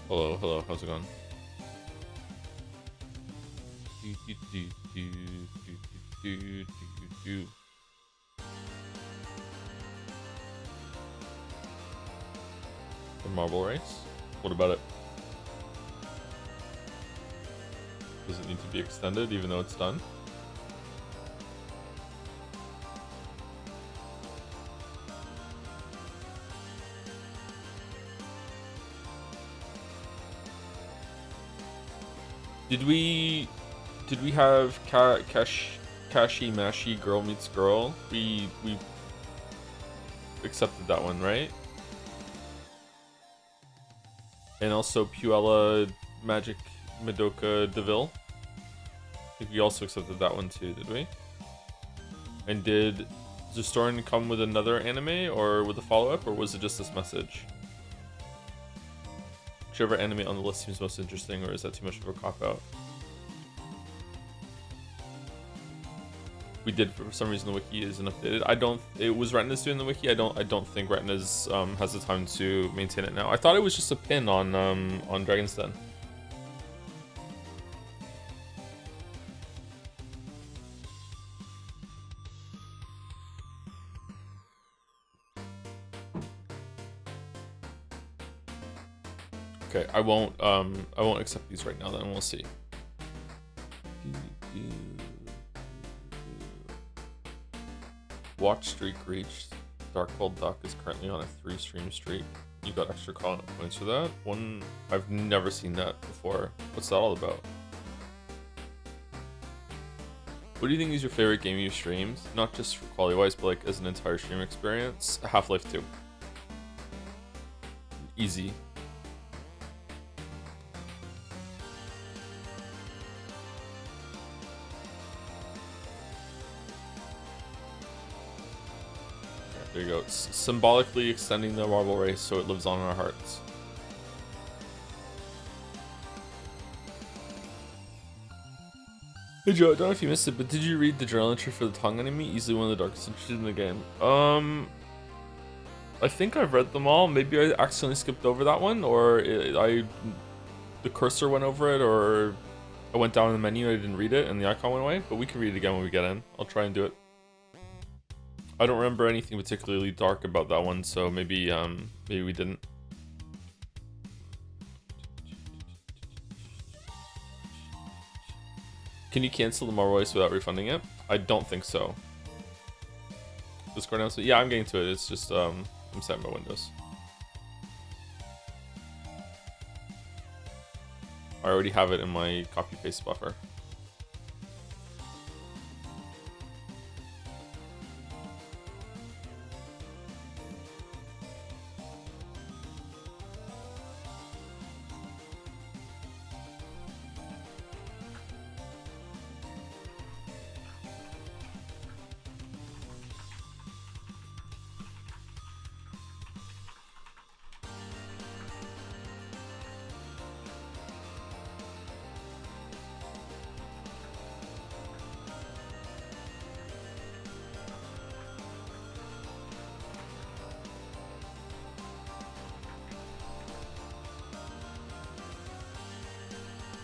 Hello, hello, how's it going? The marble race? What about it? Does it need to be extended even though it's done? Did we have Kashi Mashi Girl Meets Girl? We accepted that one, right? And also Puella Magic Madoka Deville. I think we also accepted that one too, did we? And did Zustorn come with another anime or with a follow-up, or was it just this message? Whichever anime on the list seems most interesting, or is that too much of a cop-out? We did, for some reason the wiki isn't updated. It was Retina's doing the wiki. I don't think Retina's has the time to maintain it now. I thought it was just a pin on Dragon's Den. Okay, I won't accept these right now, then we'll see. Watch streak reached. Darkhold Duck is currently on a 3-stream streak. You got extra call-out points for that? One, I've never seen that before. What's that all about? What do you think is your favorite game you've streamed? Not just for quality-wise, but like as an entire stream experience? Half-Life 2. Easy. There you go. Symbolically extending the marble race so it lives on in our hearts. Hey Joe, I don't know if you missed it, but did you read the journal entry for the tongue enemy? Easily one of the darkest entries in the game. I think I've read them all. Maybe I accidentally skipped over that one, or the cursor went over it, or I went down in the menu and I didn't read it and the icon went away. But we can read it again when we get in. I'll try and do it. I don't remember anything particularly dark about that one, so maybe we didn't. Can you cancel the marble race without refunding it? I don't think so. Discord announcement? Yeah, I'm getting to it. It's just I'm setting my windows. I already have it in my copy paste buffer.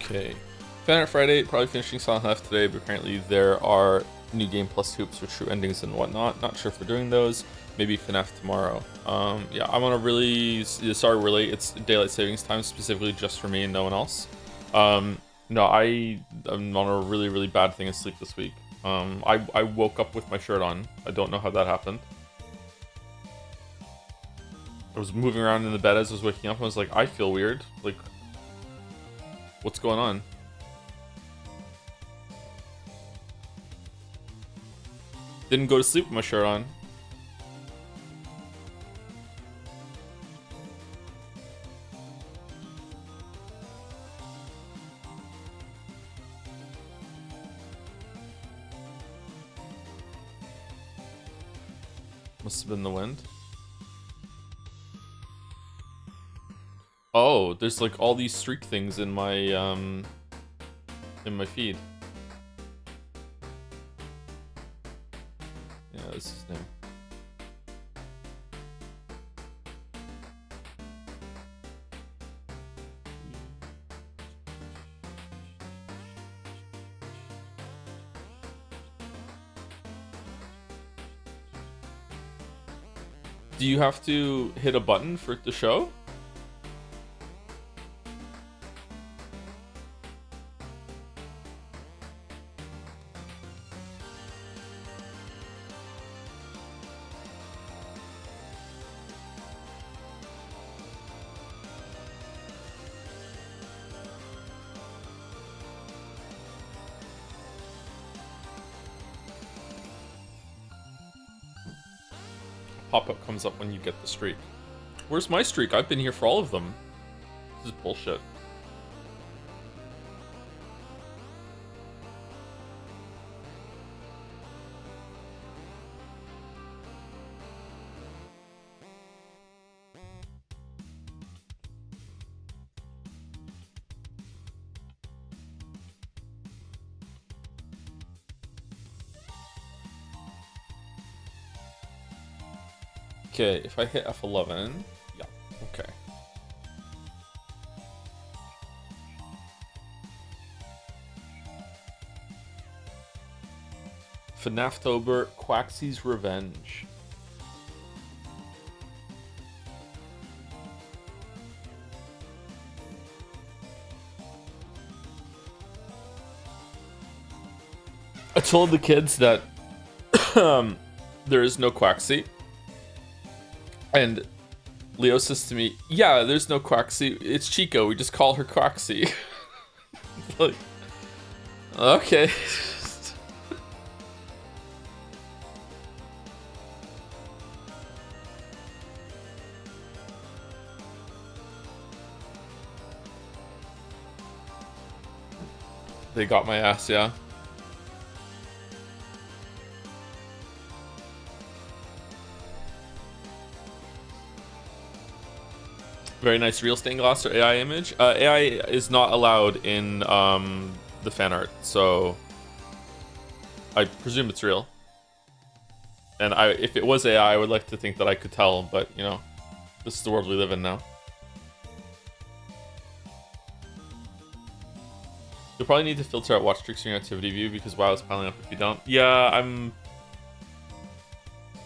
Okay. Fanart Friday, probably finishing Silent Half today, but apparently there are new game plus hoops with true endings and whatnot. Not sure if we're doing those. Maybe Fnaf tomorrow. Yeah, I'm on a really, sorry, really, it's daylight savings time specifically just for me and no one else. No, I'm on a really, really bad thing of sleep this week. I woke up with my shirt on. I don't know how that happened. I was moving around in the bed as I was waking up. I was like, I feel weird. Like, what's going on? Didn't go to sleep with my shirt on. Must have been the wind. Oh, there's like all these streak things in my feed. Yeah, this is new. Do you have to hit a button for it to show? Pop-up comes up when you get the streak. Where's my streak? I've been here for all of them. This is bullshit. Okay, if I hit F11, yeah, okay. Fnaftober, Quaxie's Revenge. I told the kids that there is no Quaxie. And Leo says to me, yeah, there's no Quaxie. It's Chico. We just call her Quaxie. Like, okay. They got my ass, yeah. Very nice real stained glass or AI image. AI is not allowed in the fan art, so I presume it's real. And if it was AI, I would like to think that I could tell, but you know, this is the world we live in now. You'll probably need to filter out watch streaks in your activity view because WoW is piling up if you don't. Yeah,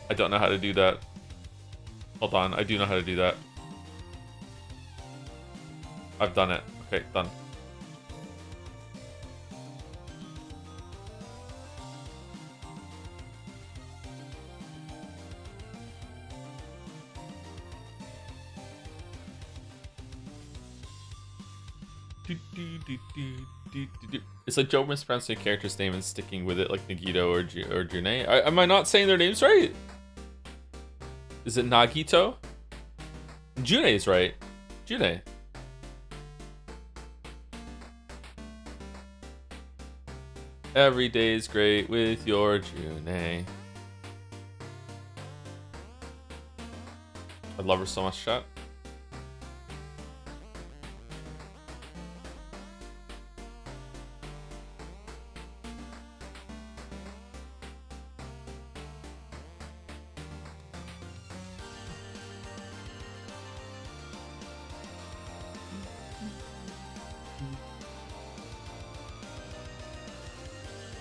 I don't know how to do that. Hold on, I do know how to do that. I've done it. Okay, done. It's like Joe mispronouncing a character's name and sticking with it like Nagito or June. Am I not saying their names right? Is it Nagito? June's right. June. Every day's great with your June. I love her so much, chat.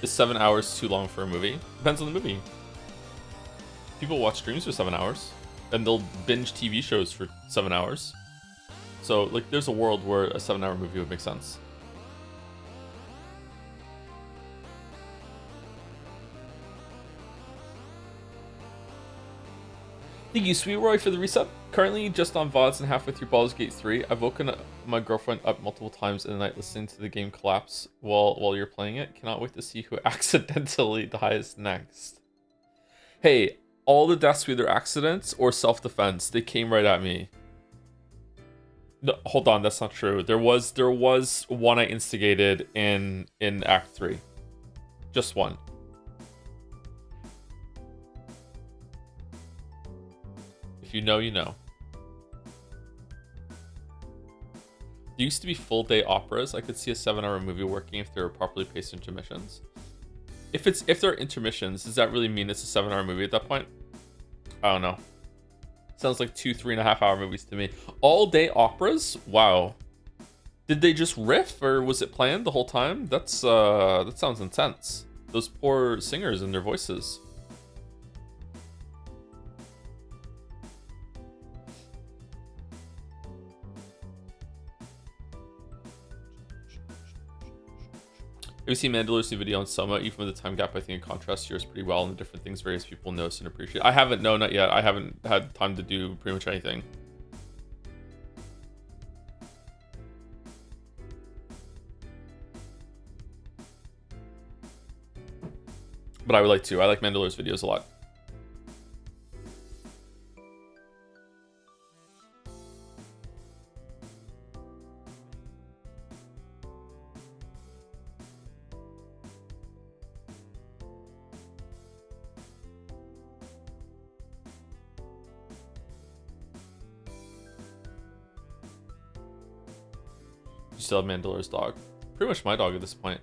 Is 7 hours too long for a movie? Depends on the movie. People watch streams for 7 hours, and they'll binge TV shows for 7 hours. So, like, there's a world where a 7-hour movie would make sense. Thank you, Sweet Roy, for the reset. Currently just on VODs and halfway through Baldur's Gate 3. I've woken my girlfriend up multiple times in the night listening to the game collapse while you're playing it. Cannot wait to see who accidentally dies next. Hey, all the deaths were either accidents or self-defense. They came right at me. No, hold on, that's not true. There was one I instigated in Act 3. Just one. If you know, you know. There used to be full day operas. I could see a 7-hour movie working if they were properly paced intermissions. If they're intermissions, does that really mean it's a 7-hour movie at that point? I don't know. Sounds like 2-3.5 hour movies to me. All day operas? Wow. Did they just riff, or was it planned the whole time? That sounds intense. Those poor singers and their voices. Have you seen Mandalorian's new video on Soma? Even with the time gap, I think it contrasts yours pretty well, and the different things various people notice and appreciate. I haven't, no, not yet. I haven't had time to do pretty much anything. But I would like to. I like Mandalorian's videos a lot. You still have Mandalorian's dog. Pretty much my dog at this point.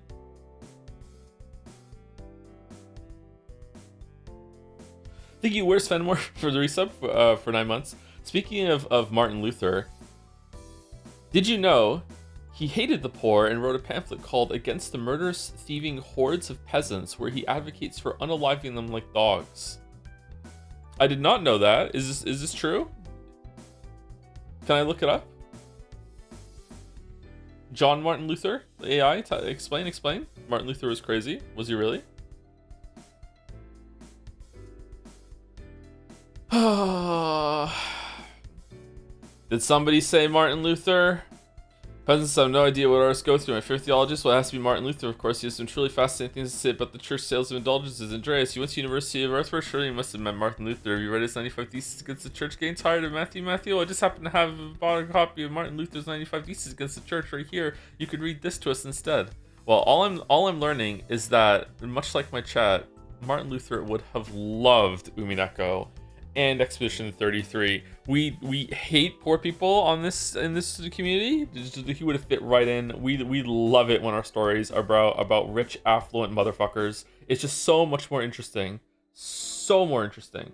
Thank you, where's Fenmore for the resub for 9 months. Speaking of Martin Luther, did you know he hated the poor and wrote a pamphlet called Against the Murderous Thieving Hordes of Peasants, where he advocates for unaliving them like dogs? I did not know that. Is this true? Can I look it up? John Martin Luther, the AI, explain. Martin Luther was crazy. Was he really? Did somebody say Martin Luther? Peasants have no idea what ours go through. My favorite theologist, well, it has to be Martin Luther, of course. He has some truly fascinating things to say about the church sales of indulgences. Andreas, you went to University of Earthwork? Surely you must have met Martin Luther. Have you read his 95 Theses against the church? Getting tired of Matthew? I just happen to have bought a copy of Martin Luther's 95 Theses against the church right here. You could read this to us instead. Well, all I'm learning is that, much like my chat, Martin Luther would have loved Umineko and Expedition 33. We hate poor people in this community. He would have fit right in. We love it when our stories are about rich, affluent motherfuckers. It's just so much more interesting. So more interesting.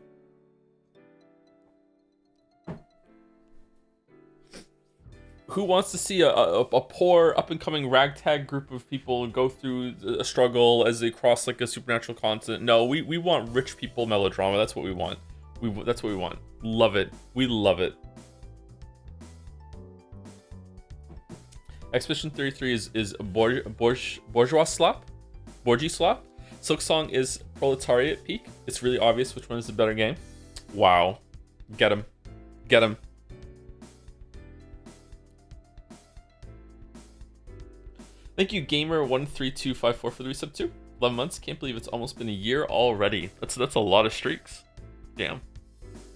Who wants to see a poor, up-and-coming ragtag group of people go through a struggle as they cross like a supernatural continent? No, we want rich people melodrama. That's what we want. That's what we want. Love it. We love it. Expedition 33 is bourgeois slap. Borgie slap. Silk Song is proletariat peak. It's really obvious which one is the better game. Wow. Get him. Get him. Thank you, Gamer13254 for the resub too. 11 months. Can't believe it's almost been a year already. That's a lot of streaks. Damn.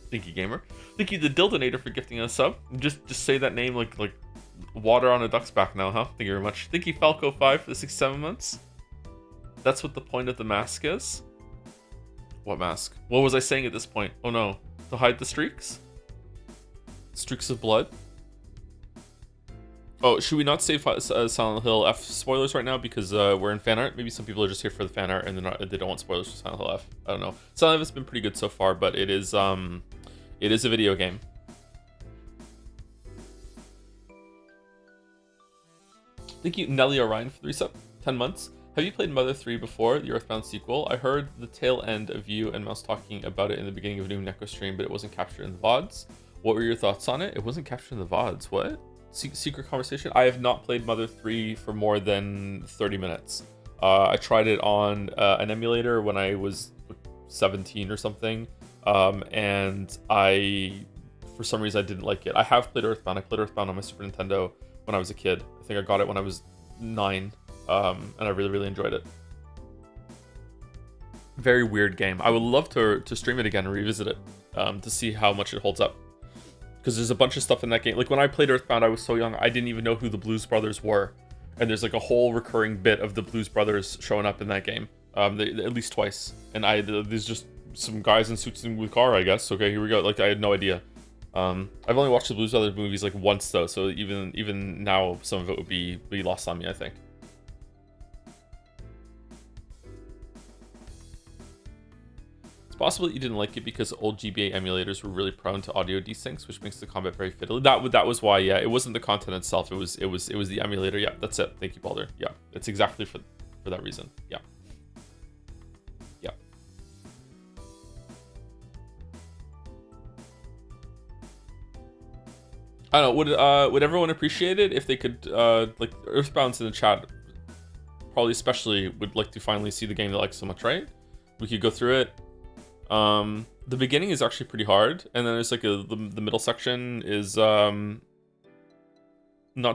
Thank you, Gamer. Thank you, the Dildinator, for gifting us a sub. Just say that name like water on a duck's back now, huh? Thank you very much. Thank you, Falco5, for the 6-7 months. That's what the point of the mask is. What mask? What was I saying at this point? Oh no. To hide the streaks? Streaks of blood? Oh, should we not say Silent Hill F spoilers right now because we're in fan art? Maybe some people are just here for the fan art and they don't want spoilers for Silent Hill F. I don't know. Silent Hill has been pretty good so far, but it is a video game. Thank you, Nelly Orion, for the resub. 10 months. Have you played Mother 3 before, the Earthbound sequel? I heard the tail end of you and Mouse talking about it in the beginning of a new Neko stream, but it wasn't captured in the VODs. What were your thoughts on it? It wasn't captured in the VODs. What? Secret conversation? I have not played Mother 3 for more than 30 minutes. I tried it on an emulator when I was 17 or something, and for some reason I didn't like it. I have played Earthbound. I played Earthbound on my Super Nintendo when I was a kid. I think I got it when I was 9, and I really enjoyed it. Very weird game. I would love to stream it again and revisit it to see how much it holds up. Because there's a bunch of stuff in that game. Like when I played Earthbound, I was so young, I didn't even know who the Blues Brothers were. And there's like a whole recurring bit of the Blues Brothers showing up in that game, at least twice. And there's just some guys in suits with car, I guess. Okay, here we go. Like, I had no idea. I've only watched the Blues Brothers movies like once though, so even now some of it would be lost on me, I think. It's possible that you didn't like it because old GBA emulators were really prone to audio desyncs, which makes the combat very fiddly. That was why. Yeah, it wasn't the content itself. It was the emulator. Yeah, that's it. Thank you, Balder. Yeah, it's exactly for that reason. Yeah. Yeah. I don't know. Would everyone appreciate it if they could like Earthbound's in the chat? Probably especially would like to finally see the game they like so much, right? We could go through it. The beginning is actually pretty hard, and then there's like the middle section is not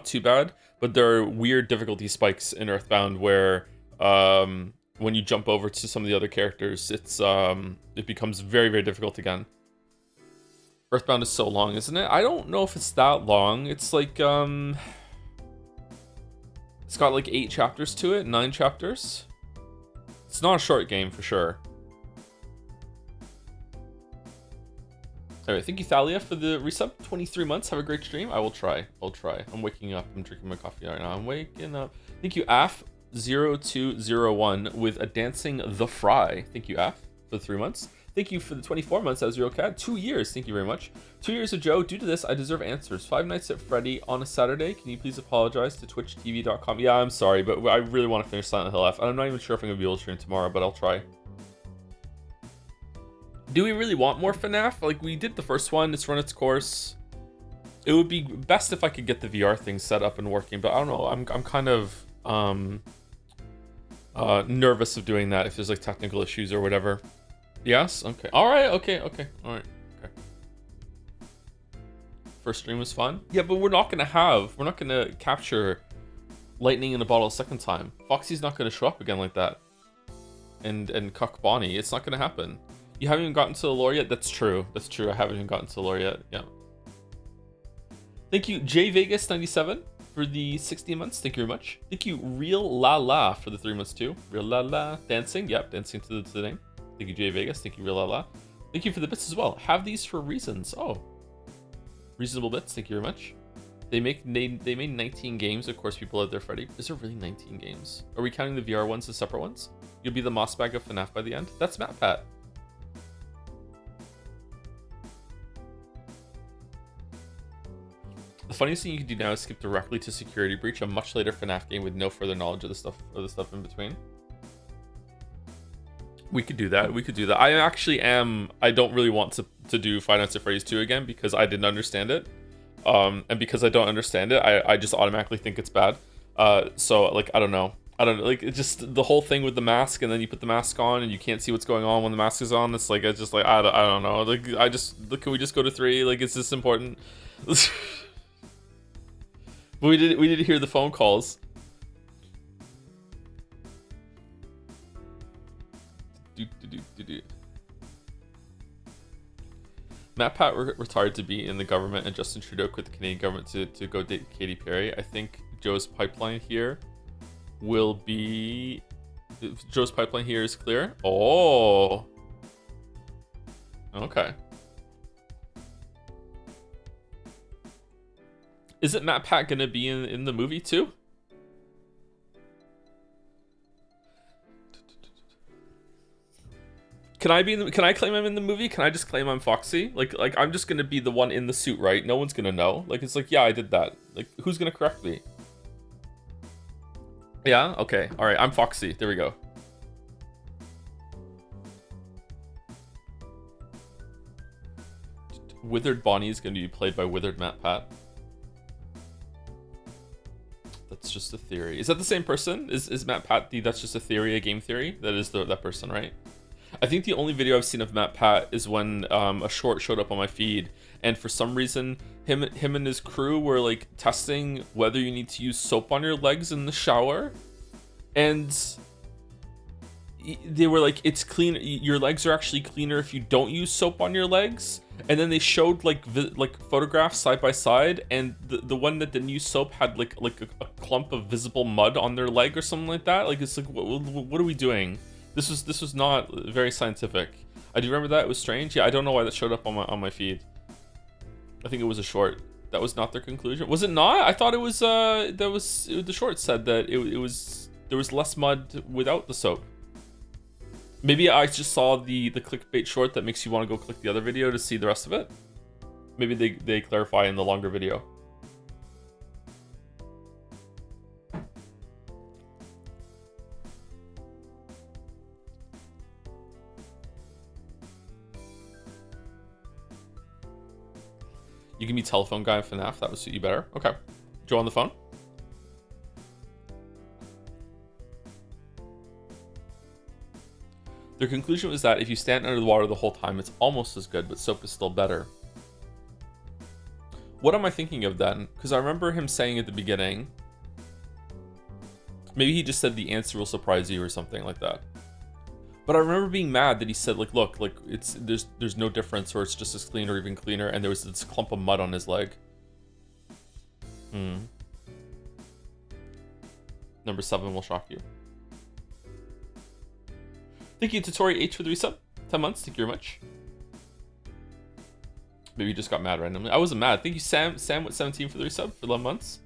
too bad, but there are weird difficulty spikes in Earthbound where when you jump over to some of the other characters, it becomes very, very difficult again. Earthbound is so long, isn't it? I don't know if it's that long. It's like it's got like 8 chapters to it, 9 chapters. It's not a short game for sure. Anyway, thank you, Thalia, for the resub. 23 months. Have a great stream. I'll try. I'm waking up. I'm drinking my coffee right now. I'm waking up. Thank you, AF0201 with a dancing the fry. Thank you, AF, for the 3 months. Thank you for the 24 months as cat. 2 years. Thank you very much. 2 years of Joe. Due to this, I deserve answers. 5 Nights at Freddy on a Saturday. Can you please apologize to twitchtv.com? Yeah, I'm sorry, but I really want to finish Silent Hill F. I'm not even sure if I'm going to be able to stream tomorrow, but I'll try. Do we really want more FNAF? Like, we did the first one. It's run its course. It would be best if I could get the VR thing set up and working, but I don't know. I'm kind of nervous of doing that if there's like technical issues or whatever. Yes? Okay. Alright, okay. Alright. Okay. First stream was fun. Yeah, but we're not gonna capture lightning in a bottle a second time. Foxy's not gonna show up again like that. And cuck Bonnie. It's not gonna happen. You haven't even gotten to the lore yet? That's true. I haven't even gotten to the lore yet. Yeah. Thank you, JVegas97 for the 60 months. Thank you very much. Thank you, Real La La for the 3 months too. Real La La. Dancing. Yep, dancing to the name. Thank you, J Vegas. Thank you, Real La La. Thank you for the bits as well. Have these for reasons. Oh. Reasonable bits. Thank you very much. They made 19 games. Of course, people out there, Freddy. Is there really 19 games? Are we counting the VR ones as separate ones? You'll be the moss bag of FNAF by the end? That's MatPat. The funniest thing you can do now is skip directly to Security Breach, a much later FNAF game with no further knowledge of the stuff in between. We could do that. I don't really want to do Five Nights at Freddy's 2 again because I didn't understand it. And because I don't understand it, I just automatically think it's bad. So like I don't know, like it's just the whole thing with the mask, and then you put the mask on and you can't see what's going on when the mask is on. It's like I don't know. Like can we just go to 3? Like, is this important? But we did hear the phone calls. MatPat retired to be in the government, and Justin Trudeau quit the Canadian government to go date Katy Perry. I think Joe's pipeline here will be... Joe's pipeline here is clear. Oh. Okay. Isn't MatPat gonna be in the movie too? Can I claim I'm in the movie? Can I just claim I'm Foxy? Like I'm just gonna be the one in the suit, right? No one's gonna know. Like, it's like, yeah, I did that. Like, who's gonna correct me? Yeah? Okay. Alright, I'm Foxy. There we go. Withered Bonnie is gonna be played by Withered MatPat. That's just a theory. Is that the same person? Is MatPat that's just a theory, a game theory? That is that person, right? I think the only video I've seen of MatPat is when a short showed up on my feed, and for some reason him and his crew were like testing whether you need to use soap on your legs in the shower, and they were like, it's clean, your legs are actually cleaner if you don't use soap on your legs. And then they showed like photographs side by side, and the one that didn't use soap had like a clump of visible mud on their leg or something like that. Like, it's like, what are we doing? This was not very scientific. I do remember that. It was strange. Yeah, I don't know why that showed up on my feed. I think it was a short. That was not their conclusion. Was it not? I thought it was the short said that it was there was less mud without the soap. Maybe I just saw the clickbait short that makes you want to go click the other video to see the rest of it. Maybe they clarify in the longer video. You can be telephone guy in Fnaf. That would suit you better. Okay. Joe on the phone. Their conclusion was that if you stand under the water the whole time, it's almost as good, but soap is still better. What am I thinking of then? Because I remember him saying at the beginning, maybe he just said the answer will surprise you or something like that. But I remember being mad that he said, like, look, like there's no difference, or it's just as clean or even cleaner, and there was this clump of mud on his leg. Number 7 will shock you. Thank you, Totori H for the resub. 10 months, thank you very much. Maybe you just got mad randomly. I wasn't mad. Thank you, Sam with 17 for the resub for 11 months.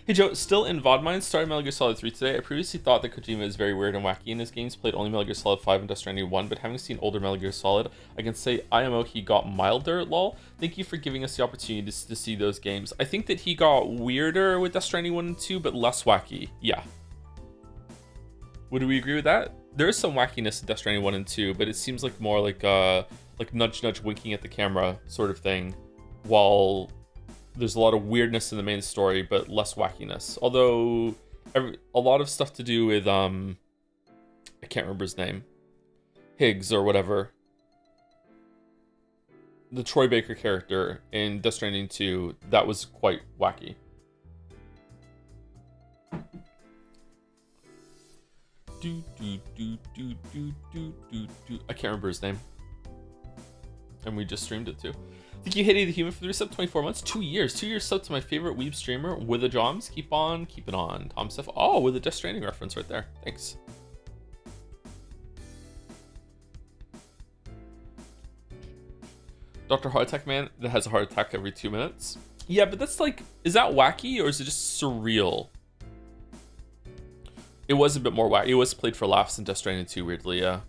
Hey Joe, still in VOD mine, started Metal Gear Solid 3 today. I previously thought that Kojima is very weird and wacky in his games, played only Metal Gear Solid 5 and Death Stranding 1, but having seen older Metal Gear Solid, I can say IMO he got milder, lol. Thank you for giving us the opportunity to see those games. I think that he got weirder with Death Stranding 1 and 2, but less wacky. Yeah. Would we agree with that? There is some wackiness in Death Stranding 1 and 2, but it seems like more like nudge nudge winking at the camera sort of thing, while there's a lot of weirdness in the main story, but less wackiness. Although a lot of stuff to do with I can't remember his name, Higgs or whatever, the Troy Baker character in Death Stranding 2, that was quite wacky. I can't remember his name, and we just streamed it too. Thank you, Hitty the Human, for the resub. 24 months, 2 years. 2 years sub to my favorite weeb streamer, with the Joms. Keep on keeping on. Tom Steph. Oh, with a Death Stranding reference right there. Thanks. Dr. Heart Attack Man that has a heart attack every 2 minutes. Yeah, but that's like, is that wacky or is it just surreal? It was a bit more wacky. It was played for laughs in Death Stranding 2, weirdly, yeah.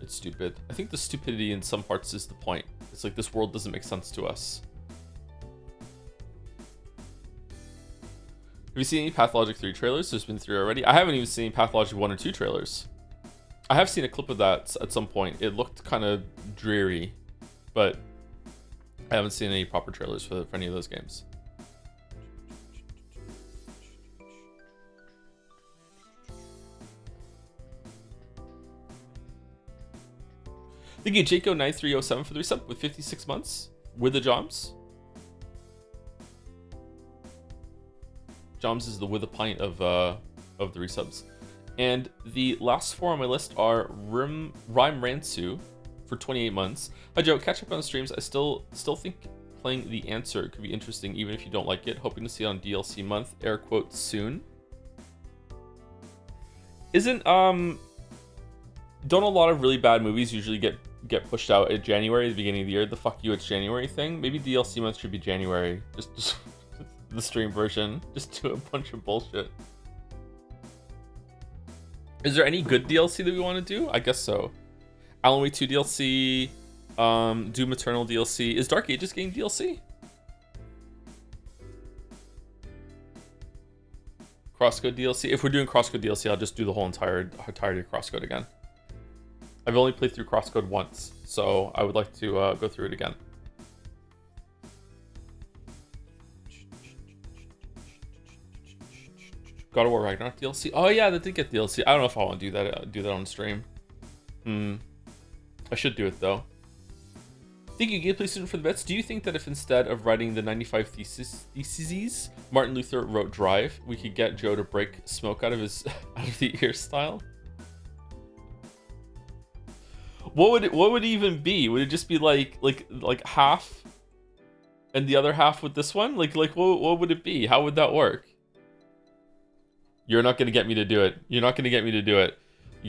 It's stupid. I think the stupidity in some parts is the point. It's like, this world doesn't make sense to us. Have you seen any Pathologic 3 trailers? There's been 3 already. I haven't even seen Pathologic 1 or 2 trailers. I have seen a clip of that at some point. It looked kind of dreary, but I haven't seen any proper trailers for any of those games. Thank you, Jaco9307 for the resub with 56 months with the Joms. Joms is the with a pint of the resubs. And the last 4 on my list are Rhyme Ransu for 28 months. Hi Joe, catch up on the streams. I still think playing The Answer could be interesting even if you don't like it. Hoping to see it on DLC month, air quote, soon. Isn't don't a lot of really bad movies usually get pushed out in January, the beginning of the year? The fuck you, it's January thing? Maybe DLC month should be January. Just the stream version. Just do a bunch of bullshit. Is there any good DLC that we want to do? I guess so. Alan Wake 2 DLC, Doom Eternal DLC. Is Dark Ages getting DLC? Crosscode DLC. If we're doing Crosscode DLC, I'll just do the whole entirety of Crosscode again. I've only played through Crosscode once, so I would like to go through it again. God of War Ragnarok DLC. Oh yeah, that did get DLC. I don't know if I want to do that on stream. I should do it though. Thank you, Gameplay Student, for the bets. Do you think that if instead of writing the 95 theses, Martin Luther wrote Drive, we could get Joe to break smoke out of the ear style? What would it even be? Would it just be like half And the other half with this one? Like what would it be? How would that work? You're not gonna get me to do it. You're not gonna get me to do it.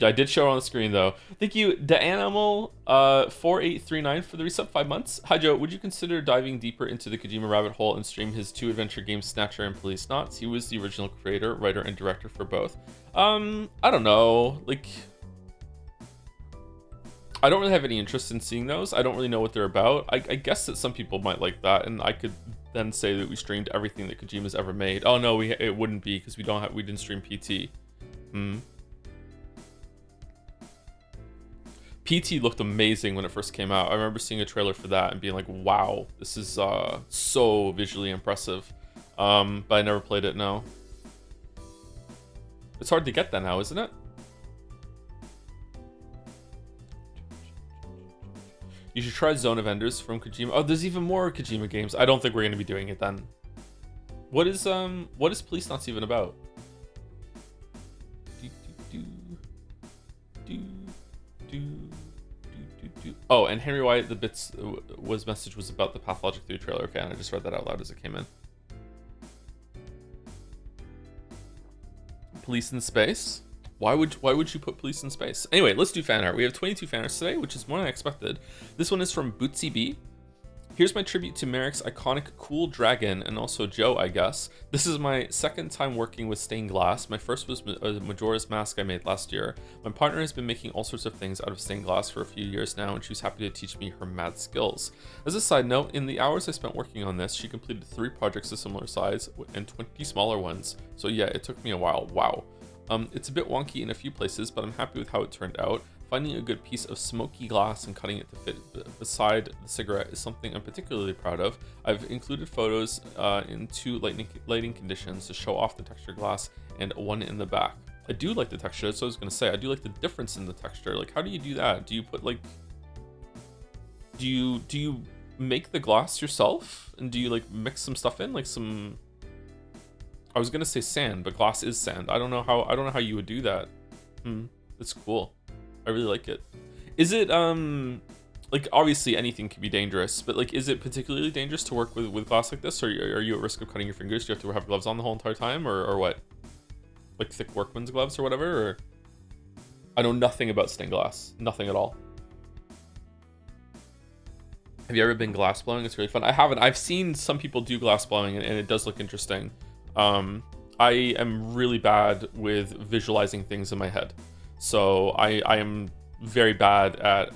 I did show it on the screen though. Thank you, the animal 4839 for the resub 5 months. Hi Joe, would you consider diving deeper into the Kojima rabbit hole and stream his 2 adventure games, Snatcher and Police Knots? He was the original creator, writer, and director for both. I don't know. Like, I don't really have any interest in seeing those. I don't really know what they're about. I guess that some people might like that, and I could then say that we streamed everything that Kojima's ever made. Oh no, it wouldn't be because we didn't stream PT. PT looked amazing when it first came out. I remember seeing a trailer for that and being like, wow, this is so visually impressive. But I never played it, no. It's hard to get that now, isn't it? You should try Zone of Enders from Kojima. Oh, there's even more Kojima games. I don't think we're going to be doing it then. What is Police Knots even about? Oh, and Henry Wyatt, the bits message was about the Pathologic 3 trailer. Okay, and I just read that out loud as it came in. Police in space? Why would you put police in space? Anyway, let's do fan art. We have 22 fan arts today, which is more than I expected. This one is from Bootsy B. Here's my tribute to Merrick's iconic cool dragon, and also Joe, I guess. This is my second time working with stained glass. My first was a Majora's Mask I made last year. My partner has been making all sorts of things out of stained glass for a few years now, and she was happy to teach me her mad skills. As a side note, in the hours I spent working on this, she completed 3 projects of similar size and 20 smaller ones. So yeah, it took me a while. Wow. It's a bit wonky in a few places, but I'm happy with how it turned out. Finding a good piece of smoky glass and cutting it to fit beside the cigarette is something I'm particularly proud of. I've included photos in 2 lighting conditions to show off the textured glass and one in the back. I do like the texture, that's what I was going to say. I do like the difference in the texture. Like, how do you do that? Do you put like... Do you make the glass yourself? And do you like mix some stuff in? Like some... I was gonna say sand, but glass is sand. I don't know how you would do that. It's cool. I really like it. Is it like, obviously anything can be dangerous, but like, is it particularly dangerous to work with glass like this, or are you at risk of cutting your fingers? Do you have to have gloves on the whole entire time, or what? Like thick workman's gloves or whatever? Or... I know nothing about stained glass, nothing at all. Have you ever been glass blowing? It's really fun. I haven't. I've seen some people do glass blowing, and it does look interesting. I am really bad with visualizing things in my head, so I am very bad at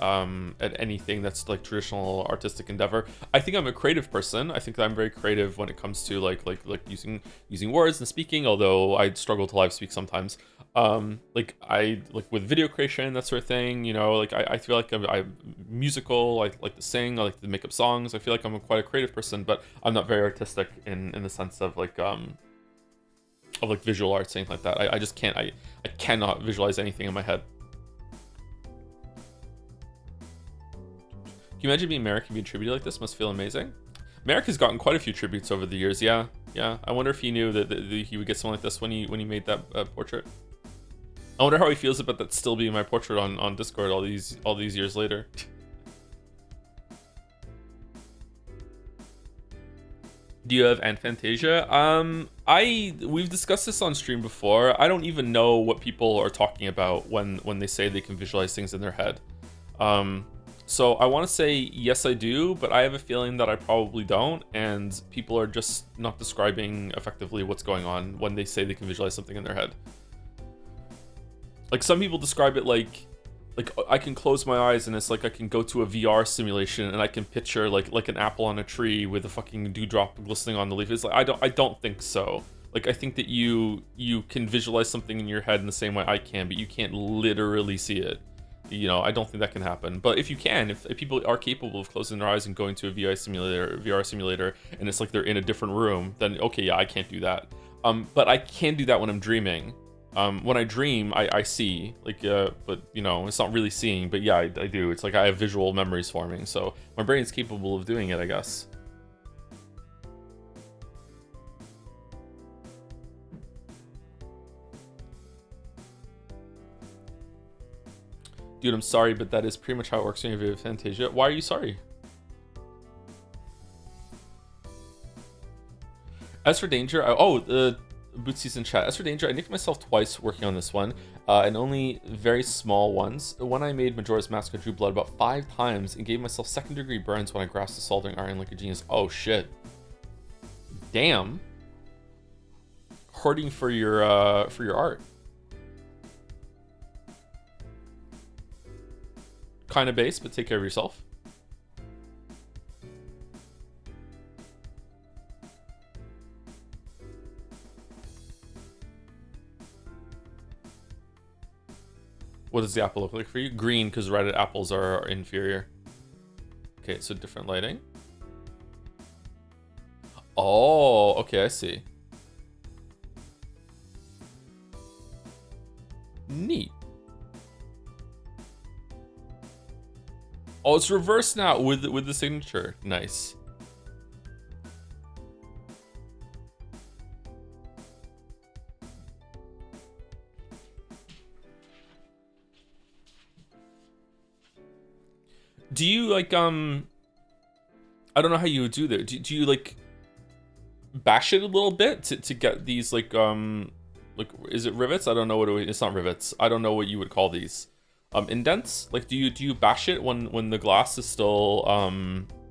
anything that's like traditional artistic endeavor. I think I'm a creative person. I think that I'm very creative when it comes to like using words and speaking, although I struggle to live speak sometimes. Like with video creation, that sort of thing, you know, like I feel like I'm musical. I like to sing, I like to make up songs. I feel like I'm quite a creative person, but I'm not very artistic in the sense of like visual arts, things like that. I just can't. I cannot visualize anything in my head. Can you imagine being Merrick and being tribute like this? Must feel amazing. Merrick has gotten quite a few tributes over the years. Yeah. I wonder if he knew that he would get something like this when he made that portrait. I wonder how he feels about that still being my portrait on Discord all these years later. Do you have Aphantasia? We've discussed this on stream before. I don't even know what people are talking about when they say they can visualize things in their head. So I want to say yes, I do, but I have a feeling that I probably don't, and people are just not describing effectively what's going on when they say they can visualize something in their head. Like, some people describe it like I can close my eyes and it's like I can go to a VR simulation and I can picture like an apple on a tree with a fucking dewdrop glistening on the leaf. It's like I don't think so. Like, I think that you can visualize something in your head in the same way I can, but you can't literally see it. You know, I don't think that can happen. But if you can, if people are capable of closing their eyes and going to a VR simulator, and it's like they're in a different room, then okay, yeah, I can't do that. But I can do that when I'm dreaming. When I dream, I see, like, but you know, it's not really seeing, but yeah, I do. It's like I have visual memories forming, so my brain is capable of doing it, I guess. Dude, I'm sorry, but that is pretty much how it works when you have Aphantasia. Why are you sorry? As for danger, the Bootsy's in chat. As for danger, I nicked myself twice working on this one, and only very small ones. When I made Majora's Mask, I drew blood about 5 times and gave myself second-degree burns when I grasped the soldering iron like a genius. Oh shit! Damn. Hoarding for your art. Kind of base, but take care of yourself. What does the apple look like for you? Green, because red apples are inferior. Okay, so different lighting. Oh, okay, I see. Neat. Oh, it's reversed now with the signature. Nice. Do you like I don't know how you would do that. Do you like bash it a little bit to get these like is it rivets? I don't know it's not rivets. I don't know what you would call these. Indents? Like do you bash it when the glass is still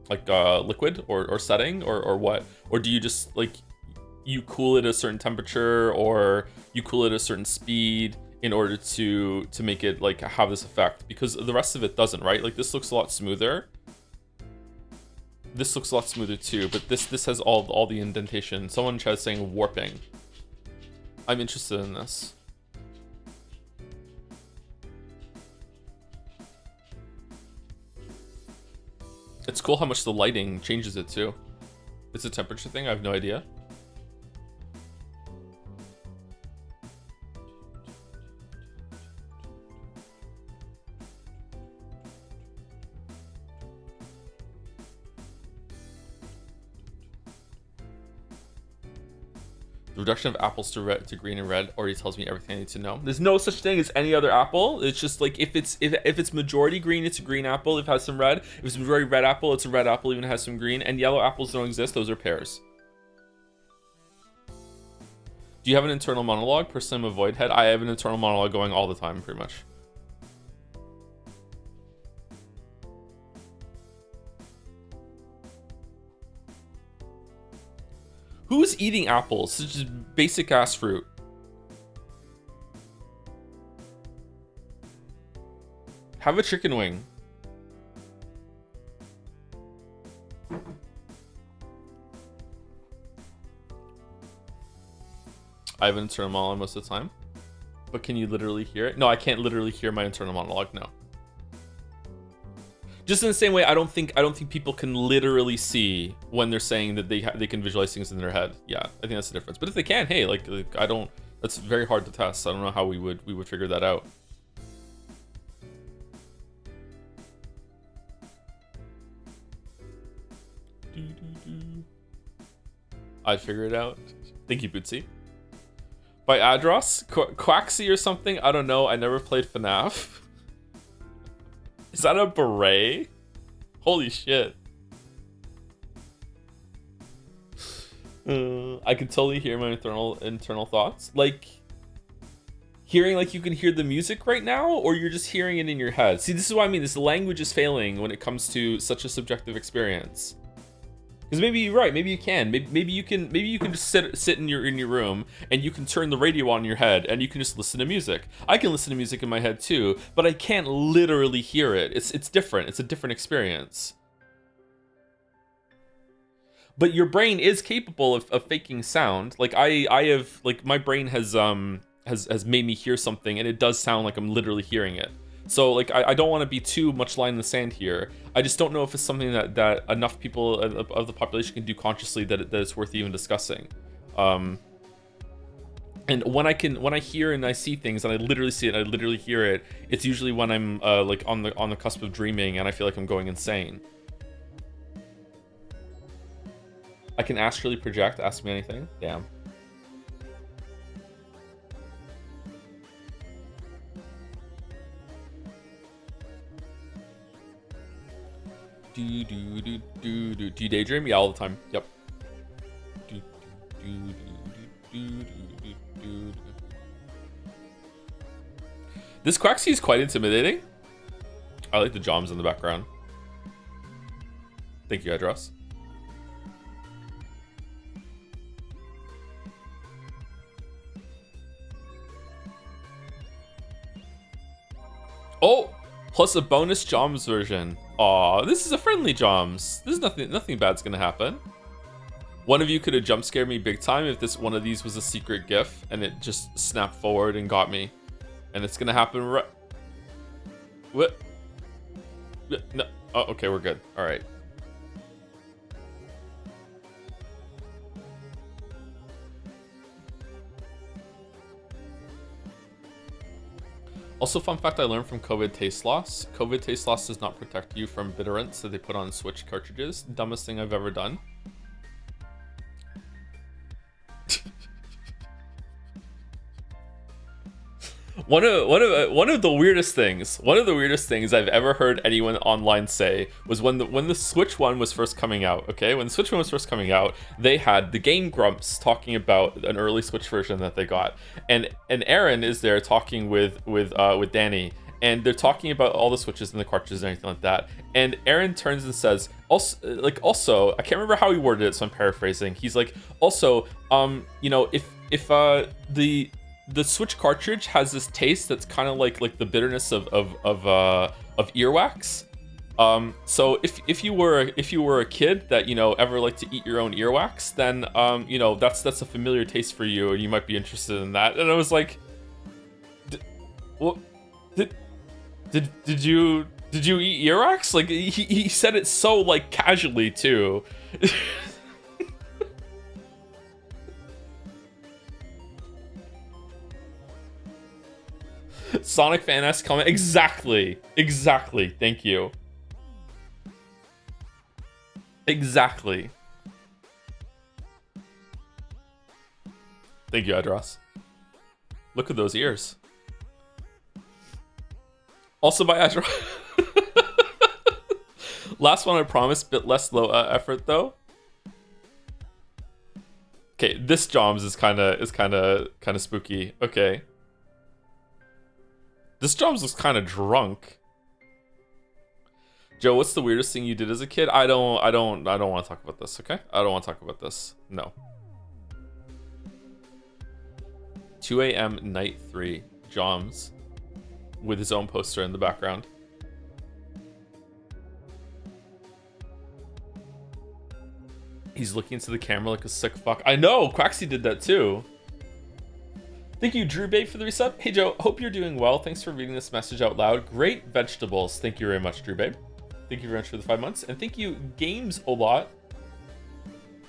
liquid or setting or what? Or do you just like you cool it at a certain temperature or you cool it at a certain speed in order to make it like have this effect? Because the rest of it doesn't, right? Like this looks a lot smoother. This looks a lot smoother too, but this has all the indentation. Someone in chat is saying warping. I'm interested in this. It's cool how much the lighting changes it too. It's a temperature thing, I have no idea. The reduction of apples to green and red already tells me everything I need to know. There's no such thing as any other apple. It's just like if it's majority green, it's a green apple. If it has some red, if it's majority red apple, it's a red apple. Even if it has some green. And yellow apples don't exist. Those are pears. Do you have an internal monologue? Personally, I'm a void head. I have an internal monologue going all the time, pretty much. Who's eating apples? It's just basic ass fruit. Have a chicken wing. I have an internal monologue most of the time. But can you literally hear it? No, I can't literally hear my internal monologue, no. Just in the same way, I don't think people can literally see when they're saying that they can visualize things in their head. Yeah, I think that's the difference. But if they can, hey, like I don't. That's very hard to test. I don't know how we would figure that out. I'd figure it out. Thank you, Bootsy. By Adros, Quaxy or something. I don't know. I never played Fnaf. Is that a beret? Holy shit. I can totally hear my internal thoughts. Like, hearing like you can hear the music right now, or you're just hearing it in your head. See, this is what I mean. This language is failing when it comes to such a subjective experience. Because maybe you're right. Maybe you can. Maybe you can just sit in your room and you can turn the radio on in your head and you can just listen to music. I can listen to music in my head too, but I can't literally hear it. It's different. It's a different experience. But your brain is capable of faking sound. Like I have like my brain has made me hear something and it does sound like I'm literally hearing it. So like I don't want to be too much line in the sand here. I just don't know if it's something that enough people of the population can do consciously that it's worth even discussing. And when I hear and I see things and I literally see it, I literally hear it. It's usually when I'm like on the cusp of dreaming and I feel like I'm going insane. I can astrally project. Ask me anything. Damn. Do you daydream? Yeah, all the time. Yep. This Quaxly is quite intimidating. I like the Joms in the background. Thank you, Edros. Oh, plus a bonus Joms version. Aw, this is a friendly Joms. There's nothing bad's gonna happen. One of you could have jump scared me big time if one of these was a secret GIF and it just snapped forward and got me. And it's gonna happen right. What? No. Oh, okay, we're good. All right. Also, fun fact I learned from COVID taste loss. COVID taste loss does not protect you from bitterants that they put on Switch cartridges. Dumbest thing I've ever done. One of the weirdest things I've ever heard anyone online say was when the Switch one was first coming out. Okay, when the Switch one was first coming out, they had the Game Grumps talking about an early Switch version that they got, and Aaron is there talking with Danny, and they're talking about all the Switches and the cartridges and everything like that. And Aaron turns and says, also, I can't remember how he worded it, so I'm paraphrasing. He's like, also, you know, if the Switch cartridge has this taste that's kind of like the bitterness of earwax. So if you were a kid that, you know, ever liked to eat your own earwax, then you know, that's a familiar taste for you, and you might be interested in that. And I was like, what? Did you eat earwax? Like he said it so like casually too. Sonic Fan-esque comment. Exactly. Thank you. Exactly. Thank you, Edros. Look at those ears. Also by Edros. Last one, I promise. Bit less low effort though. Okay, this Joms is kind of spooky. Okay. This Joms looks kind of drunk. Joe, what's the weirdest thing you did as a kid? I don't want to talk about this, okay? I don't want to talk about this. No. 2 a.m. night 3. Joms with his own poster in the background. He's looking into the camera like a sick fuck. I know, Quaxly did that too. Thank you, Drew Babe, for the resub. Hey, Joe, hope you're doing well. Thanks for reading this message out loud. Great vegetables. Thank you very much, Drew Babe. Thank you very much for the 5 months. And thank you, Games a lot.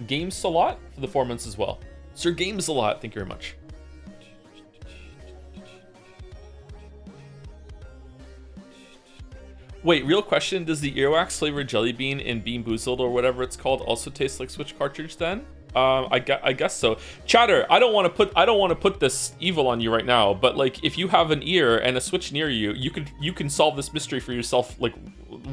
Games a lot for the 4 months as well. Sir Games a lot. Thank you very much. Wait, real question. Does the earwax flavored jelly bean in Bean Boozled or whatever it's called also taste like Switch cartridge then? I guess so. Chatter, I don't want to put this evil on you right now, but like if you have an ear and a Switch near you, you can solve this mystery for yourself like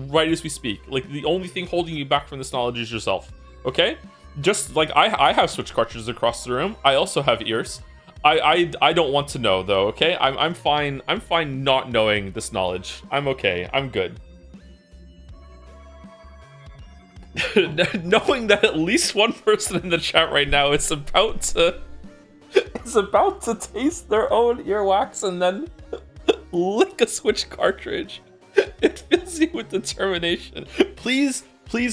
right as we speak. Like the only thing holding you back from this knowledge is yourself. Okay? Just like I have Switch cartridges across the room. I also have ears. I don't want to know though, okay? I'm fine not knowing this knowledge. I'm okay. I'm good. Knowing that at least one person in the chat right now is about to taste their own earwax and then lick a Switch cartridge. It fills you with determination. Please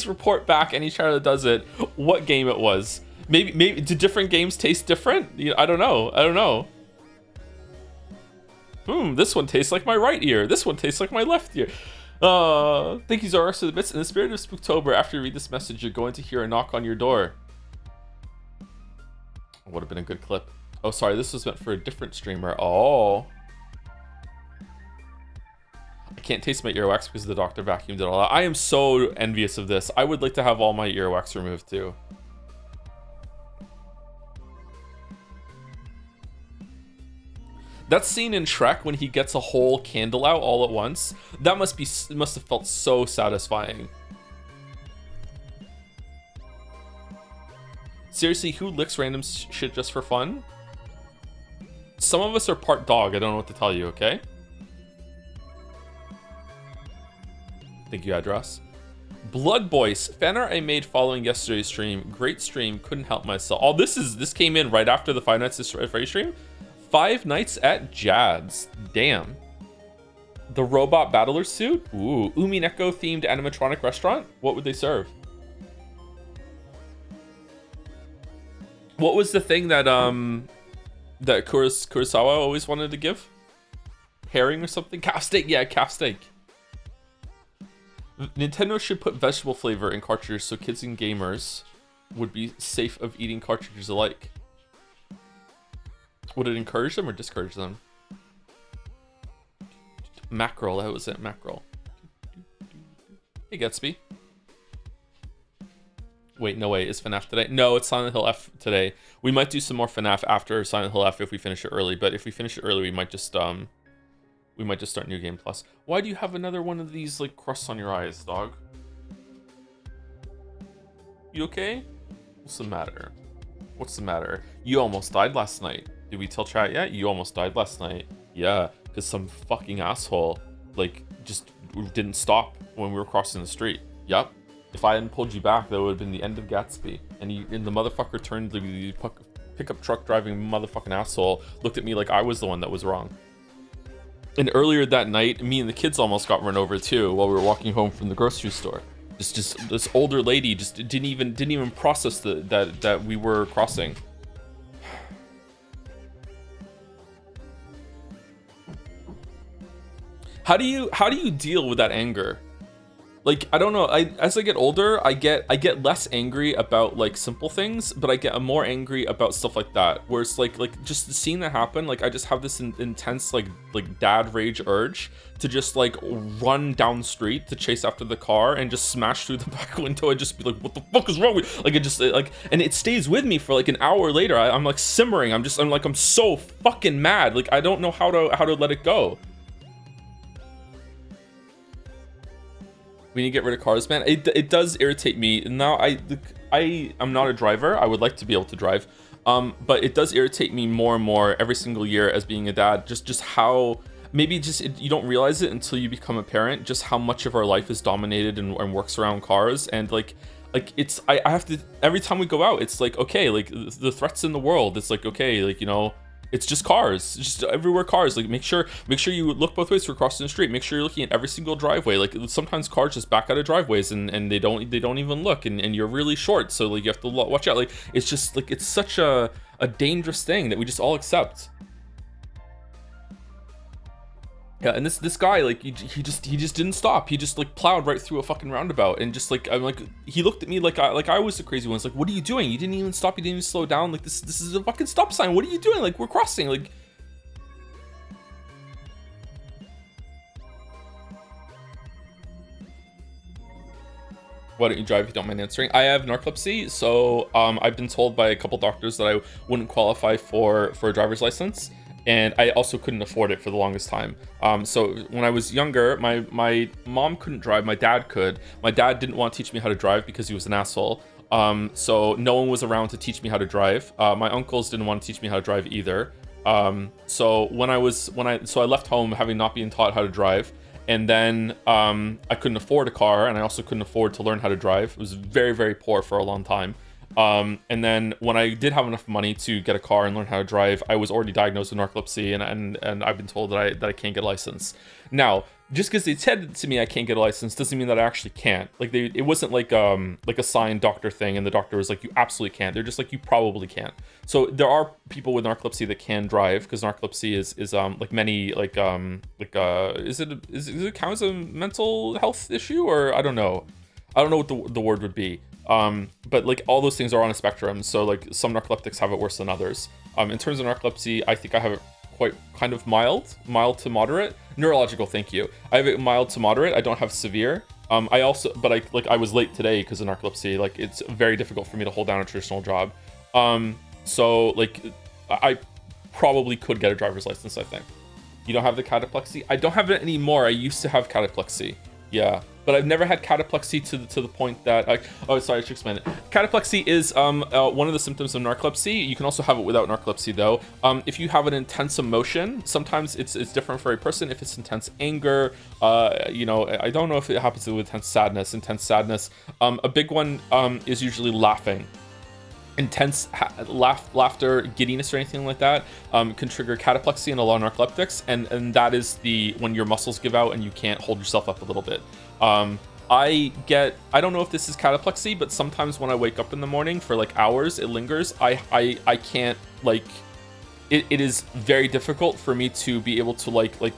report back, any chatter that does it, what game it was. Maybe do different games taste different? I don't know. This one tastes like my right ear. This one tastes like my left ear. Thank you, Zorax, for the bits. In the spirit of Spooktober, after you read this message, you're going to hear a knock on your door. Would have been a good clip. Oh, sorry, this was meant for a different streamer. Oh. I can't taste my earwax because the doctor vacuumed it all out. I am so envious of this. I would like to have all my earwax removed too. That scene in Shrek when he gets a whole candle out all at once, that must have felt so satisfying. Seriously, who licks random shit just for fun? Some of us are part dog, I don't know what to tell you, okay? Thank you, address. Blood Boys, fan art I made following yesterday's stream. Great stream, couldn't help myself. Oh, this came in right after the Five Nights at Freddy's stream. Five Nights at Jad's. Damn. The robot battler suit. Ooh, Umineko themed animatronic restaurant. What would they serve? What was the thing that that Kurosawa always wanted to give? Herring or something? Calf steak. Yeah, calf steak. Nintendo should put vegetable flavor in cartridges so kids and gamers would be safe of eating cartridges alike. Would it encourage them or discourage them? Mackerel, that was it, mackerel. Hey, Gatsby. Wait, no way, is FNAF today? No, it's Silent Hill F today. We might do some more FNAF after Silent Hill F if we finish it early, but if we finish it early, we might just start New Game Plus. Why do you have another one of these like crusts on your eyes, dog? You okay? What's the matter? What's the matter? You almost died last night. Did we tell chat yet? You almost died last night. Yeah, because some fucking asshole like just didn't stop when we were crossing the street. Yup. If I hadn't pulled you back, that would have been the end of Gatsby. And the motherfucker turned the pickup truck driving motherfucking asshole, looked at me like I was the one that was wrong. And earlier that night, me and the kids almost got run over too while we were walking home from the grocery store. Just this older lady just didn't even process that we were crossing. How do you deal with that anger? Like, I don't know, as I get older, I get less angry about like simple things, but I get more angry about stuff like that, where it's like just seeing that happen, like I just have this intense like dad rage urge to just like run down the street to chase after the car and just smash through the back window and just be like, what the fuck is wrong with you? Like, it just like, and it stays with me for like an hour later. I'm like simmering. I'm so fucking mad. Like, I don't know how to let it go. We need to get rid of cars, man. It does irritate me. Now I'm not a driver. I would like to be able to drive, but it does irritate me more and more every single year as being a dad. Just how maybe you don't realize it until you become a parent. Just how much of our life is dominated and works around cars, and like it's I have to, every time we go out, it's like, okay, like the threats in the world. It's like, okay, like, you know. It's just cars, just everywhere cars. Like, make sure you look both ways for crossing the street. Make sure you're looking at every single driveway. Like, sometimes cars just back out of driveways and they don't even look, and you're really short, so like you have to watch out. Like, it's just like, it's such a dangerous thing that we just all accept. Yeah, and this guy, like, he just didn't stop. He just like plowed right through a fucking roundabout, and just like, I'm like, he looked at me like I was the crazy one. It's like, what are you doing? You didn't even stop. You didn't even slow down. Like, this is a fucking stop sign. What are you doing? Like, we're crossing. Like, why don't you drive if you don't mind answering? I have narcolepsy, so I've been told by a couple doctors that I wouldn't qualify for a driver's license. And I also couldn't afford it for the longest time. So when I was younger, my mom couldn't drive, my dad could. My dad didn't want to teach me how to drive because he was an asshole. So no one was around to teach me how to drive. My uncles didn't want to teach me how to drive either. So I left home having not been taught how to drive. And then I couldn't afford a car, and I also couldn't afford to learn how to drive. It was very, very poor for a long time. And then when I did have enough money to get a car and learn how to drive, I was already diagnosed with narcolepsy, and I've been told that I can't get a license. Now, just because they said to me I can't get a license doesn't mean that I actually can't. Like, it wasn't like a signed doctor thing, and the doctor was like, you absolutely can't. They're just like, you probably can't. So there are people with narcolepsy that can drive, because narcolepsy is like many is it count as a mental health issue, or I don't know what the word would be. But like, all those things are on a spectrum, so like some narcoleptics have it worse than others. In terms of narcolepsy, I think I have it quite kind of mild to moderate. Neurological, thank you. I have it mild to moderate. I don't have severe. I was late today because of narcolepsy. Like, it's very difficult for me to hold down a traditional job. So like, I probably could get a driver's license, I think. You don't have the cataplexy? I don't have it anymore. I used to have cataplexy. Yeah. but I've never had cataplexy to the point that oh, sorry, I should explain it. Cataplexy is one of the symptoms of narcolepsy. You can also have it without narcolepsy though. If you have an intense emotion, sometimes it's different for a person. If it's intense anger, you know, I don't know if it happens with intense sadness. A big one is usually laughing. Intense laughter, giddiness, or anything like that can trigger cataplexy and a lot of narcoleptics, and that is when your muscles give out and you can't hold yourself up a little bit. I don't know if this is cataplexy, but sometimes when I wake up in the morning for like hours, it lingers. I can't, like, it is very difficult for me to be able to like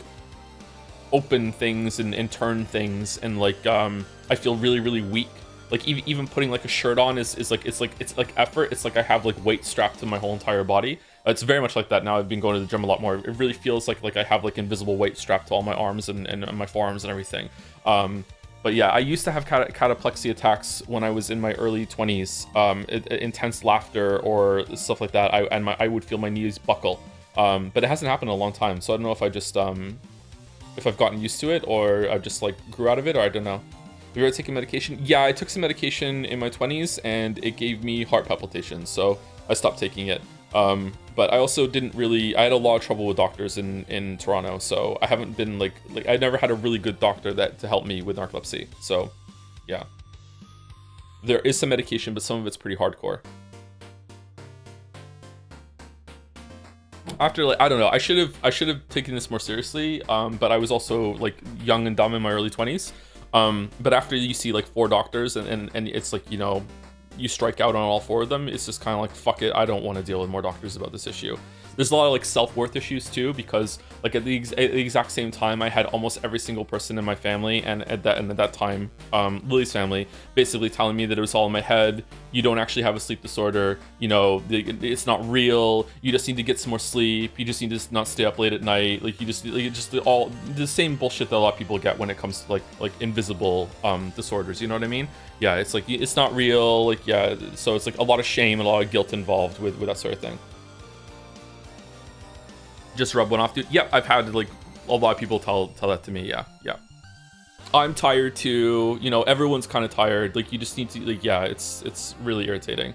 open things and turn things, and like I feel really weak. Like even putting like a shirt on is like it's like effort. It's like I have like weight strapped to my whole entire body. It's very much like that now. I've been going to the gym a lot more. It really feels like I have like invisible weight strapped to all my arms and my forearms and everything. But yeah, I used to have cataplexy attacks when I was in my early 20s. Intense laughter or stuff like that. I would feel my knees buckle. But it hasn't happened in a long time. So I don't know if I just if I've gotten used to it, or I just like grew out of it, or I don't know. Have you ever taken medication? Yeah, I took some medication in my 20s and it gave me heart palpitations, so I stopped taking it. But I also I had a lot of trouble with doctors in Toronto, so I haven't been like I never had a really good doctor to help me with narcolepsy. So yeah, there is some medication, but some of it's pretty hardcore. After, like, I don't know, I should have taken this more seriously, but I was also like young and dumb in my early 20s. But after you see like 4 doctors and it's like, you know, you strike out on all 4 of them, it's just kind of like, fuck it, I don't want to deal with more doctors about this issue. There's a lot of like self-worth issues too, because like at the exact same time, I had almost every single person in my family and at that time, Lily's family, basically telling me that it was all in my head. You don't actually have a sleep disorder. You know, it's not real. You just need to get some more sleep. You just need to not stay up late at night. Like just all the same bullshit that a lot of people get when it comes to like invisible disorders. You know what I mean? Yeah, it's like it's not real. Like, yeah, so it's like a lot of shame and a lot of guilt involved with that sort of thing. Just rub one off, dude. Yep, I've had like a lot of people tell that to me. Yeah. I'm tired too. You know, everyone's kind of tired. Like, you just need to, like, yeah, it's really irritating.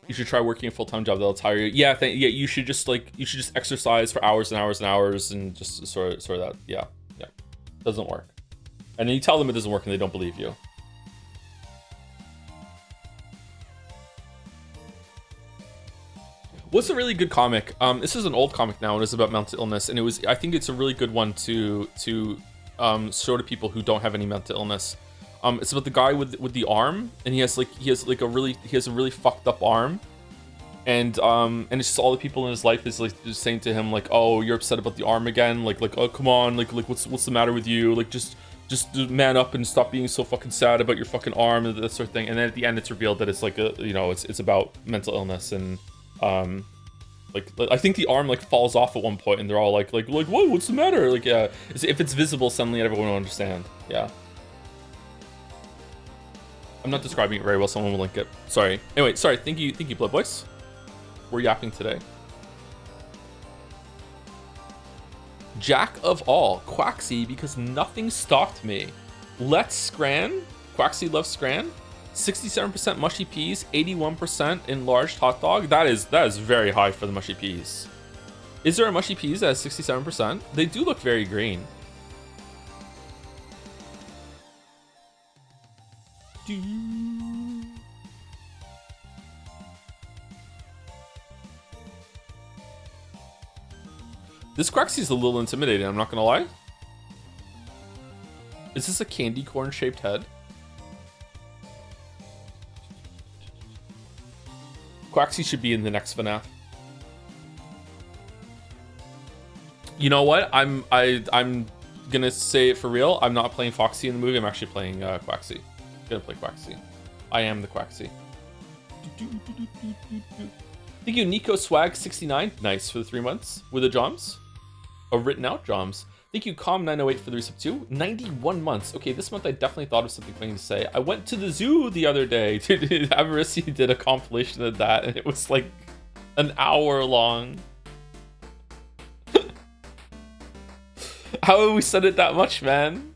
You should try working a full-time job that'll tire you. Yeah, yeah, you should just exercise for hours and hours and hours and just sort of that. Yeah. Doesn't work. And then you tell them it doesn't work and they don't believe you. What's a really good comic? This is an old comic now, and it's about mental illness, and I think it's a really good one to show to people who don't have any mental illness. It's about the guy with the arm, and he has a really fucked up arm. And it's just all the people in his life is like just saying to him like, oh, you're upset about the arm again, like oh, come on, like what's the matter with you, like just man up and stop being so fucking sad about your fucking arm and that sort of thing. And then at the end it's revealed that it's like it's about mental illness, and like I think the arm like falls off at one point and they're all like whoa, what's the matter? Like, yeah, if it's visible suddenly everyone will understand. Yeah, I'm not describing it very well, someone will link it. Sorry. Anyway, sorry. Thank you Blood Boys. We're yapping today. Jack of all, Quaxy, because nothing stopped me. Let's Scran. Quaxy loves Scran. 67% mushy peas, 81% enlarged hot dog. That is very high for the mushy peas. Is there a mushy peas at 67%? They do look very green. This Quaxy's a little intimidating, I'm not gonna lie. Is this a candy corn shaped head? Quaxy should be in the next Fnaf. You know what? I'm gonna say it for real. I'm not playing Foxy in the movie. I'm actually playing Quaxy. Gonna play Quaxy. I am the Quaxy. Thank you, Nico Swag 69. Nice for the 3 months with the Joms. Written out Joms. Thank you, Calm908 for the resub too. 91 months. Okay, this month I definitely thought of something funny to say. I went to the zoo the other day. Avarisi did a compilation of that, and it was like an hour long. How have we said it that much, man?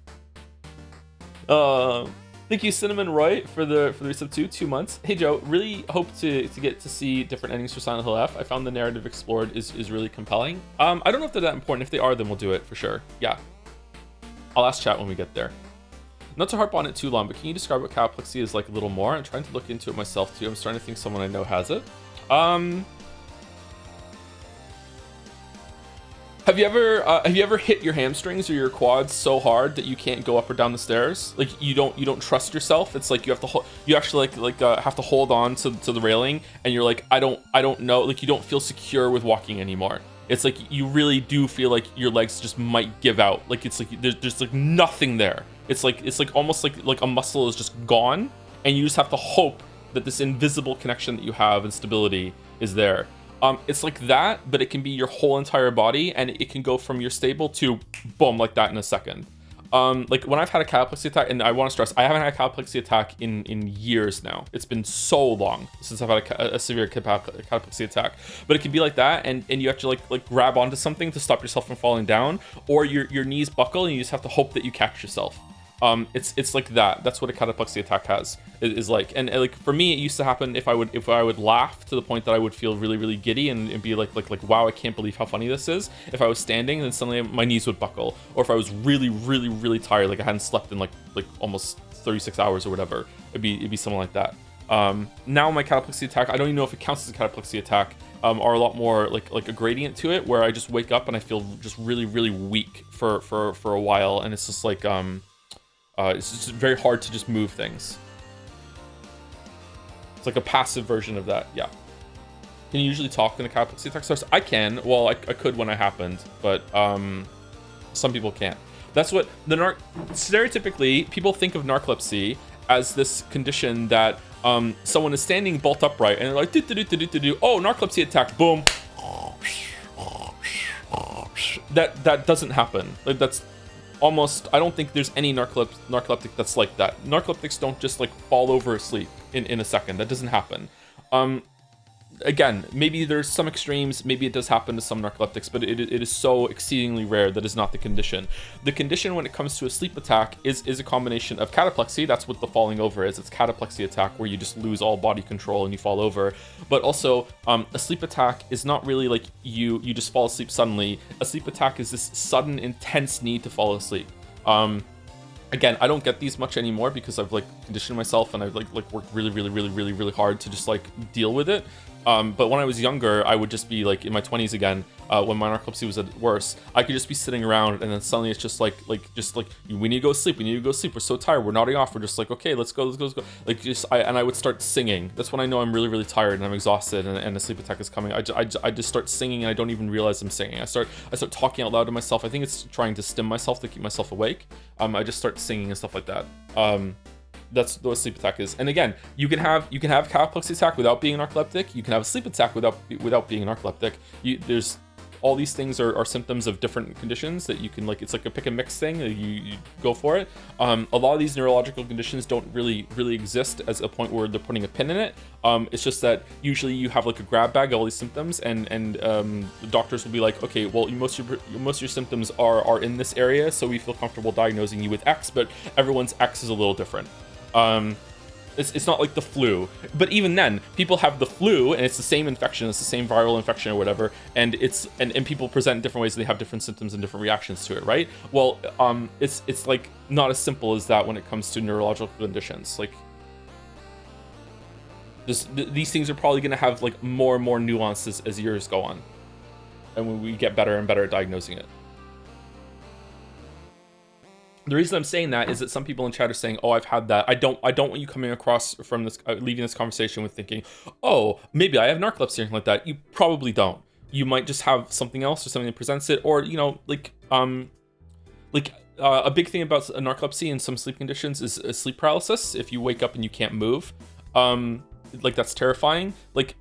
Thank you, Cinnamon Roy, for the resub too. 2 months. Hey Joe, really hope to get to see different endings for Silent Hill F. I found the narrative explored is really compelling. I don't know if they're that important. If they are, then we'll do it for sure. Yeah. I'll ask chat when we get there. Not to harp on it too long, but can you describe what cataplexy is like a little more? I'm trying to look into it myself too. I'm starting to think someone I know has it. Have you ever hit your hamstrings or your quads so hard that you can't go up or down the stairs? Like you don't trust yourself. It's like you have to you actually have to hold on to the railing, and you're like, I don't know, like you don't feel secure with walking anymore. It's like you really do feel like your legs just might give out. Like it's like there's like nothing there. It's like almost like a muscle is just gone, and you just have to hope that this invisible connection that you have and stability is there. It's like that, but it can be your whole entire body, and it can go from your stable to boom, like that in a second. Like when I've had a cataplexy attack, and I want to stress, I haven't had a cataplexy attack in years now. It's been so long since I've had a severe cataplexy attack, but it can be like that, and you have to like grab onto something to stop yourself from falling down, or your knees buckle, and you just have to hope that you catch yourself. It's like that. That's what a cataplexy attack is like. And like for me, it used to happen if I would laugh to the point that I would feel really giddy and be like wow, I can't believe how funny this is. If I was standing, then suddenly my knees would buckle. Or if I was really tired, like I hadn't slept in like almost 36 hours or whatever, it'd be something like that. Now my cataplexy attack, I don't even know if it counts as a cataplexy attack, are a lot more like a gradient to it, where I just wake up and I feel just really weak for a while, and it's just like it's just very hard to just move things. It's like a passive version of that. Yeah. Can you usually talk in a cataplexy attack source? I can. Well, I could when it happened, but some people can't. That's what the stereotypically people think of narcolepsy as this condition that someone is standing bolt upright and they're like oh, narcolepsy attack, boom. That doesn't happen. Like that's almost, I don't think there's any narcoleptic that's like that. Narcoleptics don't just like fall over asleep in a second. That doesn't happen. Again, maybe there's some extremes, maybe it does happen to some narcoleptics, but it is so exceedingly rare that is not the condition. The condition when it comes to a sleep attack is a combination of cataplexy. That's what the falling over is. It's cataplexy attack, where you just lose all body control and you fall over. But also a sleep attack is not really like you just fall asleep suddenly. A sleep attack is this sudden intense need to fall asleep. Again, I don't get these much anymore because I've like conditioned myself, and I've like worked really hard to just like deal with it. But when I was younger, I would just be like in my 20s again, when my narcolepsy was at worst, I could just be sitting around, and then suddenly it's just like we need to go sleep, we're so tired, we're nodding off, we're just like, okay, let's go. Like I would start singing. That's when I know I'm really tired and I'm exhausted, and a sleep attack is coming. I just start singing, and I don't even realize I'm singing. I start talking out loud to myself. I think it's trying to stim myself to keep myself awake. I just start singing and stuff like that. That's what a sleep attack is. And again, you can have cataplexy attack without being narcoleptic. You can have a sleep attack without being narcoleptic. There's all these things are symptoms of different conditions that you can like. It's like a pick and mix thing. You go for it. A lot of these neurological conditions don't really exist as a point where they're putting a pin in it. It's just that usually you have like a grab bag of all these symptoms, and the doctors will be like, okay, well, most of your symptoms are in this area, so we feel comfortable diagnosing you with X, but everyone's X is a little different. It's not like the flu, but even then, people have the flu, and it's the same infection, it's the same viral infection or whatever, and and people present in different ways. They have different symptoms and different reactions to it, right? Well, it's like not as simple as that when it comes to neurological conditions. Like these things are probably going to have like more and more nuances as years go on, and when we get better and better at diagnosing it. The reason I'm saying that is that some people in chat are saying, "Oh, I've had that." I don't want you coming across from this, leaving this conversation with thinking, "Oh, maybe I have narcolepsy or something like that." You probably don't. You might just have something else or something that presents it, or a big thing about narcolepsy and some sleep conditions is sleep paralysis. If you wake up and you can't move, like that's terrifying. Like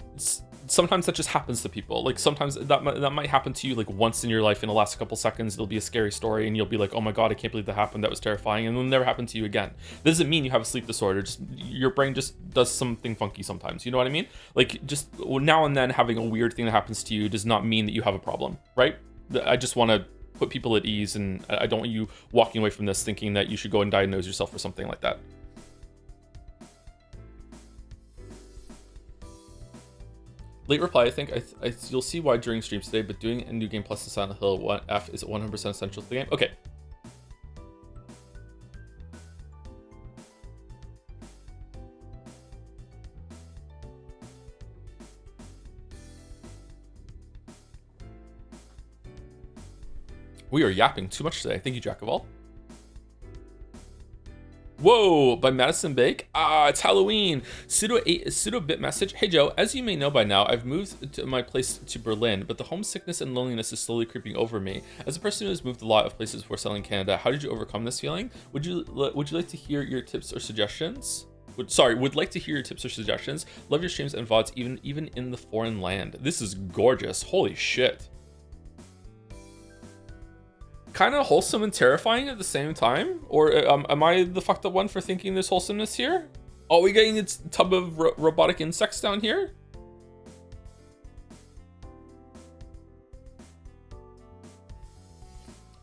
sometimes that just happens to people. Like sometimes that might happen to you like once in your life. In the last couple seconds, it'll be a scary story and you'll be like, oh my god, I can't believe that happened, that was terrifying, and it'll never happen to you again. That doesn't mean you have a sleep disorder, just your brain just does something funky sometimes, you know what I mean? Like just now and then having a weird thing that happens to you does not mean that you have a problem, right? I just want to put people at ease, and I don't want you walking away from this thinking that you should go and diagnose yourself for something like that. Late reply, I think you'll see why during streams today, but doing a new game plus the Silent Hill 1F is 100% essential to the game. Okay. We are yapping too much today. Thank you, Jack of all. Whoa, by Madison Bake. Ah, it's Halloween. Pseudo bit message. Hey Joe, as you may know by now, I've moved to my place to Berlin, but the homesickness and loneliness is slowly creeping over me. As a person who has moved a lot of places before settling in Canada, how did you overcome this feeling? Would you like to hear your tips or suggestions? Would like to hear your tips or suggestions. Love your streams and VODs, even in the foreign land. This is gorgeous. Holy shit. Kind of wholesome and terrifying at the same time, or am I the fucked up one for thinking there's wholesomeness here? Are we getting a tub of robotic insects down here?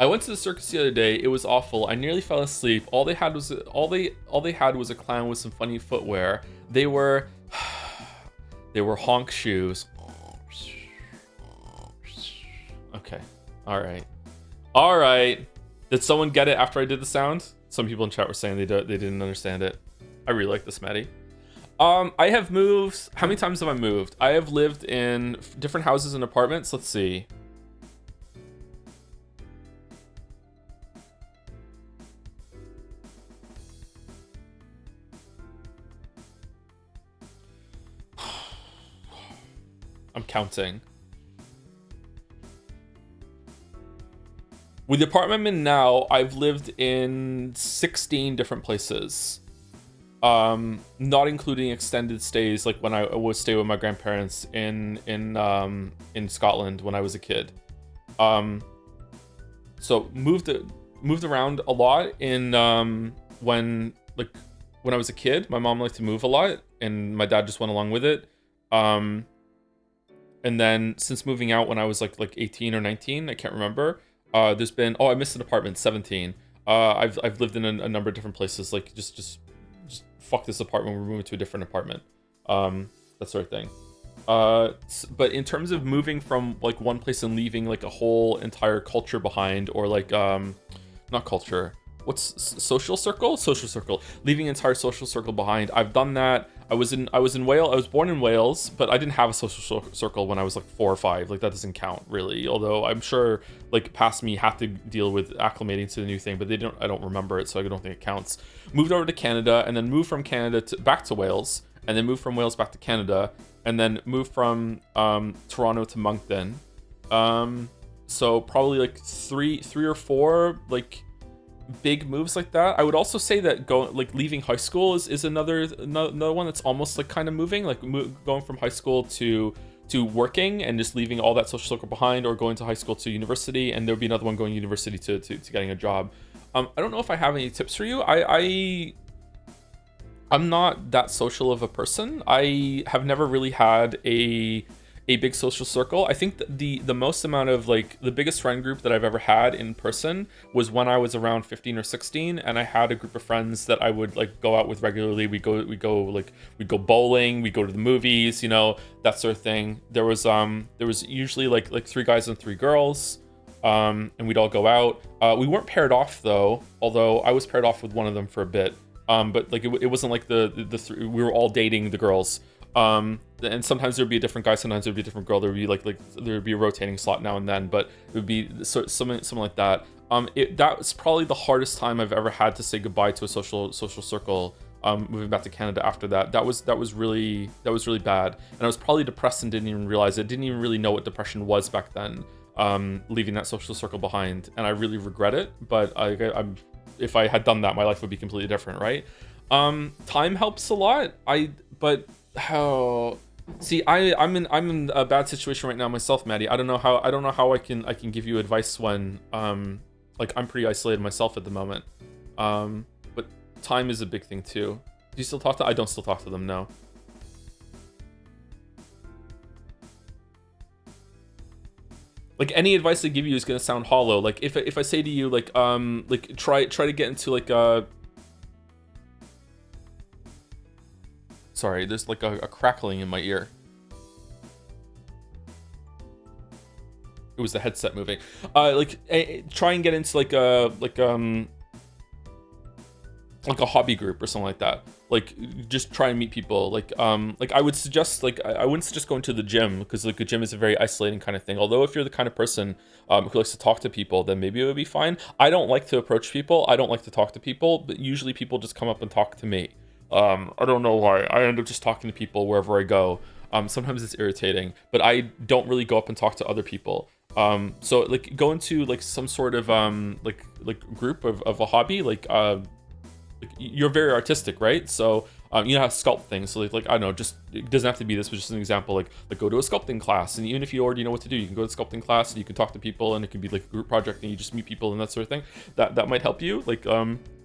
I went to the circus the other day. It was awful. I nearly fell asleep. All they had was a clown with some funny footwear. They were honk shoes. Okay, all right. Did someone get it after I did the sound? Some people in chat were saying they didn't understand it. I really like this, Maddie. I have moved. How many times have I moved? I have lived in different houses and apartments. Let's see. I'm counting. With the apartment I'm in now, I've lived in 16 different places. Not including extended stays, like when I would stay with my grandparents in Scotland when I was a kid. So moved around a lot in when I was a kid. My mom liked to move a lot, and my dad just went along with it. And then since moving out when I was like 18 or 19, I can't remember. There's been, I missed an apartment, 17. I've lived in a number of different places, like just fuck this apartment, we're moving to a different apartment. That sort of thing. But in terms of moving from like one place and leaving like a whole entire culture behind, or like not culture, what's social circle, leaving an entire social circle behind, I've done that. I was in Wales. I was born in Wales, but I didn't have a social circle when I was like 4 or 5. Like that doesn't count really. Although I'm sure like past me had to deal with acclimating to the new thing, but I don't remember it, so I don't think it counts. Moved over to Canada, and then moved from Canada back to Wales, and then moved from Wales back to Canada, and then moved from Toronto to Moncton. So probably like three or four like big moves like that. I would also say that leaving high school is another one that's almost like kind of moving, like going from high school to working and just leaving all that social circle behind, or going to high school to university, and there'll be another one going university to getting a job. I don't know if I have any tips for you. I'm not that social of a person. I have never really had a big social circle. I think the most amount of like the biggest friend group that I've ever had in person was when I was around 15 or 16, and I had a group of friends that I would like go out with regularly. We'd go bowling, we'd go to the movies, you know, that sort of thing. There was usually like 3 guys and 3 girls, and we'd all go out. We weren't paired off though, although I was paired off with one of them for a bit. But like it wasn't like the 3, we were all dating the girls. And sometimes there'd be a different guy, sometimes there'd be a different girl. There would be like there would be a rotating slot now and then, but it would be something like that. That was probably the hardest time I've ever had to say goodbye to a social circle. Moving back to Canada after that, that was really bad, and I was probably depressed and didn't even realize it. Didn't even really know what depression was back then. Leaving that social circle behind, and I really regret it. But if I had done that, my life would be completely different, right? Time helps a lot. See, I'm in a bad situation right now myself, Maddie. I don't know how I can give you advice when like I'm pretty isolated myself at the moment. But time is a big thing too. Do you still talk to? I don't still talk to them. No. Like any advice I give you is gonna sound hollow. Like if I say to you like try to get into like a sorry, there's like a crackling in my ear. It was the headset moving. Try and get into like a hobby group or something like that. Like just try and meet people. Like I would suggest I wouldn't suggest going to the gym because like a gym is a very isolating kind of thing. Although if you're the kind of person who likes to talk to people, then maybe it would be fine. I don't like to approach people. I don't like to talk to people, but usually people just come up and talk to me. I don't know why. I end up just talking to people wherever I go. Sometimes it's irritating, but I don't really go up and talk to other people. So like go into like some sort of like group of a hobby, like you're very artistic, right? So you know how to sculpt things. So like I don't know, just it doesn't have to be this, but just an example, like go to a sculpting class, and even if you already know what to do, you can go to sculpting class and you can talk to people, and it can be like a group project, and you just meet people and that sort of thing. That might help you.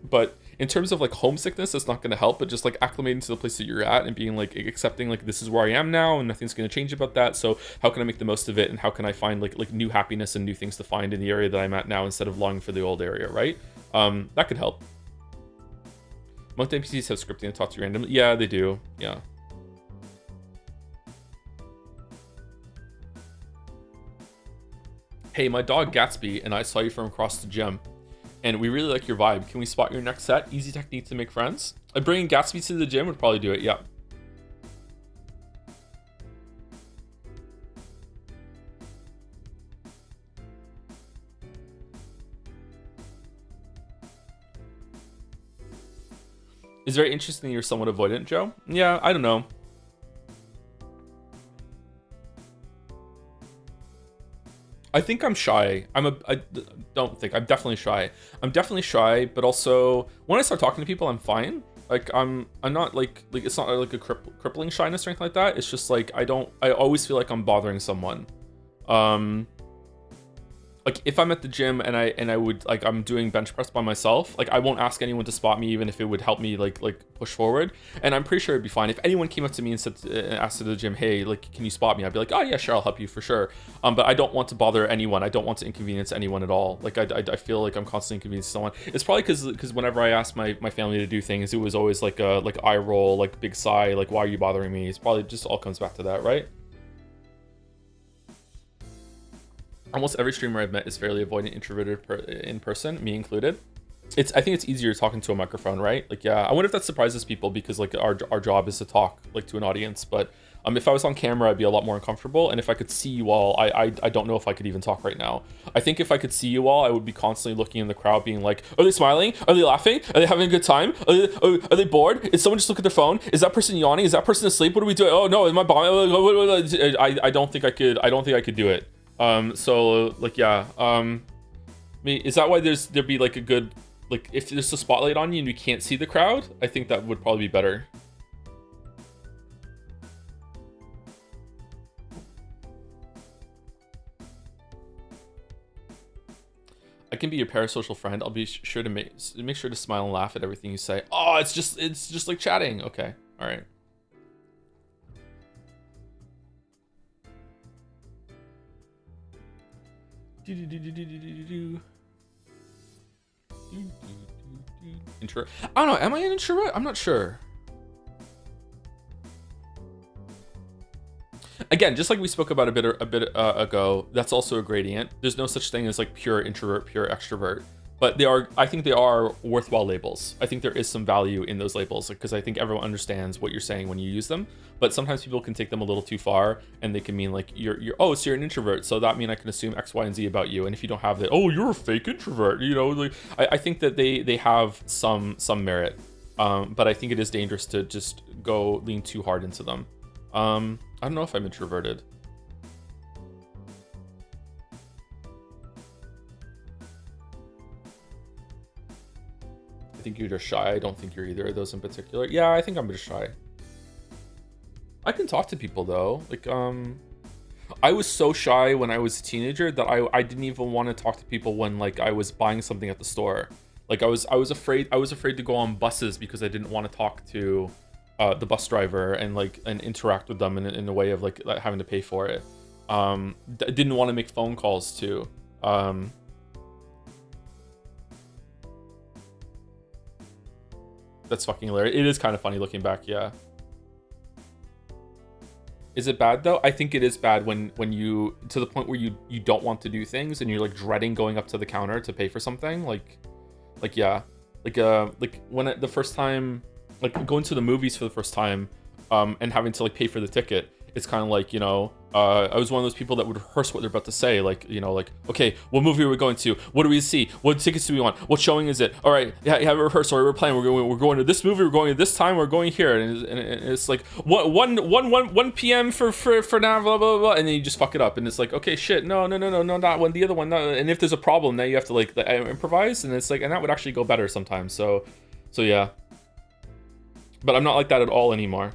But in terms of like homesickness, that's not going to help. But just like acclimating to the place that you're at and being like accepting like this is where I am now, and nothing's going to change about that. So how can I make the most of it, and how can I find like new happiness and new things to find in the area that I'm at now instead of longing for the old area, right? That could help. Most NPCs have scripting and talk to you randomly. Yeah, they do. Yeah. Hey, my dog Gatsby and I saw you from across the gym, and we really like your vibe. Can we spot your next set? Easy technique to make friends. Bringing Gatsby to the gym would probably do it. Yeah. It's very interesting you're somewhat avoidant, Joe. Yeah, I don't know. I think I'm shy. I don't think I'm definitely shy. I'm definitely shy, but also when I start talking to people, I'm fine. Like I'm not like it's not like a crippling shyness or anything like that. It's just like I always feel like I'm bothering someone. Like if I'm at the gym and I would like I'm doing bench press by myself, like I won't ask anyone to spot me even if it would help me like push forward, and I'm pretty sure it'd be fine if anyone came up to me and said asked at the gym, hey, like can you spot me? I'd be like, oh yeah, sure, I'll help you for sure. But I don't want to bother anyone. I don't want to inconvenience anyone at all. Like I feel like I'm constantly inconveniencing someone. It's probably because whenever I ask my family to do things, it was always like a eye roll, like big sigh, like why are you bothering me? It's probably just all comes back to that, right? Almost every streamer I've met is fairly avoidant, introverted in person, me included. I think it's easier talking to a microphone, right? Like, yeah, I wonder if that surprises people because like our job is to talk like to an audience. But if I was on camera, I'd be a lot more uncomfortable. And if I could see you all, I don't know if I could even talk right now. I think if I could see you all, I would be constantly looking in the crowd, being like, are they smiling? Are they laughing? Are they having a good time? Are they bored? Is someone just looking at their phone? Is that person yawning? Is that person asleep? What are we doing? Oh no, am I bombing? I don't think I could. I don't think I could do it. So like yeah, is that why there'd be like a good, like if there's a spotlight on you and you can't see the crowd, I think that would probably be better. I can be your parasocial friend. I'll be sure to make sure to smile and laugh at everything you say. Oh, it's just like chatting. Okay, all right. Introvert. I don't know. Am I an introvert? I'm not sure. Again, just like we spoke about a bit ago, that's also a gradient. There's no such thing as like pure introvert, pure extrovert. But I think they are worthwhile labels. I think there is some value in those labels because I think everyone understands what you're saying when you use them. But sometimes people can take them a little too far, and they can mean like you're so you're an introvert, so that mean I can assume X, Y, and Z about you. And if you don't have that, oh, you're a fake introvert. You know, like I think that they have some merit, but I think it is dangerous to just go lean too hard into them. I don't know if I'm introverted. I think you're just shy. I don't think you're either of those in particular. Yeah, I think I'm just shy. I can talk to people though. Like I was so shy when I was a teenager that I didn't even want to talk to people when like I was buying something at the store. Like I was afraid to go on buses because I didn't want to talk to the bus driver and interact with them in a way of like having to pay for it. Didn't want to make phone calls too. That's fucking hilarious. It is kind of funny looking back, yeah. Is it bad though? I think it is bad when you to the point where you don't want to do things and you're like dreading going up to the counter to pay for something. Like yeah, like when the first time, like going to the movies for the first time, and having to like pay for the ticket. It's kind of like, you know, I was one of those people that would rehearse what they're about to say. Like, you know, like, okay, what movie are we going to? What do we see? What tickets do we want? What showing is it? All right, yeah, have a rehearsal. We're playing. We're going to this movie. We're going to this time. We're going here. And it's like 1 p.m. for now, blah, blah, blah. And then you just fuck it up. And it's like, okay, shit. No, not one. The other one. No. And if there's a problem, now you have to like improvise. And it's like, and that would actually go better sometimes. So yeah. But I'm not like that at all anymore.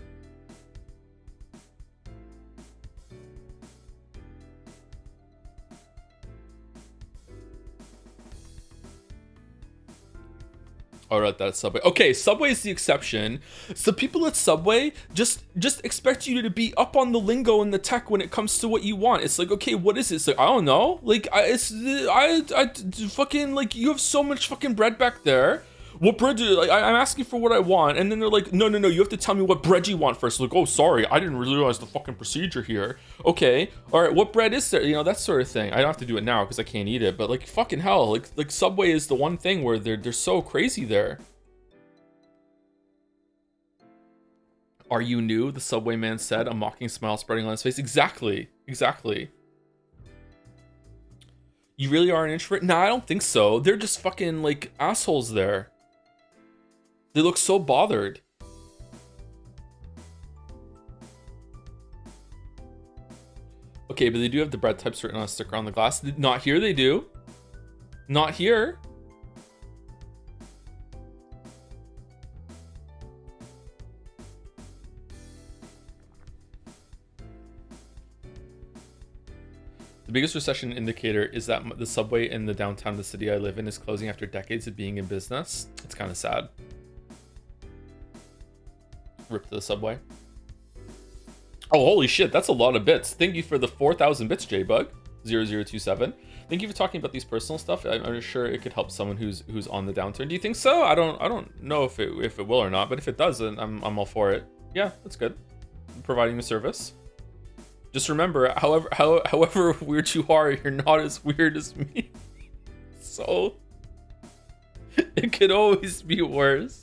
All right, that's Subway. Okay, Subway is the exception. So people at Subway just expect you to be up on the lingo and the tech when it comes to what you want. It's like, okay, what is it? It's like, I don't know. Like, I fucking, like, you have so much fucking bread back there. What bread do you, like, I'm asking for what I want, and then they're like, no, you have to tell me what bread you want first. Like, oh, sorry, I didn't really realize the fucking procedure here. Okay, all right, what bread is there? You know, that sort of thing. I don't have to do it now because I can't eat it, but like, fucking hell, like Subway is the one thing where they're so crazy there. Are you new? The Subway man said, a mocking smile spreading on his face. Exactly. You really are an introvert? Nah, I don't think so. They're just fucking like assholes there. They look so bothered. Okay, but they do have the bread types written on a sticker on the glass. Not here, they do. Not here. The biggest recession indicator is that the Subway in the downtown of the city I live in is closing after decades of being in business. It's kind of sad. Rip to the Subway. Oh, holy shit, that's a lot of bits. Thank you for the 4,000 bits, JBug0027. Thank you for talking about these personal stuff. I'm sure it could help someone who's on the downturn. Do you think so? I don't know if it will or not, but if it does, then I'm all for it. Yeah, that's good. Providing the service. Just remember, however weird you are, you're not as weird as me. So it could always be worse.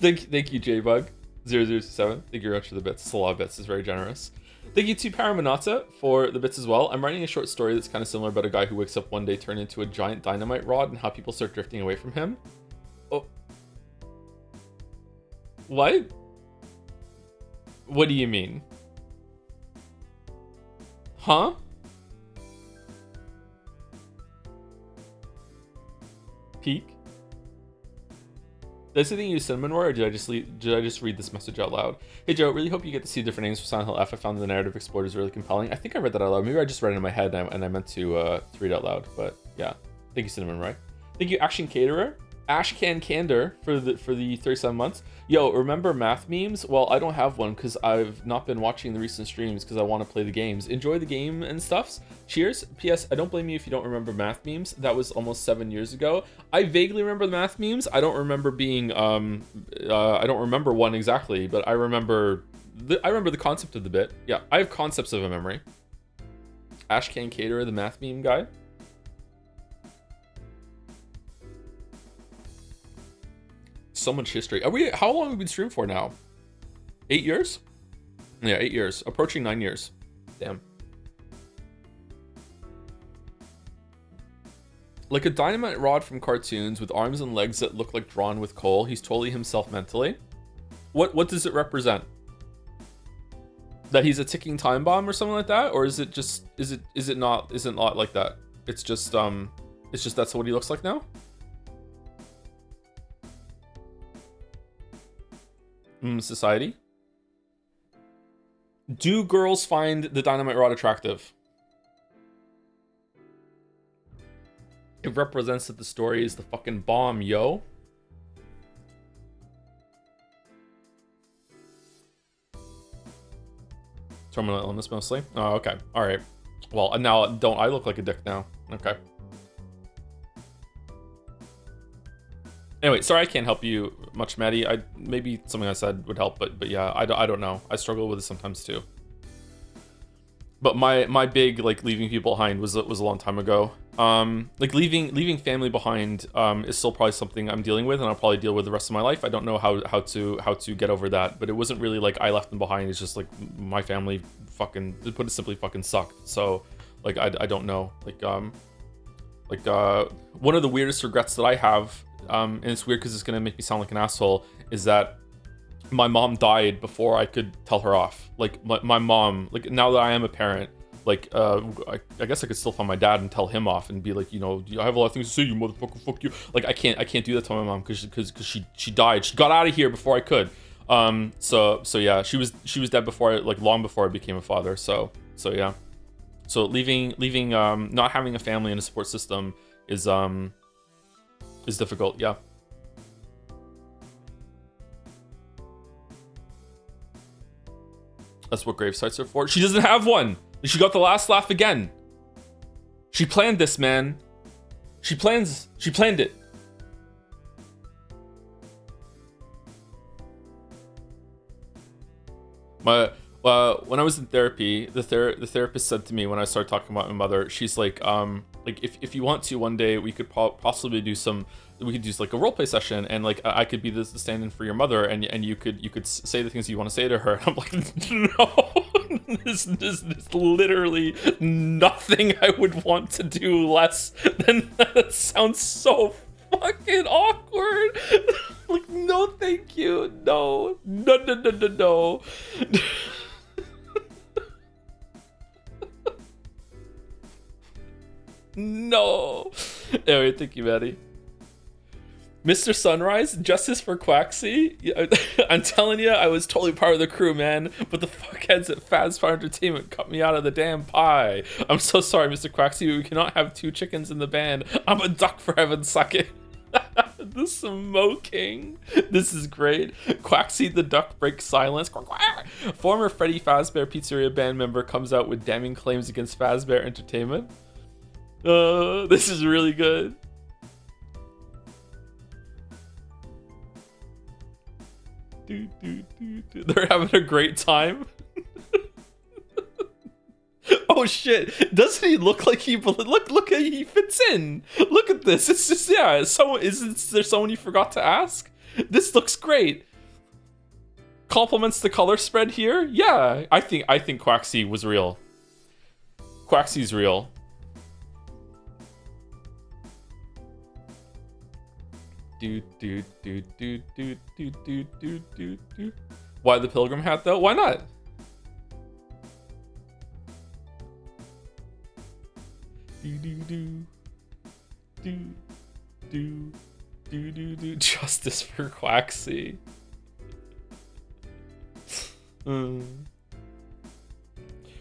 Thank you, JBug0027. Thank you very much for the bits. It's a lot of bits. It's very generous. Thank you to Paramanata for the bits as well. I'm writing a short story that's kind of similar about a guy who wakes up one day turned into a giant dynamite rod and how people start drifting away from him. Oh. What? What do you mean? Huh? Peak? Did I say use cinnamon roll, or did I just read this message out loud? Hey Joe, really hope you get to see different names for Silent Hill F. I found the narrative explored is really compelling. I think I read that out loud. Maybe I just read it in my head and I meant to read it out loud. But yeah, thank you, Cinnamon Roy. Thank you, Action Caterer. Ashcan Candor for the 37 months. Yo, remember math memes? Well, I don't have one because I've not been watching the recent streams because I want to play the games. Enjoy the game and stuffs. Cheers. P.S. I don't blame you if you don't remember math memes. That was almost 7 years ago. I vaguely remember the math memes. I don't remember being I don't remember one exactly, but I remember the concept of the bit. Yeah, I have concepts of a memory. Ashcan Caterer, the math meme guy. So much history. How long have we been streaming for now? 8 years? Yeah, 8 years. Approaching 9 years. Damn. Like a dynamite rod from cartoons with arms and legs that look like drawn with coal. He's totally himself mentally. What does it represent? That he's a ticking time bomb or something like that? Or is it just is it not like that? It's just that's what he looks like now? Society. Do girls find the dynamite rod attractive? It represents that the story is the fucking bomb, yo. Terminal illness mostly. Oh, okay. All right. Well, now don't I look like a dick now? Okay. Anyway, sorry I can't help you much, Maddie. Maybe something I said would help, but yeah, I don't know. I struggle with it sometimes too. But my big like leaving people behind was a long time ago. Like leaving family behind is still probably something I'm dealing with, and I'll probably deal with the rest of my life. I don't know how to get over that, but it wasn't really like I left them behind. It's just like my family fucking, to put it simply, fucking sucked. So like I don't know. Like one of the weirdest regrets that I have, and it's weird because it's gonna make me sound like an asshole, is that my mom died before I could tell her off. Like my mom, like now that I am a parent, like I guess I could still find my dad and tell him off and be like, you know, I have a lot of things to say, you motherfucker, fuck you. Like I can't do that to my mom because she died. She got out of here before I could. So yeah, she was dead before like long before I became a father. So yeah. So leaving not having a family and a support system is difficult. Yeah. That's what grave sites are for. She doesn't have one. She got the last laugh again. She planned this, man. She planned it. When I was in therapy, the therapist said to me when I started talking about my mother, she's like if you want to, one day we could possibly do like a roleplay session, and like I could be the stand-in for your mother, and you could say the things you want to say to her. And I'm like, no, this is literally nothing I would want to do less than that. It sounds so fucking awkward. Like, no, thank you. No. No. Anyway, thank you, Maddie. Mr. Sunrise, justice for Quaxie. I'm telling you, I was totally part of the crew, man. But the fuckheads at Fazfire Entertainment cut me out of the damn pie. I'm so sorry, Mr. Quaxie. We cannot have two chickens in the band. I'm a duck, for heaven's sake. The smoking. This is great. Quaxie the duck breaks silence. Former Freddy Fazbear Pizzeria band member comes out with damning claims against Fazbear Entertainment. This is really good. They're having a great time. Oh shit! Doesn't he look like he look? He fits in. Look at this. It's just, yeah. Is there someone you forgot to ask? This looks great. Compliments the color spread here. Yeah, I think Quaxie was real. Quaxie's real. Why the pilgrim hat though? Why not? Justice for Quaxie.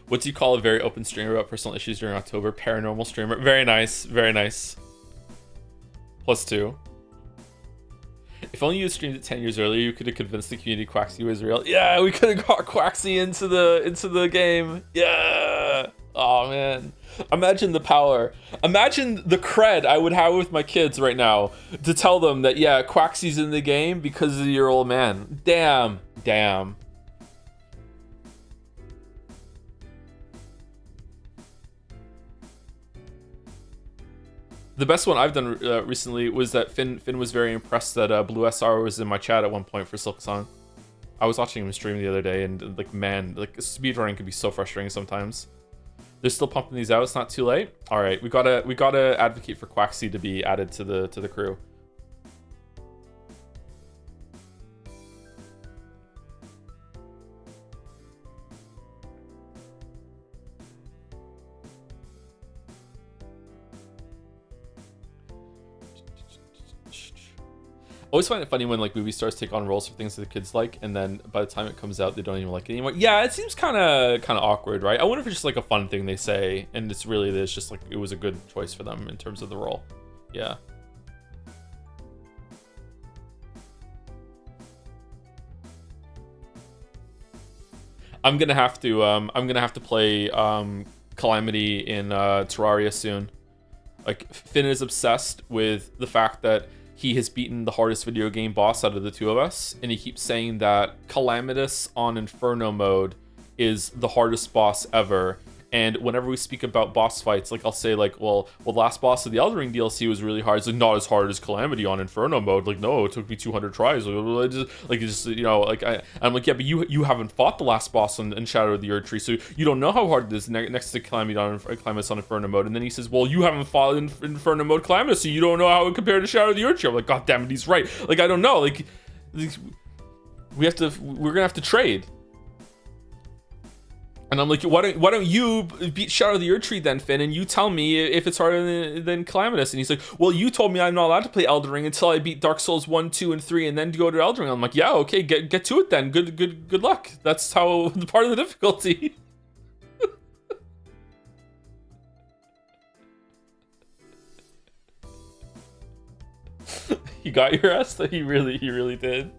What do you call a very open streamer about personal issues during October? Paranormal streamer. Very nice. Very nice. +2. If only you had streamed it 10 years earlier, you could have convinced the community Quaxie was real. Yeah, we could have got Quaxie into the game. Yeah. Oh man. Imagine the power. Imagine the cred I would have with my kids right now to tell them that, yeah, Quaxie's in the game because of your old man. Damn. The best one I've done recently was that Finn was very impressed that Blue SR was in my chat at one point for Silksong. I was watching him stream the other day, and like, man, like speedrunning can be so frustrating sometimes. They're still pumping these out. It's not too late. All right, we gotta advocate for Quaxie to be added to the crew. Always find it funny when like movie stars take on roles for things that the kids like, and then by the time it comes out, they don't even like it anymore. Yeah, it seems kind of awkward, right? I wonder if it's just like a fun thing they say, and it's really this just like it was a good choice for them in terms of the role. Yeah. I'm gonna have to play Calamity in Terraria soon. Like Finn is obsessed with the fact that he has beaten the hardest video game boss out of the two of us, and he keeps saying that Calamitous on Inferno mode is the hardest boss ever. And whenever we speak about boss fights, like I'll say like, well, the last boss of the Elden Ring DLC was really hard. It's like not as hard as Calamity on Inferno mode. Like no, it took me 200 tries. I'm like, yeah, but you haven't fought the last boss in Shadow of the Erd Tree, so you don't know how hard it is next to Calamitous on Inferno mode. And then he says, well, you haven't fought in Inferno mode Calamitous, so you don't know how it compared to Shadow of the Erd Tree. I'm like, god damn it, he's right. Like I don't know. Like we're gonna have to trade. And I'm like, why don't you beat Shadow of the Erd Tree then, Finn, and you tell me if it's harder than Calamitous? And he's like, well, you told me I'm not allowed to play Elden Ring until I beat Dark Souls 1, 2, and 3, and then go to Elden Ring. I'm like, yeah, okay, get to it then. Good luck. That's how the part of the difficulty. You got your ass? He really did.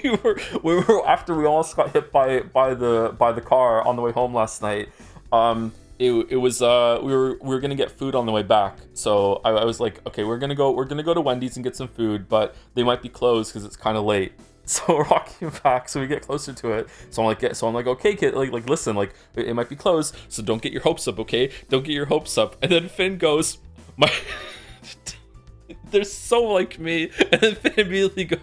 we were after we almost got hit by the car on the way home last night. It was we were gonna get food on the way back, so I was like, okay, we're gonna go to Wendy's and get some food, but they might be closed because it's kind of late. So we're walking back, so we get closer to it. So I'm like, okay, kid, like listen, like it might be closed, so don't get your hopes up, okay? Don't get your hopes up. And then Finn goes, my. They're so like me, and then Finn immediately goes,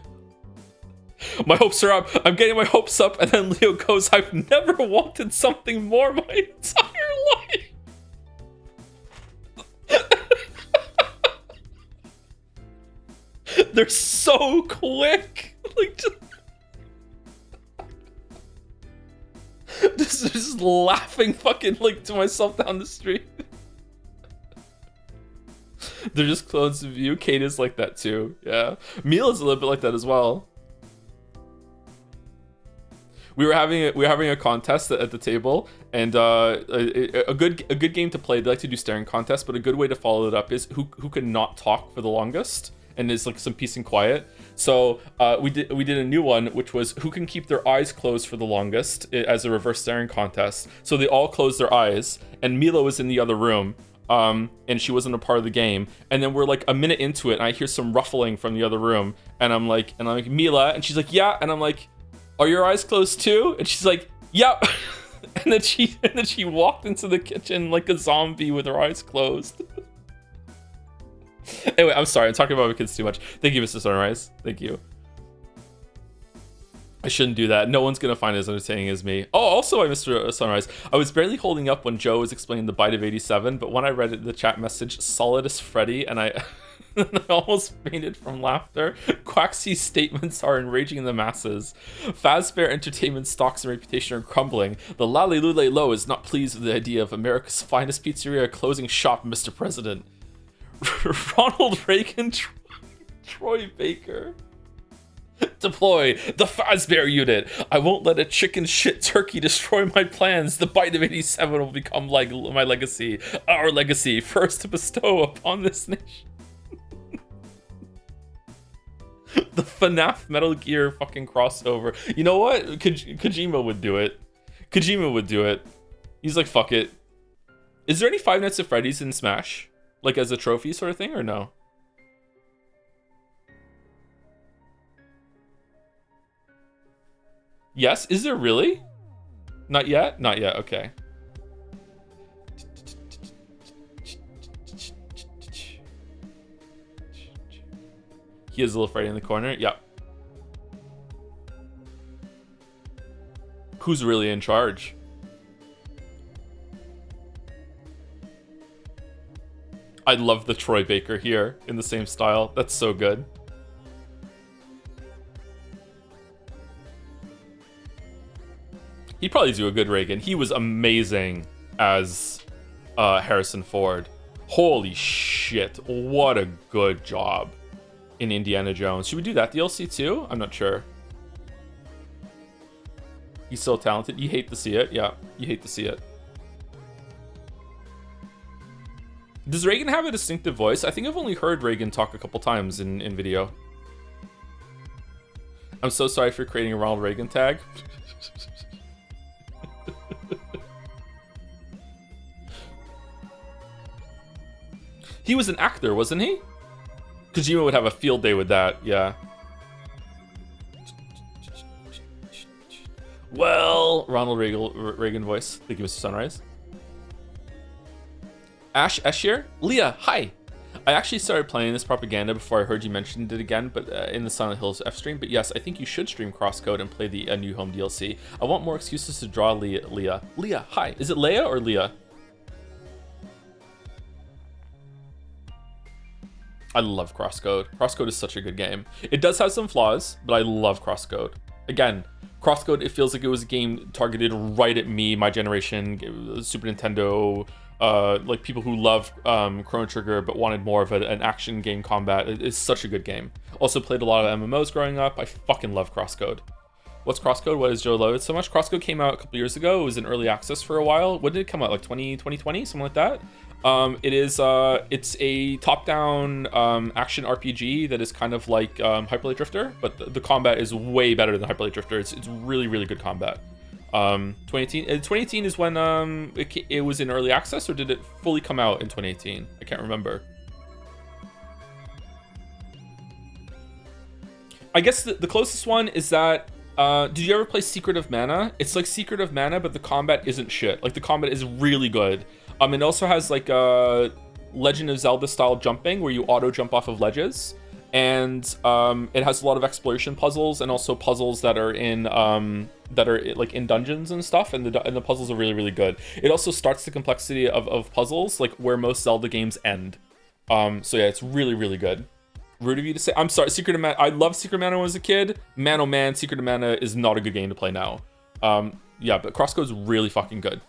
my hopes are up. I'm getting my hopes up, and then Leo goes, I've never wanted something more my entire life. They're so quick. Like just laughing fucking like to myself down the street. They're just clones of you. Kate is like that too. Yeah. Mila's a little bit like that as well. We were having a contest at the table, and a good game to play. They like to do staring contests, but a good way to follow it up is who can not talk for the longest, and is like some peace and quiet. So we did a new one, which was who can keep their eyes closed for the longest as a reverse staring contest. So they all closed their eyes, and Mila was in the other room. And she wasn't a part of the game, and then we're like a minute into it, and I hear some ruffling from the other room, and I'm like Mila, and she's like, yeah, and I'm like, are your eyes closed too? And she's like, yep. and then she walked into the kitchen like a zombie with her eyes closed. Anyway, I'm sorry, I'm talking about my kids too much. Thank you, Mr. Sunrise. Thank you. I shouldn't do that. No one's gonna find it as entertaining as me. Oh, also, Mr. Sunrise, I was barely holding up when Joe was explaining the bite of 87, but when I read it in the chat message, solid as Freddy, and I almost fainted from laughter. Quaxy's statements are enraging the masses. Fazbear Entertainment stocks and reputation are crumbling. The Lale Lule Low is not pleased with the idea of America's finest pizzeria closing shop, Mr. President. Ronald Reagan, Troy Baker. Deploy the Fazbear unit. I won't let a chicken shit turkey destroy my plans. The bite of 87 will become like my legacy, our legacy, first to bestow upon this nation. The Fnaf Metal Gear fucking crossover. You know what? Kojima would do it. Kojima would do it. He's like, fuck it. Is there any Five Nights at Freddy's in Smash? Like as a trophy sort of thing, or no? Yes, is there really? Not yet? Not yet, okay. He is a little Freddy in the corner, yep. Who's really in charge? I love the Troy Baker here in the same style. That's so good. He'd probably do a good Reagan. He was amazing as Harrison Ford. Holy shit, what a good job in Indiana Jones. Should we do that DLC too? I'm not sure. He's so talented. You hate to see it. Yeah, you hate to see it. Does Reagan have a distinctive voice? I think I've only heard Reagan talk a couple times in video. I'm so sorry for creating a Ronald Reagan tag. He was an actor, wasn't he? Kojima would have a field day with that, yeah. Well, Ronald Reagan voice. Thank you, Mr. Sunrise. Ash Escher? Leah, hi! I actually started playing this propaganda before I heard you mentioned it again, but in the Silent Hills F stream. But yes, I think you should stream Crosscode and play the New Home DLC. I want more excuses to draw Leah. Leah, hi. Is it Leia or Leah? I love Crosscode. Crosscode is such a good game. It does have some flaws, but I love Crosscode. Again, Crosscode, it feels like it was a game targeted right at me, my generation, Super Nintendo, like people who love Chrono Trigger but wanted more of an action game combat. It's such a good game. Also played a lot of MMOs growing up. I fucking love Crosscode. What's Crosscode? Why does Joe love it so much? Crosscode came out a couple years ago. It was in early access for a while. When did it come out? Like 2020, something like that? It's a top-down action RPG that is kind of like Hyper Light Drifter, but the combat is way better than Hyper Light Drifter. It's really, really good combat. 2018 is when it was in early access, or did it fully come out in 2018? I can't remember. I guess the closest one is that did you ever play Secret of Mana? It's like Secret of Mana, but the combat isn't shit. Like the combat is really good. It also has like a Legend of Zelda style jumping where you auto jump off of ledges, and it has a lot of exploration puzzles and also puzzles that are in like in dungeons and stuff, and the puzzles are really, really good. It also starts the complexity of puzzles like where most Zelda games end. So yeah, it's really, really good. Rude of you to say. I'm sorry, Secret of Mana. I loved Secret of Mana when I was a kid. Man, oh man, Secret of Mana is not a good game to play now. Yeah, but Crosscode's really fucking good.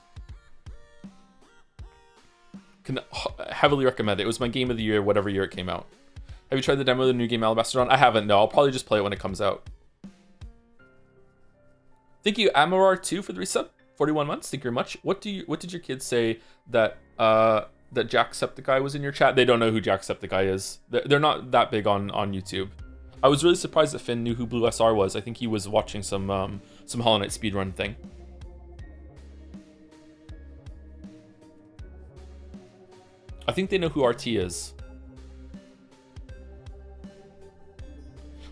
Can heavily recommend it. It was my game of the year, whatever year it came out. Have you tried the demo of the new game Alabaster Dawn? I haven't, no. I'll probably just play it when it comes out. Thank you, Amorar2 for the resub. 41 months. Thank you very much. What did your kids say that that Jacksepticeye was in your chat? They don't know who Jacksepticeye is. They're not that big on YouTube. I was really surprised that Finn knew who Blue SR was. I think he was watching some Hollow Knight speedrun thing. I think they know who RT is.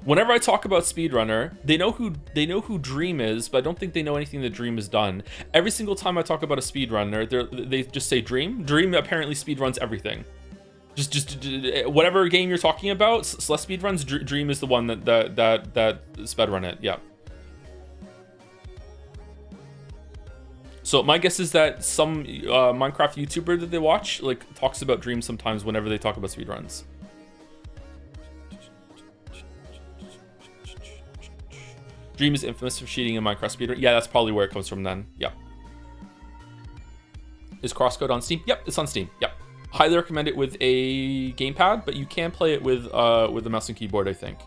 Whenever I talk about speedrunner, they know who Dream is, but I don't think they know anything that Dream has done. Every single time I talk about a speedrunner, they just say Dream. Dream apparently speedruns everything. Just whatever game you're talking about, Celeste speedruns. Dream is the one that speedrun it. Yeah. So my guess is that some Minecraft YouTuber that they watch like talks about Dream sometimes whenever they talk about speedruns. Dream is infamous for cheating in Minecraft speedrun. Yeah, that's probably where it comes from then. Yep. Is Crosscode on Steam? Yep, it's on Steam. Yep. Highly recommend it with a gamepad, but you can play it with a mouse and keyboard, I think.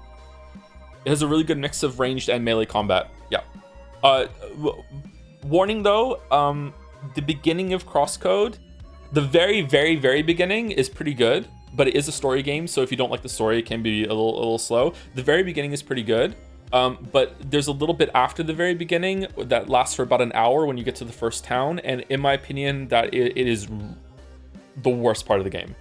It has a really good mix of ranged and melee combat. Yeah. Warning though, the beginning of Crosscode, the very, very, very beginning is pretty good, but it is a story game, so if you don't like the story, it can be a little slow. The very beginning is pretty good. But there's a little bit after the very beginning that lasts for about an hour when you get to the first town, and in my opinion, that it is the worst part of the game.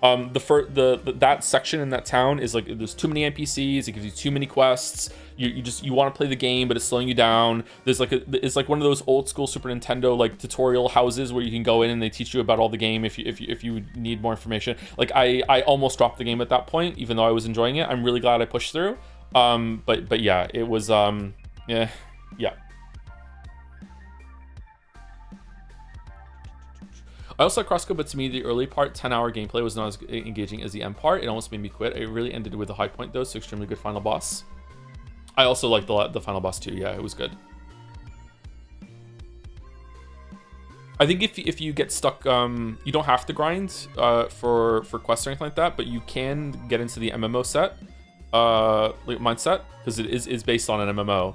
That section in that town is like there's too many NPCs. It gives you too many quests. You want to play the game, but it's slowing you down. There's like it's like one of those old school Super Nintendo like tutorial houses where you can go in and they teach you about all the game if you need more information. Like I almost dropped the game at that point, even though I was enjoying it. I'm really glad I pushed through. But yeah, it was yeah. I also like Crosscode, but to me the early part, 10-hour gameplay, was not as engaging as the end part. It almost made me quit. It really ended with a high point though, so extremely good final boss. I also liked the final boss too. Yeah, it was good. I think if you get stuck, you don't have to grind for quests or anything like that, but you can get into the MMO set, like mindset, because it is based on an MMO.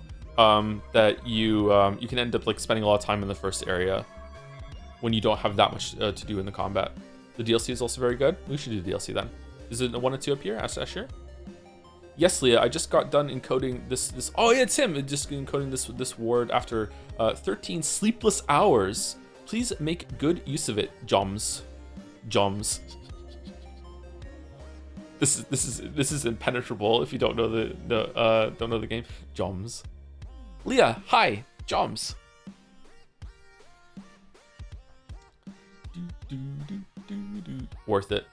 That you can end up like spending a lot of time in the first area when you don't have that much to do in the combat. The DLC is also very good. We should do the DLC then. Is it a 1 or 2 up here? Ask Asher. Yes, Leah. I just got done encoding this. Oh yeah, it's him. Just encoding this word after 13 sleepless hours. Please make good use of it, Joms. This is impenetrable if you don't know the game. Joms. Leah, hi, Joms. Worth it.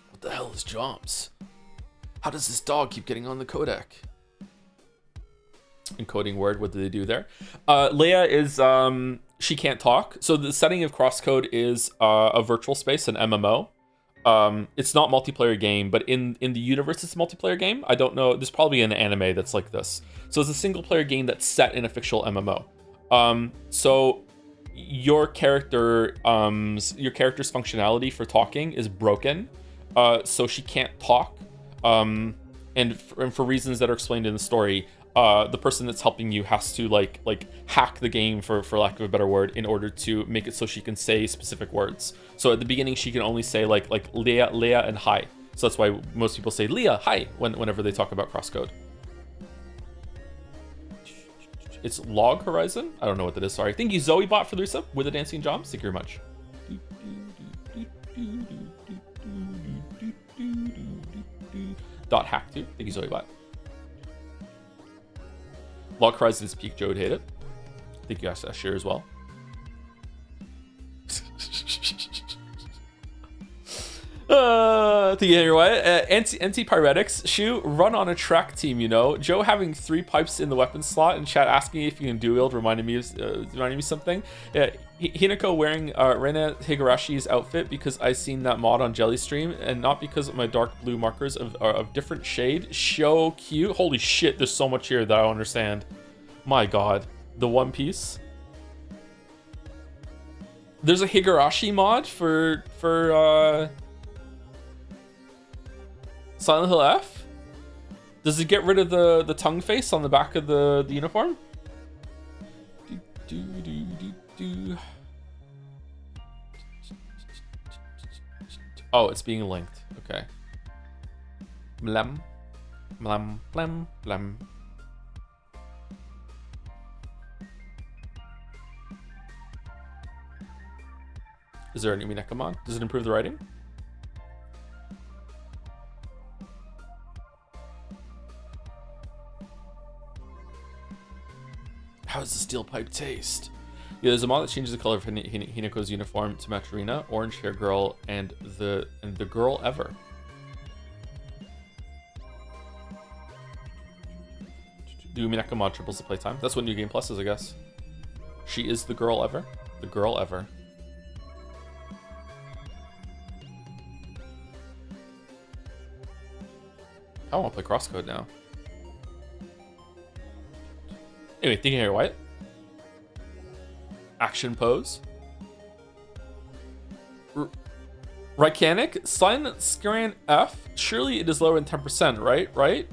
What the hell is Joms? How does this dog keep getting on the codec? Encoding word, what do they do there? Leia is, she can't talk. So the setting of Crosscode is a virtual space, an MMO. It's not multiplayer game, but in the universe it's a multiplayer game. I don't know, there's probably an anime that's like this. So it's a single player game that's set in a fictional MMO. So your character's functionality for talking is broken. So she can't talk. And for reasons that are explained in the story, the person that's helping you has to like hack the game, for lack of a better word, in order to make it so she can say specific words. So at the beginning she can only say like Leah and hi. So that's why most people say Leah, hi whenever they talk about Crosscode. It's Log Horizon? I don't know what that is, sorry. Thank you Zoe bot for the resub with the dancing Joms. Thank you very much. Hack too. Thank you Zoe bot. Log Horizon is peak. Joed hate it. Thank you guys, share as well. Thank you, Henry Wyatt. Anti-pyretics shoe, run on a track team, you know. Joe having 3 pipes in the weapon slot and chat asking if you can dual wield reminded me something. Hinako wearing Rena Higarashi's outfit because I seen that mod on Jelly Stream, and not because of my dark blue markers of different shade. So cute. Holy shit, there's so much here that I don't understand. My god. The One Piece. There's a Higurashi mod for Silent Hill F? Does it get rid of the tongue face on the back of the uniform? Oh, it's being linked. Okay. Blam. Blam. Blam. Blam. Is there an Umineka mod? Does it improve the writing? How does the steel pipe taste? Yeah, there's a mod that changes the color of Hinako's uniform to match Rina, orange hair girl, and the girl ever. Do Umineka mod triples the playtime? That's what New Game Plus is, I guess. She is the girl ever. The girl ever. I want to play Crosscode now. Anyway, thinking here, White. Action pose. Rycanic, silent Scran F. Surely it is lower than 10%, right? Right?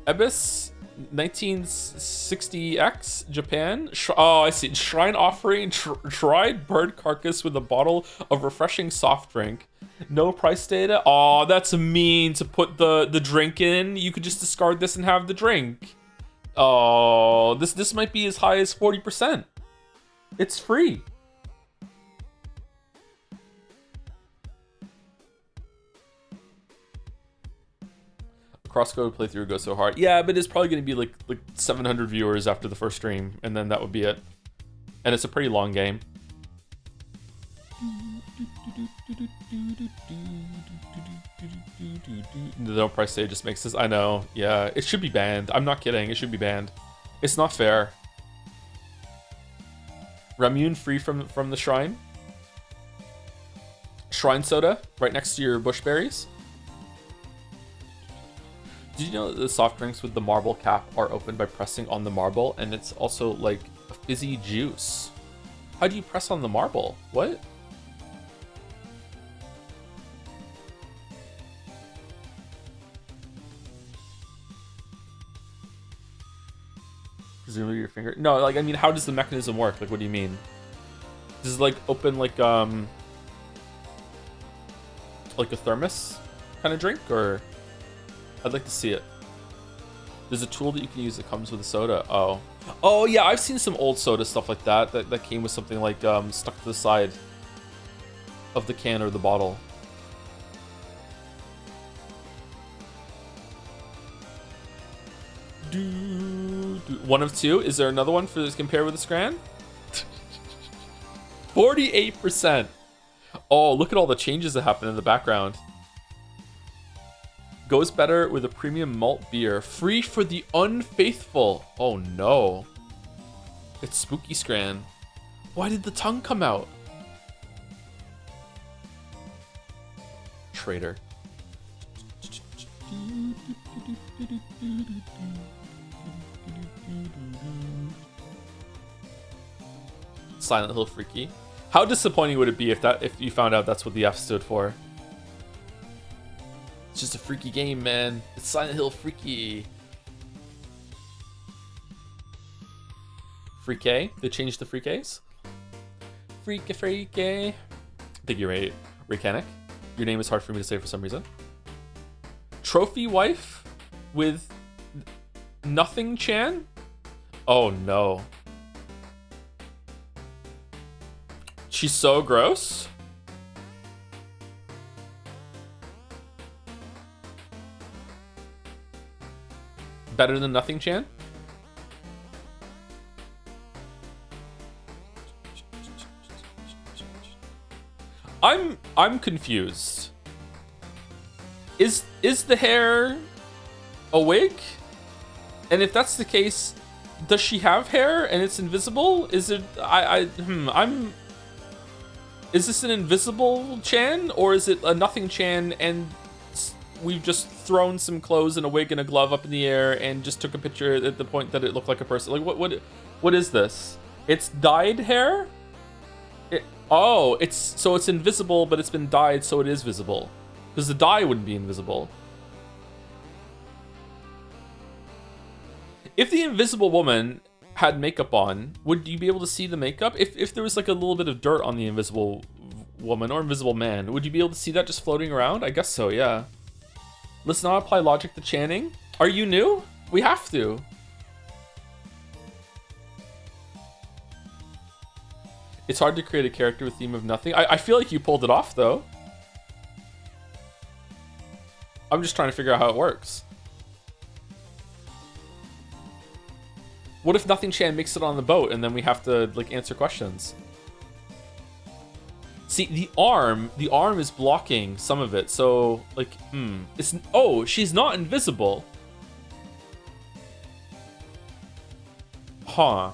Ebis 1960X Japan. Oh, I see. Shrine offering dried bird carcass with a bottle of refreshing soft drink. No price data. Oh, that's mean to put the drink in. You could just discard this and have the drink. Oh, this might be as high as 40%. It's free. Crosscode playthrough goes so hard. Yeah, but it's probably going to be like 700 viewers after the first stream, and then that would be it. And it's a pretty long game. The no price tag just makes this. I know. Yeah, it should be banned. I'm not kidding. It should be banned. It's not fair. Ramune free from the shrine. Shrine soda right next to your bushberries. Did you know that the soft drinks with the marble cap are opened by pressing on the marble, and it's also like a fizzy juice? How do you press on the marble? What? Presumably your finger? No, like, I mean, how does the mechanism work? Like, what do you mean? Does it like open like a thermos kind of drink, or? I'd like to see it. There's a tool that you can use that comes with a soda. Oh yeah, I've seen some old soda stuff like that came with something like stuck to the side of the can or the bottle. One of two. Is there another one for this compare with the Scran? 48%. Oh, look at all the changes that happen in the background. Goes better with a premium malt beer. Free for the unfaithful. Oh no. It's spooky Scran. Why did the tongue come out? Traitor. Silent Hill Freaky. How disappointing would it be if you found out that's what the F stood for? It's just a freaky game, man. It's Silent Hill Freaky. Freaky? They changed the Freakies? Freaky. I think you're right. Raycanic. Your name is hard for me to say for some reason. Trophy wife with nothing Chan? Oh no. She's so gross. Better than nothing Chan? I'm confused. Is the hair a wig? And if that's the case, does she have hair and it's invisible? Is it is this an invisible Chan, or is it a nothing Chan and we've just thrown some clothes and a wig and a glove up in the air and just took a picture at the point that it looked like a person? Like what is this? It's dyed hair? It's invisible, but it's been dyed so it is visible. Because the dye wouldn't be invisible. If the invisible woman had makeup on, would you be able to see the makeup? If there was like a little bit of dirt on the invisible woman or invisible man, would you be able to see that just floating around? I guess so, yeah. Let's not apply logic to Channing. Are you new? We have to. It's hard to create a character with theme of nothing. I feel like you pulled it off, though. I'm just trying to figure out how it works. What if Nothing Chan makes it on the boat and then we have to like answer questions? See, the arm is blocking some of it. So like, she's not invisible. Huh.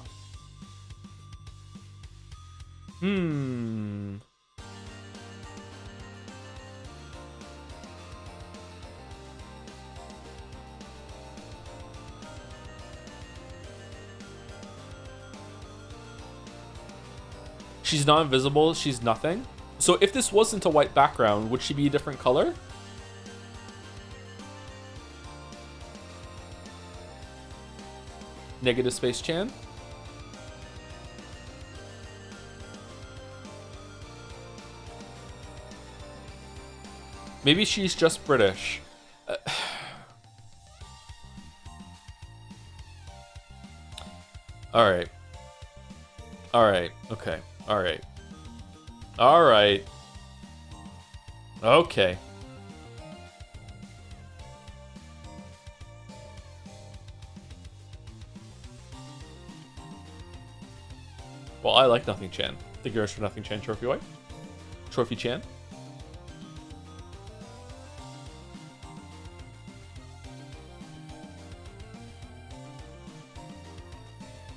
She's not invisible, she's nothing. So if this wasn't a white background, would she be a different color? Negative Space Chan? Maybe she's just British. Alright. Alright, okay. Alright. Alright. Okay. Well, I like Nothing Chan. Thank you guys for Nothing Chan Trophy White. Trophy Chan.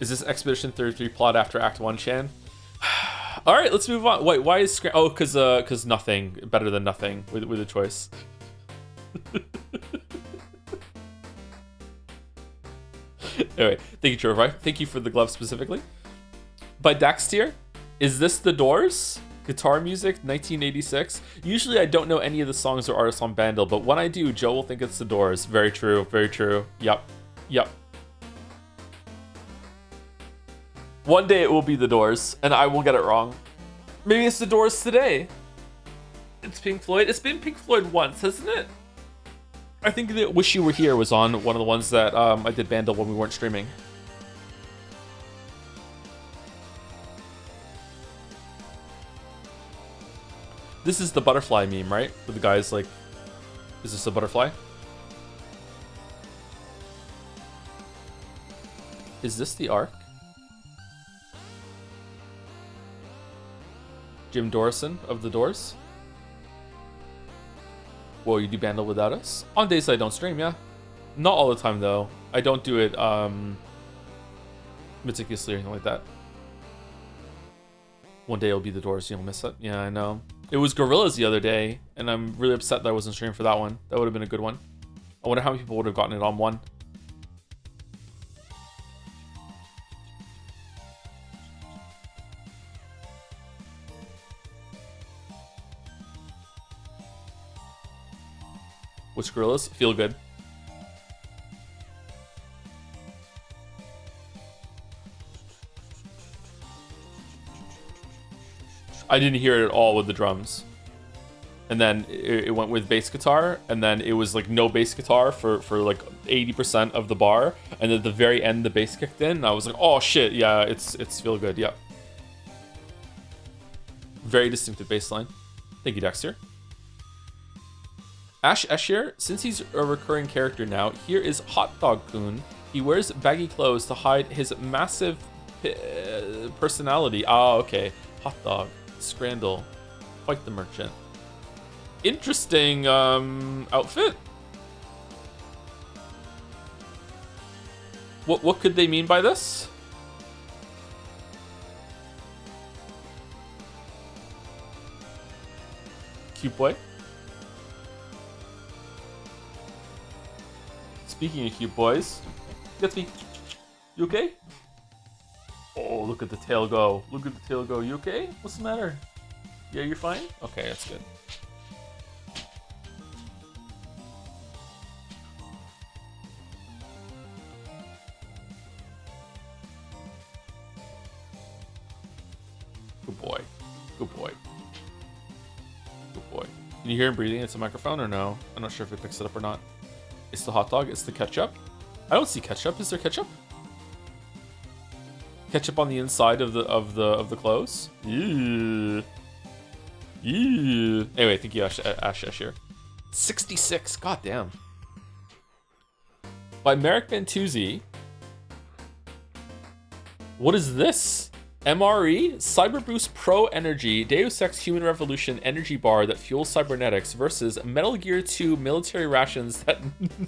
Is this Expedition 33 plot after Act 1 Chan? All right, let's move on. Wait, why is oh, cause nothing better than nothing with a choice. Anyway, thank you, Trevor. Thank you for the glove specifically. By Daxtier, is this The Doors? Guitar music, 1986. Usually I don't know any of the songs or artists on Bandle, but when I do, Joe will think it's The Doors. Very true, very true. Yep, yep. One day it will be The Doors, and I will get it wrong. Maybe it's The Doors today. It's Pink Floyd. It's been Pink Floyd once, hasn't it? I think that Wish You Were Here was on one of the ones that I did Bandle when we weren't streaming. This is the butterfly meme, right? Where the guy's like, is this a butterfly? Is this the arc? Jim Dorison of The Doors? Whoa, you do Bandle without us? On days I don't stream, yeah. Not all the time, though. I don't do it meticulously or anything like that. One day it'll be The Doors, you'll miss it. Yeah, I know. It was Gorillaz the other day, and I'm really upset that I wasn't streaming for that one. That would have been a good one. I wonder how many people would have gotten it on one. Which Gorillaz? Feel Good. I didn't hear it at all with the drums. And then it went with bass guitar, and then it was like no bass guitar for like 80% of the bar, and at the very end the bass kicked in, and I was like, oh shit, yeah, it's Feel Good, yeah. Very distinctive bass line. Thank you, Dexter. Ash Escher, since he's a recurring character now, here is Hot Dog Kun. He wears baggy clothes to hide his massive personality. Oh, okay. Hot Dog. Scrandle. Fight the Merchant. Interesting outfit. What could they mean by this? Cute boy. Speaking of cute boys, Gatsby, you okay? Oh, look at the tail go. Look at the tail go. You okay? What's the matter? Yeah, you're fine? Okay, that's good. Good boy. Good boy. Good boy. Can you hear him breathing into the microphone or no? I'm not sure if it picks it up or not. It's the hot dog. It's the ketchup. I don't see ketchup. Is there ketchup? Ketchup on the inside of the clothes. Ew. Ew. Anyway, thank you, Ash Escher. 66. God damn. By Merrick Bentuzzi. What is this? MRE Cyber Boost Pro Energy Deus Ex Human Revolution energy bar that fuels cybernetics versus Metal Gear 2 military rations that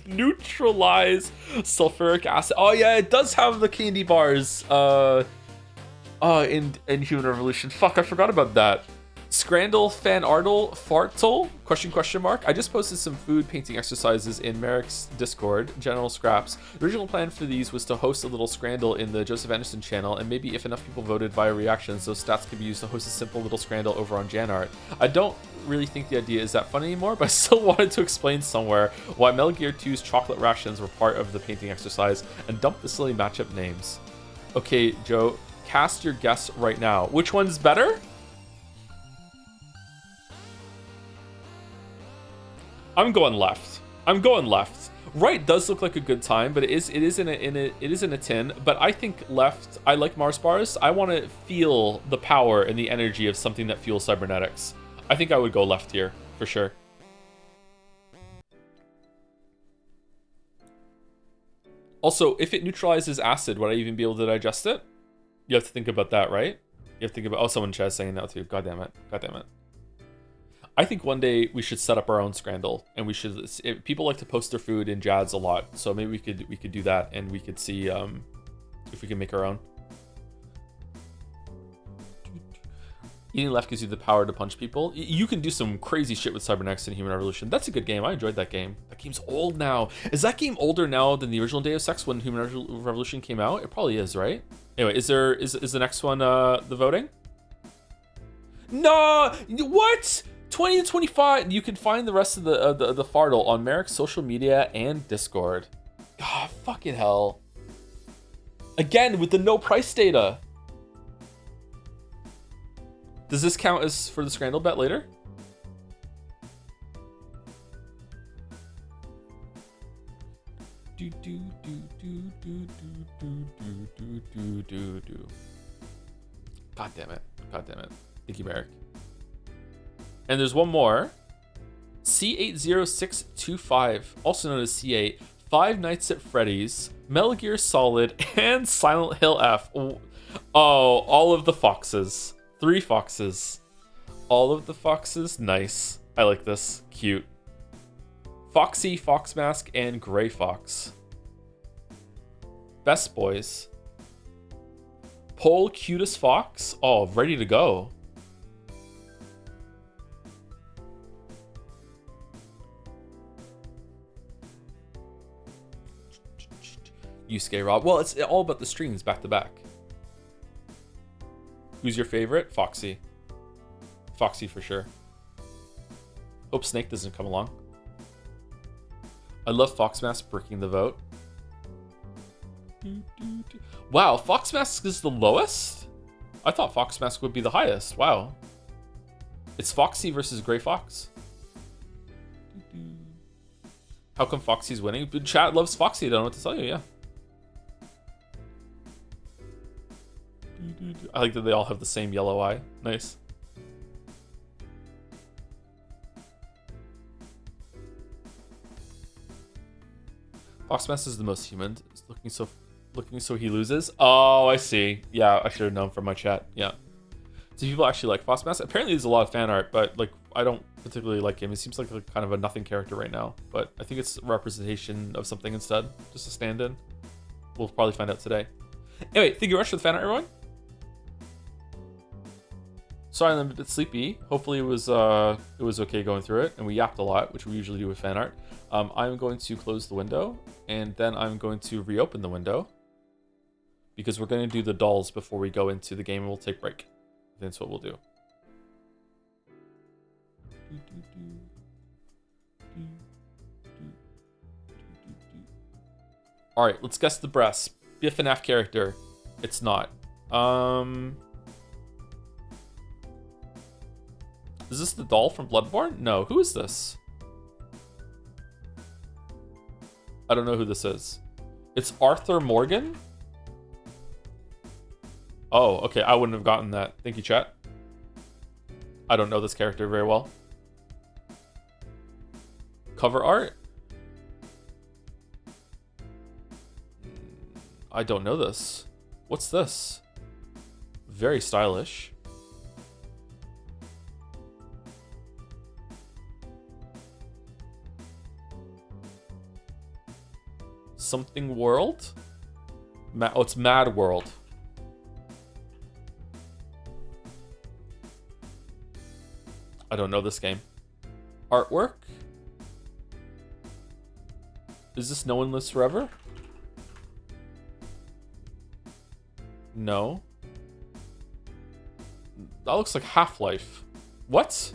neutralize sulfuric acid. Oh yeah, it does have the candy bars in Human Revolution. Fuck, I forgot about that. Scrandle, Fanartle, Fartle? Question mark. I just posted some food painting exercises in Merrick's Discord, General Scraps. The original plan for these was to host a little Scrandle in the Joseph Anderson channel, and maybe if enough people voted via reactions, those stats could be used to host a simple little Scrandle over on Janart. I don't really think the idea is that fun anymore, but I still wanted to explain somewhere why Metal Gear 2's chocolate rations were part of the painting exercise and dump the silly matchup names. Okay, Joe, cast your guess right now. Which one's better? I'm going left. I'm going left. Right does look like a good time, but it is in a tin. But I think left. I like Mars bars. I want to feel the power and the energy of something that fuels cybernetics. I think I would go left here for sure. Also, if it neutralizes acid, would I even be able to digest it? You have to think about that, right? You have to think about. Oh, someone in chat is saying that too. God damn it. God damn it. I think one day we should set up our own Scrandle, and we should. People like to post their food in Jads a lot, so maybe we could do that, and we could see if we can make our own. Eating left gives you the power to punch people. You can do some crazy shit with Cybernetics and Human Revolution. That's a good game. I enjoyed that game. That game's old now. Is that game older now than the original Deus Ex when Human Revolution came out? It probably is, right? Anyway, is the next one the voting? No, what? 20 to 25. You can find the rest of the Fardle on Merrick's social media and Discord. God, fucking hell. Again with the no price data. Does this count as for the Scrandle bet later? God damn it. God damn it. Thank you, Merrick. And there's one more. C80625, also known as C8, Five Nights at Freddy's, Metal Gear Solid, and Silent Hill F. Oh, all of the foxes. 3 foxes. All of the foxes. Nice. I like this. Cute. Foxy, Fox Mask, and Gray Fox. Best Boys. Poll Cutest Fox. Oh, ready to go. Yusuke Rob. Well, it's all about the streams back to back. Who's your favorite? Foxy. Foxy for sure. Hope Snake doesn't come along. I love Fox Mask breaking the vote. Wow, Fox Mask is the lowest? I thought Fox Mask would be the highest. Wow. It's Foxy versus Gray Fox. How come Foxy's winning? But chat loves Foxy. I don't know what to tell you, yeah. I like that they all have the same yellow eye. Nice. Foxmask is the most human. It's looking so he loses. Oh, I see. Yeah, I should have known from my chat. Yeah. So people actually like Foxmask. Apparently there's a lot of fan art, but like I don't particularly like him. He seems like kind of a nothing character right now, but I think it's a representation of something instead. Just a stand-in. We'll probably find out today. Anyway, thank you very much for the fan art, everyone. Sorry, I'm a bit sleepy. Hopefully it was okay going through it, and we yapped a lot, which we usually do with fan art. I'm going to close the window, and then I'm going to reopen the window because we're going to do the dolls before we go into the game, and we'll take a break. That's what we'll do. All right, let's guess the breasts. Be a Fnaf character. It's not. Is this the doll from Bloodborne? No. Who is this? I don't know who this is. It's Arthur Morgan? Oh, okay. I wouldn't have gotten that. Thank you, chat. I don't know this character very well. Cover art? I don't know this. What's this? Very stylish. Something World? Oh, it's Mad World. I don't know this game. Artwork? Is this No One Lives Forever? No. That looks like Half-Life. What?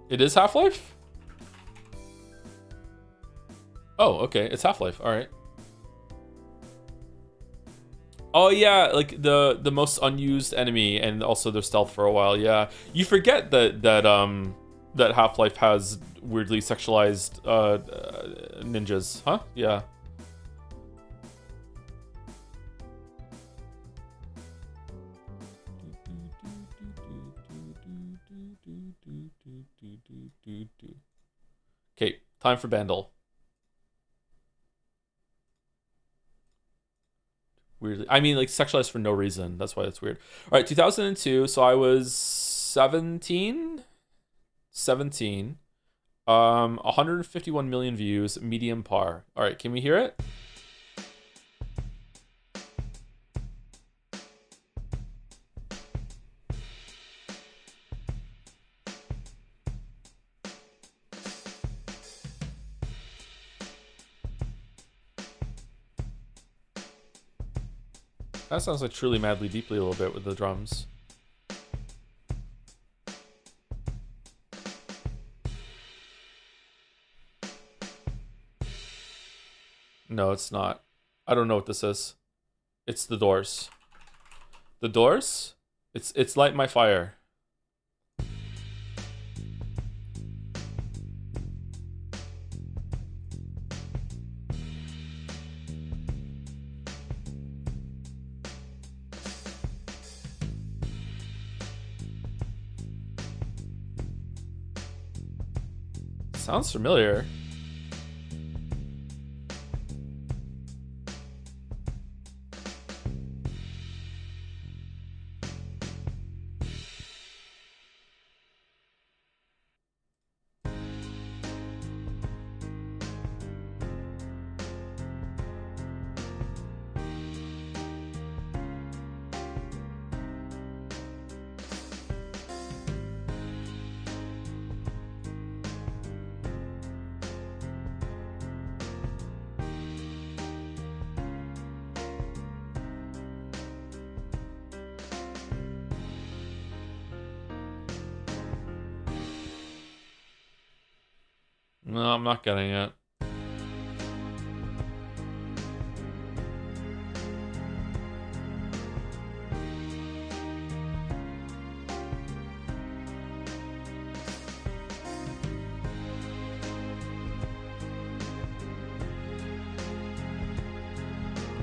It is Half-Life? Oh, okay. It's Half-Life. All right. Oh yeah, like the most unused enemy, and also their stealth for a while. Yeah, you forget that Half-Life has weirdly sexualized ninjas, huh? Yeah. Okay, time for Bandle. Weirdly, I mean, like sexualized for no reason. That's why it's weird. All right, 2002. So I was 17. 151 million views, medium par. All right, can we hear it? That sounds like Truly Madly Deeply a little bit with the drums. No, it's not. I don't know what this is. It's The Doors. The Doors? It's Light My Fire. Sounds familiar. No, I'm not getting it.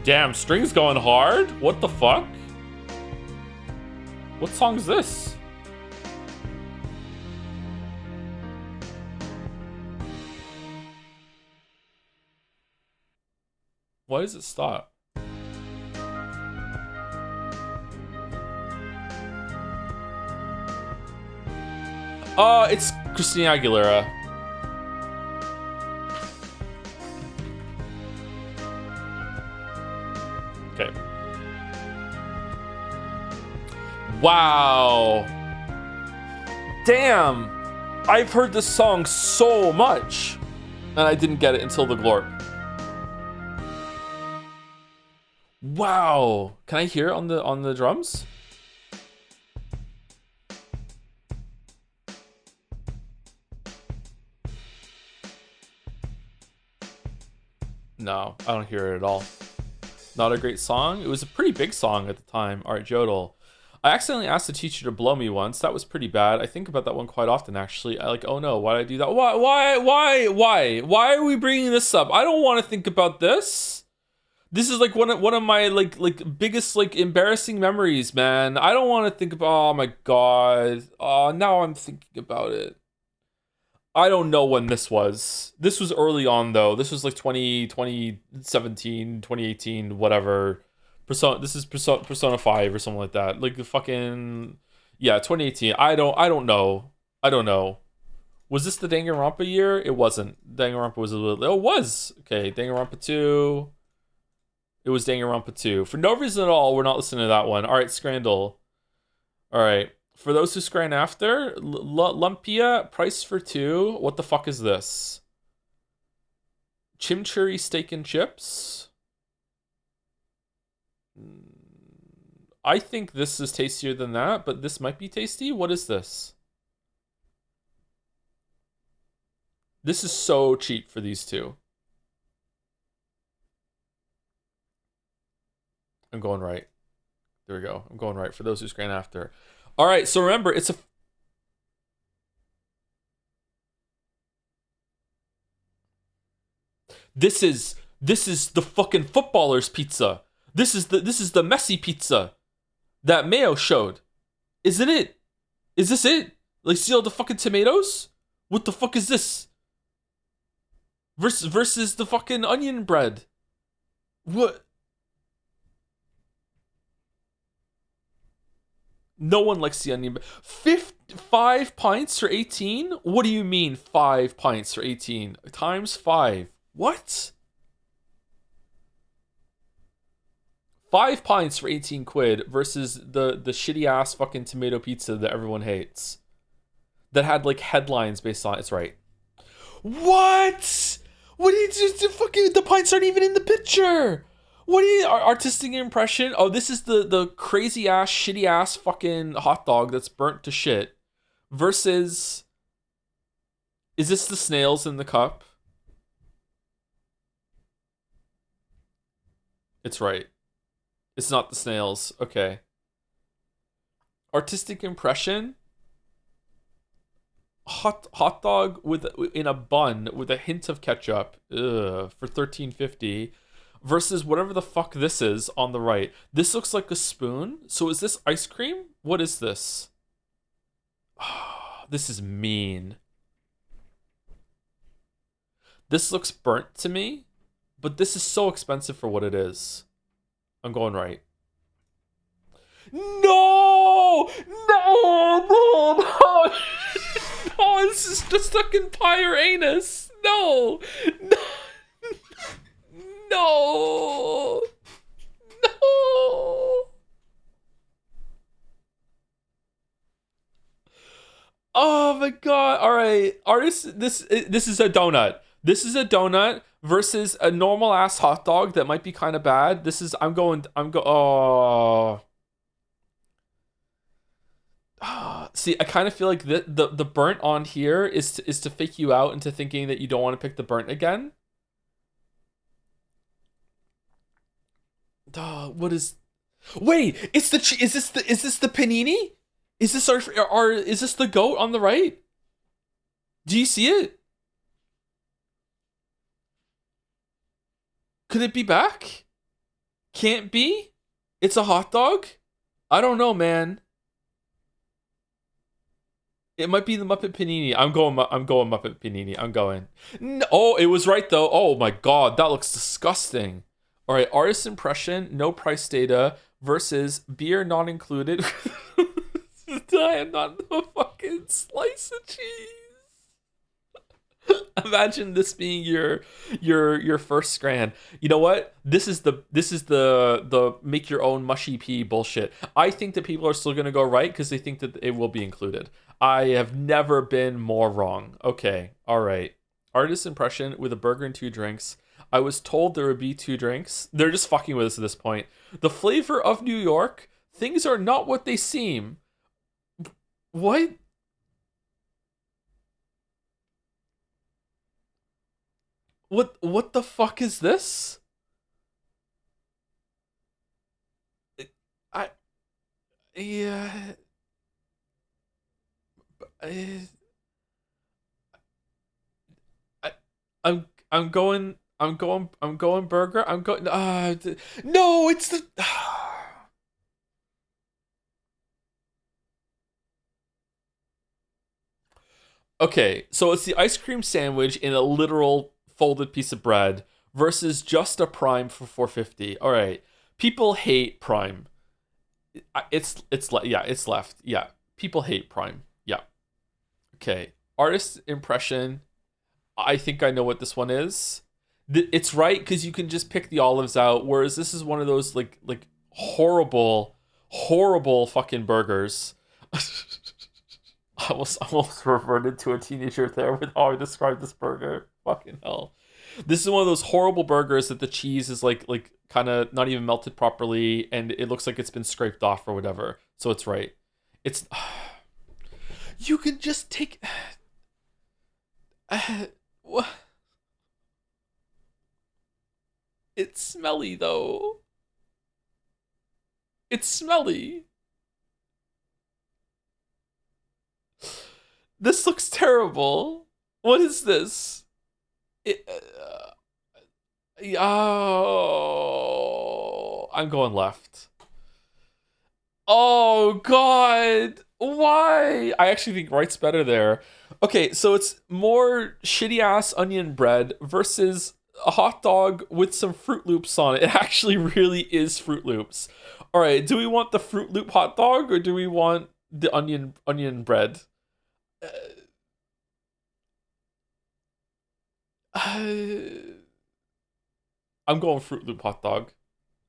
Damn, strings going hard? What the fuck? What song is this? Why does it stop? It's Christina Aguilera. Okay. Wow. Damn. I've heard this song so much, and I didn't get it until the Glorp. Wow. Can I hear it on the drums? No, I don't hear it at all. Not a great song. It was a pretty big song at the time. All right, Joedle. I accidentally asked the teacher to blow me once. That was pretty bad. I think about that one quite often, actually. I like, oh no, why did I do that? Why are we bringing this up? I don't want to think about this. This is like one of my like biggest like embarrassing memories, man. I don't want to think about. Oh my god. Oh, now I'm thinking about it. I don't know when this was. This was early on, though. This was like 2017, 2018, whatever. This is Persona 5 or something like that. Like the fucking... Yeah, 2018. I don't know. I don't know. Was this the Danganronpa year? It wasn't. Danganronpa was a little... Oh, it was! Okay, Danganronpa 2. It was Danganronpa 2. For no reason at all, we're not listening to that one. Alright, Scrandle. Alright. For those who scran after, Lumpia, price for 2. What the fuck is this? Chimichurri steak and chips? I think this is tastier than that, but this might be tasty. What is this? This is so cheap for these two. I'm going right. There we go. I'm going right for those who scran after. All right, so remember, it's a... This is the fucking footballer's pizza. This is the messy pizza that Mayo showed. Isn't it? Is this it? Like, see all the fucking tomatoes? What the fuck is this? Versus the fucking onion bread. What? No one likes the onion bread. 5 pints for 18? What do you mean 5 pints for 18? Times 5. What? 5 pints for 18 quid versus the shitty ass fucking tomato pizza that everyone hates. That had like headlines based on it's right. What? What do you just fucking the pints aren't even in the picture? What do you artistic impression? Oh, this is the crazy ass, shitty ass fucking hot dog that's burnt to shit. Versus is this the snails in the cup? It's right. It's not the snails. Okay. Artistic impression. Hot dog with in a bun with a hint of ketchup. Ugh, for $13.50 versus whatever the fuck this is on the right. This looks like a spoon. So is this ice cream? What is this? Oh, this is mean. This looks burnt to me, but this is so expensive for what it is. I'm going right. No! No! No! No! No, this is just fucking pyre anus. No! No! No! No! Oh my god. Alright. Artist, this is a donut. This is a donut versus a normal ass hot dog that might be kind of bad. This is oh. See, I kind of feel like the burnt on here is to fake you out into thinking that you don't want to pick the burnt again. What is? Wait, it's the is this the panini? Is this our is this the goat on the right? Do you see it? Could it be back? Can't be? It's a hot dog? I don't know, man. It might be the Muppet Panini. I'm going Muppet Panini. I'm going. No, oh, it was right though. Oh my god, that looks disgusting. All right, artist impression, no price data versus beer not included. I am not a fucking slice of cheese. Imagine this being your first Scran. You know what? This is the make your own mushy pea bullshit. I think that people are still gonna go right because they think that it will be included. I have never been more wrong. Okay, all right. Artist impression with a burger and 2 drinks. I was told there would be 2 drinks. They're just fucking with us at this point. The flavor of New York. Things are not what they seem. What? What the fuck is this? I yeah. I, I'm going burger. I'm going no, it's the Okay, so it's the ice cream sandwich in a literal folded piece of bread versus just a prime for 450. All right. People hate prime. It's left. Yeah. People hate prime. Yeah. Okay. Artist impression. I think I know what this one is. It's right because you can just pick the olives out, whereas this is one of those like horrible fucking burgers. I almost reverted to a teenager there with how I described this burger. Fucking hell. This is one of those horrible burgers that the cheese is like kind of not even melted properly and it looks like it's been scraped off or whatever. So it's right. It's you can just take what? It's smelly though. It's smelly. This looks terrible. What is this? Oh, I'm going left. Oh god, why? I actually think right's better there. Okay, so it's more shitty ass onion bread versus a hot dog with some Fruit Loops on it. It actually really is Fruit Loops. All right, do we want the Fruit Loop hot dog or do we want the onion bread. Uh, I'm going Fruit Loop hot dog.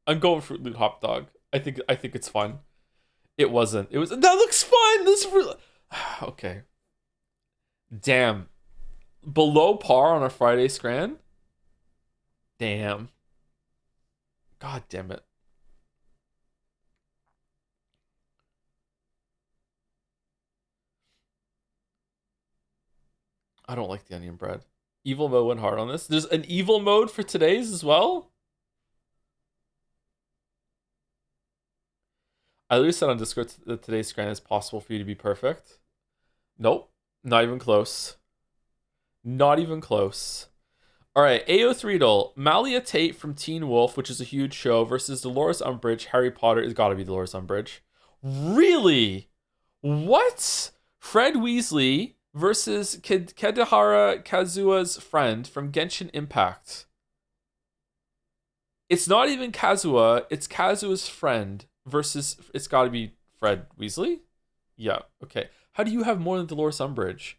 I'm going Fruit Loop hot dog. I think it's fun. It wasn't. It was. That looks fun. This for. Okay. Damn. Below par on a Friday Scran. Damn. God damn it. I don't like the onion bread. Evil mode went hard on this. There's an evil mode for today's as well. I literally said on Discord that today's Scran is possible for you to be perfect. Nope. Not even close. Not even close. All right, AO3 Malia Tate from Teen Wolf, which is a huge show, versus Dolores Umbridge. Harry Potter has got to be Dolores Umbridge. Really? What? Fred Weasley versus Kedahara Kazua's friend from Genshin Impact. It's not even Kazua, it's Kazua's friend versus, it's got to be Fred Weasley? Yeah, okay. How do you have more than Dolores Umbridge?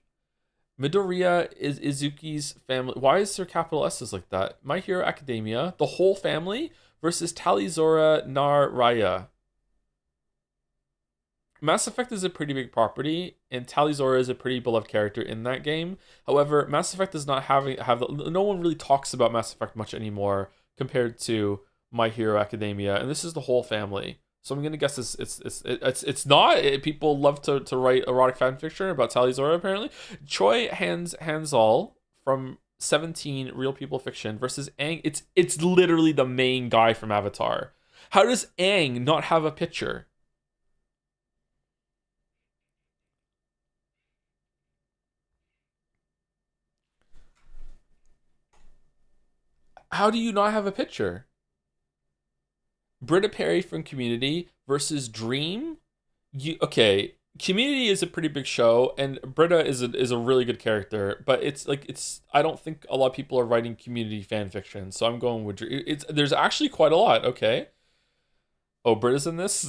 Midoriya is Izuki's family. Why is there capital S's like that? My Hero Academia, the whole family versus Talizora Naraya. Mass Effect is a pretty big property, and Talizora is a pretty beloved character in that game. However, Mass Effect does not have no one really talks about Mass Effect much anymore compared to My Hero Academia, and this is the whole family. So I'm gonna guess it's not. People love to write erotic fanfiction about Talizora apparently. Choi Hansol from 17 Real People Fiction versus Aang. It's literally the main guy from Avatar. How does Aang not have a picture? How do you not have a picture? Britta Perry from Community versus Dream. Okay? Community is a pretty big show, and Britta is a really good character. But it's I don't think a lot of people are writing Community fan fiction, so I'm going with there's actually quite a lot. Okay. Oh, Britta's in this.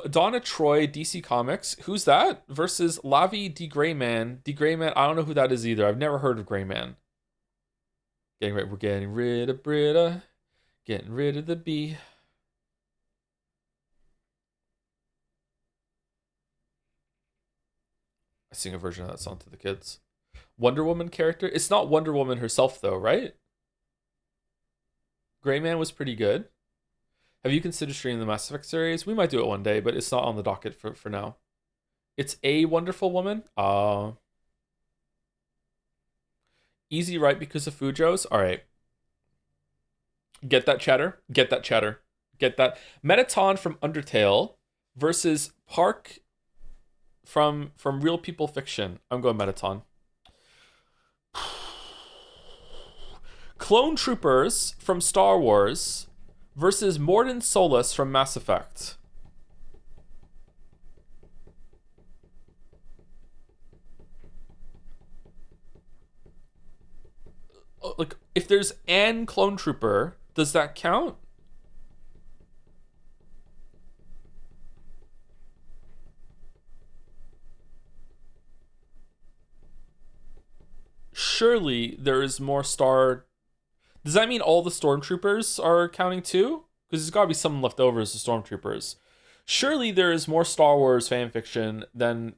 Donna Troy, DC Comics. Who's that? Versus Lavi D. Greyman. D. Greyman. I don't know who that is either. I've never heard of Greyman. We're getting rid of Britta. Getting rid of the bee. I sing a version of that song to the kids. Wonder Woman character. It's not Wonder Woman herself though, right? Gray Man was pretty good. Have you considered streaming the Mass Effect series? We might do it one day, but it's not on the docket for now. It's a Wonderful Woman. Easy right because of Fujo's. All right. Get that chatter. Get that chatter. Get that. Metaton from Undertale versus Park from Real People Fiction. I'm going Metaton. Clone Troopers from Star Wars versus Mordin Solus from Mass Effect. Like, if there's an clone trooper, does that count? Surely there is more star. Does that mean all the stormtroopers are counting too? Because there's got to be some left over as the stormtroopers. Surely there is more Star Wars fan fiction than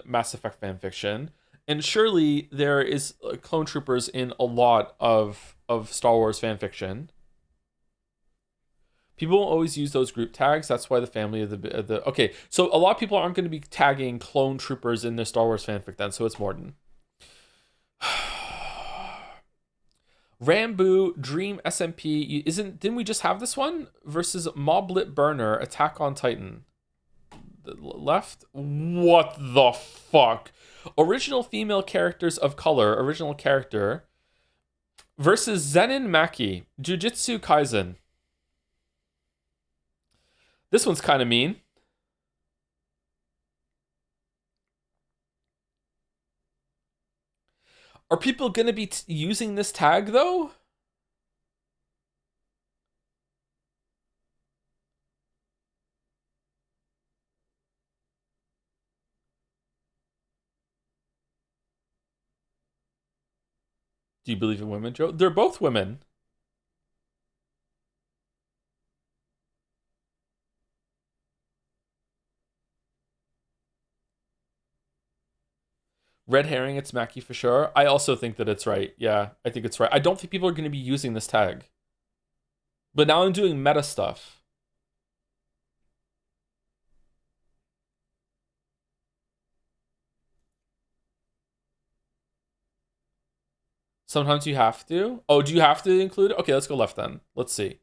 Mass Effect fan fiction, and surely there is clone troopers in a lot of Star Wars fan fiction. People won't always use those group tags. That's why the family of the okay. So a lot of people aren't going to be tagging clone troopers in their Star Wars fanfic then. So it's Morden. Rambo Dream SMP didn't we just have this one versus Moblit Burner Attack on Titan? The left. What the fuck? Original female characters of color. Original character versus Zenin Maki Jujutsu Kaisen. This one's kind of mean. Are people going to be using this tag, though? Do you believe in women, Joe? They're both women. Red herring, it's Mackie for sure. I also think that it's right. Yeah, I think it's right. I don't think people are going to be using this tag. But now I'm doing meta stuff. Sometimes you have to. Oh, do you have to include it? Okay, let's go left then. Let's see.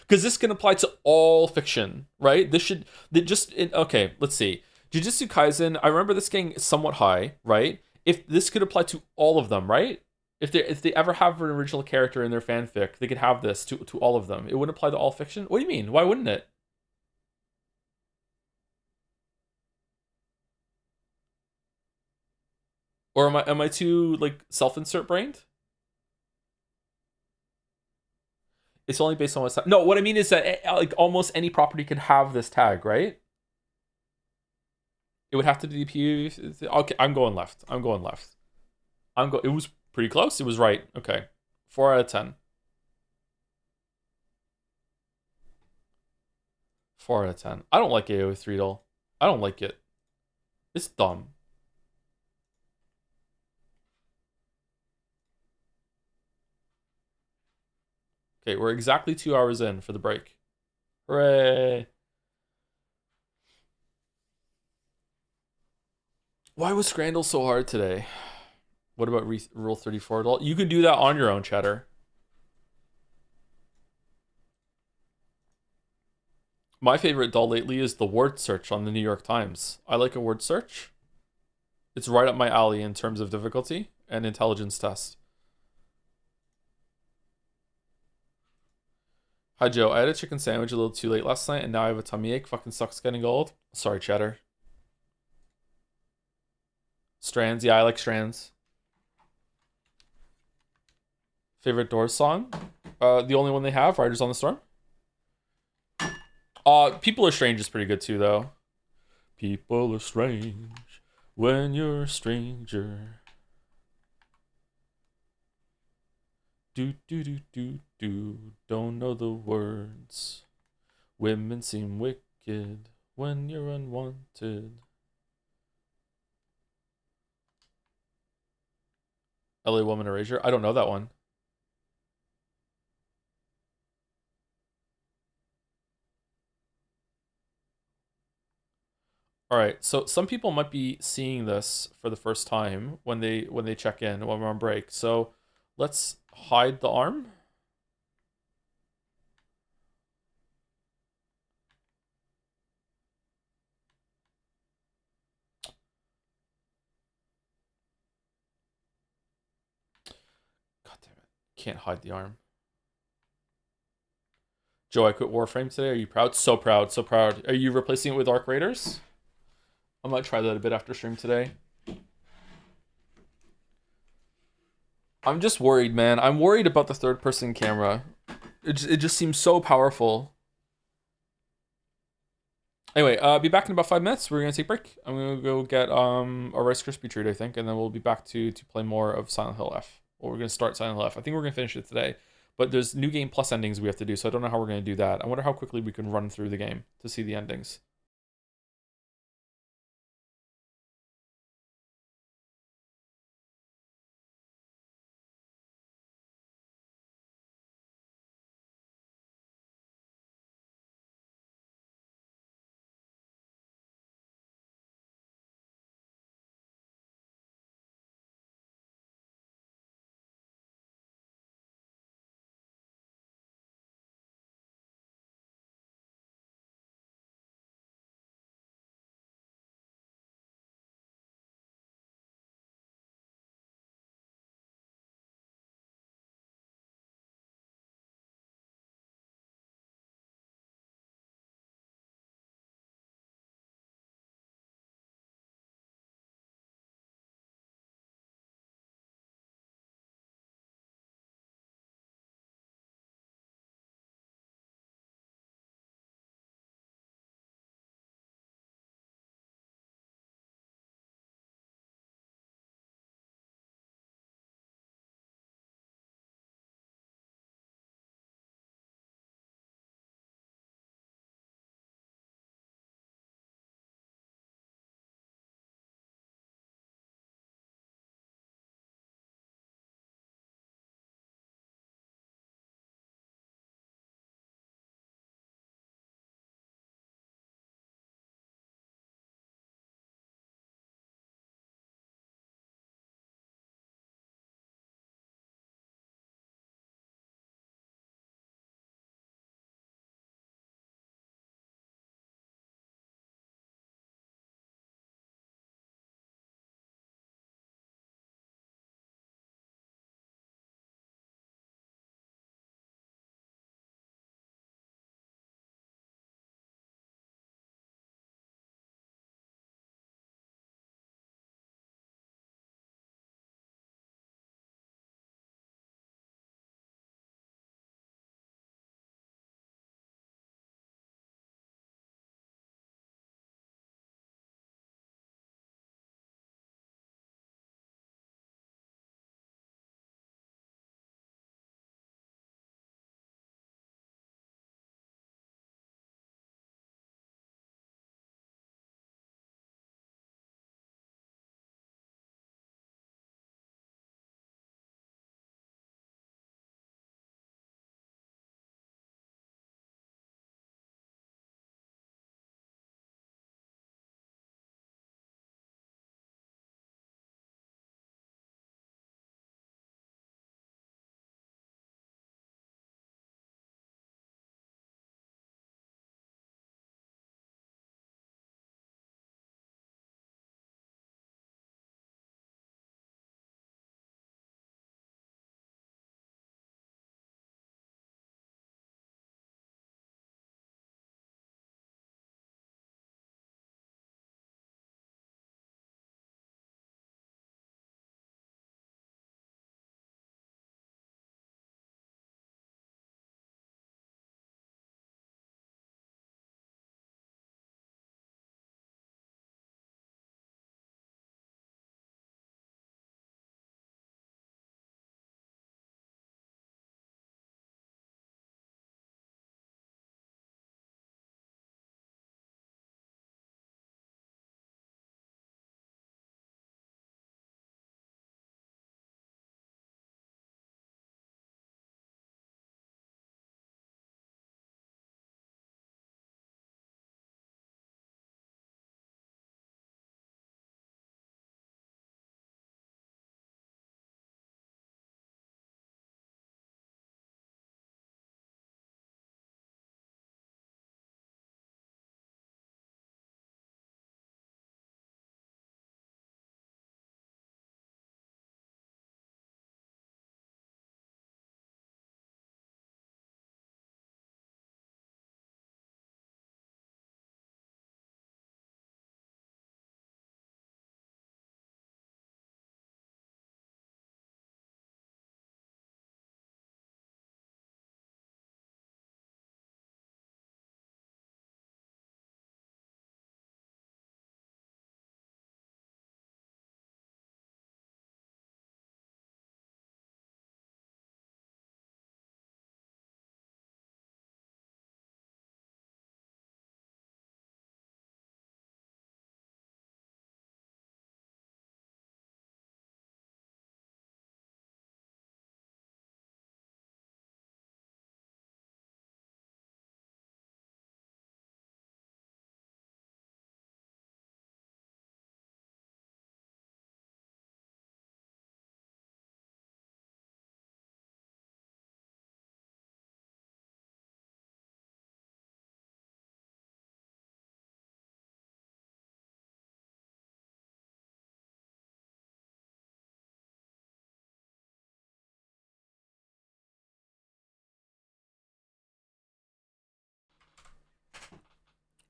Because this can apply to all fiction, right? This should okay. Let's see. Jujutsu Kaisen. I remember this getting somewhat high, right? If this could apply to all of them, right? If they ever have an original character in their fanfic, they could have this to all of them. It wouldn't apply to all fiction. What do you mean? Why wouldn't it? Or am I too like self-insert brained? It's only based on what's no. What I mean is that like almost any property could have this tag, right? It would have to be PvP. Okay, I'm going left. I'm going left. It was pretty close. It was right. Okay, 4 out of 10. 4 out of 10. I don't like AoE 3 doll. I don't like it. It's dumb. Okay, we're exactly 2 hours in for the break. Hooray! Why was Scrandle so hard today? What about Rule 34 doll? You can do that on your own, Cheddar. My favorite doll lately is the word search on the New York Times. I like a word search. It's right up my alley in terms of difficulty and intelligence test. Hi, Joe. I had a chicken sandwich a little too late last night, and now I have a tummy ache. Fucking sucks getting old. Sorry, Cheddar. Strands. Yeah, I like Strands. Favorite Doors song? The only one they have, Riders on the Storm. People Are Strange is pretty good too, though. People are strange when you're a stranger. Do do do do do. Don't know the words. Women seem wicked when you're unwanted. LA Woman Erasure. I don't know that one. All right, so some people might be seeing this for the first time when they check in when we're on break. So let's hide the arm. God damn it. Can't hide the arm. Joe, I quit Warframe today. Are you proud? So proud, so proud. Are you replacing it with Arc Raiders? I might try that a bit after stream today. I'm just worried, man. I'm worried about the third person camera. It just seems so powerful. Anyway, be back in about 5 minutes. We're gonna take a break. I'm gonna go get a Rice Krispie treat, I think, and then we'll be back to play more of Silent Hill F. Or we're gonna start Silent Hill F. I think we're gonna finish it today. But there's new game plus endings we have to do, so I don't know how we're gonna do that. I wonder how quickly we can run through the game to see the endings.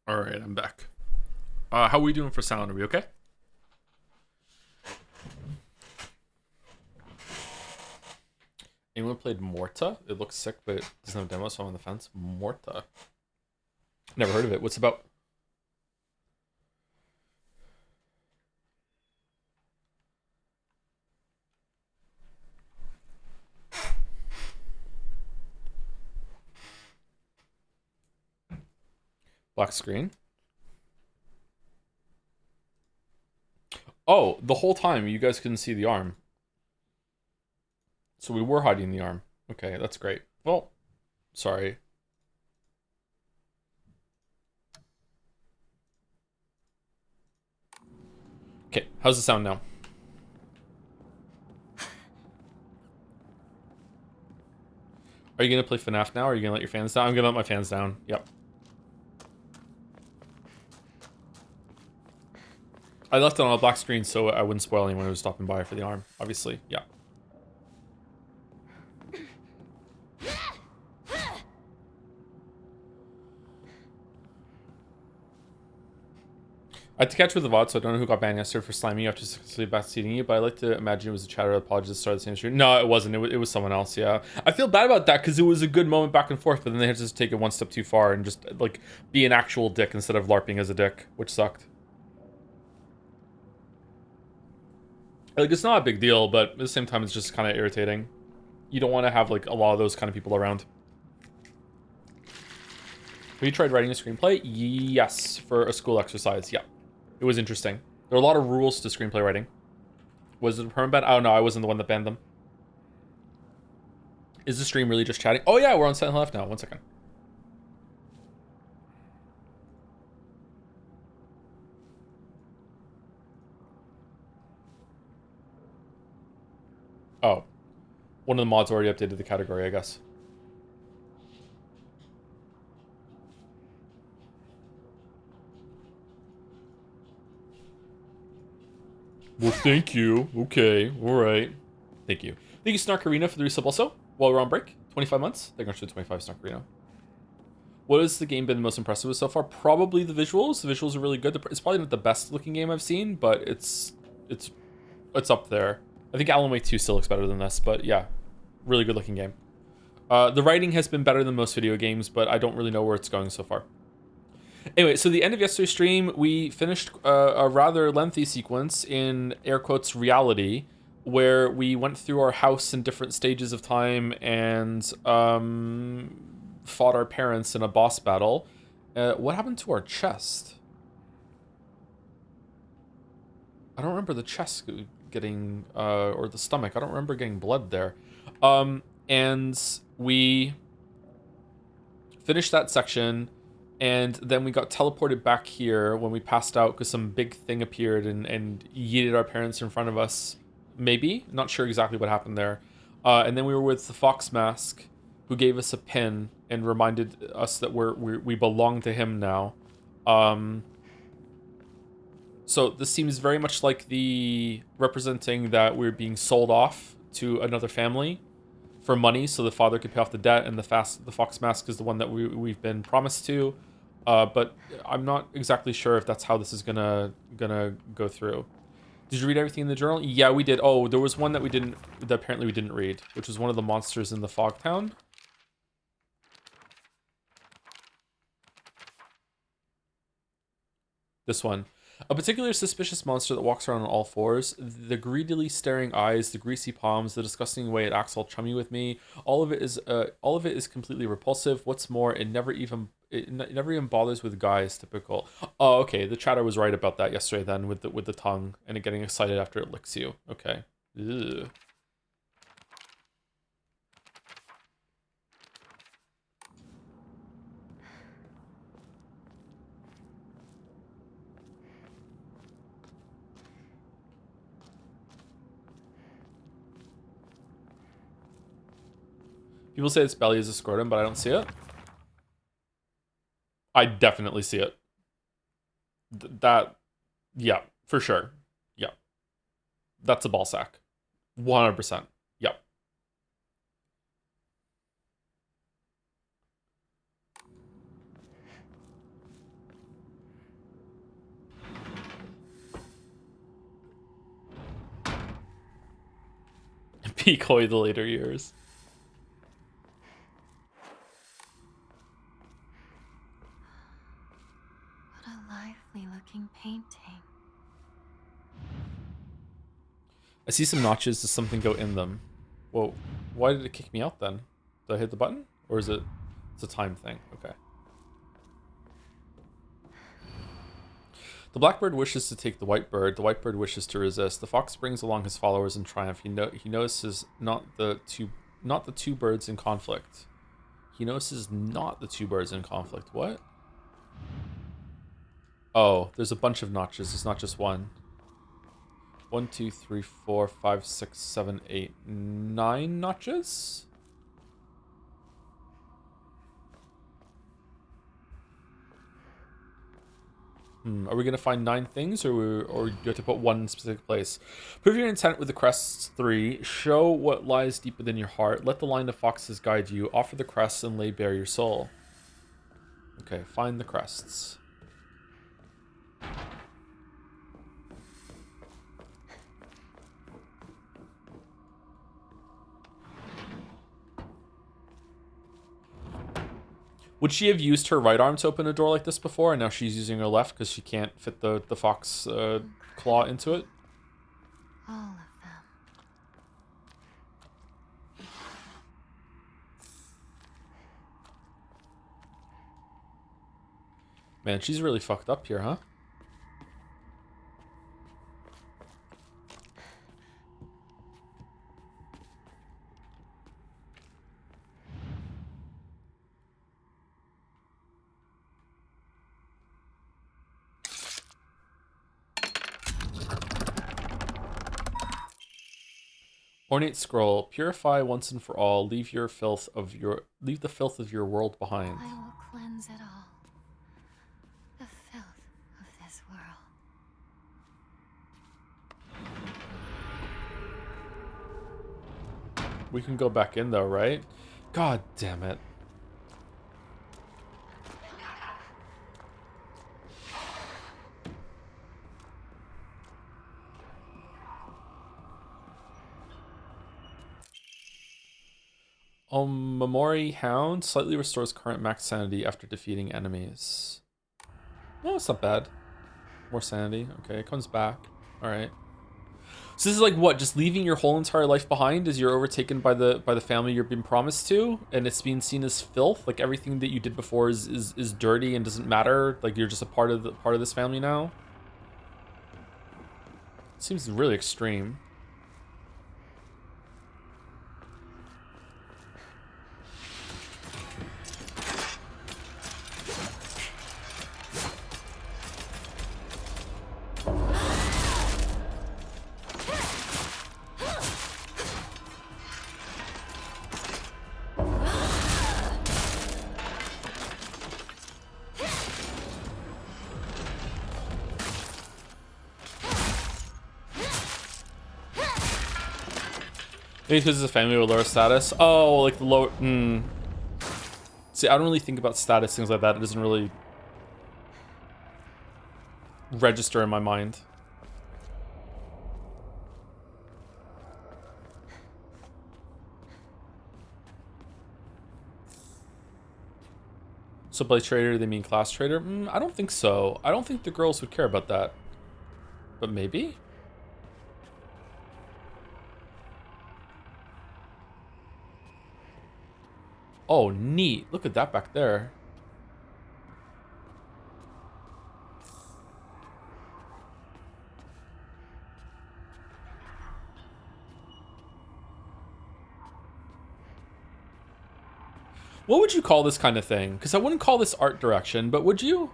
All right, I'm back. How are we doing for sound? Are we okay? Anyone played Morta? It looks sick, but it doesn't have demo, so I'm on the fence. Morta. Never heard of it. What's it about? Black screen? Oh, the whole time you guys couldn't see the arm. So we were hiding the arm. Okay, that's great. Well, sorry. Okay, how's the sound now? Are you gonna play Fnaf now, or are you gonna let your fans down? I'm gonna let my fans down. Yep. I left it on a black screen so I wouldn't spoil anyone who was stopping by for the arm, obviously. Yeah. I had to catch with the VOD, so I don't know who got banned yesterday for slamming you after successfully backseating you, but I like to imagine it was a chatter apologist started the same stream. No, it wasn't. It was someone else, yeah. I feel bad about that because it was a good moment back and forth, but then they had to just take it one step too far and just, like, be an actual dick instead of LARPing as a dick, which sucked. Like, it's not a big deal, but at the same time, it's just kind of irritating. You don't want to have, like, a lot of those kind of people around. Have you tried writing a screenplay? Yes, for a school exercise, yeah. It was interesting. There are a lot of rules to screenplay writing. Was it a permanent ban? Oh no, I wasn't the one that banned them. Is the stream really just chatting? Oh yeah, we're on Sentinel Left now. 1 second. Oh. One of the mods already updated the category, I guess. Well, thank you. Okay, alright. Thank you. Thank you, Snark Arena, for the resub also. While we're on break. 25 months. They're going to 25 Snark Arena. What has the game been most impressive with so far? Probably the visuals. The visuals are really good. It's probably not the best looking game I've seen, but it's up there. I think Alan Wake 2 still looks better than this, but yeah. Really good looking game. The writing has been better than most video games, but I don't really know where it's going so far. Anyway, so the end of yesterday's stream, we finished a rather lengthy sequence in air quotes reality, where we went through our house in different stages of time and fought our parents in a boss battle. What happened to our chest? I don't remember the chest getting, or the stomach. I don't remember getting blood there. And we finished that section, and then we got teleported back here when we passed out because some big thing appeared and yeeted our parents in front of us. Maybe? Not sure exactly what happened there. And then we were with the Fox Mask, who gave us a pin and reminded us that we belong to him now. So this seems very much like the representing that we're being sold off to another family for money, so the father could pay off the debt, and the Fox Mask is the one that we've been promised to. But I'm not exactly sure if that's how this is gonna go through. Did you read everything in the journal? Yeah, we did. Oh, there was one that apparently we didn't read, which was one of the monsters in the fog town. This one. A particular suspicious monster that walks around on all fours, the greedily staring eyes, the greasy palms, the disgusting way it acts all chummy with me. All of it is completely repulsive. What's more, it never even bothers with guys. Typical. Oh, okay. The chatter was right about that yesterday then with the tongue and it getting excited after it licks you. Okay. Ugh. People say its belly is a scrotum, but I don't see it. I definitely see it. Yeah, for sure. Yeah. That's a ball sack. 100%. Yep. Be coy the later years. What a lively looking painting. I see some notches. Does something go in them? Whoa. Why did it kick me out then? Did I hit the button? Or is it... It's a time thing. Okay. The blackbird wishes to take the white bird. The white bird wishes to resist. The fox brings along his followers in triumph. He notices not the two birds in conflict. He notices not the two birds in conflict. What? Oh, there's a bunch of notches. It's not just one. 1, 2, 3, 4, 5, 6, 7, 8, 9 notches? Are we going to find 9 things, or do you have to put one in a specific place? Prove your intent with the crests 3. Show what lies deep within your heart. Let the line of foxes guide you. Offer the crests and lay bare your soul. Okay, find the crests. Would she have used her right arm to open a door like this before, and now she's using her left because she can't fit the fox claw into it? All of them. Man, she's really fucked up here, huh? Ornate scroll. Purify once and for all. Leave the filth of your world behind. I will cleanse it all. The filth of this world. We can go back in though, right? God damn it. Memori Hound slightly restores current max sanity after defeating enemies. No, it's not bad. More sanity. Okay, it comes back. Alright. So this is like what? Just leaving your whole entire life behind as you're overtaken by the family you've been promised to, and it's being seen as filth. Like everything that you did before is dirty and doesn't matter. Like you're just a part of this family now. Seems really extreme. Maybe because it's a family with lower status. Oh, like the lower... See, I don't really think about status, things like that. It doesn't really register in my mind. So by trader, they mean class trader? I don't think so. I don't think the girls would care about that. But maybe? Oh, neat. Look at that back there. What would you call this kind of thing? Because I wouldn't call this art direction, but would you?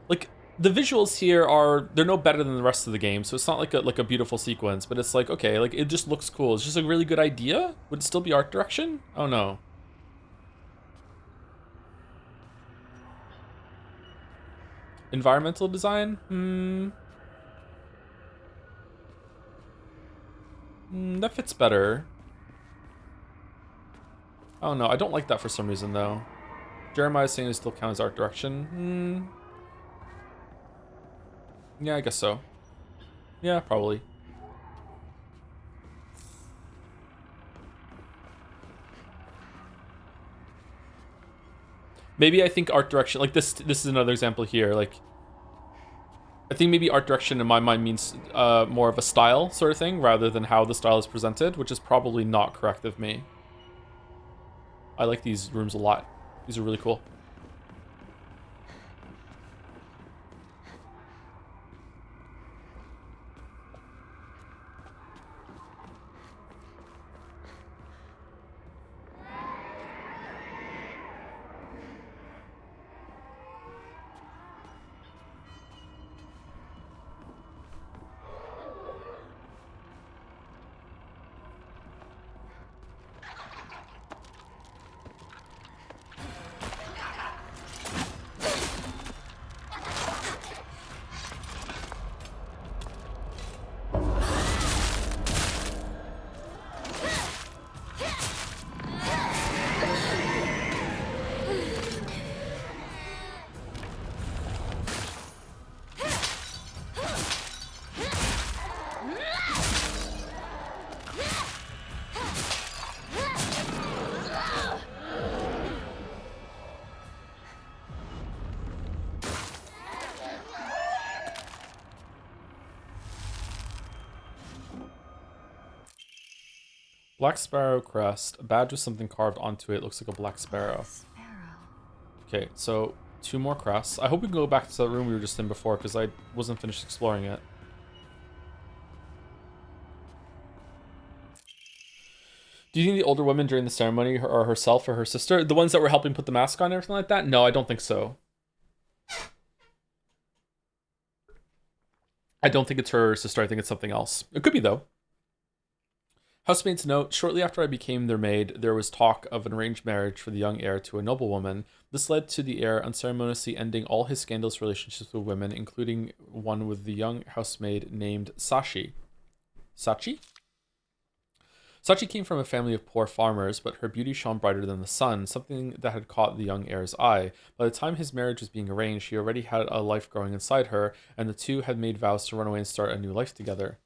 Like, the visuals here are, they're no better than the rest of the game, so it's not like a beautiful sequence, but it's like, okay, like, it just looks cool. It's just a really good idea? Would it still be art direction? Oh, no. Environmental design? That fits better. Oh no, I don't like that for some reason though. Jeremiah's saying it still counts as art direction. Yeah, I guess so. Yeah, probably. Maybe I think art direction, like this is another example here. Like, I think maybe art direction in my mind means more of a style sort of thing rather than how the style is presented, which is probably not correct of me. I like these rooms a lot. These are really cool. Black Sparrow crest. A badge with something carved onto it. Looks like a black sparrow. Okay, so 2 more crests. I hope we can go back to that room we were just in before because I wasn't finished exploring it. Do you think the older women during the ceremony are herself or her sister? The ones that were helping put the mask on and everything like that? No, I don't think so. I don't think it's her sister. I think it's something else. It could be, though. Housemaid's note, shortly after I became their maid, there was talk of an arranged marriage for the young heir to a noblewoman. This led to the heir unceremoniously ending all his scandalous relationships with women, including one with the young housemaid named Sachi. Sachi? Sachi came from a family of poor farmers, but her beauty shone brighter than the sun, something that had caught the young heir's eye. By the time his marriage was being arranged, she already had a life growing inside her, and the two had made vows to run away and start a new life together.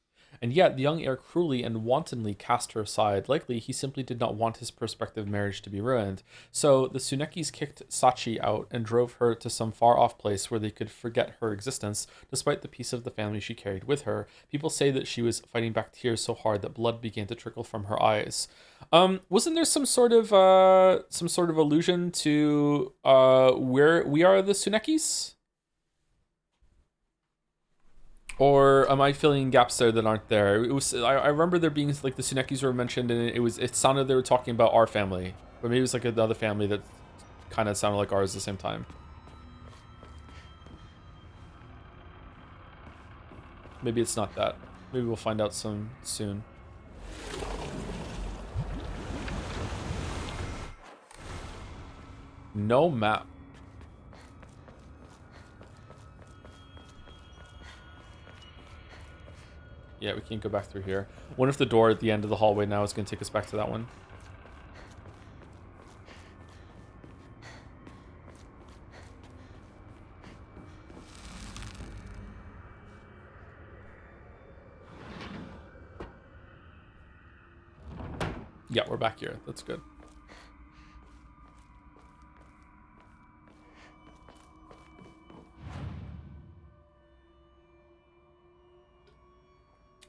And yet, the young heir cruelly and wantonly cast her aside. Likely, he simply did not want his prospective marriage to be ruined. So, the Tsunekis kicked Sachi out and drove her to some far-off place where they could forget her existence, despite the peace of the family she carried with her. People say that she was fighting back tears so hard that blood began to trickle from her eyes. Wasn't there some sort of allusion to where we are the Tsunekis? Or am I filling gaps there that aren't there? It was I remember there being like the Tsunekis were mentioned, and it sounded they were talking about our family, but maybe it was like another family that kind of sounded like ours at the same time. Maybe it's not that. Maybe we'll find out some soon. No map. Yeah, we can't go back through here. What if the door at the end of the hallway now is going to take us back to that one? Yeah, we're back here. That's good.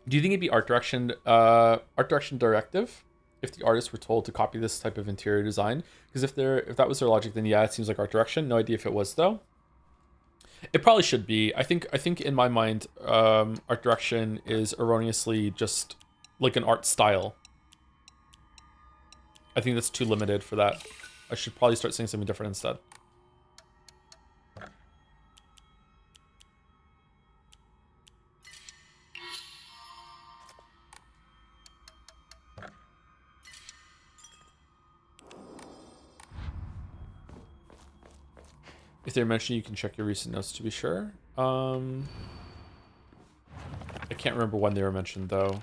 Do you think it'd be art direction directive if the artists were told to copy this type of interior design? Because if that was their logic, then yeah, it seems like art direction. No idea if it was though. It probably should be. I think in my mind, art direction is erroneously just like an art style. I think that's too limited for that. I should probably start saying something different instead. If they're mentioned, you can check your recent notes to be sure. I can't remember when they were mentioned though.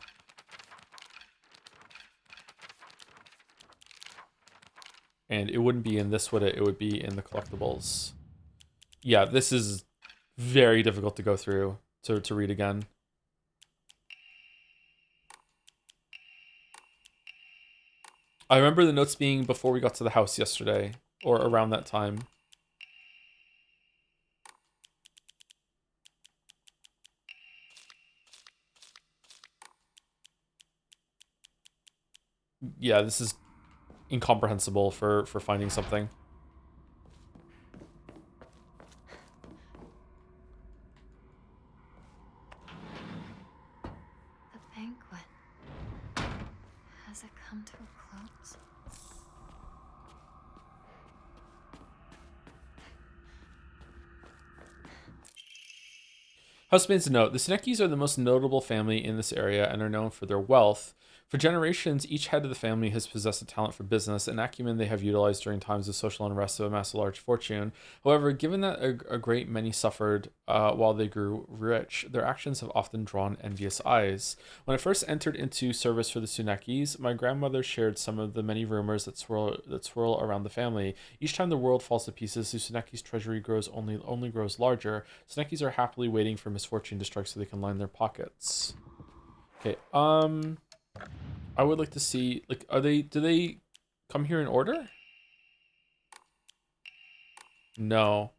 And it wouldn't be in this, would it? It would be in the collectibles. Yeah, this is very difficult to go through to read again. I remember the notes being before we got to the house yesterday, or around that time. Yeah, this is incomprehensible for finding something. The banquet. Has it come to a close? Housemaid's note: the Senekis are the most notable family in this area and are known for their wealth. For generations, each head of the family has possessed a talent for business, an acumen they have utilized during times of social unrest to amass a large fortune. However, given that a great many suffered while they grew rich, their actions have often drawn envious eyes. When I first entered into service for the Sunekis, my grandmother shared some of the many rumors that swirl around the family. Each time the world falls to pieces, the Suneki's treasury only grows larger. Sunekis are happily waiting for misfortune to strike so they can line their pockets. Okay, I would like to see, like, do they come here in order? No.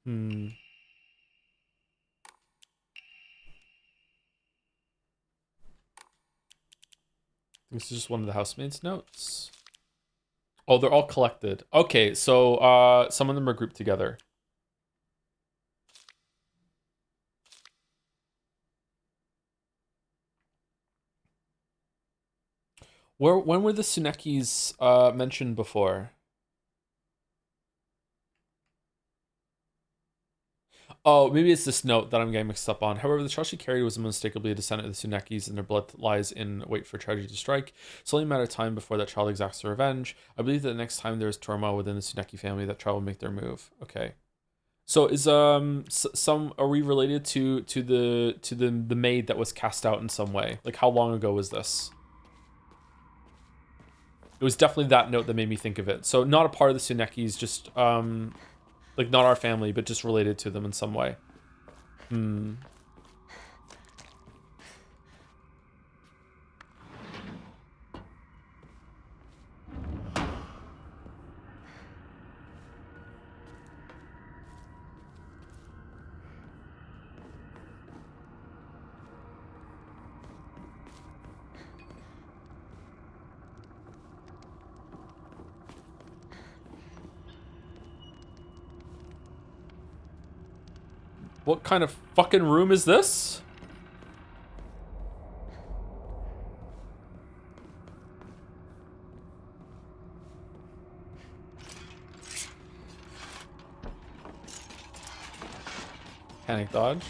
Hmm. This is just one of the housemaid's notes. Oh, they're all collected. Okay, so some of them are grouped together. When were the Sunekis mentioned before? Oh, maybe it's this note that I'm getting mixed up on. However, the child she carried was unmistakably a descendant of the Sunekis, and their blood lies in wait for tragedy to strike. It's only a matter of time before that child exacts their revenge. I believe that the next time there is turmoil within the Suneki family, that child will make their move. Okay. So is some are we related to the maid that was cast out in some way? Like how long ago was this? It was definitely that note that made me think of it. So not a part of the Sunekis, just like not our family, but just related to them in some way. Hmm. What kind of fucking room is this? Panic dodge.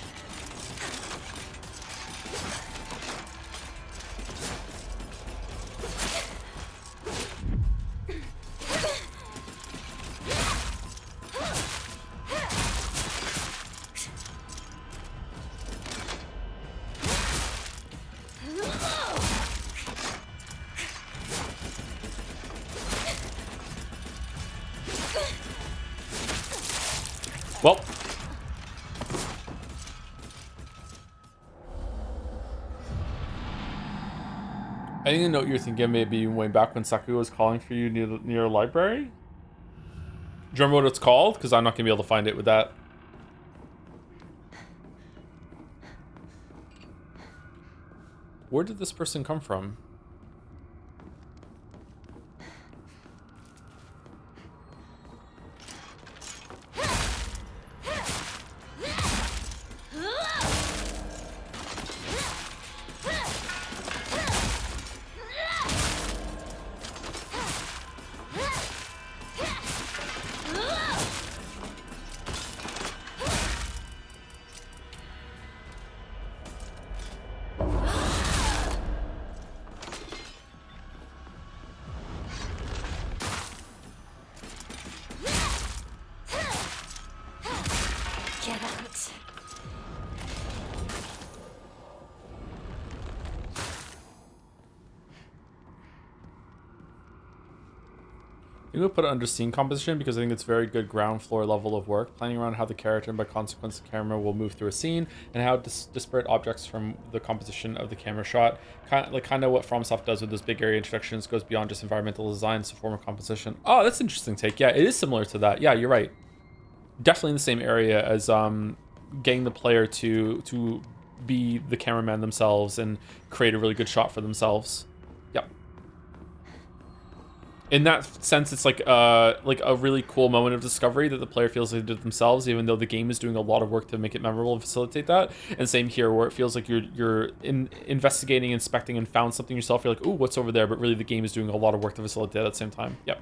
Well. I think the note you're thinking maybe way back when Saku was calling for you near a library? Do you remember what it's called? Because I'm not going to be able to find it with that. Where did this person come from? I think we'll put it under scene composition because I think it's very good ground floor level of work, planning around how the character and by consequence the camera will move through a scene and how disparate objects from the composition of the camera shot, kind of what FromSoft does with those big area introductions, goes beyond just environmental design to form a composition. Oh, that's an interesting take. Yeah, it is similar to that. Yeah, you're right. Definitely in the same area as getting the player to be the cameraman themselves and create a really good shot for themselves. Yep. In that sense, it's like a really cool moment of discovery that the player feels like they did themselves, even though the game is doing a lot of work to make it memorable and facilitate that. And same here, where it feels like you're investigating, inspecting, and found something yourself. You're like, ooh, what's over there? But really, the game is doing a lot of work to facilitate that at the same time. Yep,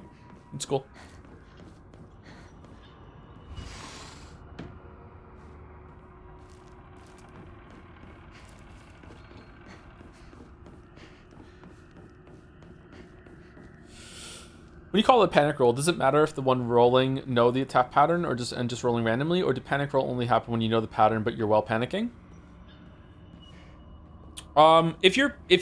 it's cool. When you call it a panic roll, does it matter if the one rolling know the attack pattern or just rolling randomly, or do panic roll only happen when you know the pattern but you're well panicking? If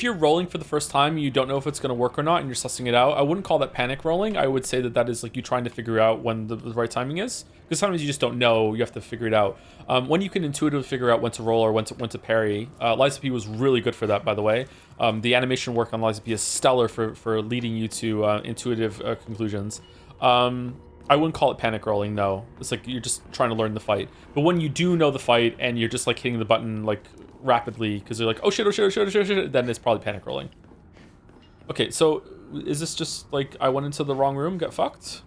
you're rolling for the first time, you don't know if it's going to work or not, and you're sussing it out, I wouldn't call that panic rolling. I would say that is like you trying to figure out when the right timing is, because sometimes you just don't know. You have to figure it out. When you can intuitively figure out when to roll or when to parry, Liza P was really good for that, by the way. The animation work on Liza P is stellar for leading you to intuitive conclusions. I wouldn't call it panic rolling, no. It's like you're just trying to learn the fight. But when you do know the fight and you're just like hitting the button like rapidly because you're like, oh shit, oh shit, oh shit, oh shit, oh shit, then it's probably panic rolling. Okay, so is this just like I went into the wrong room, got fucked?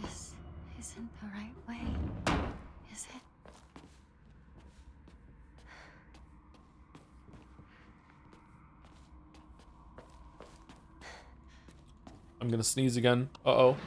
This isn't the right way, is it? I'm gonna sneeze again. Uh-oh.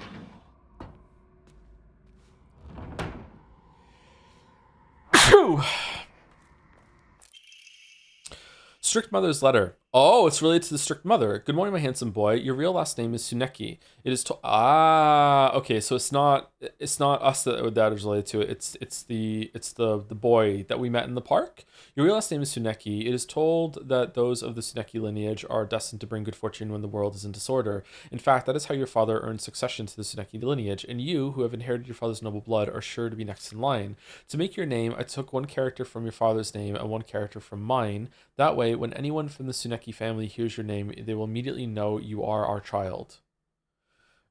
Strict Mother's letter. Oh, it's related to the Strict Mother. Good morning, my handsome boy. Your real last name is Tsuneki. It is okay, so it's not us that is related to it. It's the boy that we met in the park. Your real last name is Tsuneki. It is told that those of the Tsuneki lineage are destined to bring good fortune when the world is in disorder. In fact, that is how your father earned succession to the Tsuneki lineage, and you, who have inherited your father's noble blood, are sure to be next in line. To make your name, I took one character from your father's name and one character from mine. That way, when anyone from the Tsuneki family hears your name, they will immediately know you are our child.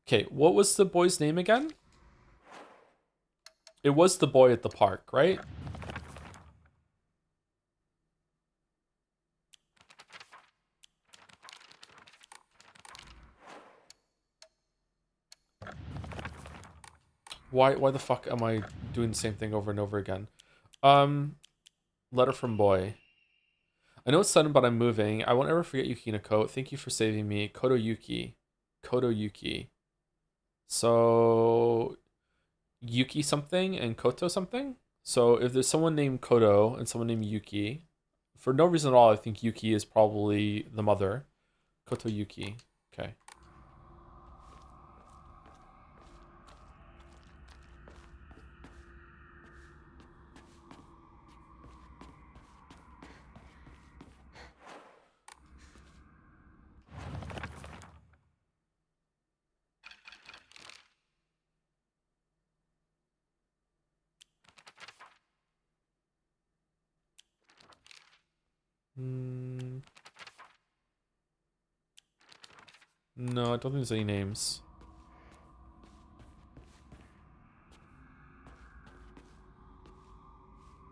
Okay, what was the boy's name again? It was the boy at the park, right? Why the fuck am I doing the same thing over and over again? Letter from boy. I know it's sudden, but I'm moving. I won't ever forget Yuki Nako. Thank you for saving me. Koto Yuki. So Yuki something and Koto something? So if there's someone named Koto and someone named Yuki, for no reason at all, I think Yuki is probably the mother. Koto Yuki. Okay. No, I don't think there's any names.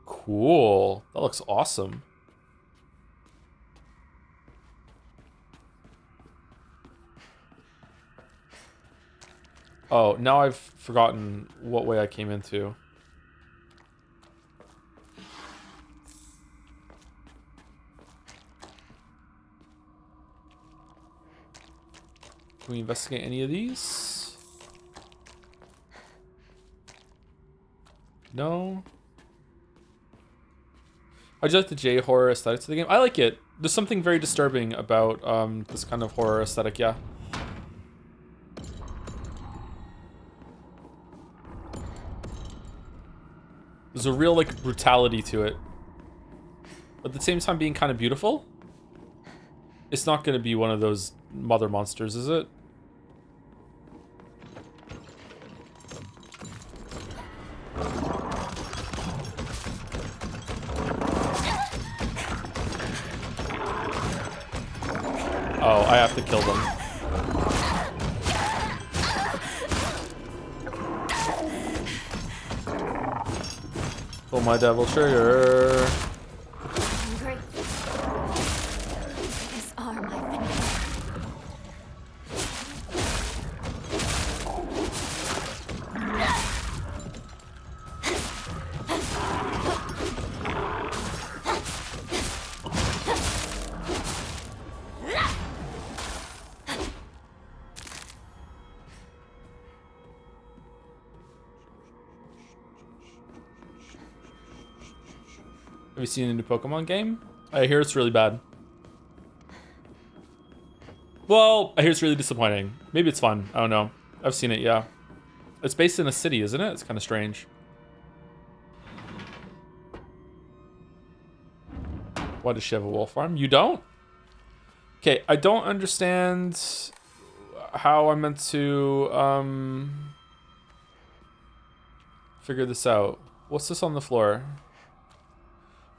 Cool. That looks awesome. Oh, now I've forgotten what way I came into. Can we investigate any of these? No. How'd you like the J-horror aesthetics of the game? I like it. There's something very disturbing about this kind of horror aesthetic, yeah. There's a real, like, brutality to it. But at the same time being kind of beautiful. It's not going to be one of those mother monsters, is it? Oh, I have to kill them. Pull my devil trigger. Hungry. These are my Fnaf. Have you seen the new Pokemon game? I hear it's really bad. Well, I hear it's really disappointing. Maybe it's fun. I don't know. I've seen it, yeah. It's based in a city, isn't it? It's kind of strange. Why does she have a wolf farm? You don't? Okay, I don't understand how I'm meant to figure this out. What's this on the floor?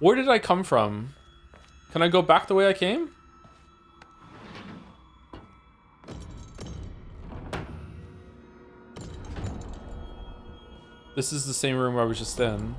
Where did I come from? Can I go back the way I came? This is the same room I was just in.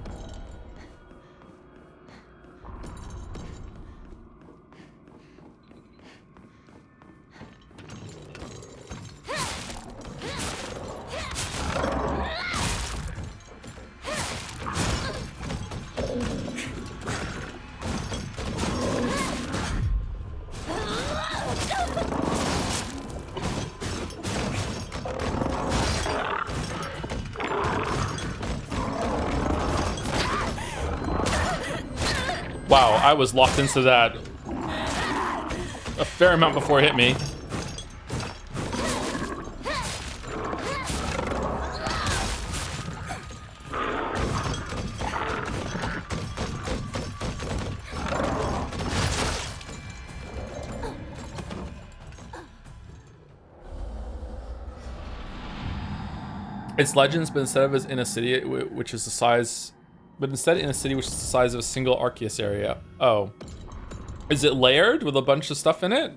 Wow, I was locked into that a fair amount before it hit me. It's legends, but instead of as in a city which is the size, but instead in a city which is the size of a single Arceus area. Oh, is it layered with a bunch of stuff in it?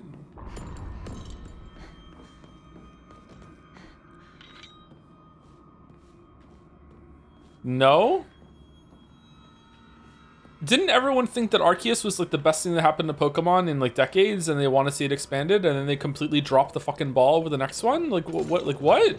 No. Didn't everyone think that Arceus was like the best thing that happened to Pokemon in like decades, and they want to see it expanded, and then they completely dropped the fucking ball with the next one? Like what? Like what?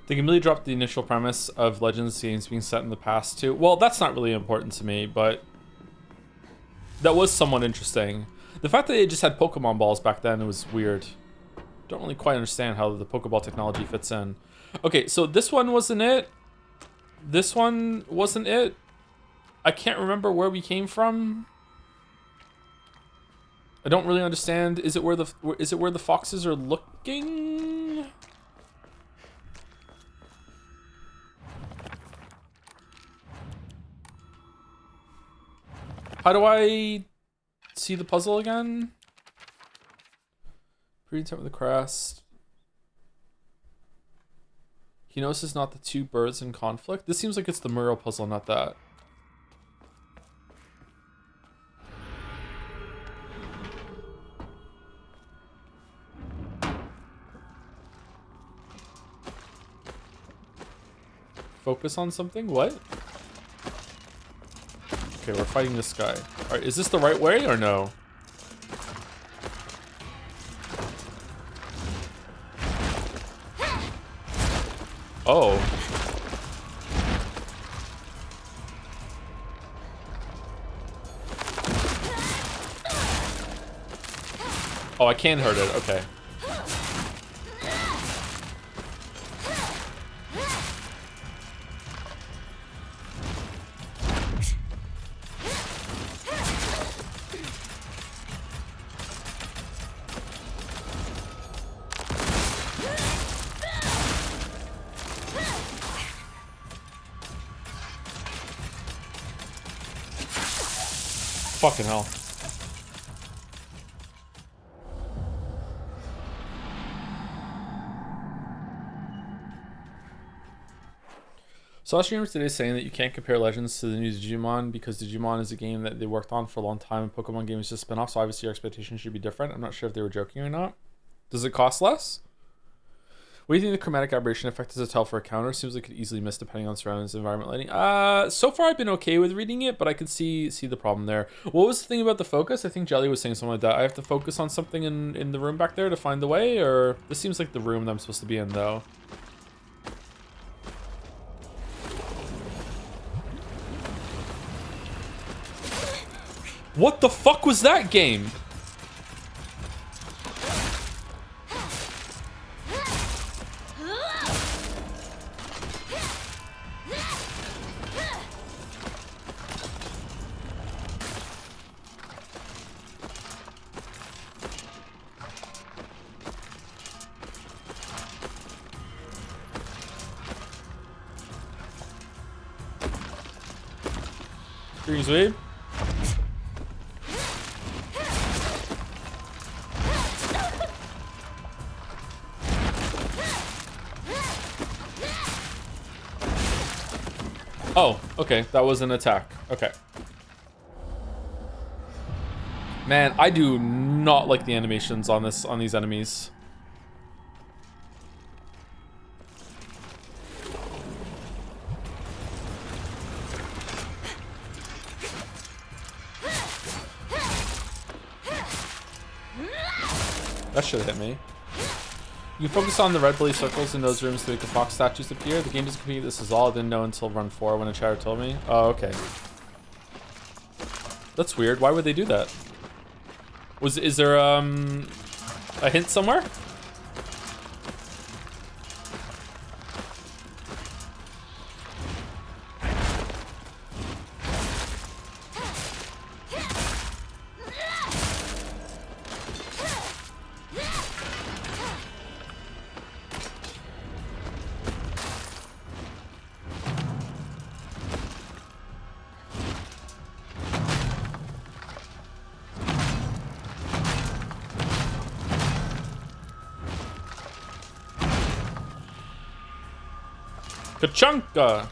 They can really drop the initial premise of Legends games being set in the past too. Well, that's not really important to me, but that was somewhat interesting. The fact that they just had Pokemon balls back then was weird. Don't really quite understand how the Pokeball technology fits in. Okay, so this one wasn't it. This one wasn't it. I can't remember where we came from. I don't really understand. Is it where the foxes are looking? How do I see the puzzle again? Pre-intent with the crest. He knows it's not the two birds in conflict. This seems like it's the Muro puzzle, not that. focus on something? What? Okay, we're fighting this guy. Alright, is this the right way or no? Oh. Oh, I can hurt it. Okay. Fucking hell. Saw streamers today saying that you can't compare Legends to the new Digimon because Digimon is a game that they worked on for a long time and Pokemon game is just a spin-off, so obviously your expectations should be different. I'm not sure if they were joking or not. Does it cost less? What do you think the chromatic aberration effect is a tell for a counter? Seems like it could easily miss depending on surroundings and environment lighting. So far I've been okay with reading it, but I could see the problem there. What was the thing about the focus? I think Jelly was saying something like that. I have to focus on something in the room back there to find the way, or this seems like the room that I'm supposed to be in though. What the fuck was that game? Green sweep. Oh, okay. That was an attack. Okay. Man, I do not like the animations on these enemies. That should hit me. You can focus on the red blaze circles in those rooms to make the fox statues appear. The game doesn't compete. This is all. I didn't know until run 4 when a chatter told me. Oh, okay. That's weird. Why would they do that? Is there a hint somewhere? Kachanka!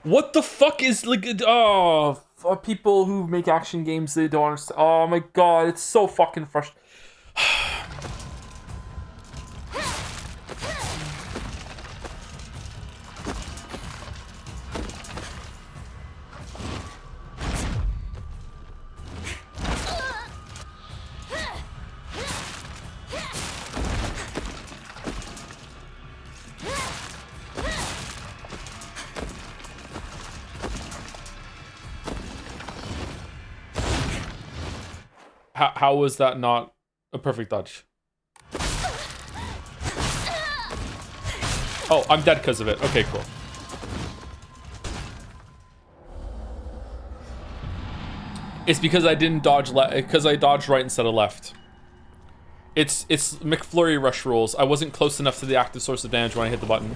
What the fuck is like? Oh, for people who make action games, they don't understand. Oh my god, it's so fucking frustrating. How was that not a perfect dodge? Oh, I'm dead because of it. Okay, cool. It's because I didn't dodge because I dodged right instead of left. It's McFlurry rush rules. I wasn't close enough to the active source of damage when I hit the button.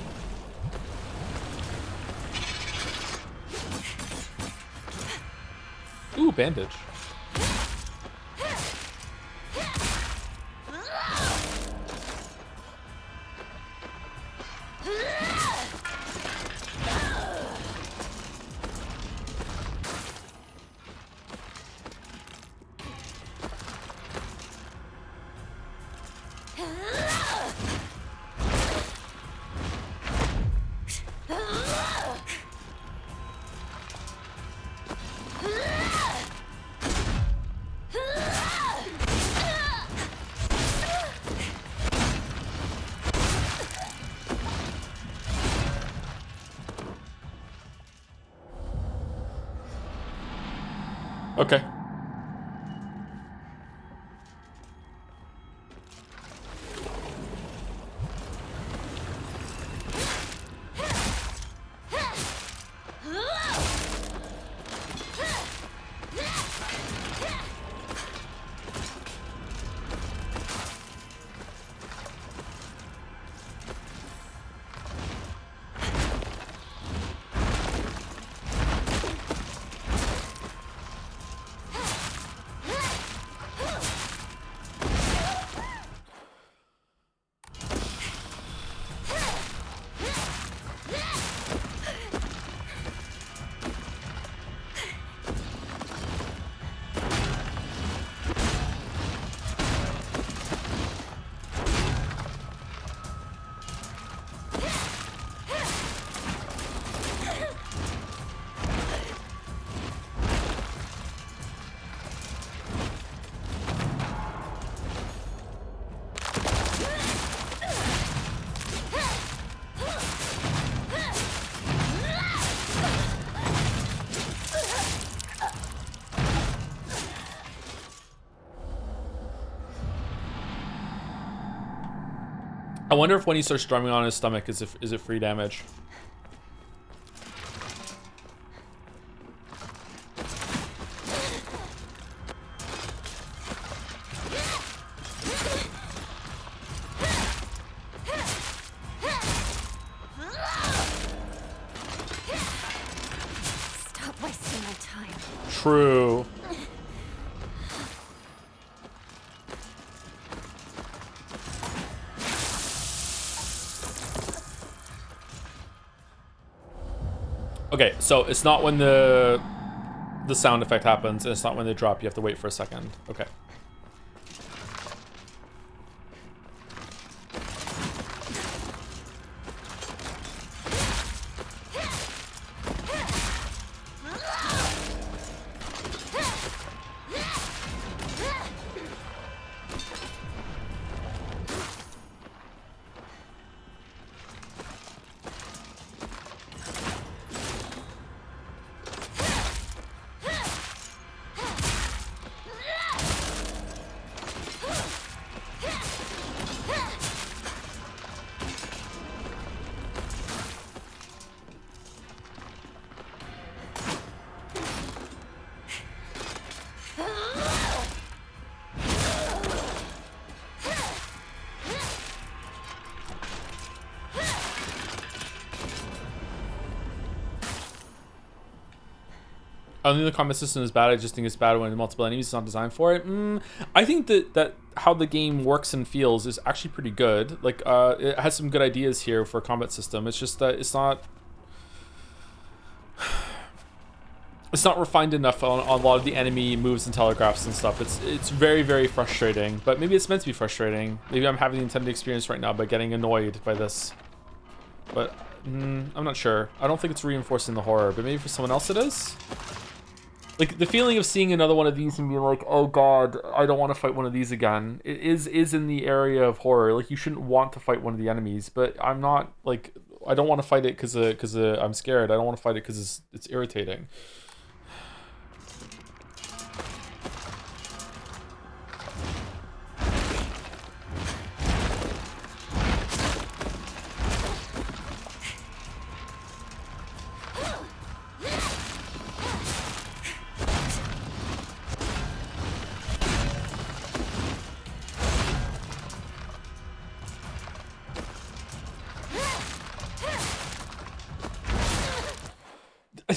Ooh, bandage. Okay. I wonder if when he starts drumming on his stomach, is it free damage? Stop wasting my time. True. Okay, so it's not when the sound effect happens, and it's not when they drop. You have to wait for a second. Okay. I don't think the combat system is bad. I just think it's bad when multiple enemies is not designed for it. I think that how the game works and feels is actually pretty good. Like, it has some good ideas here for a combat system. It's just that it's not refined enough on a lot of the enemy moves and telegraphs and stuff. It's very, very frustrating. But maybe it's meant to be frustrating. Maybe I'm having the intended experience right now by getting annoyed by this. But I'm not sure. I don't think it's reinforcing the horror. But maybe for someone else it is. Like, the feeling of seeing another one of these and being like, oh god, I don't want to fight one of these again, it is in the area of horror. Like, you shouldn't want to fight one of the enemies, but I'm not, like, I don't want to fight it because I'm scared. I don't want to fight it because it's irritating.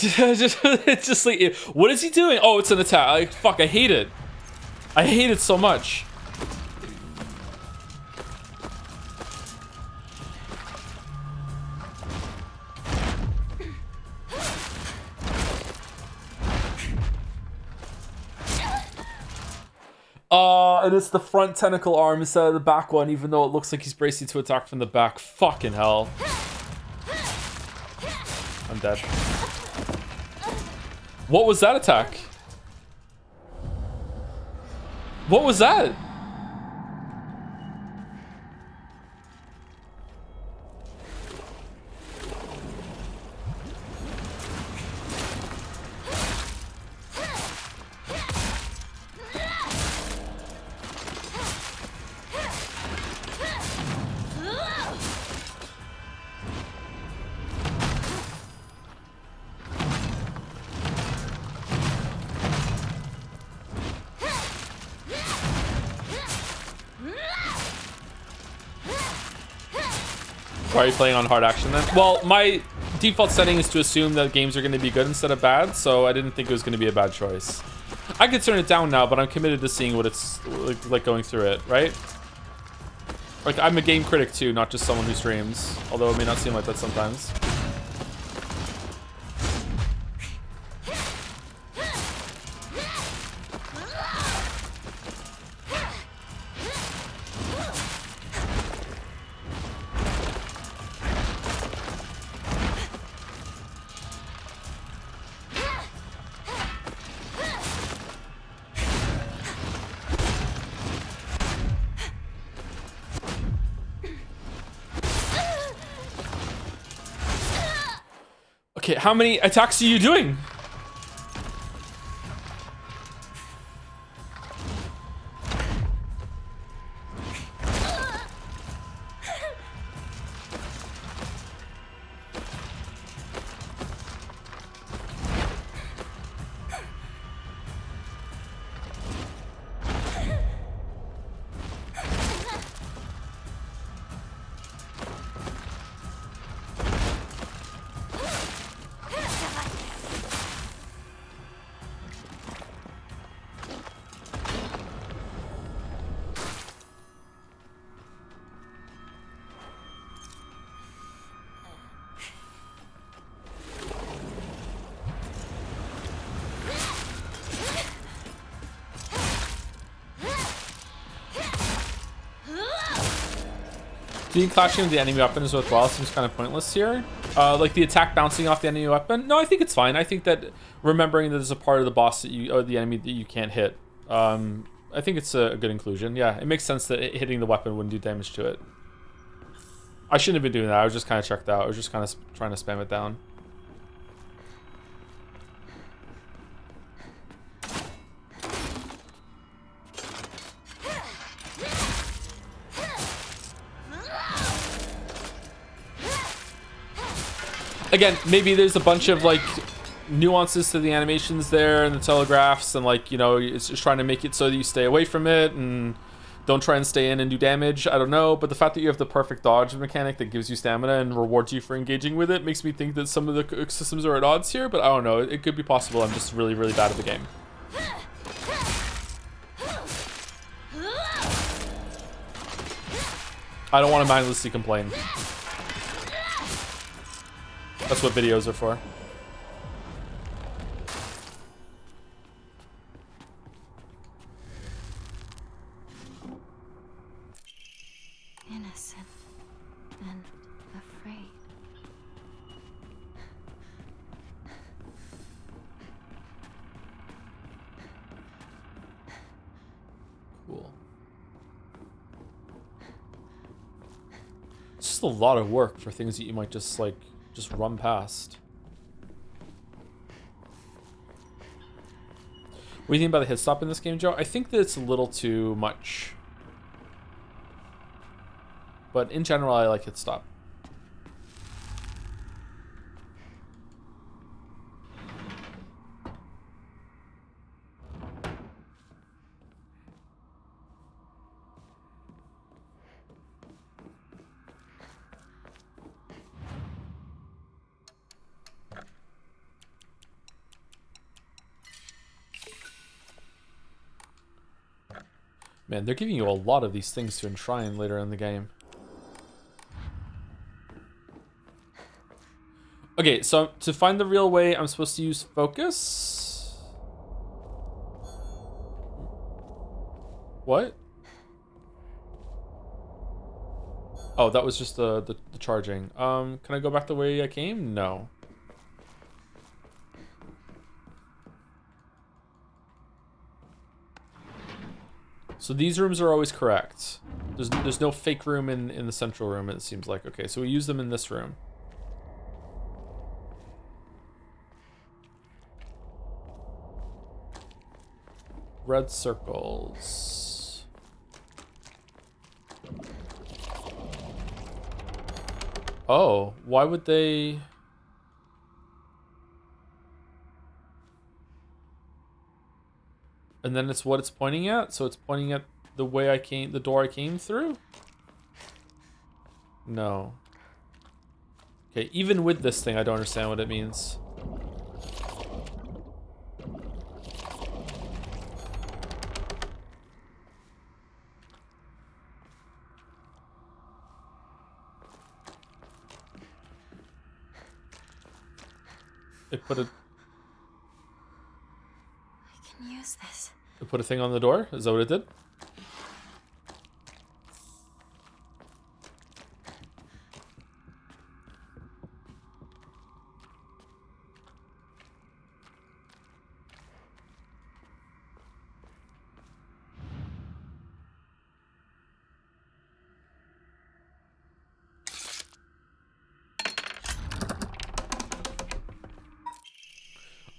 It's just like, what is he doing? Oh, it's an attack. Like, fuck, I hate it. I hate it so much. And it's the front tentacle arm instead of the back one, even though it looks like he's bracing to attack from the back. Fucking hell. I'm dead. What was that attack? What was that? Why are you playing on hard action then? Well, my default setting is to assume that games are going to be good instead of bad, so I didn't think it was going to be a bad choice. I could turn it down now, but I'm committed to seeing what it's like going through it, right? Like, I'm a game critic too, not just someone who streams, although it may not seem like that sometimes. Okay, how many attacks are you doing? Do you think clashing with the enemy weapon is worthwhile? Seems kind of pointless here. Like the attack bouncing off the enemy weapon? No, I think it's fine. I think that remembering that there's a part of the boss that you, or the enemy that you can't hit. I think it's a good inclusion. Yeah, it makes sense that hitting the weapon wouldn't do damage to it. I shouldn't have been doing that. I was just kind of checked out. I was just kind of trying to spam it down. Again, maybe there's a bunch of like nuances to the animations there and the telegraphs, and like, you know, it's just trying to make it so that you stay away from it and don't try and stay in and do damage. I don't know, but the fact that you have the perfect dodge mechanic that gives you stamina and rewards you for engaging with it makes me think that some of the systems are at odds here, but I don't know. It could be possible. I'm just really, really bad at the game. I don't want to mindlessly complain. That's what videos are for. Innocent and afraid. Cool. It's just a lot of work for things that you might just like run past. What do you think about the hit stop in this game, Joe? I think that it's a little too much. But in general, I like hit stop. Man, they're giving you a lot of these things to enshrine later in the game. Okay, so to find the real way, I'm supposed to use focus. What? Oh, that was just the charging. Can I go back the way I came? No. So these rooms are always correct. There's no fake room in the central room, it seems like. Okay, so we use them in this room. Red circles. Oh, why would they... And then it's what it's pointing at? So it's pointing at the way I came, the door I came through? No. Okay, even with this thing, I don't understand what it means. It put a... I can use this. It put a thing on the door? Is that what it did?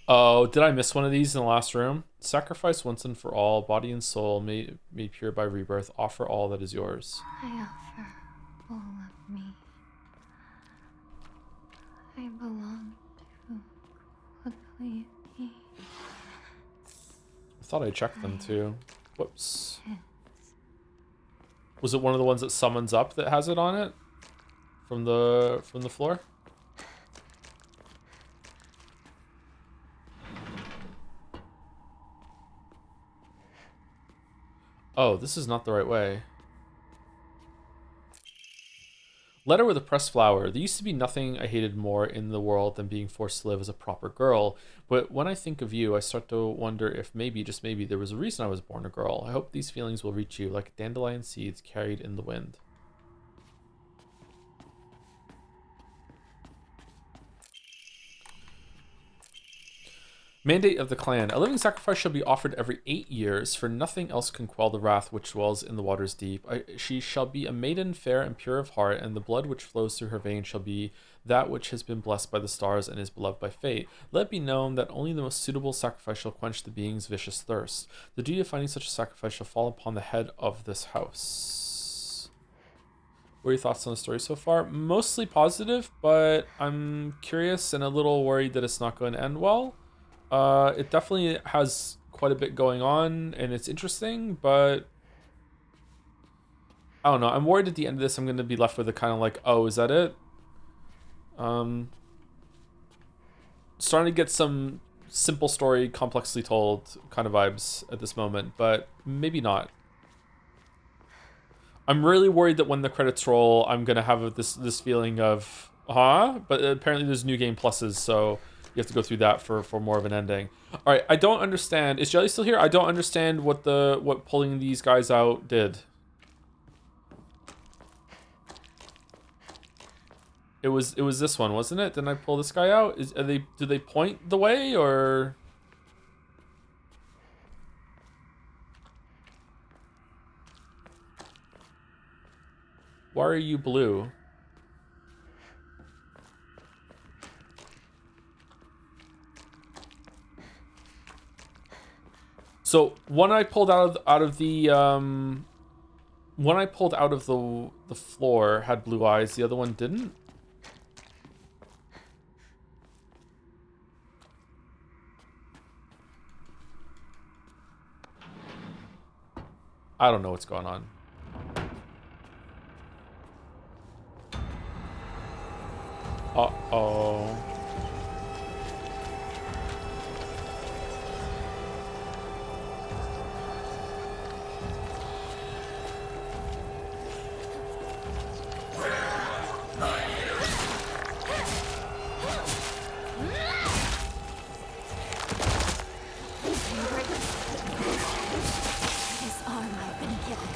Oh, did I miss one of these in the last room? Sacrifice once and for all, body and soul, made pure by rebirth. Offer all that is yours. I offer all of me. I belong to completely. I thought I checked them too. Whoops. Was it one of the ones that summons up that has it on it? From the floor? Oh, this is not the right way. Letter with a pressed flower. There used to be nothing I hated more in the world than being forced to live as a proper girl. But when I think of you, I start to wonder if maybe, just maybe, there was a reason I was born a girl. I hope these feelings will reach you like dandelion seeds carried in the wind. Mandate of the clan. A living sacrifice shall be offered every 8 years, for nothing else can quell the wrath which dwells in the waters deep. She shall be a maiden fair and pure of heart, and the blood which flows through her veins shall be that which has been blessed by the stars and is beloved by fate. Let it be known that only the most suitable sacrifice shall quench the being's vicious thirst. The duty of finding such a sacrifice shall fall upon the head of this house. What are your thoughts on the story so far? Mostly positive, but I'm curious and a little worried that it's not going to end well. It definitely has quite a bit going on, and it's interesting, but I don't know. I'm worried at the end of this I'm going to be left with a kind of like, oh, is that it? Starting to get some simple story, complexly told kind of vibes at this moment, but maybe not. I'm really worried that when the credits roll, I'm going to have this feeling of, huh? But apparently there's new game pluses, so you have to go through that for more of an ending. All right, I don't understand. Is Jelly still here? I don't understand what pulling these guys out did. It was this one, wasn't it? Didn't I pull this guy out? Do they point the way, or? Why are you blue? So one I pulled out of the one I pulled out of the floor had blue eyes. The other one didn't. I don't know what's going on. Uh-oh. This arm I've been given.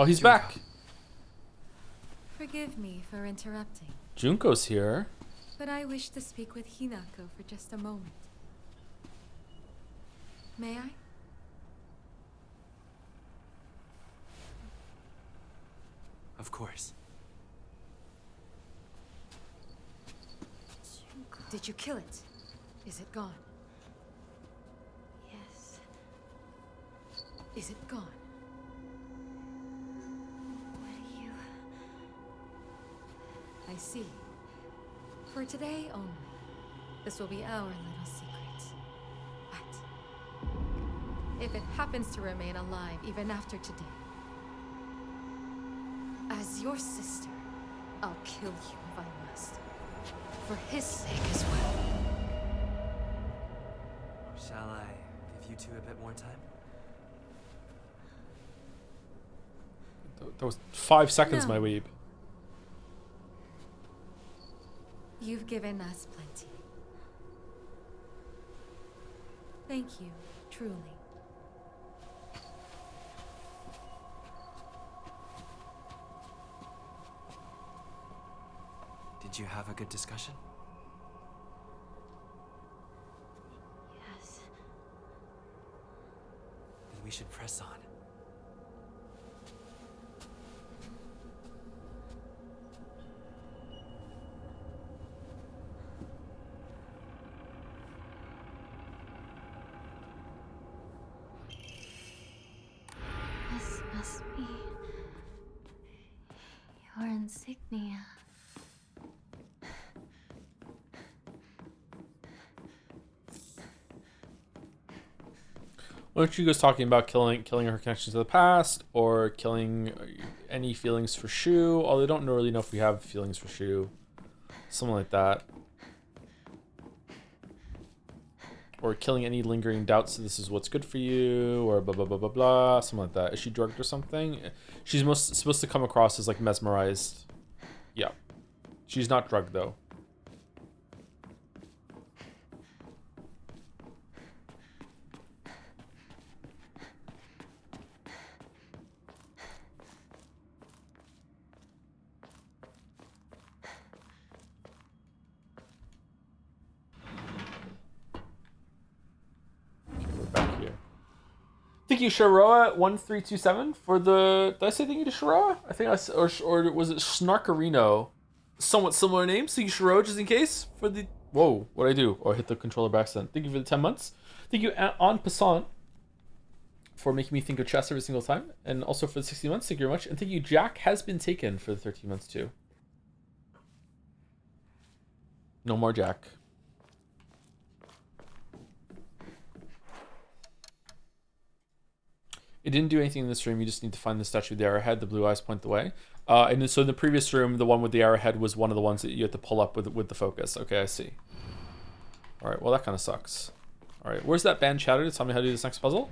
Oh, he's back. Forgive me for interrupting, Junko's here. but I wish to speak with Hinako for just a moment. May I? Of course. Did you kill it? Is it gone? Yes. Is it gone? What do you... I see. For today only, this will be our little secret. But if it happens to remain alive even after today, as your sister, I'll kill you if I must. For his sake as well. Shall I give you two a bit more time? That was 5 seconds, No. my weeb. You've given us plenty. Thank you, truly. Did you have a good discussion? Yes. Then we should press on. This must be... your insignia. Weren't you guys talking about killing her connection to the past, or killing any feelings for Shu? Although I don't really know if we have feelings for Shu. Something like that. Or killing any lingering doubts that this is what's good for you, or blah blah blah blah blah, something like that. Is she drugged or something? She's supposed to come across as like mesmerized. Yeah. She's not drugged though. Back here. Thank you, Sharoa1327 for the. Did I say thank you to Sharoa? I think or was it Snarkarino? Somewhat similar names. Thank you, Sharoa, just in case for the. Whoa, what'd I do? Oh, I hit the controller by accident. Thank you for the 10 months. Thank you, En Passant, for making me think of chess every single time, and also for the 60 months. Thank you very much, and thank you, Jack has been taken for the 13 months too. No more Jack. It didn't do anything in this room. You just need to find the statue of the arrowhead. The blue eyes point the way. And so in the previous room, the one with the arrowhead was one of the ones that you had to pull up with the focus. Okay, I see. All right, well, that kind of sucks. All right, where's that band chatter to tell me how to do this next puzzle?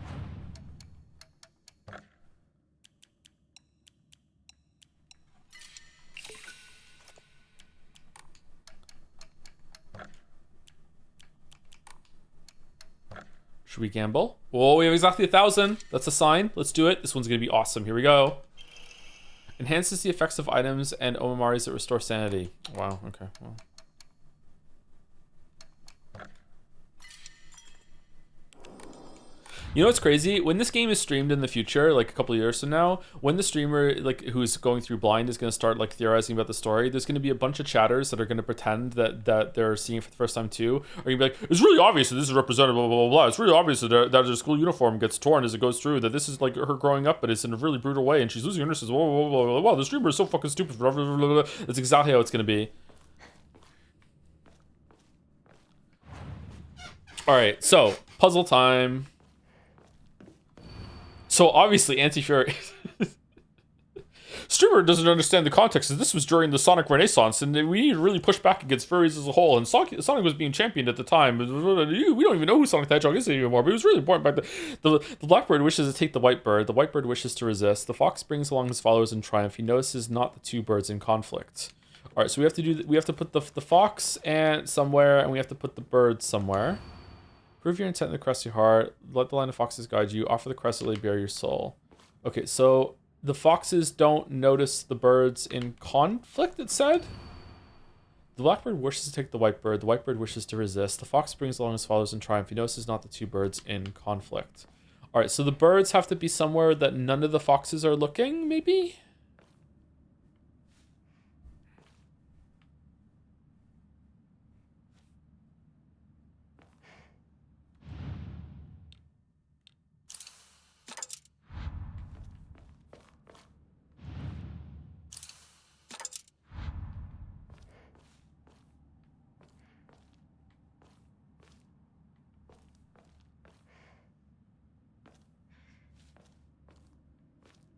Should we gamble? Oh, we have exactly 1,000. That's a sign. Let's do it. This one's going to be awesome. Here we go. Enhances the effects of items and Omamaris that restore sanity. Wow, okay. Well. You know what's crazy? When this game is streamed in the future, like a couple of years from now, when the streamer like who's going through blind is going to start like theorizing about the story, there's going to be a bunch of chatters that are going to pretend that they're seeing it for the first time too. Or you'll be like, it's really obvious that this is representative, blah, blah, blah, blah. It's really obvious that her school uniform gets torn as it goes through, that this is like her growing up, but it's in a really brutal way, and she's losing her innocence. Whoa, whoa, whoa, whoa, wow, the streamer is so fucking stupid. Blah, blah, blah, blah. That's exactly how it's going to be. All right, so puzzle time. So obviously Anti-Fury streamer doesn't understand the context. This was during the Sonic Renaissance, and we need to really push back against furries as a whole. And Sonic was being championed at the time. We don't even know who Sonic the Hedgehog is anymore, but it was really important back then. The blackbird wishes to take the whitebird. The whitebird wishes to resist. The fox brings along his followers in triumph. He notices not the two birds in conflict. All right, so we have to put the fox and somewhere, and we have to put the bird somewhere. Prove your intent in the crusty heart. Let the line of foxes guide you. Offer the crest that lay bare your soul. Okay, so The foxes don't notice the birds in conflict, it said. The blackbird wishes to take the white bird. The white bird wishes to resist. The fox brings along his followers in triumph. He notices not the two birds in conflict. All right, so the birds have to be somewhere that none of the foxes are looking, maybe?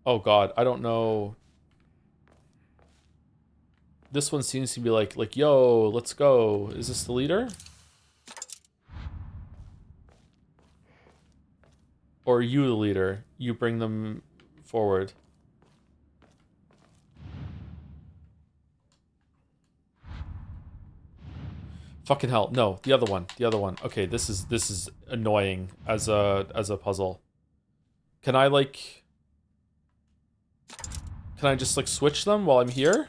Oh god, I don't know. This one seems to be like, yo, let's go. Is this the leader? Or are you the leader? You bring them forward. Fucking hell. No, the other one. The other one. Okay, this is annoying as a puzzle. Can I like just like switch them while I'm here?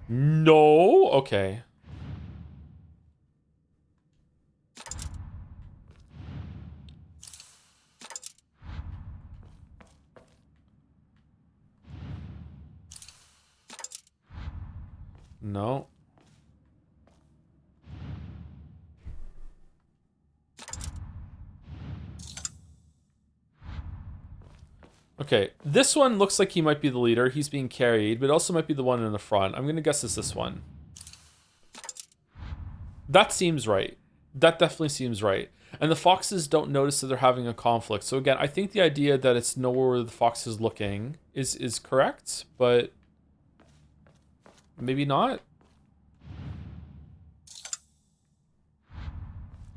No. Okay. No. Okay, this one looks like he might be the leader. He's being carried, but also might be the one in the front. I'm gonna guess it's this one. That seems right. That definitely seems right. And the foxes don't notice that they're having a conflict. So again, I think the idea that it's nowhere where the fox is looking is correct, but maybe not.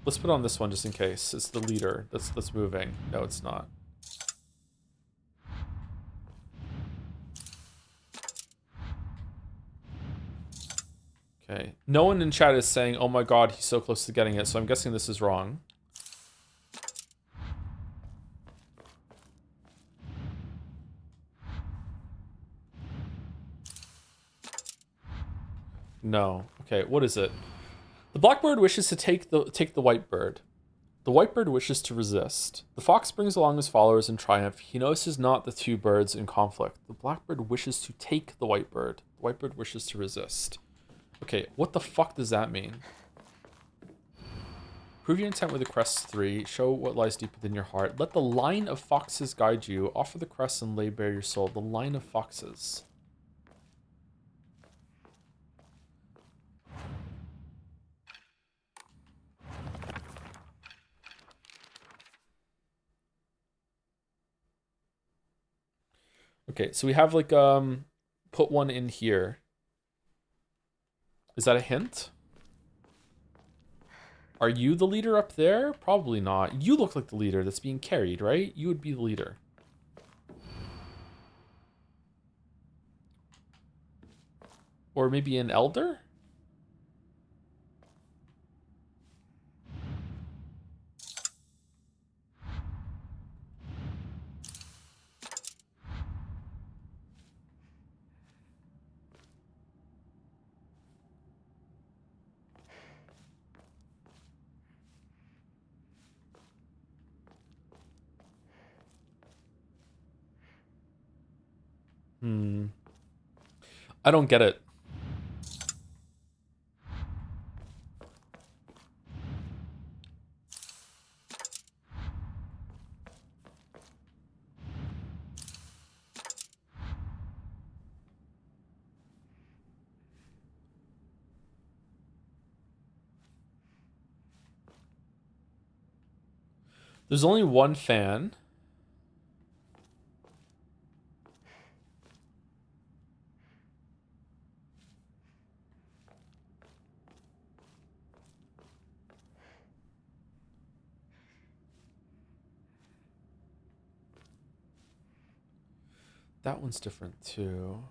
Let's put on this one just in case. It's the leader that's moving. No, it's not. Okay. No one in chat is saying, oh my god, he's so close to getting it, so I'm guessing this is wrong. No. Okay, what is it? The blackbird wishes to take the white bird. The white bird wishes to resist. The fox brings along his followers in triumph. He notices not the two birds in conflict. The blackbird wishes to take the white bird. The white bird wishes to resist. Okay, what the fuck does that mean? Prove your intent with the crest 3. Show what lies deep within your heart. Let the line of foxes guide you. Offer the crest and lay bare your soul. The line of foxes. Okay, so we have like put one in here. Is that a hint? Are you the leader up there? Probably not. You look like the leader that's being carried, right? You would be the leader. Or maybe an elder? I don't get it. There's only one fan. That one's different too.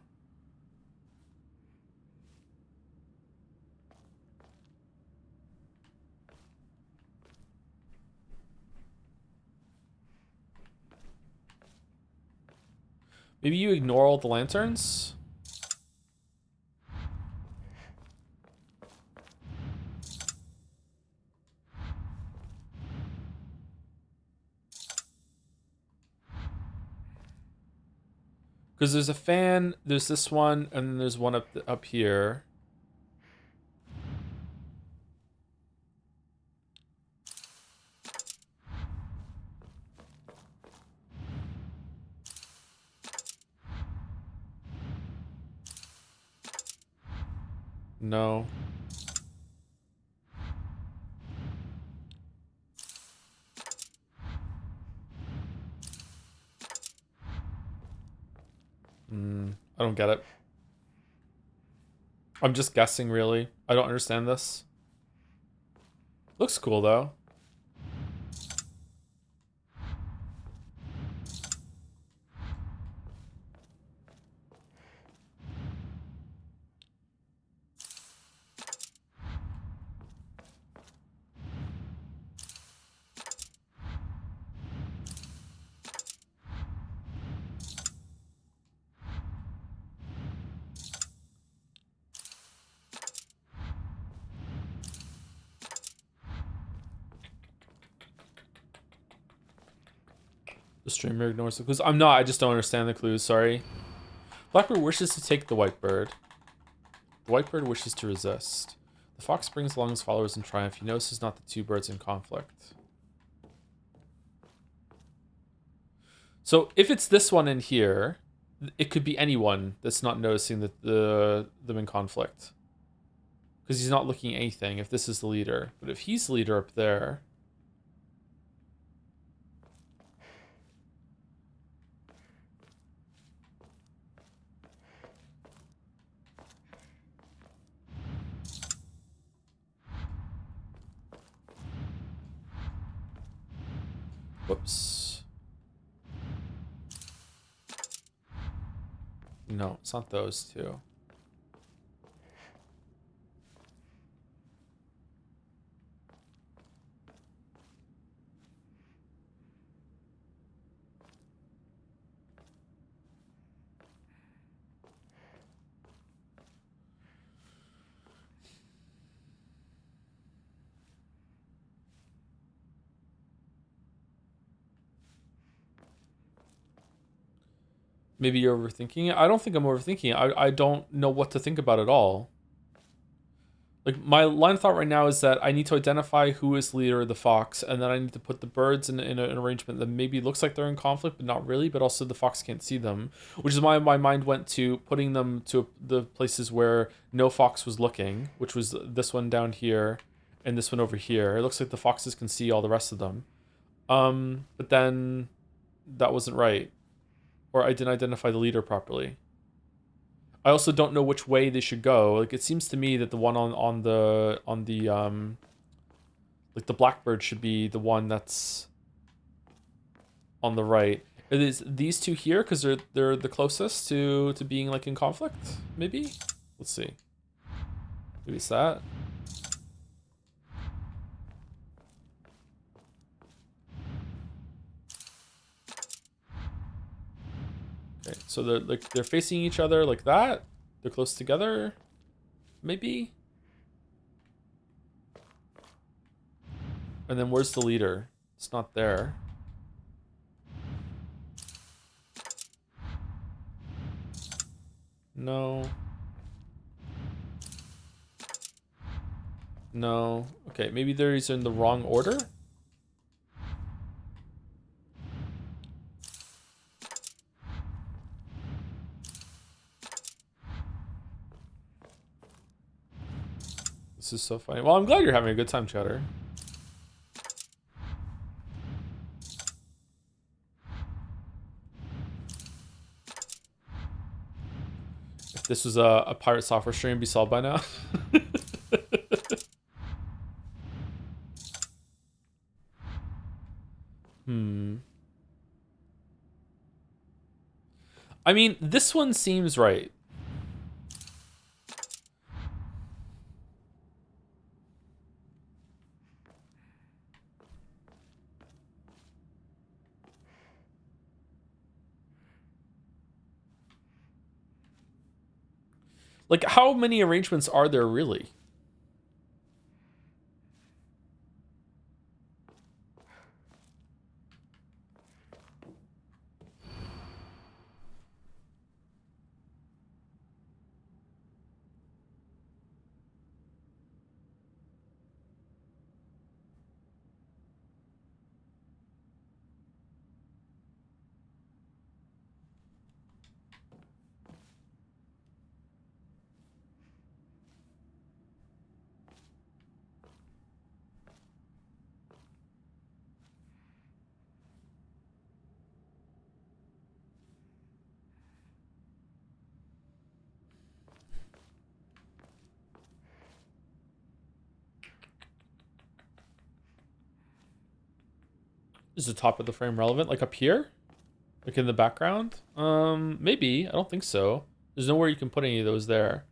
Maybe you ignore all the lanterns? Because there's a fan, there's this one, and then there's one up here. No. I don't get it. I'm just guessing, really. I don't understand this. Looks cool, though. The streamer ignores the clues. I'm not, I just don't understand the clues, sorry. Blackbird wishes to take the whitebird. The whitebird wishes to resist. The fox brings along his followers in triumph. He notices not the two birds in conflict. So if it's this one in here, it could be anyone that's not noticing them in conflict. Because he's not looking at anything if this is the leader. But if he's the leader up there... Whoops. No, it's not those two. Maybe you're overthinking it. I don't think I'm overthinking it. I don't know what to think about it all. Like, my line of thought right now is that I need to identify who is the leader of the fox, and then I need to put the birds in an arrangement that maybe looks like they're in conflict, but not really, but also the fox can't see them. Which is why my mind went to putting them to the places where no fox was looking, which was this one down here and this one over here. It looks like the foxes can see all the rest of them. But then that wasn't right. Or I didn't identify the leader properly. I also don't know which way they should go. Like, it seems to me that the one on the like the blackbird should be the one that's on the right. It is these two here because they're the closest to being like in conflict. Maybe. Let's see. Maybe it's that. Okay, so they're facing each other like that. They're close together. Maybe. And then where's the leader? It's not there. No. No. Okay, maybe these are in the wrong order. This is so funny. Well, I'm glad you're having a good time, Chatter. If this was a pirate software stream, it'd be solved by now. I mean, this one seems right. Like, how many arrangements are there really? Is the top of the frame relevant? Like up here? Like in the background? Maybe. I don't think so. There's nowhere you can put any of those there.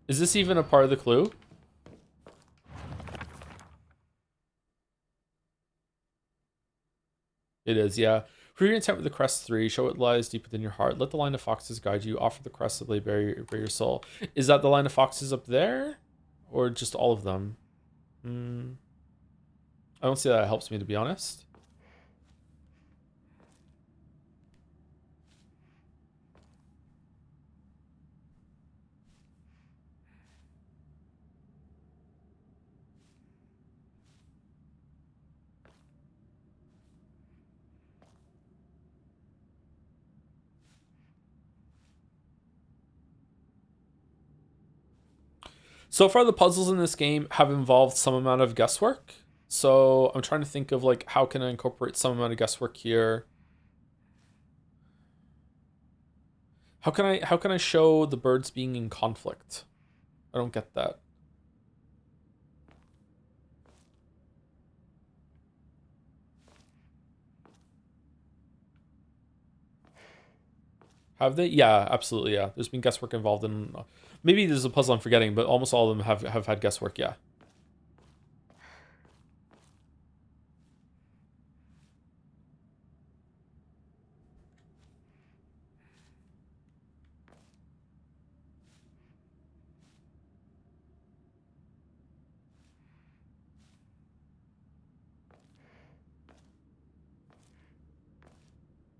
Is this even a part of the clue? It is, yeah. Prove your intent with the crest 3. Show what lies deep within your heart. Let the line of foxes guide you. Offer the crest that lay bare your soul. Is that the line of foxes up there? Or just all of them? I don't see that it helps me, to be honest. So far, the puzzles in this game have involved some amount of guesswork. So I'm trying to think of like how can I incorporate some amount of guesswork here. How can I show the birds being in conflict? I don't get that. Have they? Yeah, absolutely. Yeah, there's been guesswork involved in. Maybe there's a puzzle I'm forgetting, but almost all of them have had guesswork. Yeah.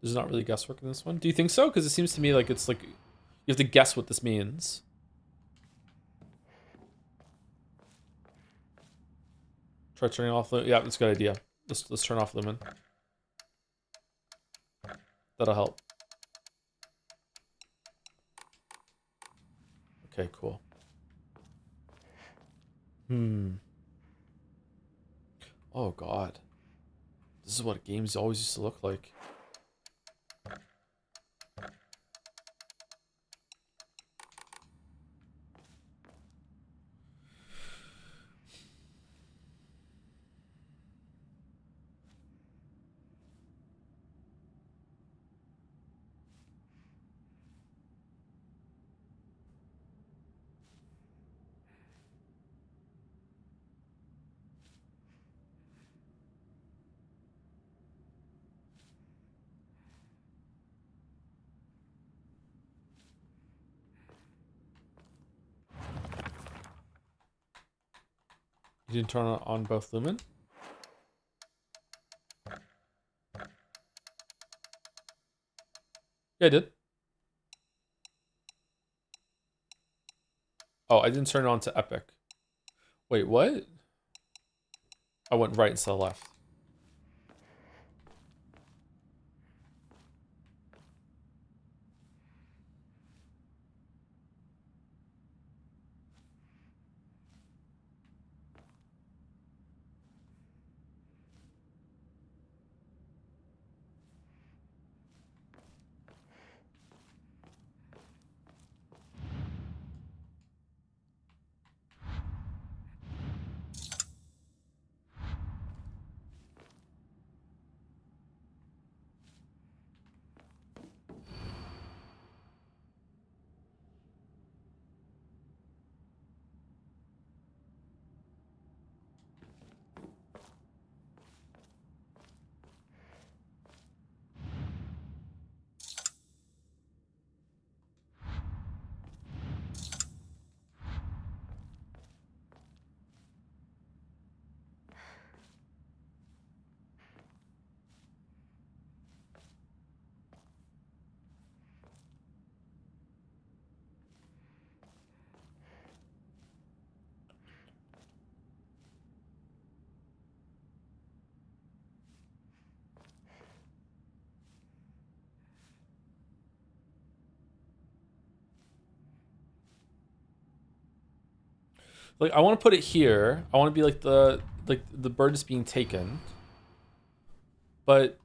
There's not really guesswork in this one. Do you think so? Because it seems to me like it's like you have to guess what this means. Try turning off. Yeah, that's a good idea. Let's turn off Lumen. That'll help. Okay, cool. Oh God. This is what games always used to look like. You didn't turn on both Lumen? Yeah, I did. Oh, I didn't turn it on to Epic. Wait, what? I went right instead of left. Like, I want to put it here. I want to be like the bird is being taken. But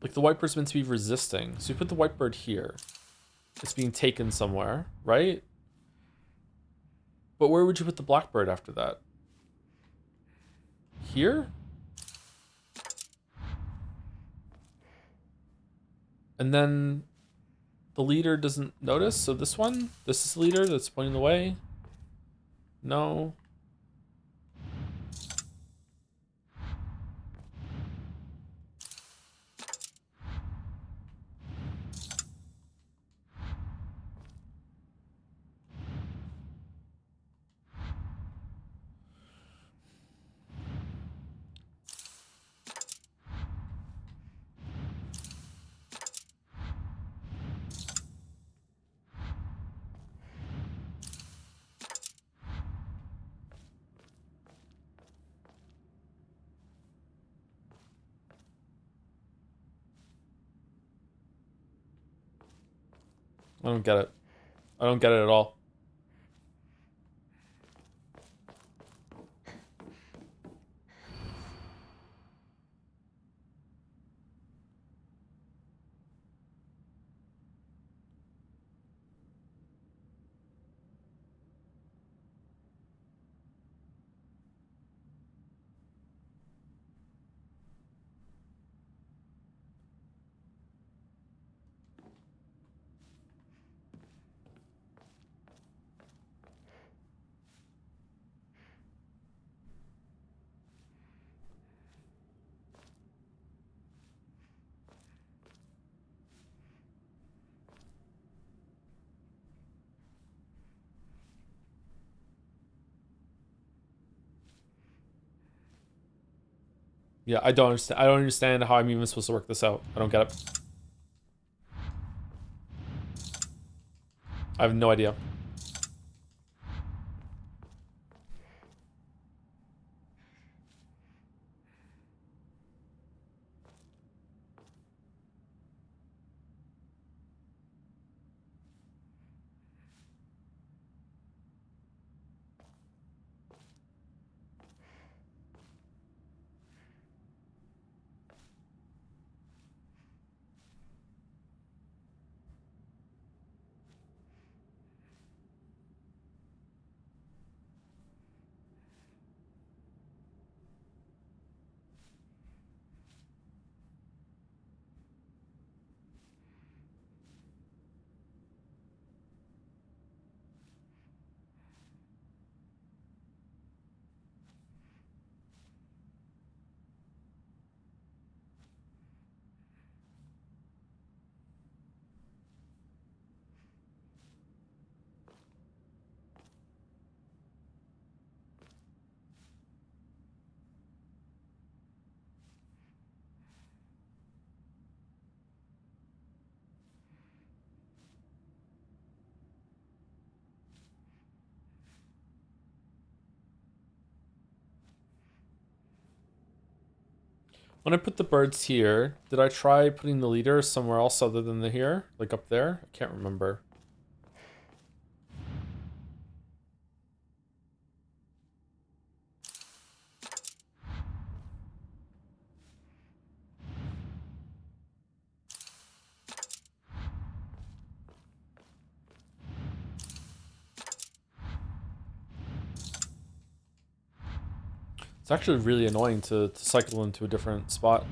like the white bird's meant to be resisting. So you put the white bird here. It's being taken somewhere, right? But where would you put the black bird after that? Here? And then the leader doesn't notice, so this one? This is the leader that's pointing the way? No. I don't get it. I don't get it at all. Yeah, I don't understand. I don't understand how I'm even supposed to work this out. I don't get it. I have no idea. When I put the birds here, did I try putting the leader somewhere else other than the here? Like up there? I can't remember. It's actually really annoying to cycle into a different spot.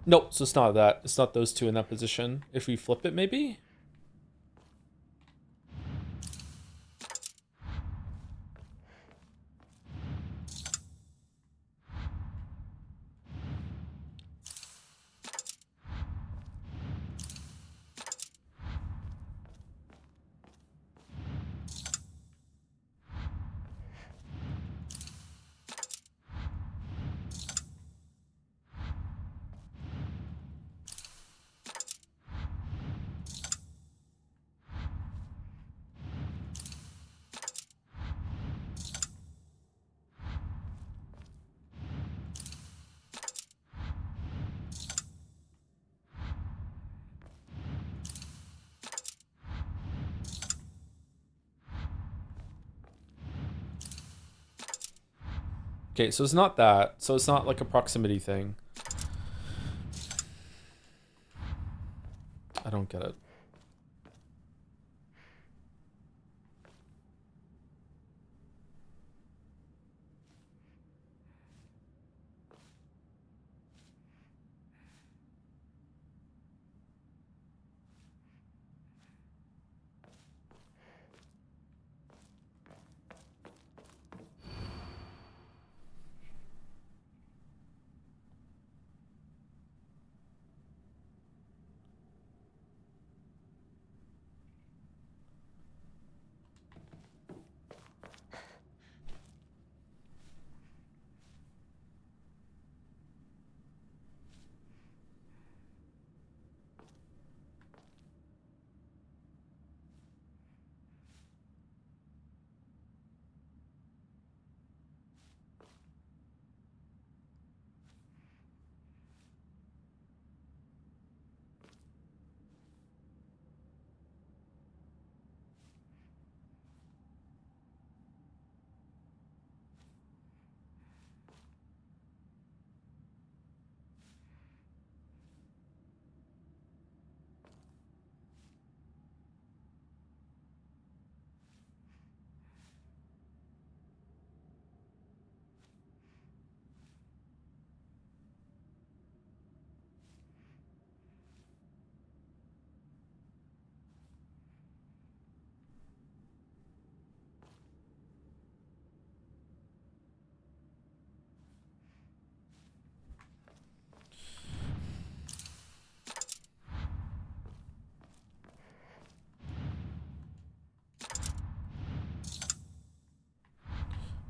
Nope, so it's not that. It's not those two in that position. If we flip it, maybe? Okay, so it's not that. So it's not like a proximity thing. I don't get it.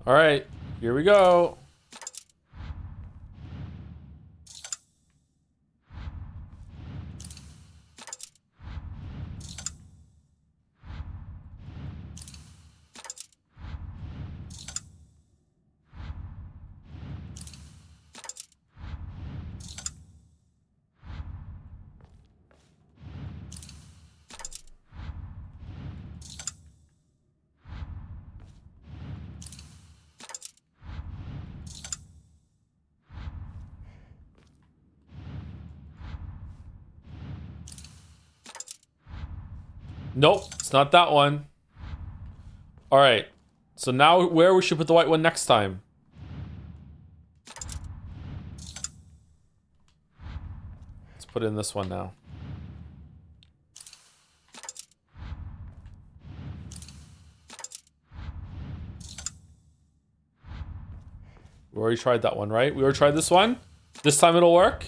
All right, here we go. Nope, it's not that one. All right, so now where we should put the white one next time? Let's put in this one now. We already tried that one, right? We already tried this one. This time it'll work.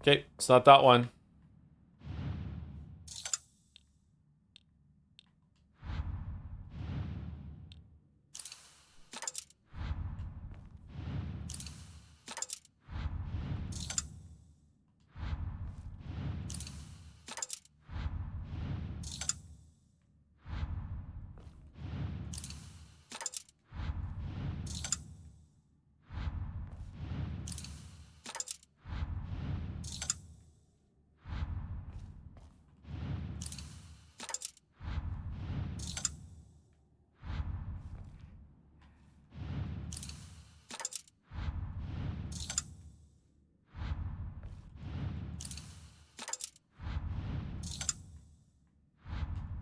Okay, it's not that one.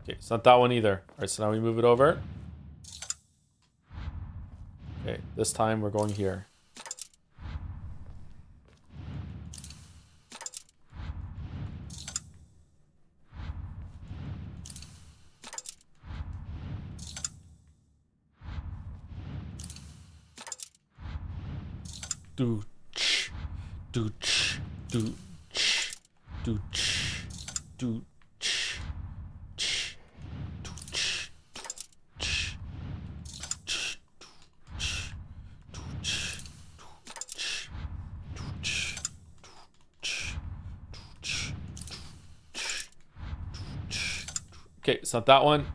Okay, it's not that one either. All right, so now we move it over. Okay, this time we're going here. Do ch, do ch, do ch, do ch, do ch, ch, do ch, ch, ch, Okay, it's not that one.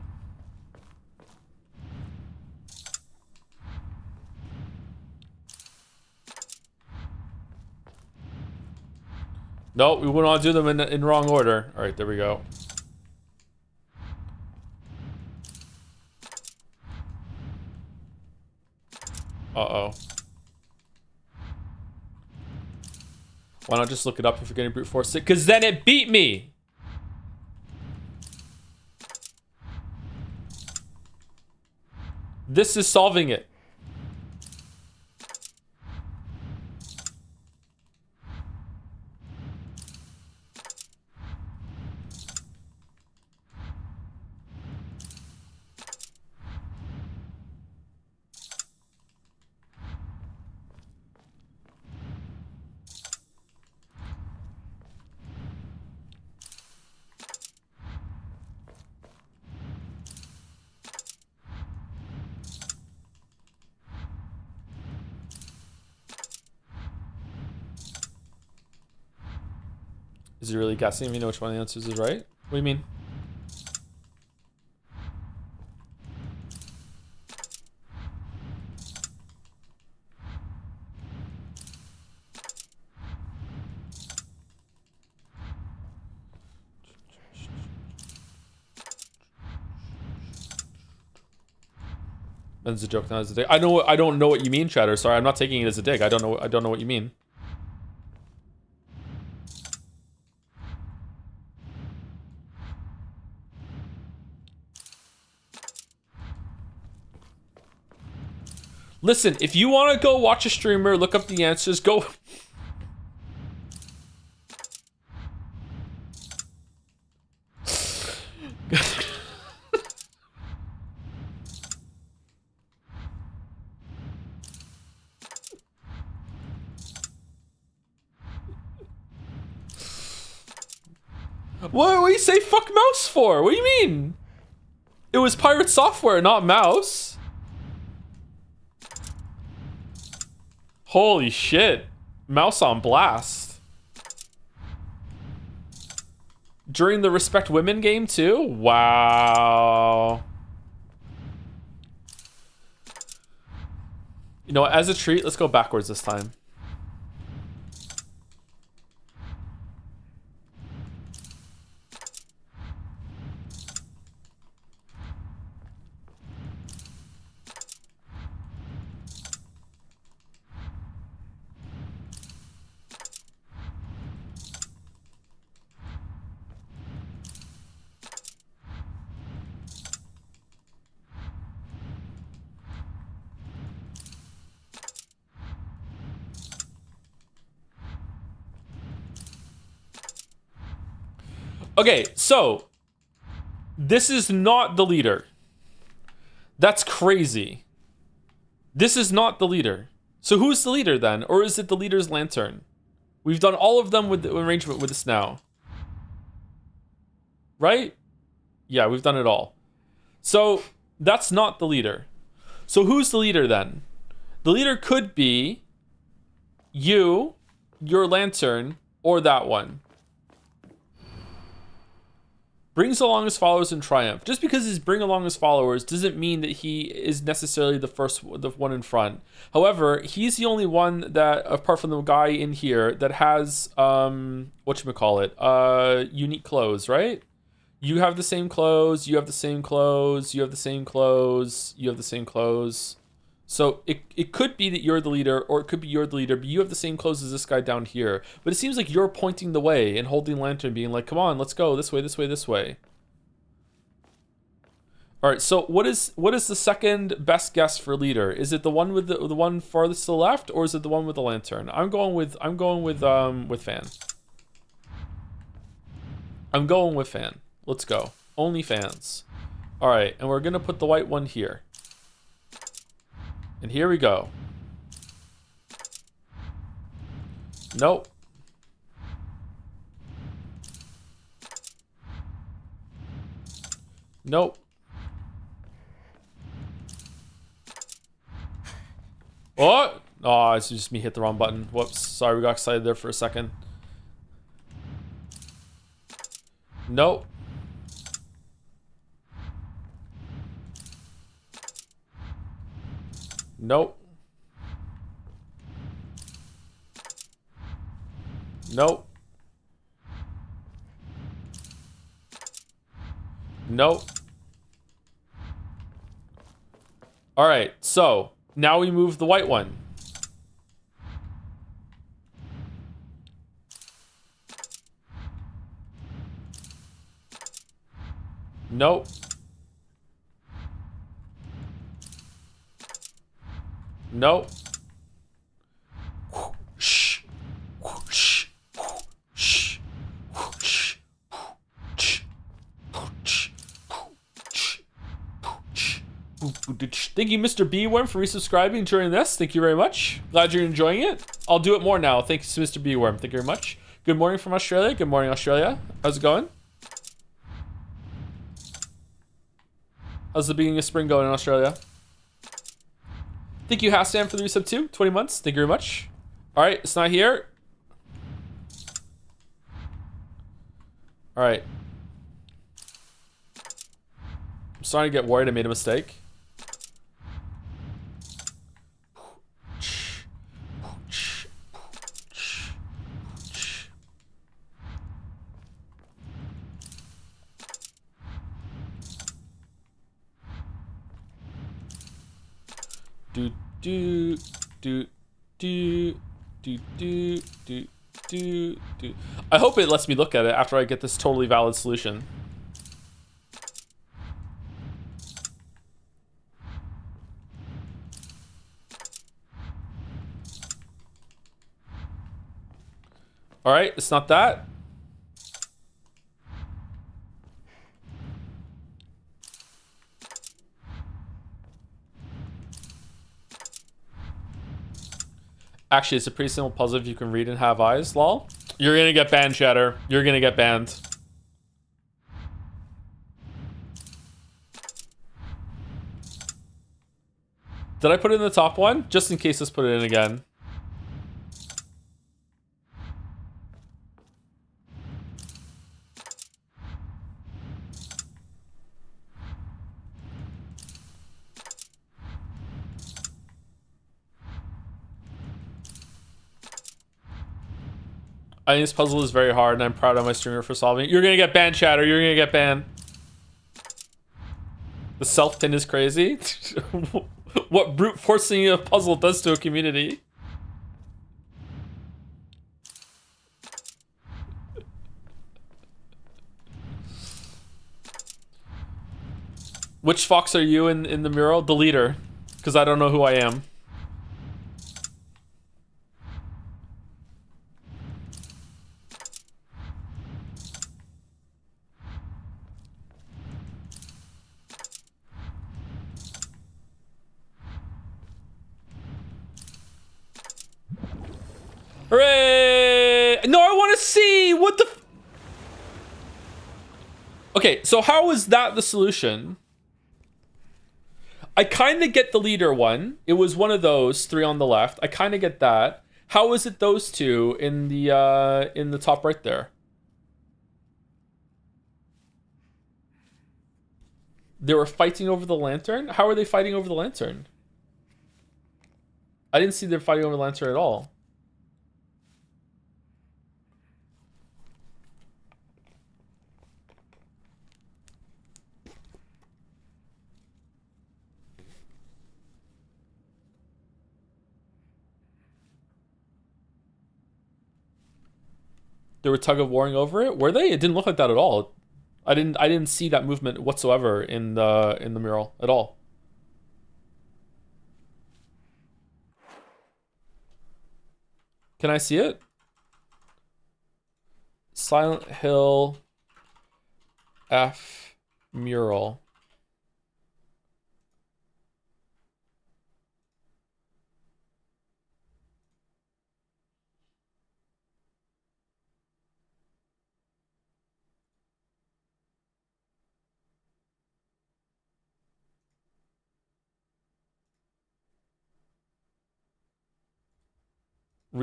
No, we would not do them in wrong order. All right, there we go. Uh-oh. Why not just look it up if you're getting brute force it? Because then it beat me! This is solving it. Is he really guessing if you know which one of the answers is right? What do you mean? That's a joke, not as a dig. I don't know what you mean, Chatter. Sorry, I'm not taking it as a dig. I don't know what you mean. Listen, if you want to go watch a streamer, look up the answers, go. What do you say fuck mouse for? What do you mean? It was pirate software, not mouse. Holy shit. Mouse on blast. During the Respect Women game too? Wow. You know what, as a treat, let's go backwards this time. Okay, so this is not the leader. That's crazy. This is not the leader. So who's the leader then? Or is it the leader's lantern? We've done all of them with the arrangement with this now. Right? Yeah, we've done it all. So that's not the leader. So who's the leader then? The leader could be you, your lantern, or that one. Brings along his followers in triumph. Just because he's bring along his followers doesn't mean that he is necessarily the one in front. However, he's the only one that, apart from the guy in here, that has unique clothes, right? You have the same clothes, you have the same clothes, you have the same clothes, you have the same clothes. So it could be that you're the leader, or it could be you're the leader, but you have the same clothes as this guy down here. But it seems like you're pointing the way and holding lantern, being like, come on, let's go this way, this way, this way. All right, so what is the second best guess for leader? Is it the one with the one farthest to the left, or is it the one with the lantern? I'm going with Fan. I'm going with Fan. Let's go. Only fans. All right, and we're gonna put the white one here. And here we go. Nope. Nope. What? Oh, it's just me hit the wrong button. Whoops. Sorry, we got excited there for a second. Nope. Nope. Nope. Nope. All right, so now we move the white one. Nope. Nope. Whoosh. Whoosh. Whoosh. Whoosh. Whoosh. Whoosh. Whoosh. Thank you, Mr. B Worm, for resubscribing during this. Thank you very much. Glad you're enjoying it. I'll do it more now. Thanks, Mr. B Worm. Thank you very much. Good morning from Australia. Good morning, Australia. How's it going? How's the beginning of spring going in Australia? Thank you, Hassan, for the resub too. 20 months. Thank you very much. All right, it's not here. All right. I'm starting to get worried I made a mistake. Do do do do do do do do do. I hope it lets me look at it after I get this totally valid solution. All right, it's not that. Actually, it's a pretty simple puzzle if you can read and have eyes, lol. You're gonna get banned, Shatter. You're gonna get banned. Did I put it in the top one? Just in case, let's put it in again. I think this puzzle is very hard, and I'm proud of my streamer for solving it. You're gonna get banned, Shatter. You're gonna get banned. The self-pin is crazy. What brute forcing a puzzle does to a community. Which fox are you in the mural? The leader. Because I don't know who I am. Hooray! No, I want to see what the. Okay, so how is that the solution? I kind of get the leader one. It was one of those three on the left. I kind of get that. How is it those two in the top right there? They were fighting over the lantern? How are they fighting over the lantern? I didn't see them fighting over the lantern at all. They were tug of warring over it. Were they? It didn't look like that at all. I didn't see that movement whatsoever in the mural at all. Can I see it? Silent Hill F mural.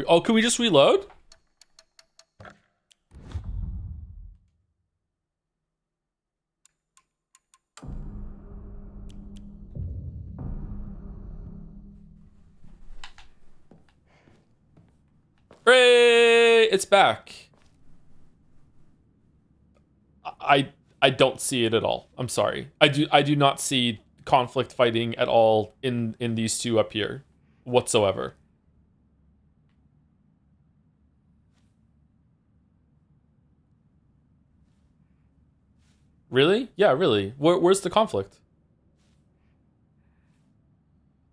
Oh, can we just reload? Hooray! It's back. I don't see it at all. I'm sorry. I do not see conflict fighting at all in these two up here whatsoever. Really? Yeah, really. Where's the conflict?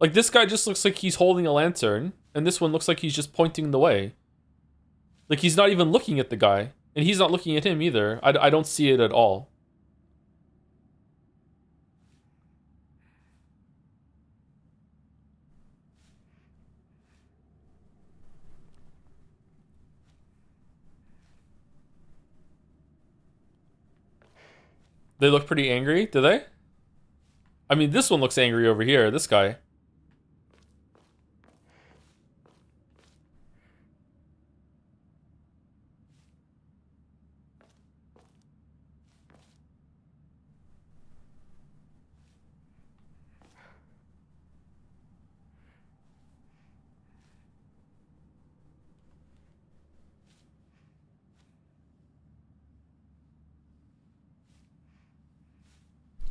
Like, this guy just looks like he's holding a lantern, and this one looks like he's just pointing the way. Like, he's not even looking at the guy, and he's not looking at him either. I don't see it at all. They look pretty angry, do they? I mean, this one looks angry over here, this guy.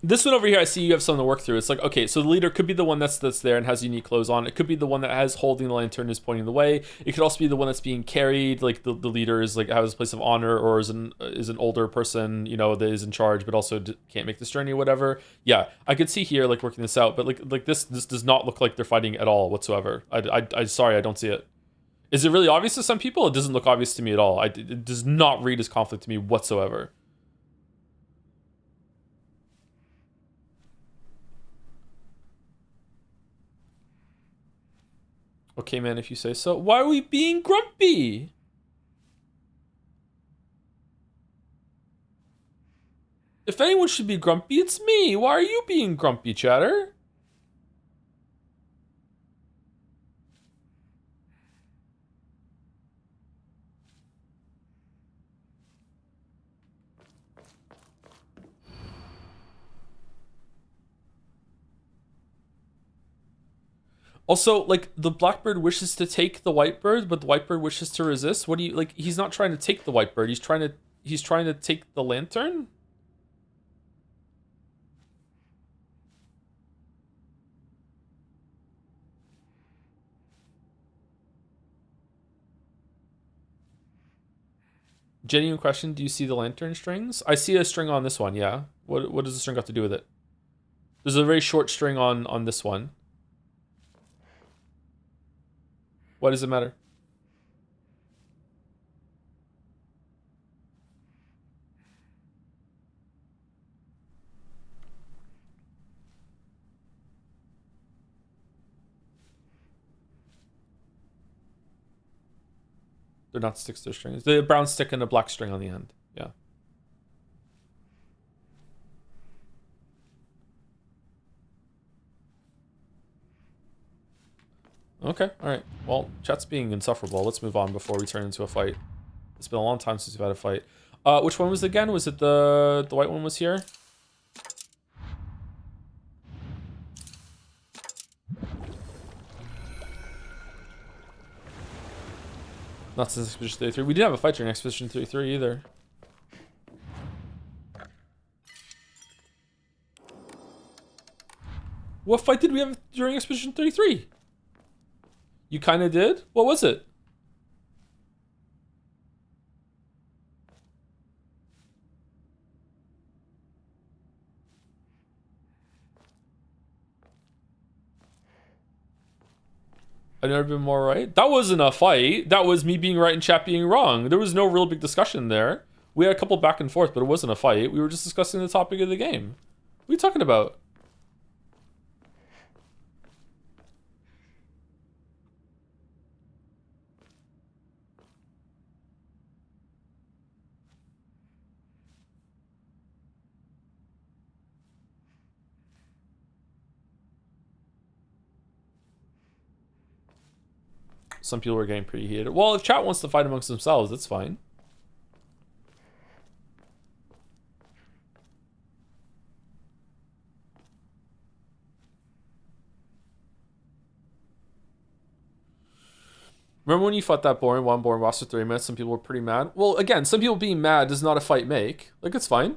This one over here, I see you have something to work through. It's like, okay, so the leader could be the one that's there and has unique clothes on. It could be the one that has holding the lantern is pointing the way. It could also be the one that's being carried, like the leader is like has a place of honor or is an older person, you know, that is in charge, but also can't make this journey or whatever. Yeah, I could see here like working this out, but like this does not look like they're fighting at all whatsoever. I sorry, I don't see it. Is it really obvious to some people? It doesn't look obvious to me at all. It does not read as conflict to me whatsoever. Okay, man, if you say so. Why are we being grumpy? If anyone should be grumpy, it's me. Why are you being grumpy, chatter? Also, like, the blackbird wishes to take the whitebird, but the whitebird wishes to resist. What do you, like, he's not trying to take the whitebird. He's trying to take the lantern? Genuine question, do you see the lantern strings? I see a string on this one, yeah. What does the string got to do with it? There's a very short string on this one. Why does it matter? They're not sticks, they're strings. The brown stick and a black string on the end. Yeah. Okay, alright. Well, chat's being insufferable. Let's move on before we turn into a fight. It's been a long time since we've had a fight. Which one was it again? Was it the white one was here? Not since Expedition 33. We didn't have a fight during Expedition 33 either. What fight did we have during Expedition 33? You kind of did? What was it? I've never been more right. That wasn't a fight. That was me being right and chat being wrong. There was no real big discussion there. We had a couple back and forth, but it wasn't a fight. We were just discussing the topic of the game. What are you talking about? Some people were getting pretty heated. Well, if chat wants to fight amongst themselves, that's fine. Remember when you fought that boring boss for 3 minutes? Some people were pretty mad. Well, again, some people being mad does not a fight make. Like, it's fine.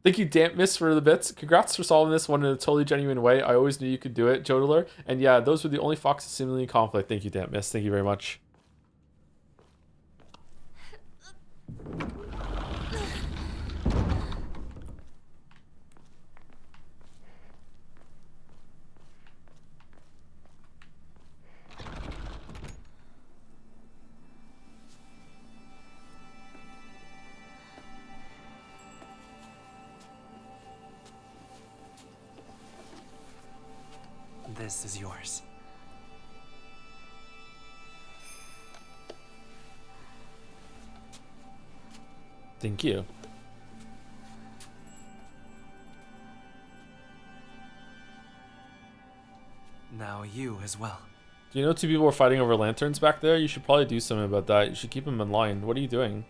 Thank you, Damp Miss, for the bits. Congrats for solving this one in a totally genuine way. I always knew you could do it, Joedler. And yeah, those were the only foxes seemingly in conflict. Thank you, Damp Miss. Thank you very much. This is yours. Thank you. Now you as well. Do you know 2 people were fighting over lanterns back there? You should probably do something about that. You should keep them in line. What are you doing?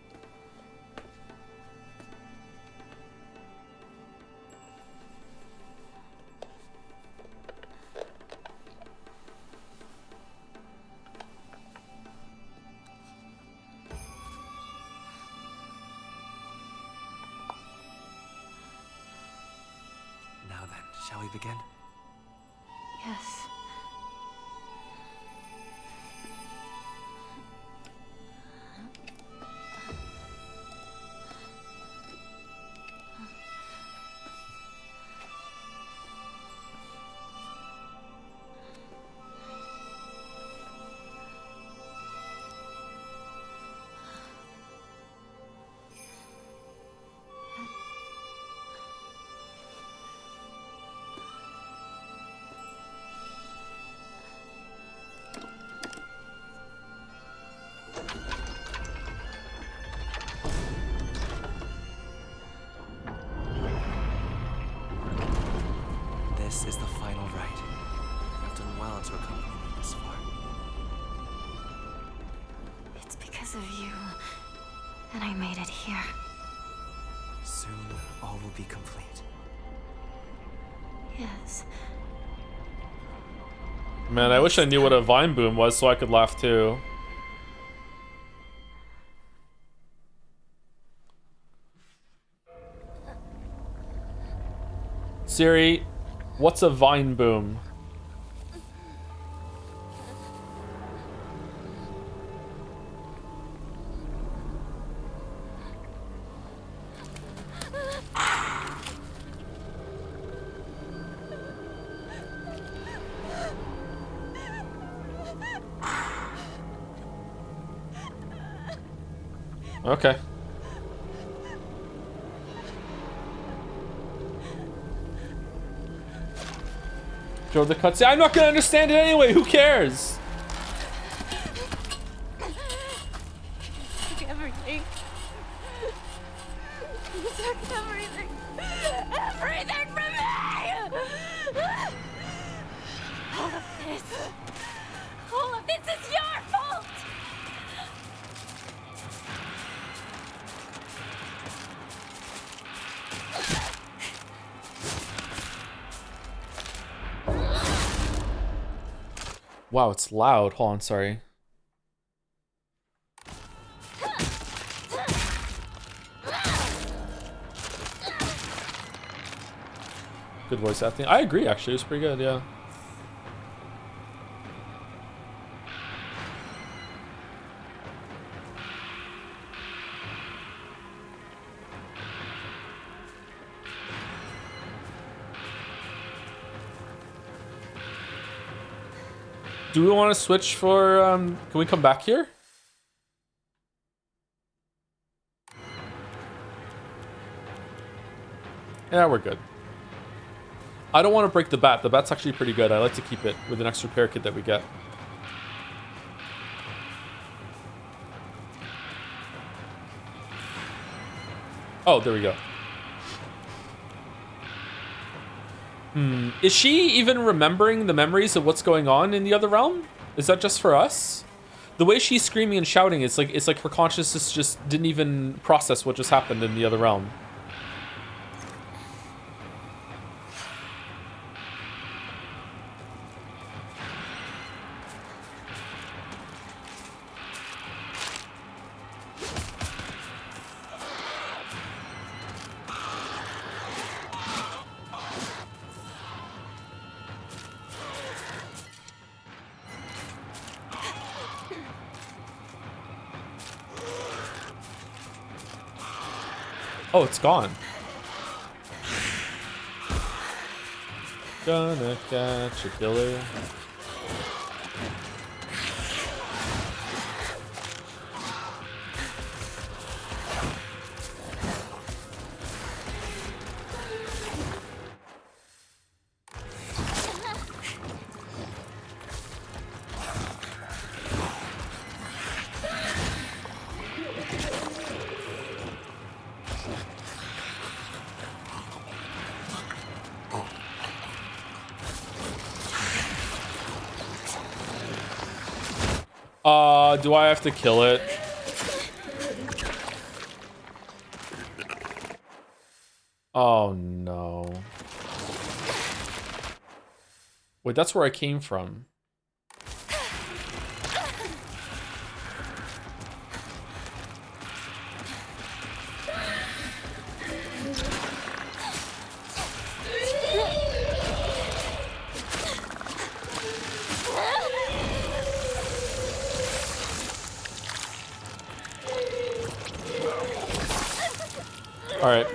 Now then, shall we begin? Yes. This is the final rite. You have done well to accompany me this far. It's because of you that I made it here. Soon, all will be complete. Yes. Man, I wish I knew what a vine boom was so I could laugh too. Siri, what's a vine boom? Okay. Show the cutscene. I'm not gonna understand it anyway. Who cares? Took everything. You took everything. Everything from me! All of this. All of this is your fault! Wow, it's loud. Hold on, sorry. Good voice acting. I agree, actually. It was pretty good, yeah. Do we want to switch for, can we come back here? Yeah, we're good. I don't want to break the bat. The bat's actually pretty good. I like to keep it with an extra repair kit that we get. Oh, there we go. Is she even remembering the memories of what's going on in the other realm? Is that just for us? The way she's screaming and shouting, it's like her consciousness just didn't even process what just happened in the other realm. Oh, it's gone. Gonna catch a killer. Do I have to kill it? Oh no. Wait, that's where I came from. All right.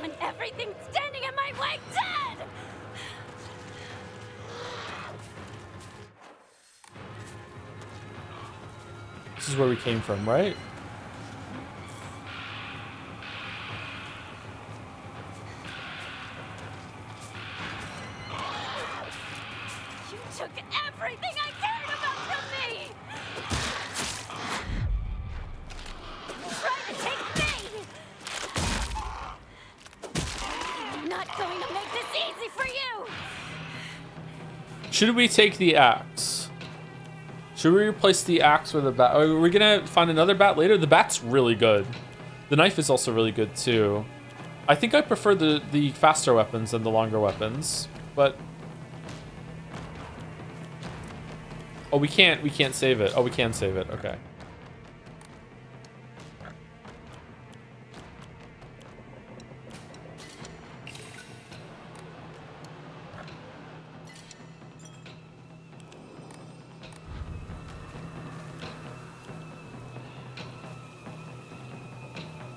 When everything's standing in my way, dead! This is where we came from, right? You took everything I cared about from me! Try to take me! I'm not going to make this easy for you! Should we take the axe? Should we replace the axe with a bat? Are we gonna find another bat later? The bat's really good. The knife is also really good too. I think I prefer the faster weapons than the longer weapons, but oh, we can't save it. Oh, we can save it. Okay.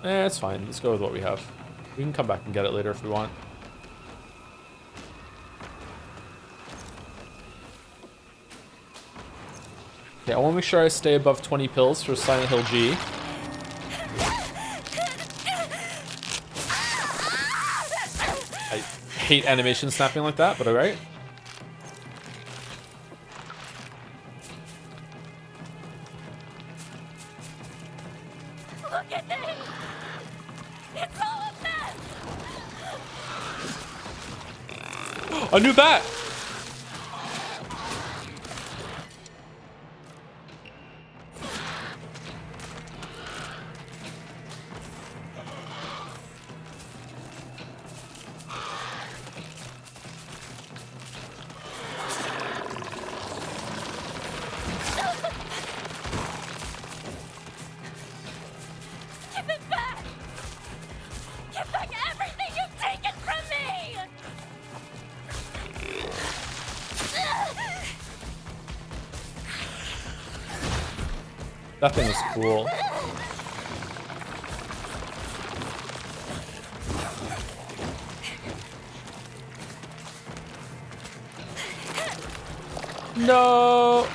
It's fine. Let's go with what we have. We can come back and get it later if we want. Okay, I want to make sure I stay above 20 pills for Silent Hill G. I hate animation snapping like that, but alright. Look at this! It's all a mess! A new bat! Give it back! That thing is cool. No.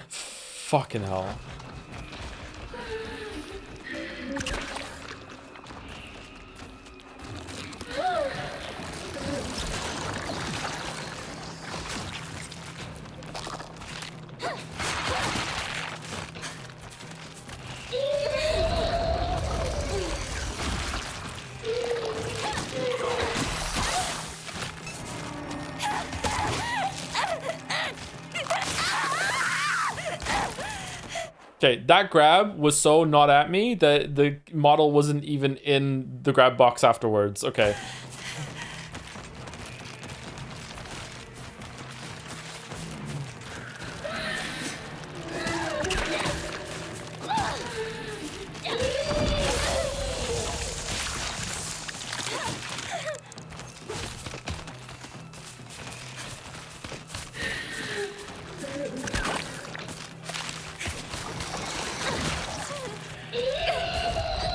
Fucking hell. Okay, that grab was so not at me that the model wasn't even in the grab box afterwards. Okay.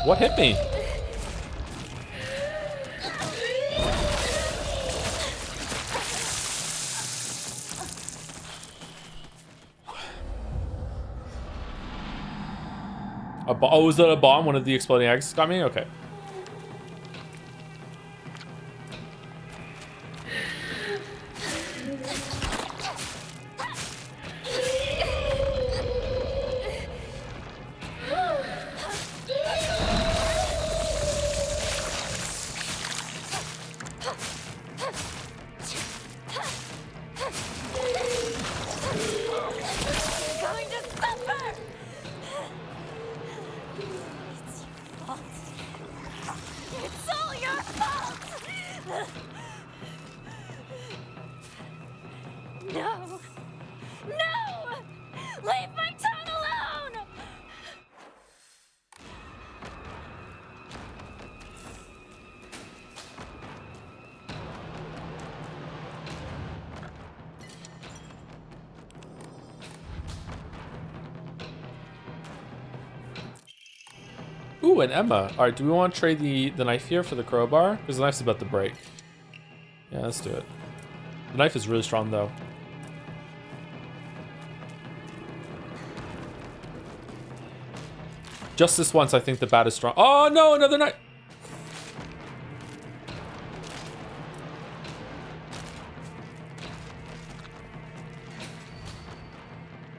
What hit me? Oh, was that a bomb? One of the exploding eggs got me? Okay. Going to suffer! It's your fault. It's all your fault! No! No! Leave my tongue alone! Ooh, and Emma. All right, do we want to trade the knife here for the crowbar? Because the knife's about to break. Yeah, let's do it. The knife is really strong, though. Just this once, I think the bat is strong. Oh, no, another knife.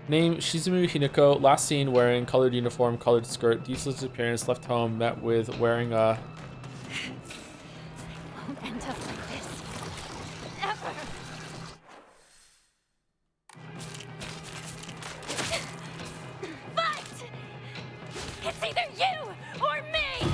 Name Shizumu Hinako, last seen wearing colored uniform, colored skirt, useless appearance, left home, met with wearing a... Won't end up like this. Ever. Fight! It's either you or me!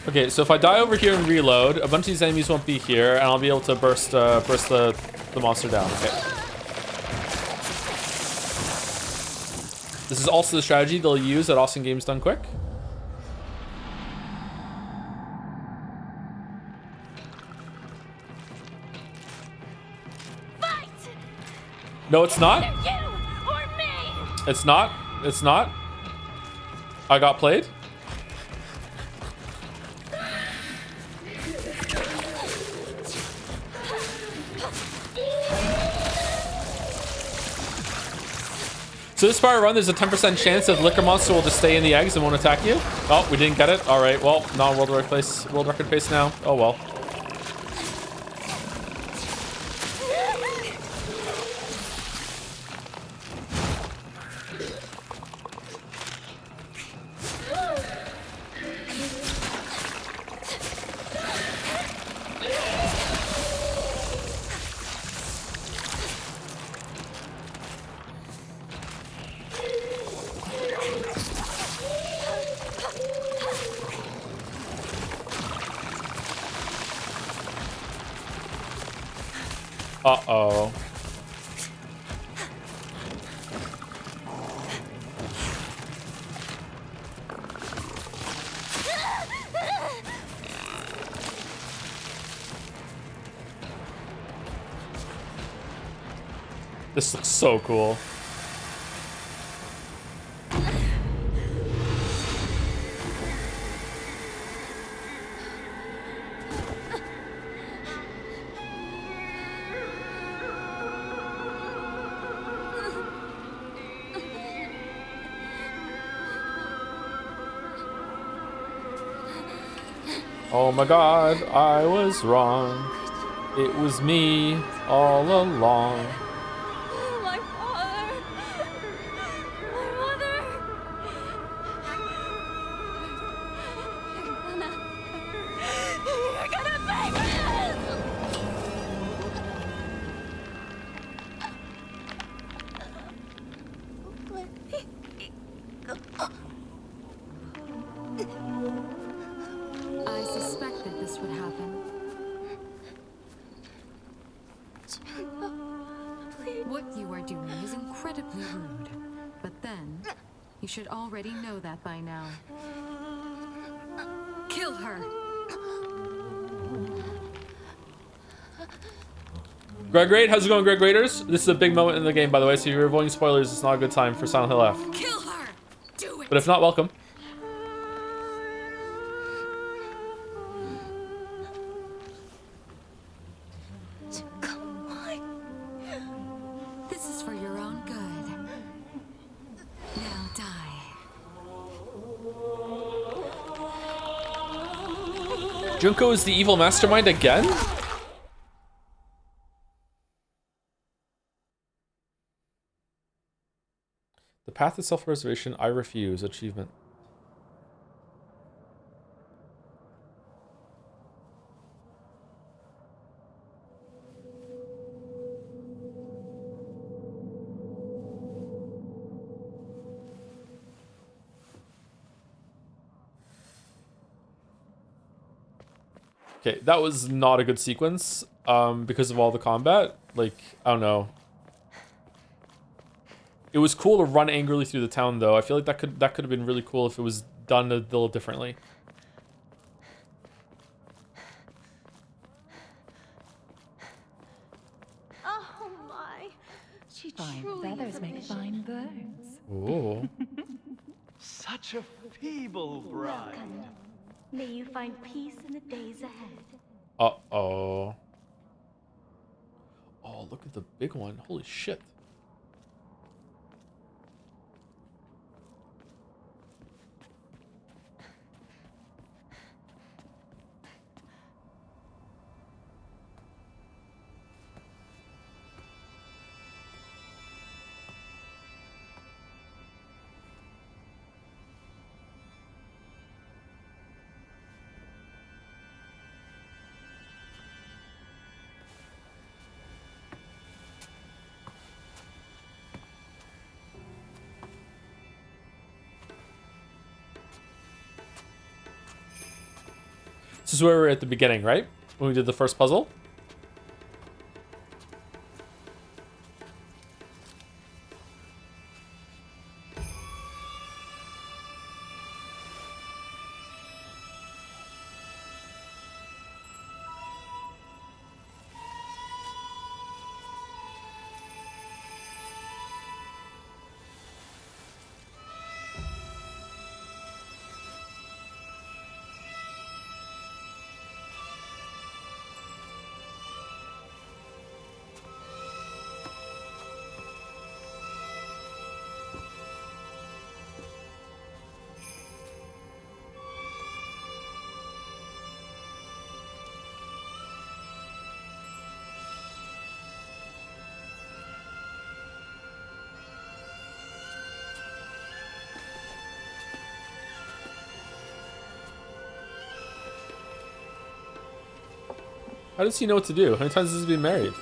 Okay, so if I die over here and reload, a bunch of these enemies won't be here, and I'll be able to burst the monster down. Okay. This is also the strategy they'll use at Awesome Games Done Quick. Fight! No, it's not. Either you or me! It's not. It's not. I got played. So this far run, there's a 10% chance that Liquor Monster will just stay in the eggs and won't attack you. Oh, we didn't get it. All right, well, not world record pace now. Oh well. Uh-oh. This looks so cool. Oh my god, I was wrong. It was me all along. My father. My mother. You're gonna pay for I suspected this would happen. What you are doing is incredibly rude. But then, you should already know that by now. Kill her! Greg Raid, how's it going, Greg Raiders? This is a big moment in the game, by the way, so if you're avoiding spoilers, it's not a good time for Silent Hill F. Kill her! Do it! But if not, welcome. Come on. This is for your own good. Now die. Junko is the evil mastermind again? The path to self-preservation, I refuse. Achievement. Okay, that was not a good sequence, because of all the combat. Like, I don't know. It was cool to run angrily through the town, though. I feel like that could have been really cool if it was done a little differently. Oh my. She Fine truly feathers is a make vision. fine birds. Ooh. Such a feeble bride. Welcome. May you find peace in the days ahead. Uh-oh. Oh, look at the big one. Holy shit. This is where we were at the beginning, right? When we did the first puzzle? How does he know what to do? How many times has he been married?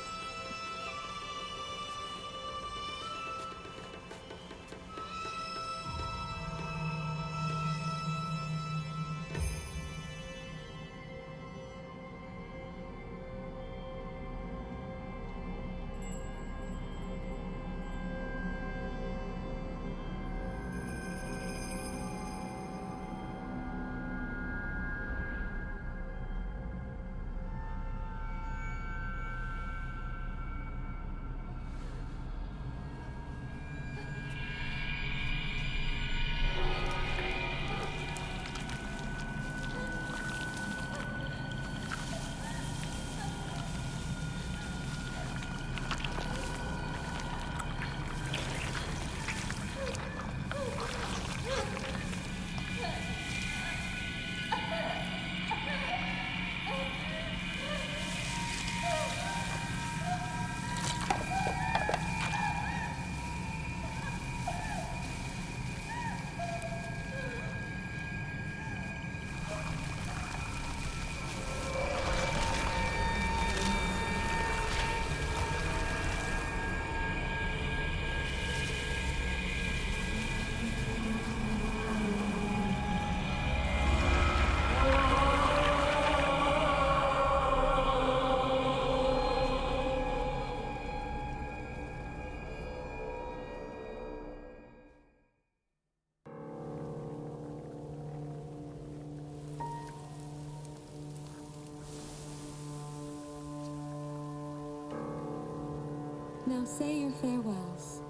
Now say your farewells.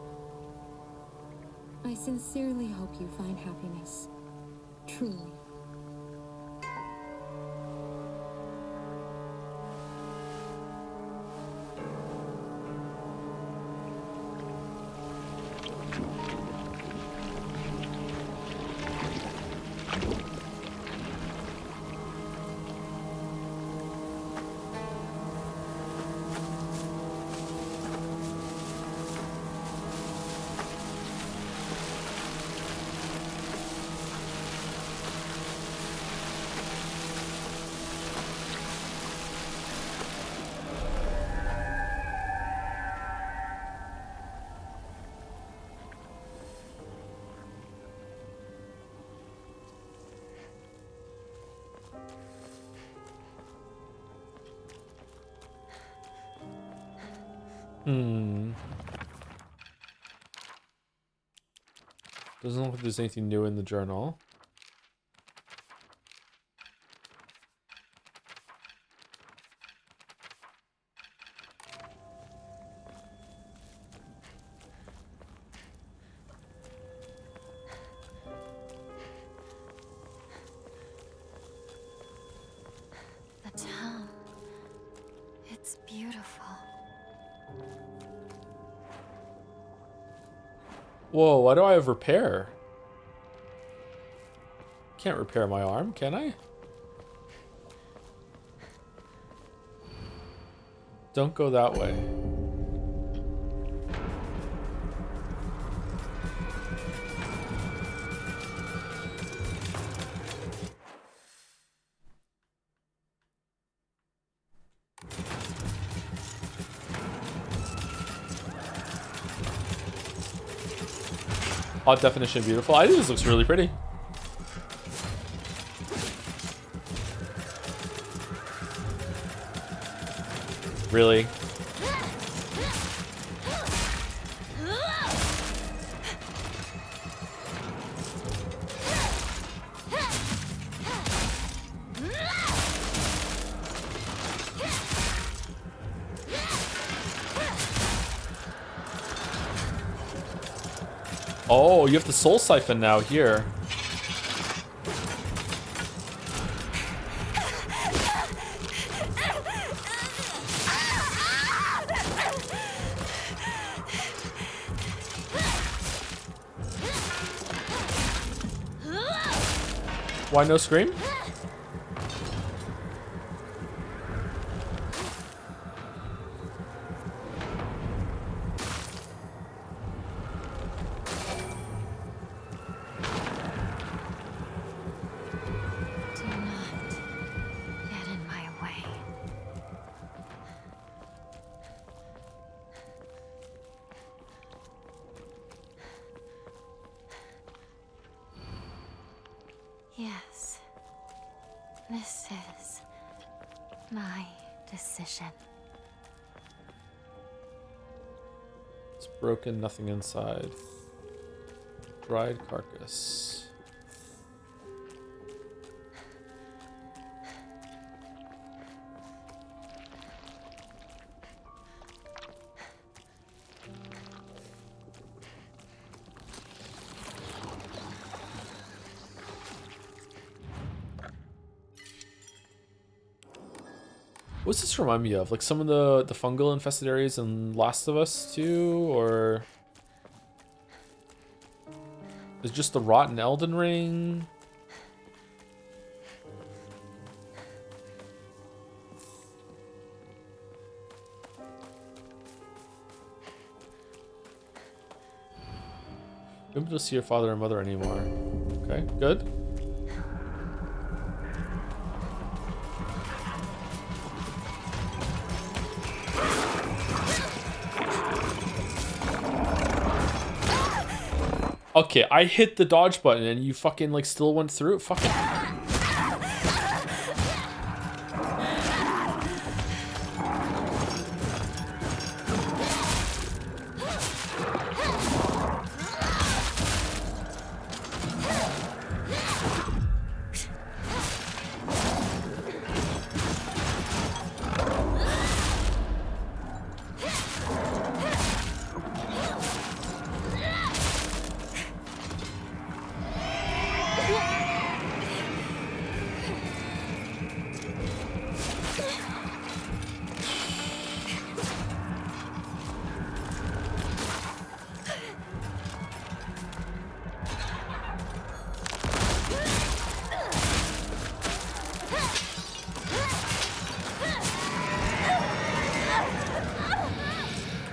I sincerely hope you find happiness. Truly. Doesn't look like there's anything new in the journal. The town. It's beautiful. Whoa, why do I have repair? Can't repair my arm, can I? Don't go that way. Hot definition beautiful. I think this looks really pretty. Really? Oh, you have the soul siphon now here. Why no scream? Do not get in my way. Yes. This is my decision. It's broken, nothing inside. Dried carcass. What's this remind me of? Like some of the fungal infested areas in Last of Us 2, or is it just the rotten Elden Ring? Don't be able to see your father and mother anymore. Okay, good. Okay, I hit the dodge button and you fucking like still went through it. Fucking.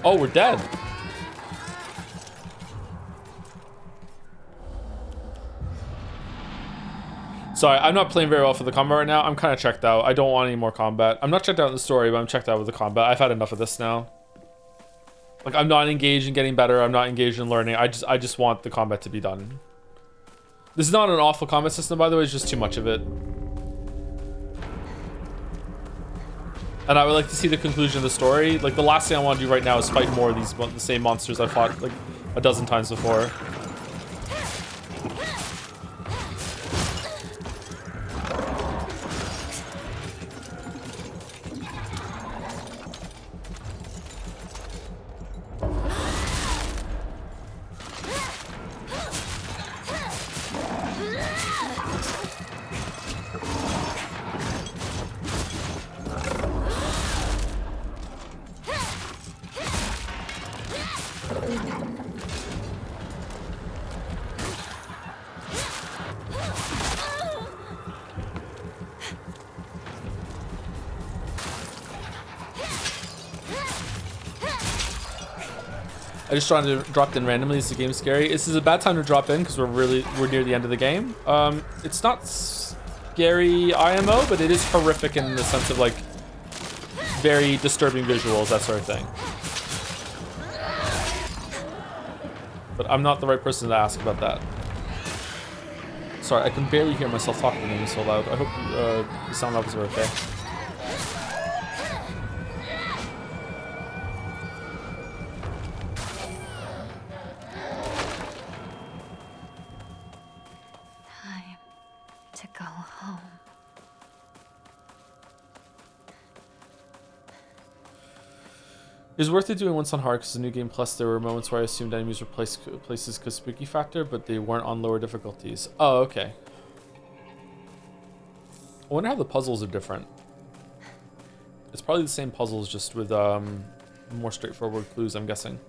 Oh, we're dead. Sorry, I'm not playing very well for the combat right now. I'm kind of checked out. I don't want any more combat. I'm not checked out in the story, but I'm checked out with the combat. I've had enough of this now. Like, I'm not engaged in getting better. I'm not engaged in learning. I just want the combat to be done. This is not an awful combat system, by the way. It's just too much of it. And I would like to see the conclusion of the story. Like, the last thing I want to do right now is fight more of these the same monsters I fought like a dozen times before. I just tried to drop in randomly. Is the game scary? This is a bad time to drop in because we're near the end of the game. It's not scary IMO, but it is horrific in the sense of like very disturbing visuals, that sort of thing. But I'm not the right person to ask about that. Sorry, I can barely hear myself talking to me so loud. I hope the sound levels are okay. It was worth it doing once on hard because the new game plus there were moments where I assumed enemies were places because spooky factor, but they weren't on lower difficulties. Oh, okay. I wonder how the puzzles are different. It's probably the same puzzles, just with more straightforward clues, I'm guessing.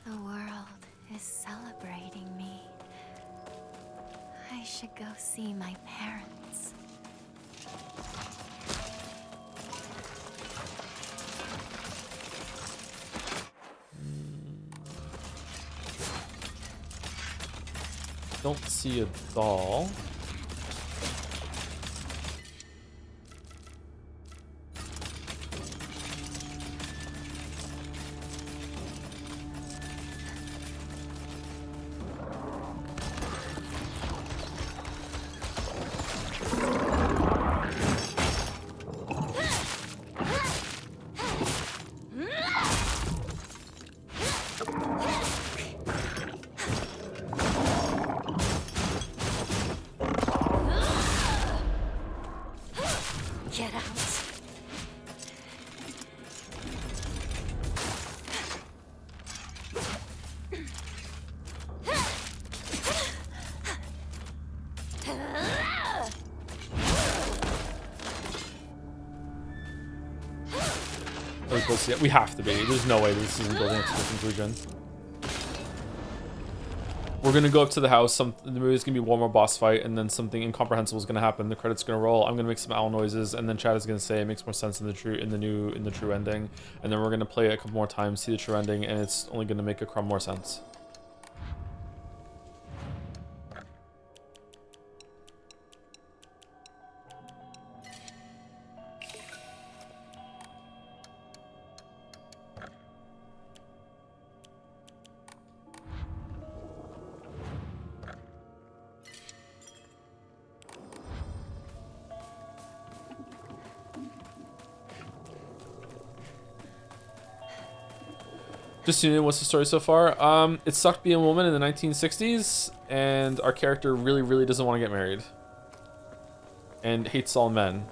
The world is celebrating me. I should go see my parents. Don't see a doll. Get out. Are we close yet? We have to be. There's no way this isn't building up to the conclusion. We're gonna go up to the house. There's gonna be one more boss fight, and then something incomprehensible is gonna happen. The credits gonna roll. I'm gonna make some owl noises, and then Chad is gonna say it makes more sense in the true ending. And then we're gonna play it a couple more times, see the true ending, and it's only gonna make a crumb more sense. Just tuning in, what's the story so far? It sucked being a woman in the 1960s, and our character really, really doesn't want to get married. And hates all men.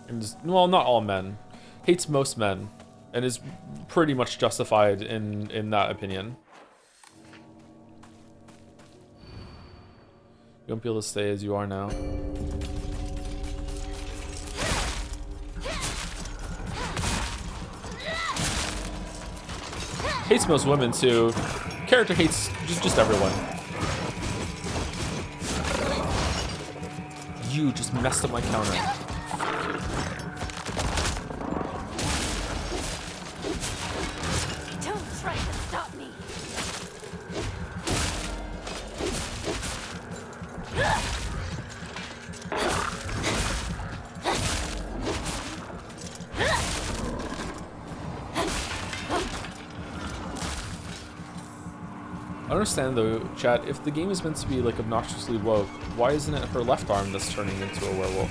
And well, not all men. Hates most men. And is pretty much justified in that opinion. You won't be able to stay as you are now. Hates most women too. Character hates just everyone. You just messed up my counter. Don't try to stop me. I understand though, chat, if the game is meant to be like obnoxiously woke, why isn't it her left arm that's turning into a werewolf?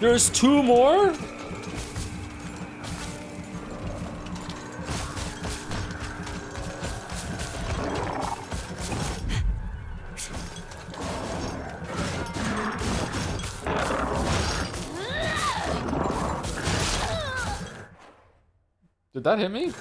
There's 2 more? Did that hit me?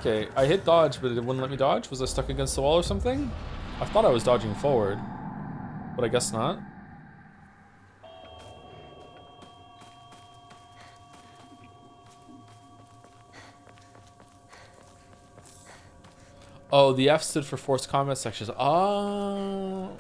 Okay, I hit dodge, but it wouldn't let me dodge. Was I stuck against the wall or something? I thought I was dodging forward, but I guess not. Oh, the F stood for forced combat sections. Oh.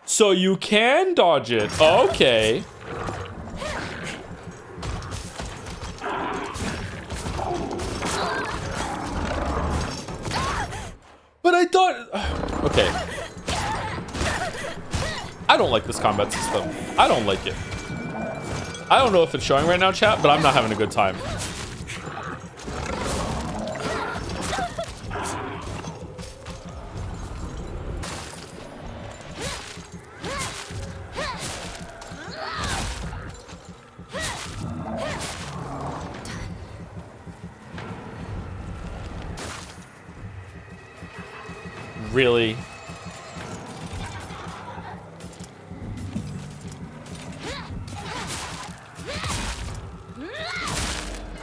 So you can dodge it. Okay. But I thought... Okay. I don't like this combat system. I don't like it. I don't know if it's showing right now, chat, but I'm not having a good time. Really?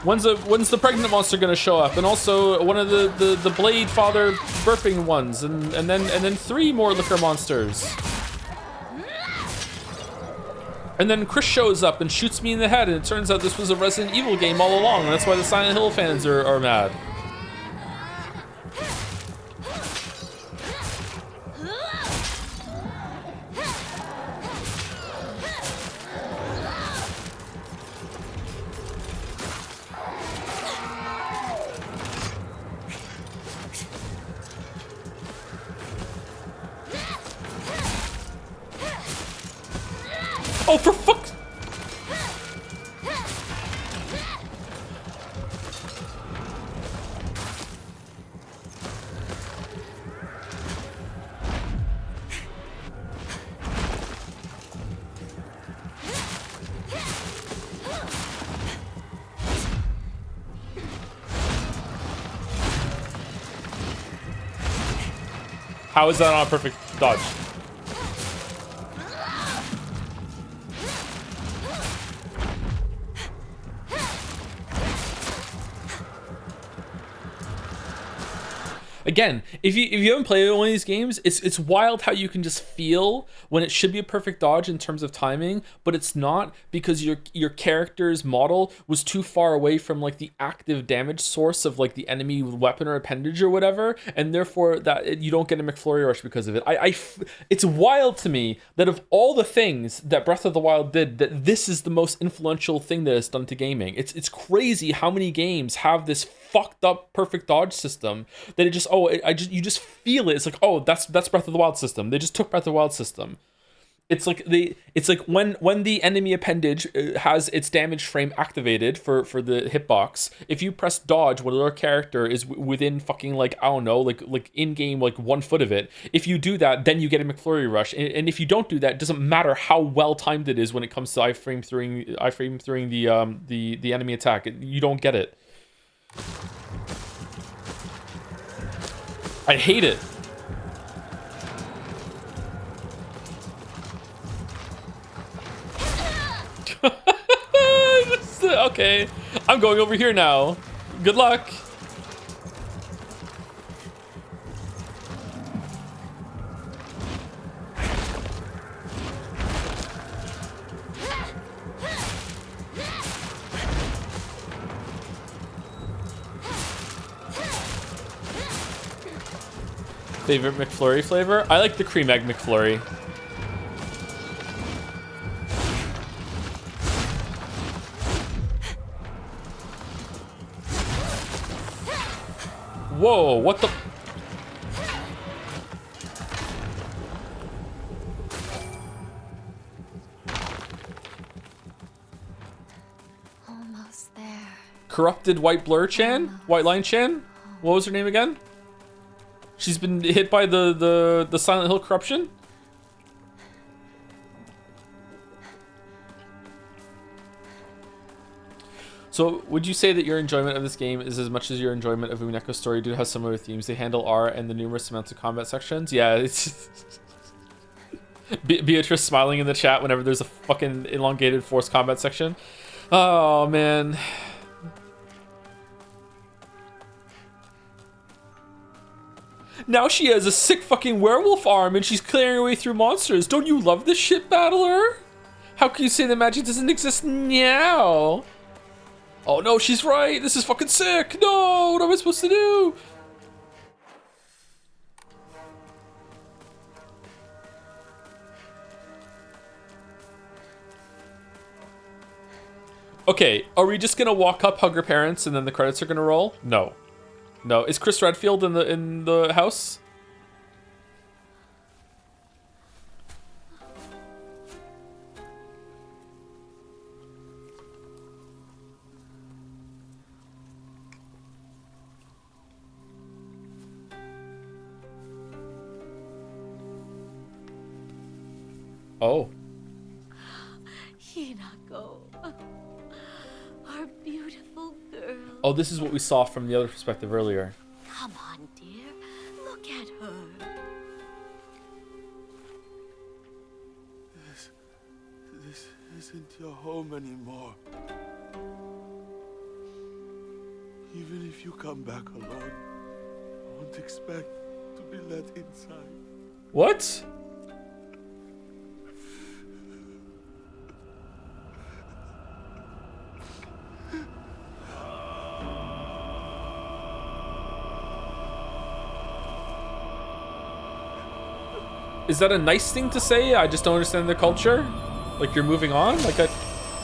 When's the pregnant monster gonna show up? And also one of the blade father burping ones, and then 3 more liquor monsters. And then Chris shows up and shoots me in the head, and it turns out this was a Resident Evil game all along, and that's why the Silent Hill fans are mad. Oh, for fuck's... How is that not a perfect dodge? Again, if you haven't played one of these games, it's wild how you can just feel when it should be a perfect dodge in terms of timing, but it's not because your character's model was too far away from like the active damage source of like the enemy weapon or appendage or whatever, and therefore that you don't get a McFlurry rush because of it. It's wild to me that of all the things that Breath of the Wild did, that this is the most influential thing that it's done to gaming. It's crazy how many games have this fucked up perfect dodge system that it just you just feel it. It's like, oh, that's Breath of the Wild system. They just took Breath of the Wild system. It's like when the enemy appendage has its damage frame activated for the hitbox. If you press dodge when your character is within fucking like, I don't know, like in game like 1 foot of it. If you do that, then you get a McFlurry rush. And if you don't do that, it doesn't matter how well timed it is when it comes to iframe throughing the enemy attack. You don't get it. I hate it. Okay, I'm going over here now. Good luck. Favorite McFlurry flavor? I like the cream egg McFlurry. Whoa, what the? Almost there. Corrupted White Blur Chan? White Line Chan? What was her name again? She's been hit by the Silent Hill corruption? So, would you say that your enjoyment of this game is as much as your enjoyment of Uneko's story do have similar themes? They handle R and the numerous amounts of combat sections? Yeah, it's... Beatrice smiling in the chat whenever there's a fucking elongated forced combat section. Oh, man. Now she has a sick fucking werewolf arm and she's clearing her way through monsters. Don't you love this shit, Battler? How can you say that magic doesn't exist now? Oh no, she's right. This is fucking sick. No, what am I supposed to do? Okay, are we just gonna walk up, hug her parents, and then the credits are gonna roll? No. No. Is Chris Redfield in the house? Oh. Hinako. Our beautiful girl. Oh, this is what we saw from the other perspective earlier. Come on, dear. Look at her. This isn't your home anymore. Even if you come back alone, I won't expect to be let inside. What? Is that a nice thing to say? I just don't understand the culture. Like you're moving on? Like I...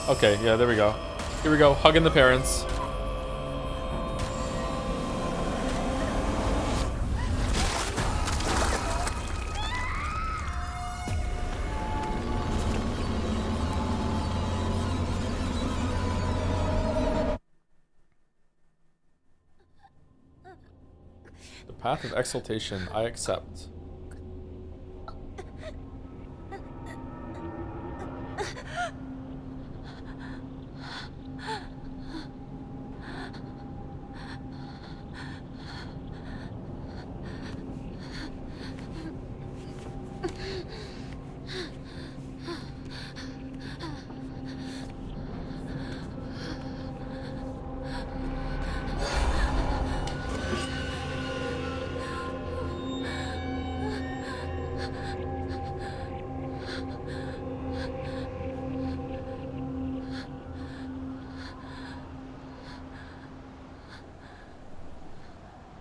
Okay, yeah, there we go. Here we go, hugging the parents. The path of exaltation, I accept.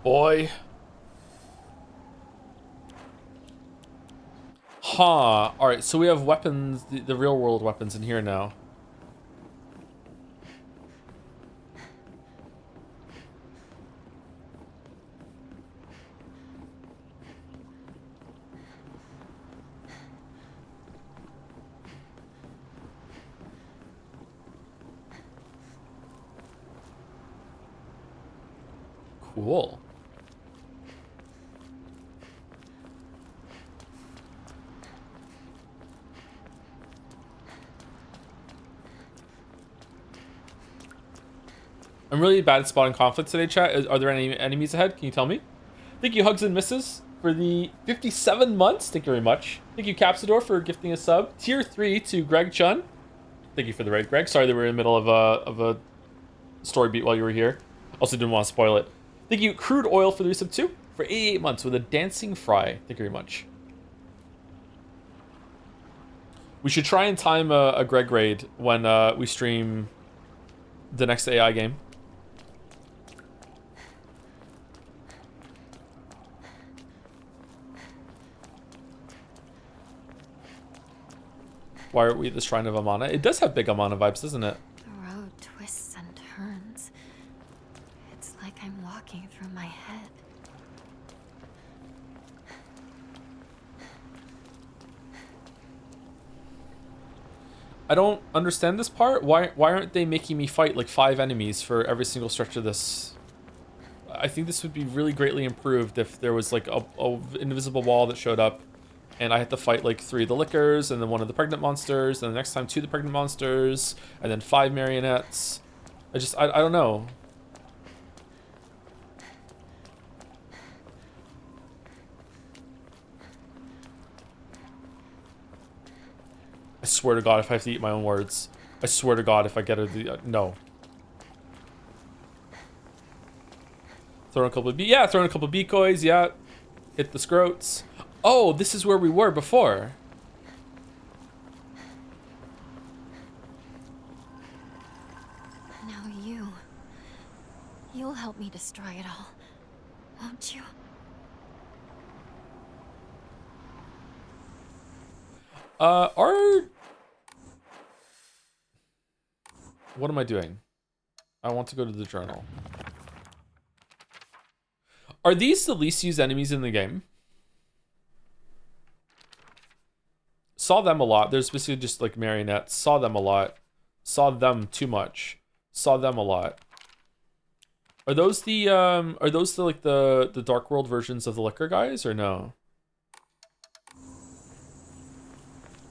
Boy. Huh. Alright, so we have weapons, the real world weapons in here now. Cool. I'm really bad at spotting conflict today, chat. Are there any enemies ahead? Can you tell me? Thank you, Hugs and Misses, for the 57 months. Thank you very much. Thank you, Capsador, for gifting a sub. Tier 3 to Greg Chun. Thank you for the raid, Greg. Sorry that we were in the middle of a story beat while you were here. Also didn't want to spoil it. Thank you, Crude Oil, for the resub 2 for 88 months with a dancing fry. Thank you very much. We should try and time a Greg raid when we stream the next AI game. Why are we at the Shrine of Amana? It does have big Amana vibes, doesn't it? The road twists and turns. It's like I'm walking through my head. I don't understand this part. Why aren't they making me fight like 5 enemies for every single stretch of this? I think this would be really greatly improved if there was like a invisible wall that showed up and I had to fight like 3 of the lickers and then 1 of the pregnant monsters, and the next time 2 of the pregnant monsters, and then 5 marionettes. I don't know. I swear to God, if I have to eat my own words. I swear to God, if I get a... no. Throw in a couple of... yeah, throw in a couple of decoys, yeah. Hit the scrotes. Oh, this is where we were before. Now you'll help me destroy it all, won't you? What am I doing? I want to go to the journal. Are these the least used enemies in the game? Saw them a lot. There's basically just like marionettes. Saw them a lot. Saw them too much. Saw them a lot. Are those the like the Dark World versions of the Licker guys or no?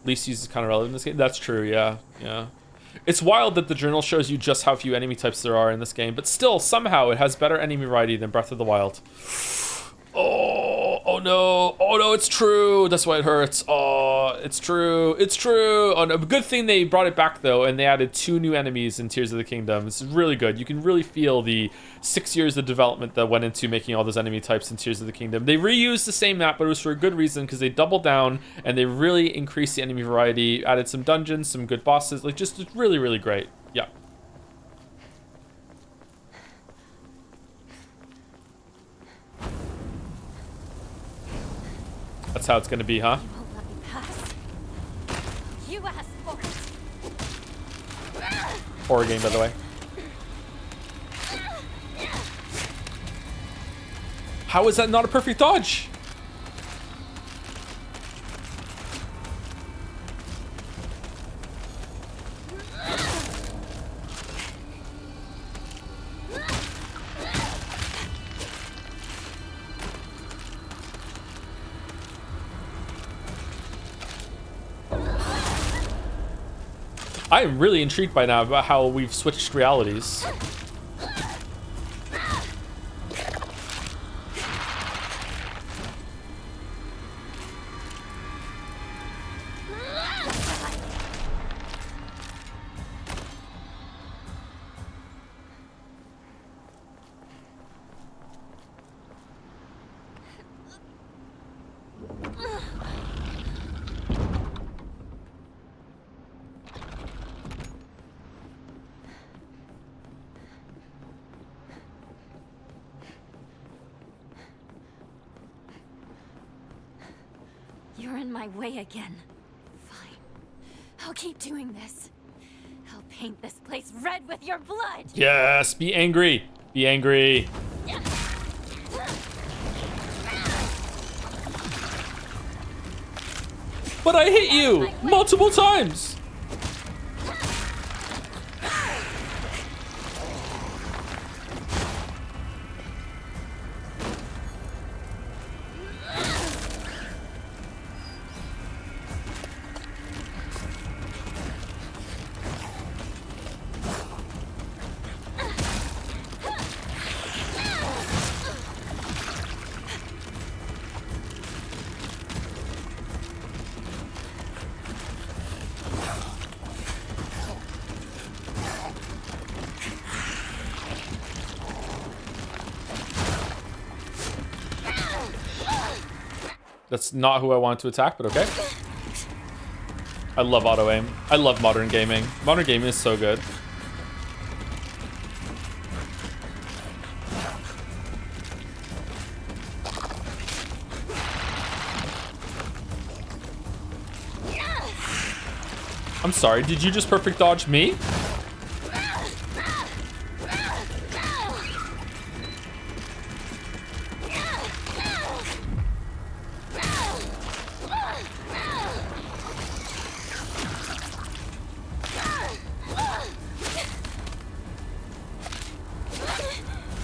Least used is kind of relevant in this game. That's true, yeah. Yeah. It's wild that the journal shows you just how few enemy types there are in this game, but still, somehow, it has better enemy variety than Breath of the Wild. Oh no, it's true. That's why it hurts. Oh, it's true. Oh no, good thing they brought it back though, and they added 2 new enemies in Tears of the Kingdom. It's really good. You can really feel the 6 years of development that went into making all those enemy types in Tears of the Kingdom. They reused the same map, but it was for a good reason, because they doubled down and they really increased the enemy variety, added some dungeons, some good bosses, like just really, really great. Yeah. That's how it's gonna be, huh? You won't let me pass. You asked for it. Horror game, by the way. How is that not a perfect dodge? I'm really intrigued by now about how we've switched realities. You're in my way again. Fine. I'll keep doing this. I'll paint this place red with your blood. Yes, be angry. Be angry. But I hit you multiple times. That's not who I want to attack, but okay. I love auto aim. I love modern gaming. Modern gaming is so good. I'm sorry, did you just perfect dodge me?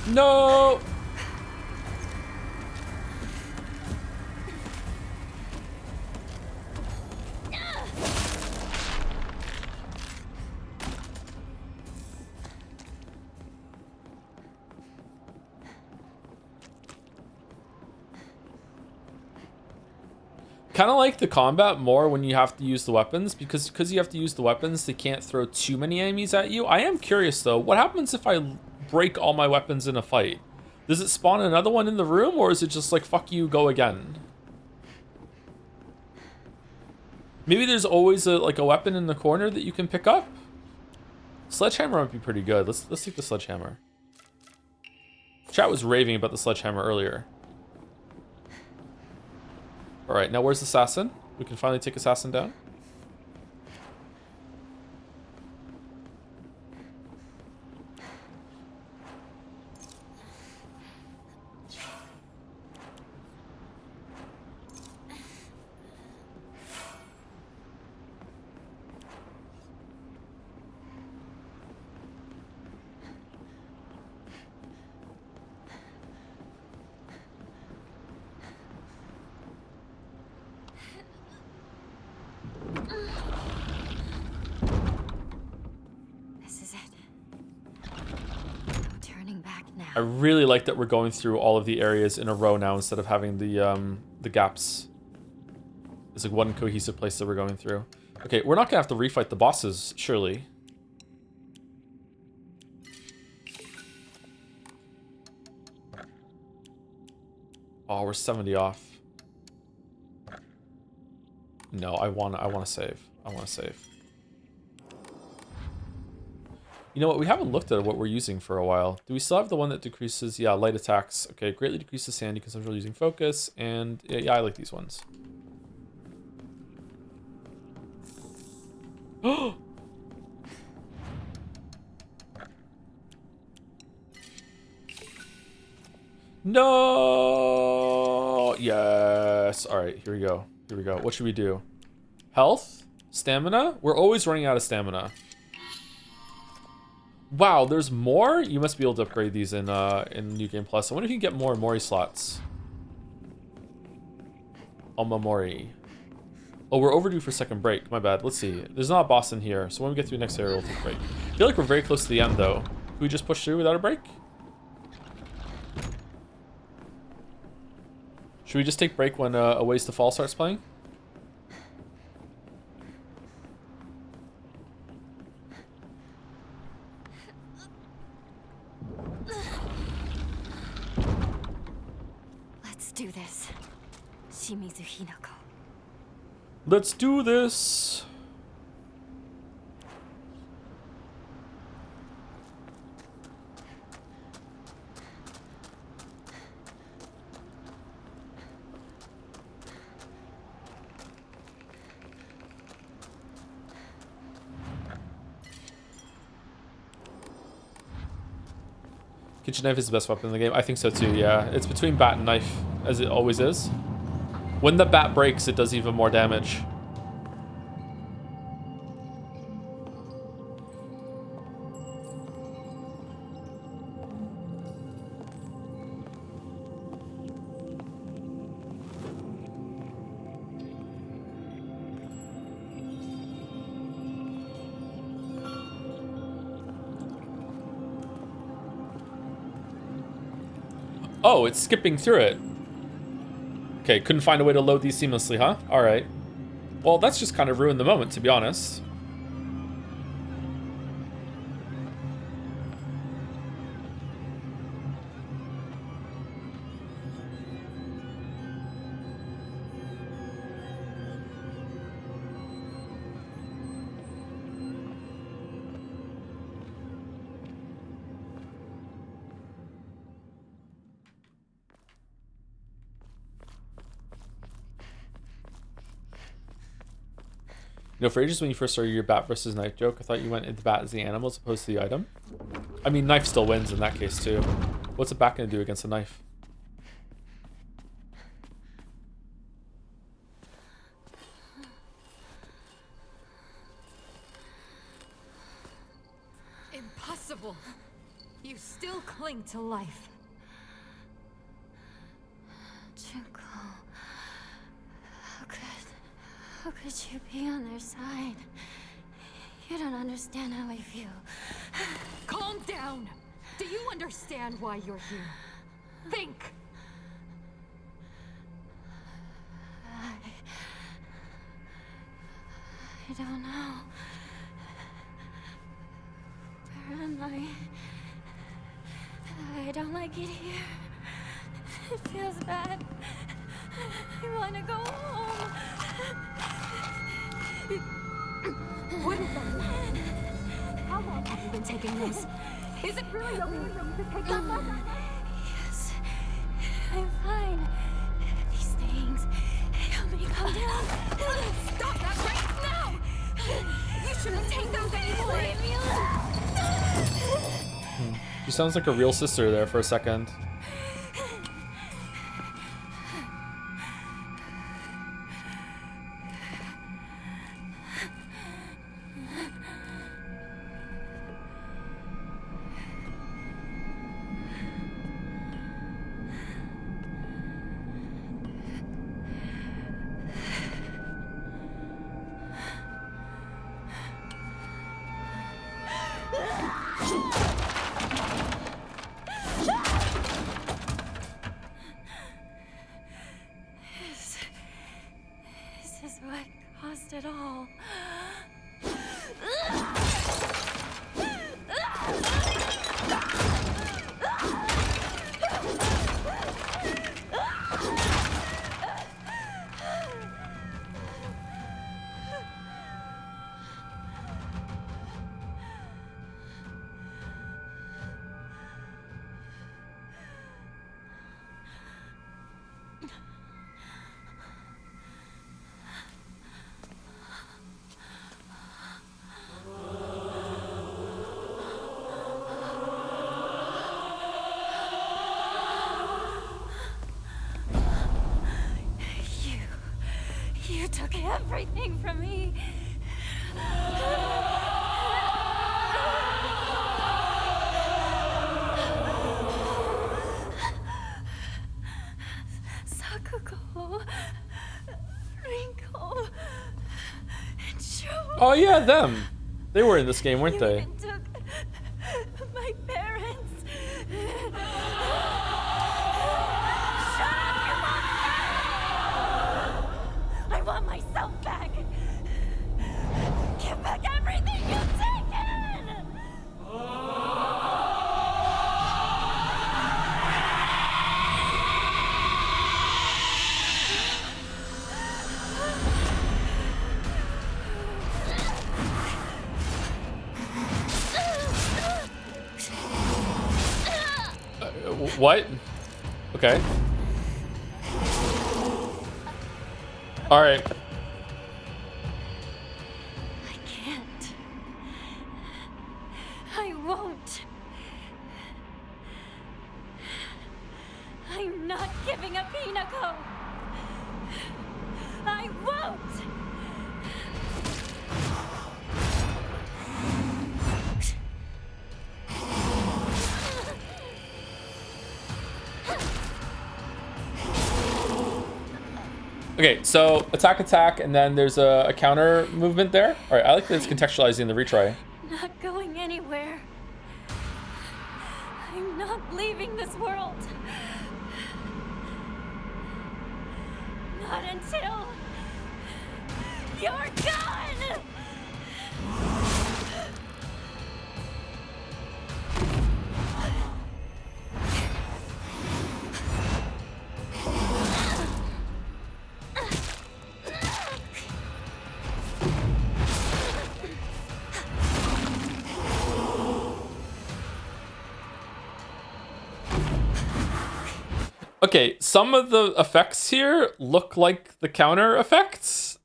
No! Kind of like the combat more when you have to use the weapons, because you have to use the weapons, they can't throw too many enemies at you. I am curious though, what happens if I break all my weapons in a fight? Does it spawn another one in the room, or is it just like, fuck you, go again? Maybe there's always a weapon in the corner that you can pick up. Sledgehammer might be pretty good. Let's take the sledgehammer. Chat was raving about the sledgehammer earlier. All right, now where's Assassin? We can finally take Assassin down. I really like that we're going through all of the areas in a row now instead of having the gaps. It's like one cohesive place that we're going through. Okay, we're not gonna have to refight the bosses, surely. Oh, we're 70 off. No, I want to save. I want to save. You know what? We haven't looked at what we're using for a while. Do we still have the one that decreases? Yeah, light attacks. Okay, greatly decreases sandy consumption using focus. And yeah, I like these ones. Oh! No! Yes. All right, here we go. Here we go. What should we do? Health? Stamina? We're always running out of stamina. Wow, there's more? You must be able to upgrade these in New Game Plus. I wonder if you can get more Mori slots. Omamori. Oh, we're overdue for second break. My bad. Let's see. There's not a boss in here, so when we get through the next area, we'll take a break. I feel like we're very close to the end, though. Can we just push through without a break? Should we just take break when A Ways to Fall starts playing? Let's do this. Shimizu Hinako. Let's do this. Kitchen knife is the best weapon in the game. I think so too, yeah. It's between bat and knife, as it always is. When the bat breaks, it does even more damage. Oh, it's skipping through it. Okay, couldn't find a way to load these seamlessly, huh? Alright. Well, that's just kind of ruined the moment, to be honest. You know, for ages when you first started your bat versus knife joke, I thought you went into bat as the animal as opposed to the item. I mean, knife still wins in that case too. What's a bat gonna do against a knife? Impossible. You still cling to life. Junko. How could you be on their side? You don't understand how I feel. Calm down. Do you understand why you're here? Think. I don't know. Where am I don't like it here. It feels bad. I want to go home. What is that? How long have you been taking this? Is it really okay for you to take that much? Yes, I'm fine. These things help me calm down. Stop that right now! You shouldn't take those anymore! Leave me alone. She sounds like a real sister there for a second. This is what caused it all. You took everything from me. Sakuko, Rinko. Oh yeah, them. They were in this game, weren't You they? even took my parents. Shut up, you monster! I want myself back. Give back everything you've taken! What? Okay. All right. I can't. I won't. I'm not giving up Hinako. I won't. Okay, so attack, and then there's a counter movement there. All right, I like that it's contextualizing the retry. Not going anywhere. I'm not leaving this world. Not until you're gone! Okay, some of the effects here look like the counter effects,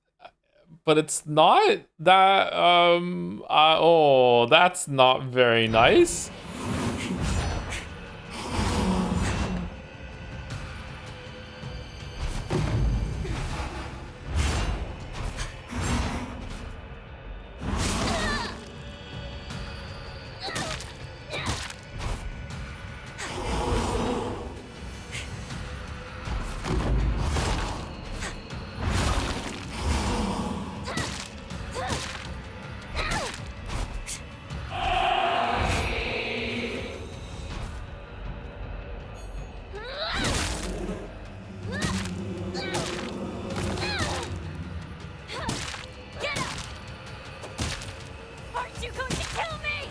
but it's not that. Oh, that's not very nice. Aren't you going to kill me?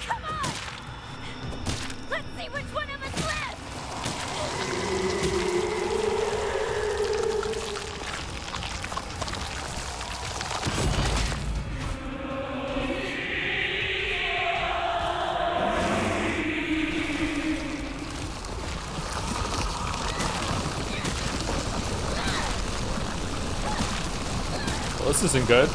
Come on! Let's see which one of us lives! Well, this isn't good.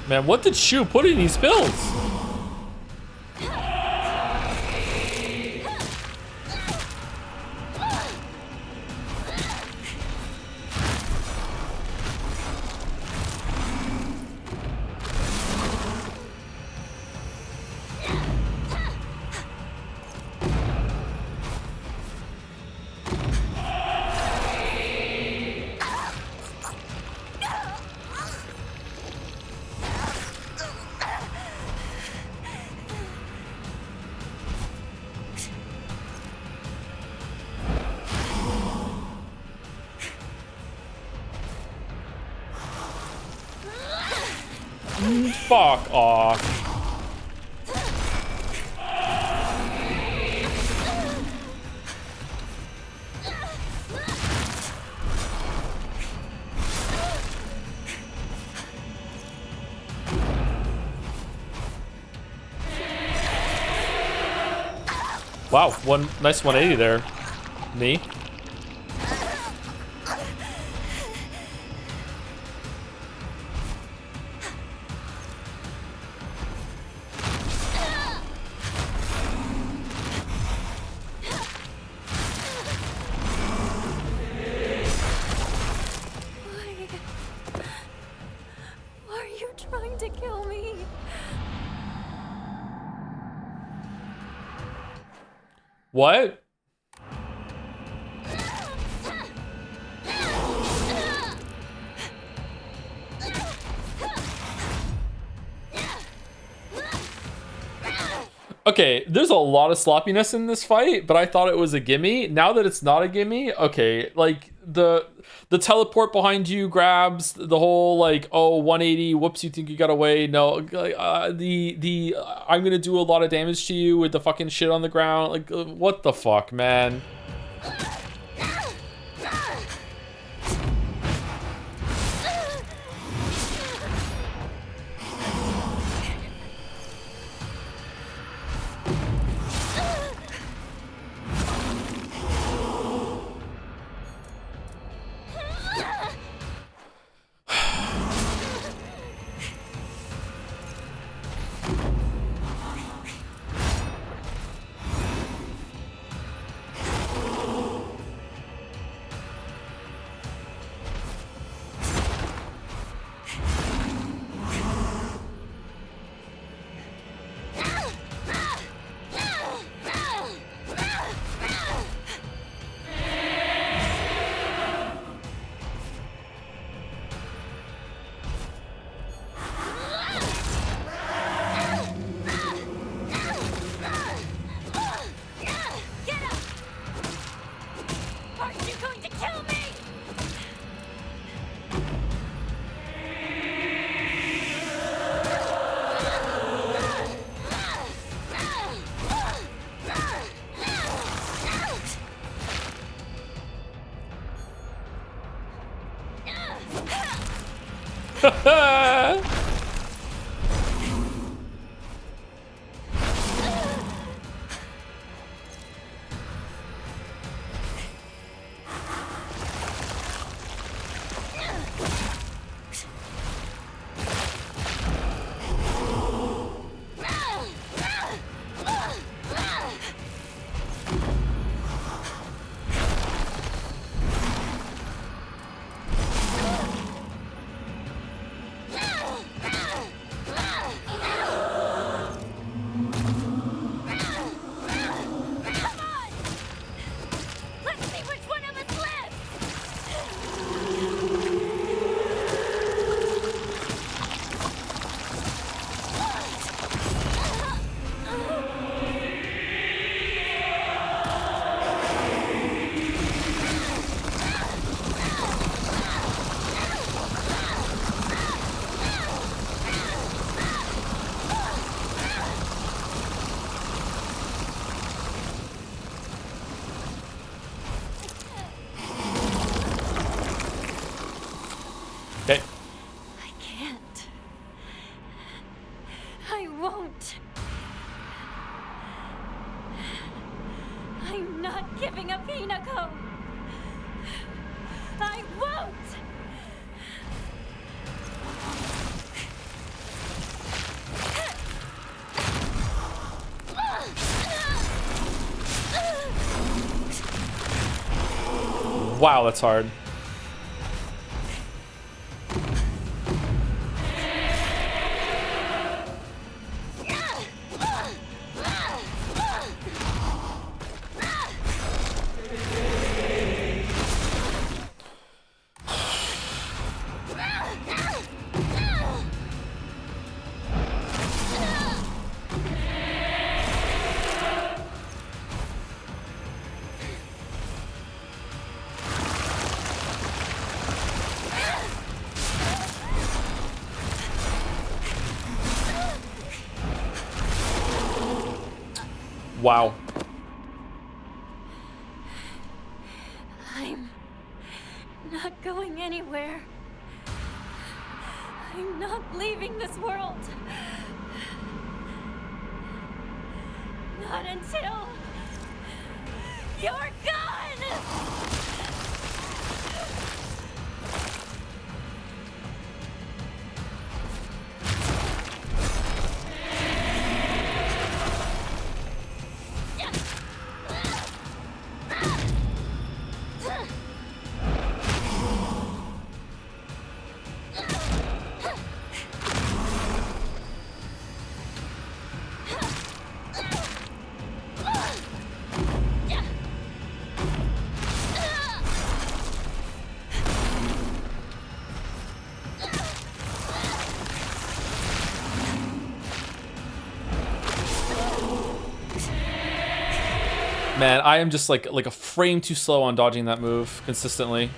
Man, what did Shu put in these pills? Fuck off. Wow, one nice 180 there. Me. Why are you trying to kill me? What? Okay, there's a lot of sloppiness in this fight, but I thought it was a gimme. Now that it's not a gimme, okay, like the teleport behind you grabs, the whole like, oh, 180, whoops, you think you got away. No, the I'm gonna do a lot of damage to you with the fucking shit on the ground. Like, what the fuck, man? Okay. I can't. I won't. I'm not giving up Hinako. I won't. Wow, that's hard. Wow. I'm not going anywhere. I'm not leaving this world. Not until you're gone! Man, I am just like a frame too slow on dodging that move consistently.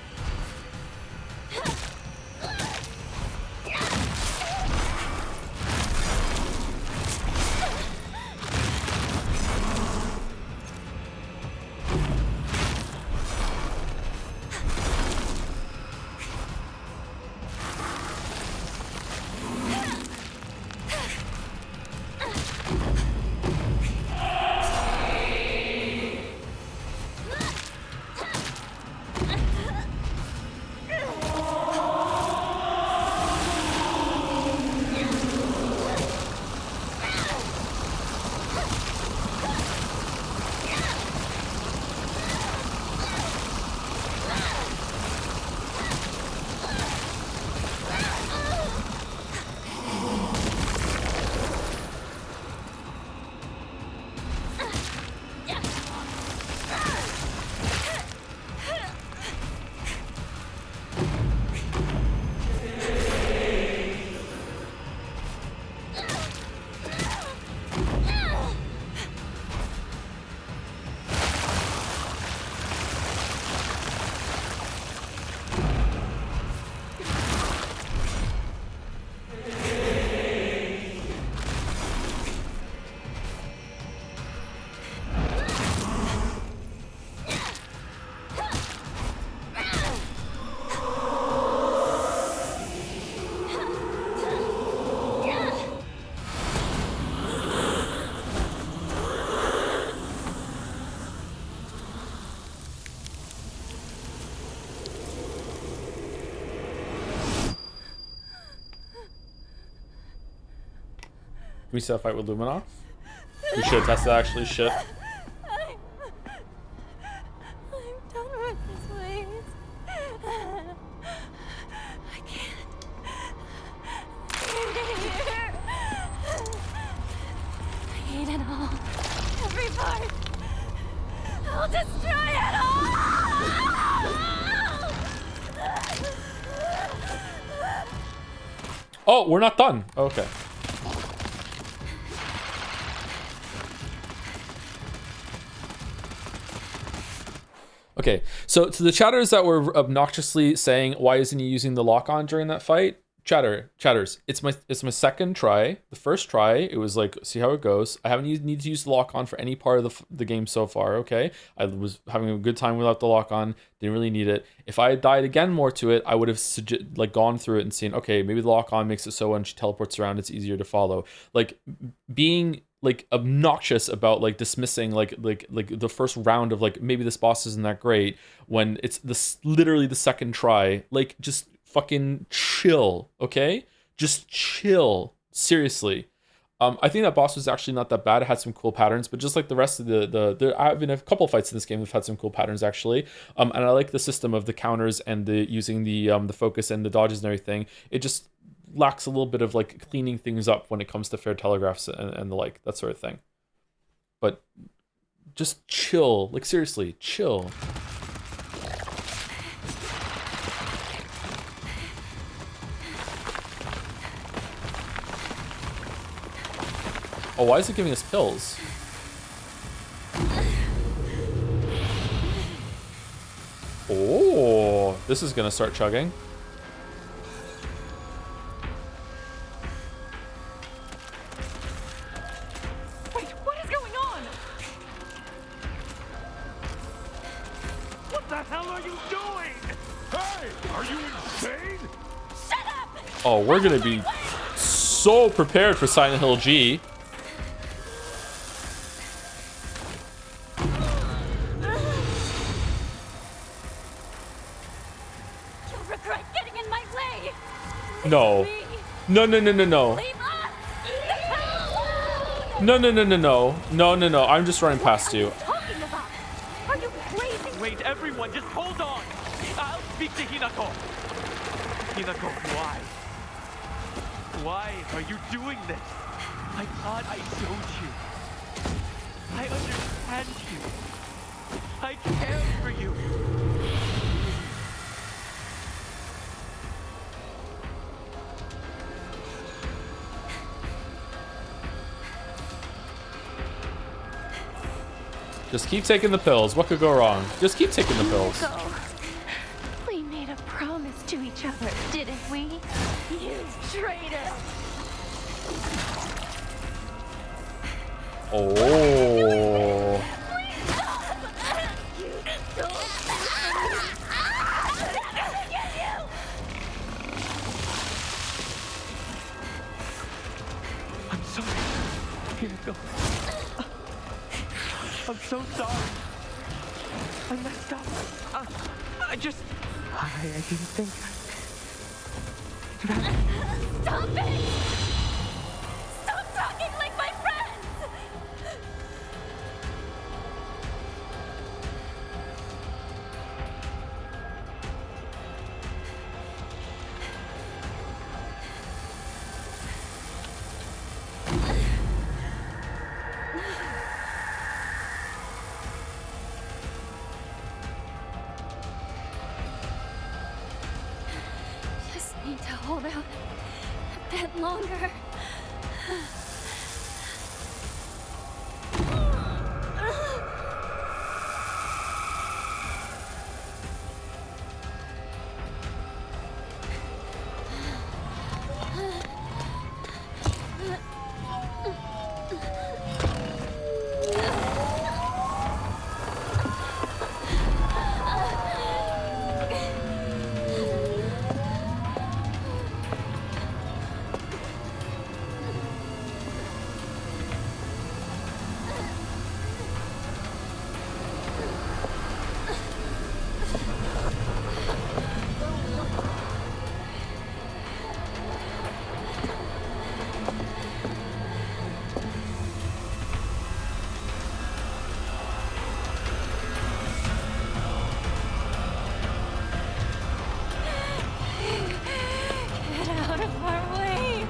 Can we set a fight with Luminoff? We should test that actually. Shit. I'm done with this ways. I can't. I hate it all. Every part. I'll destroy it all! Oh, we're not done. Okay. Okay, so to the chatters that were obnoxiously saying, why isn't he using the lock-on during that fight? Chatters, it's my second try. The first try, it was like, see how it goes. I haven't need to use the lock-on for any part of the game so far, okay? I was having a good time without the lock-on, didn't really need it. If I had died again more to it, I would have like gone through it and seen, okay, maybe the lock-on makes it so when she teleports around, it's easier to follow. Like, being like obnoxious about like dismissing like the first round of like maybe this boss isn't that great when it's literally the second try. Like, just fucking chill, okay? Just chill. Seriously. I think that boss was actually not that bad. It had some cool patterns, but just like the rest of I've been a couple of fights in this game that have had some cool patterns actually. And I like the system of the counters and the using the focus and the dodges and everything. It just lacks a little bit of like cleaning things up when it comes to fair telegraphs and the like, that sort of thing. But just chill, like seriously, chill. Oh, why is it giving us pills? Oh, this is gonna start chugging. Wait, what is going on? What the hell are you doing? Hey, are you insane? Shut up! Oh, we're gonna be so prepared for Silent Hill G. You'll regret getting in my way! No. Me. No, no, no, no, no. Leave us! No, no, no, no, no. No, no, no. I'm just running past you. Talking about? Are you crazy? Wait, everyone, just hold on. I'll speak to Hinako. Hinako, why? Why are you doing this? I thought I showed you. I understand you. I care for you. Just keep taking the pills. What could go wrong? Just keep taking the pills. Go. We made a promise to each other, didn't we? You traitor! Oh. I'm sorry. Hinako. I'm so sorry. I messed up. I didn't think. Stop it! Stop talking like my friends! Just need to hold out a bit longer. Get out of our way!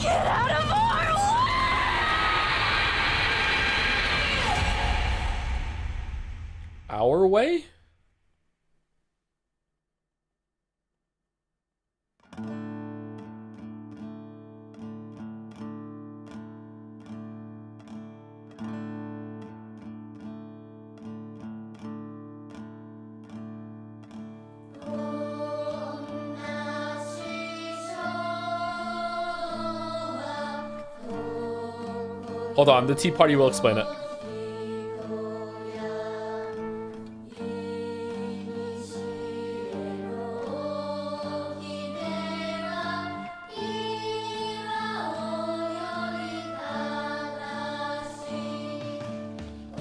Get out of our way! Our way? Hold on, the tea party will explain it.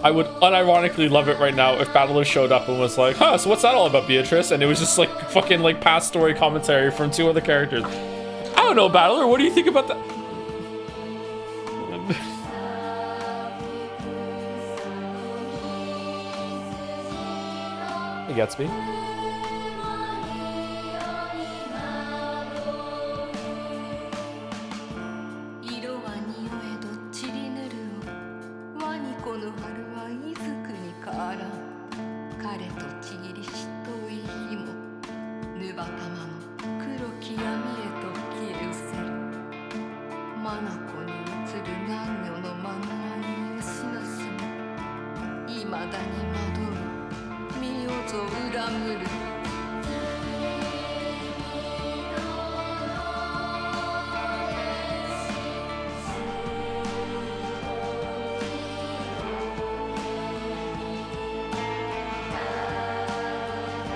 I would unironically love it right now if Bandle showed up and was like, huh, so what's that all about, Beatrice? And it was just like fucking like past story commentary from two other characters. I don't know, Bandle, what do you think about that? Hey, Gatsby.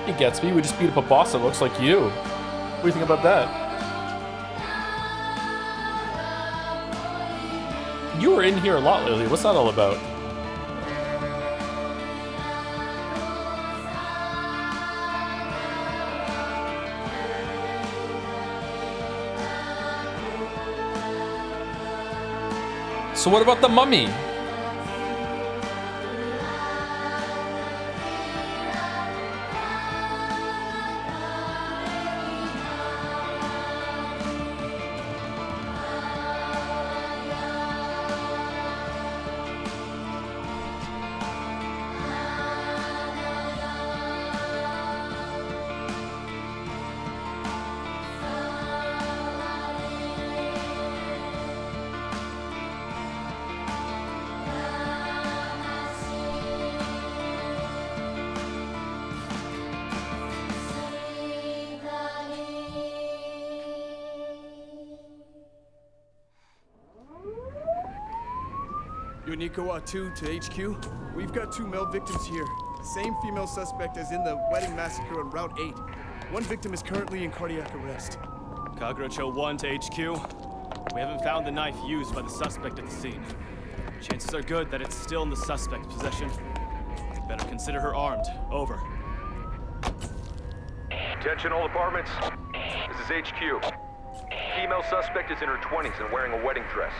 Hey, Gatsby, we just beat up a boss that looks like you. What do you think about that? You were in here a lot lately. What's that all about? So what about the mummy? Yonikawa 2 to HQ. We've got 2 male victims here. The same female suspect as in the wedding massacre on Route 8. One victim is currently in cardiac arrest. Kagerocho 1 to HQ. We haven't found the knife used by the suspect at the scene. Chances are good that it's still in the suspect's possession. Better consider her armed. Over. Attention all apartments. This is HQ. Female suspect is in her 20s and wearing a wedding dress.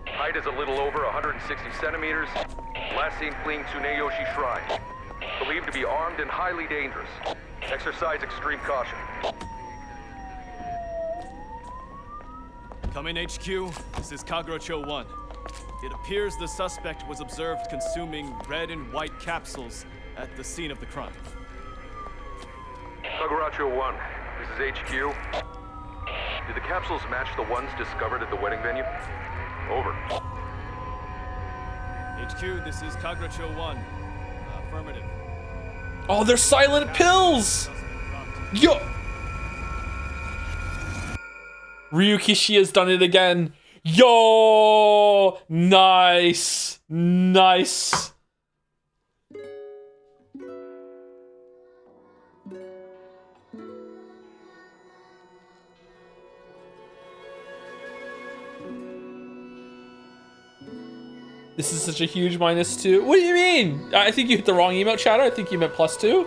Height is a little over 160 centimeters. Last seen fleeing Tsuneyoshi Shrine. Believed to be armed and highly dangerous. Exercise extreme caution. Come in, HQ. This is Kagerocho 1. It appears the suspect was observed consuming red and white capsules at the scene of the crime. Kagerocho 1, this is HQ. Did the capsules match the ones discovered at the wedding venue? Over. HQ, this is Kagerocho 1. Affirmative. Oh, they're silent pills! Yo! Ryukishi has done it again. Yo! Nice! Nice! This is such a huge -2. What do you mean? I think you hit the wrong emote, chatter. I think you meant +2.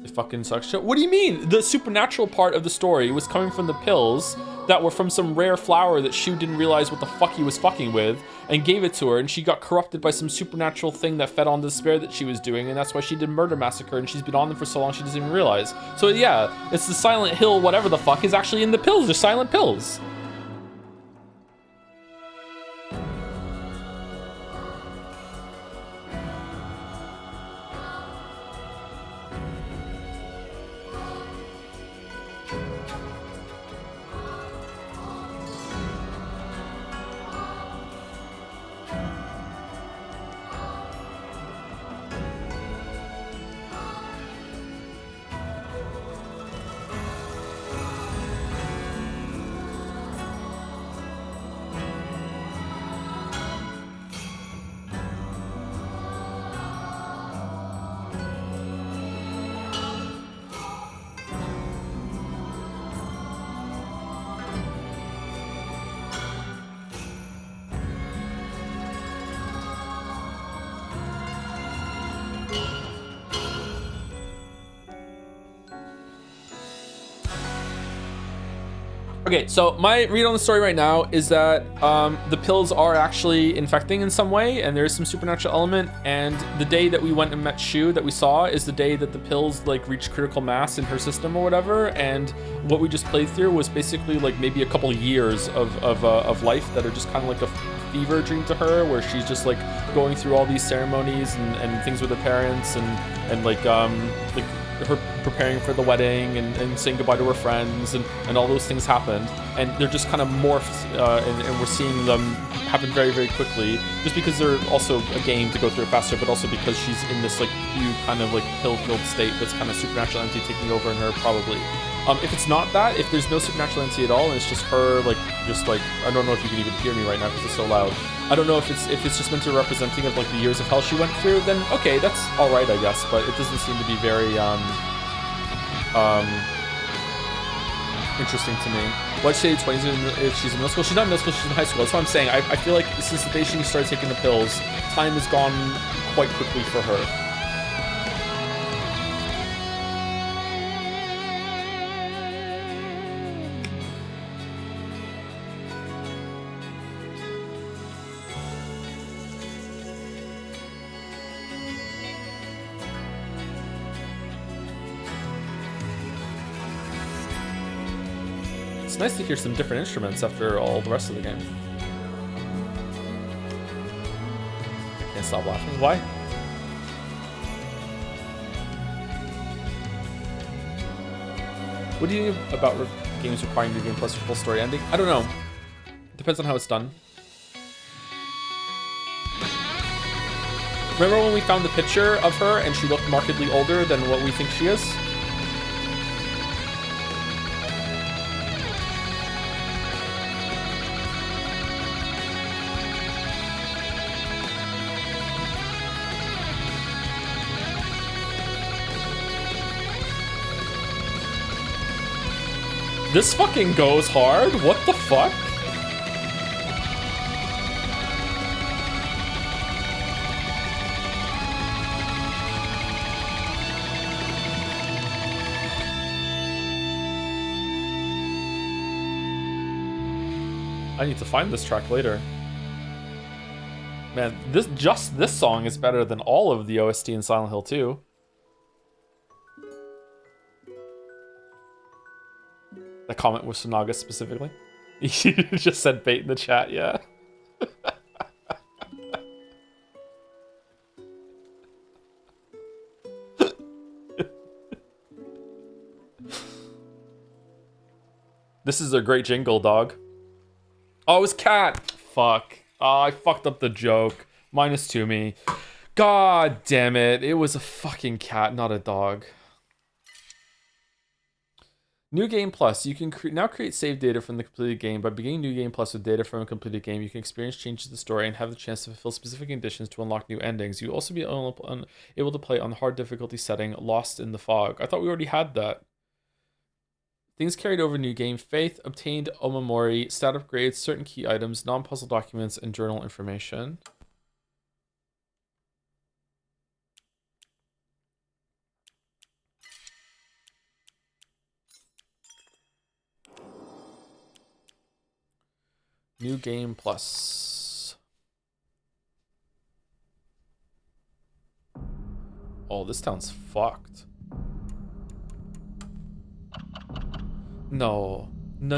It fucking sucks. What do you mean? The supernatural part of the story was coming from the pills that were from some rare flower that Shu didn't realize what the fuck he was fucking with and gave it to her, and she got corrupted by some supernatural thing that fed on the despair that she was doing, and that's why she did murder massacre, and she's been on them for so long she doesn't even realize. So yeah, it's the Silent Hill whatever the fuck is actually in the pills. They're silent pills. Okay, so my read on the story right now is that the pills are actually infecting in some way, and there is some supernatural element. And the day that we went and met Shu that we saw is the day that the pills like reached critical mass in her system or whatever. And what we just played through was basically like maybe a couple years of life that are just kind of like a fever dream to her, where she's just like going through all these ceremonies and things with her parents and like her preparing for the wedding and saying goodbye to her friends and all those things happened, and they're just kind of morphed and we're seeing them happen very, very quickly, just because they're also a game to go through it faster, but also because she's in this like new kind of like pill-filled state that's kind of supernatural entity taking over in her probably. If it's not that, if there's no supernatural entity at all and it's just her like I don't know if you can even hear me right now because it's so loud. I don't know if it's just meant to be representing of like the years of hell she went through, then okay, that's all right, I guess, but it doesn't seem to be very interesting to me. What'd she say 20s if she's in middle school? She's not in middle school, she's in high school. That's what I'm saying. I feel like since the day she started taking the pills, time has gone quite quickly for her. It's nice to hear some different instruments after all the rest of the game. I can't stop laughing. Why? What do you think about games requiring new game plus full story ending? I don't know. Depends on how it's done. Remember when we found the picture of her and she looked markedly older than what we think she is? This fucking goes hard? What the fuck? I need to find this track later. Man, this song is better than all of the OST in Silent Hill 2. The comment was Sonaga specifically. You just said bait in the chat, yeah. This is a great jingle, dog. Oh, it was cat. Fuck. Oh, I fucked up the joke. -2 me. God damn it. It was a fucking cat, not a dog. New Game Plus. You can now create save data from the completed game. By beginning New Game Plus with data from a completed game, you can experience changes to the story and have the chance to fulfill specific conditions to unlock new endings. You'll also be able to play on the hard difficulty setting, Lost in the Fog. I thought we already had that. Things carried over New Game: Faith, obtained Omamori, stat upgrades, certain key items, non-puzzle documents, and journal information. New Game Plus. Oh, this town's fucked. No. No.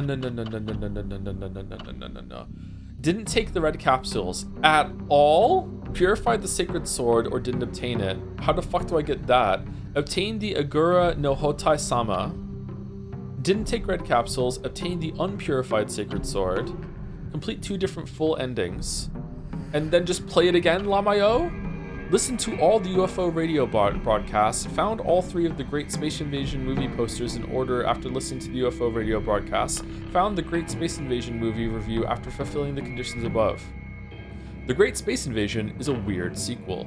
Didn't take the red capsules at all? Purified the sacred sword or didn't obtain it? How the fuck do I get that? Obtained the Agura no Hotai Sama. Didn't take red capsules. Obtained the unpurified sacred sword. Complete 2 different full endings. And then just play it again, Lamayo? Listen to all the UFO radio broadcasts. Found all 3 of the Great Space Invasion movie posters in order after listening to the UFO radio broadcasts. Found the Great Space Invasion movie review after fulfilling the conditions above. The Great Space Invasion is a weird sequel.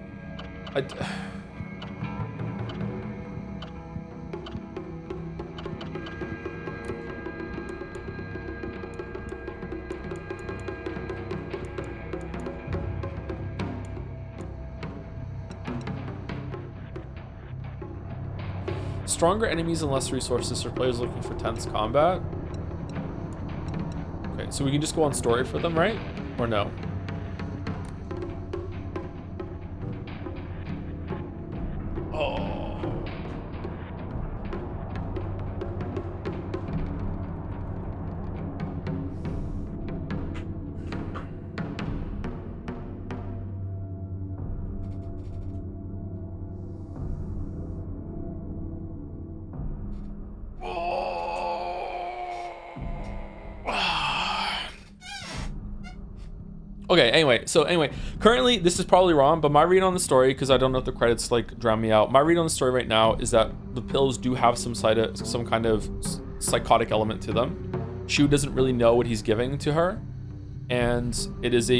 Stronger enemies and less resources for players looking for tense combat. Okay, so we can just go on story for them, right? Or no? Oh. Okay, anyway, currently, this is probably wrong, but my read on the story, because I don't know if the credits, like, drown me out, my read on the story right now is that the pills do have some kind of psychotic element to them. Shu doesn't really know what he's giving to her, and it is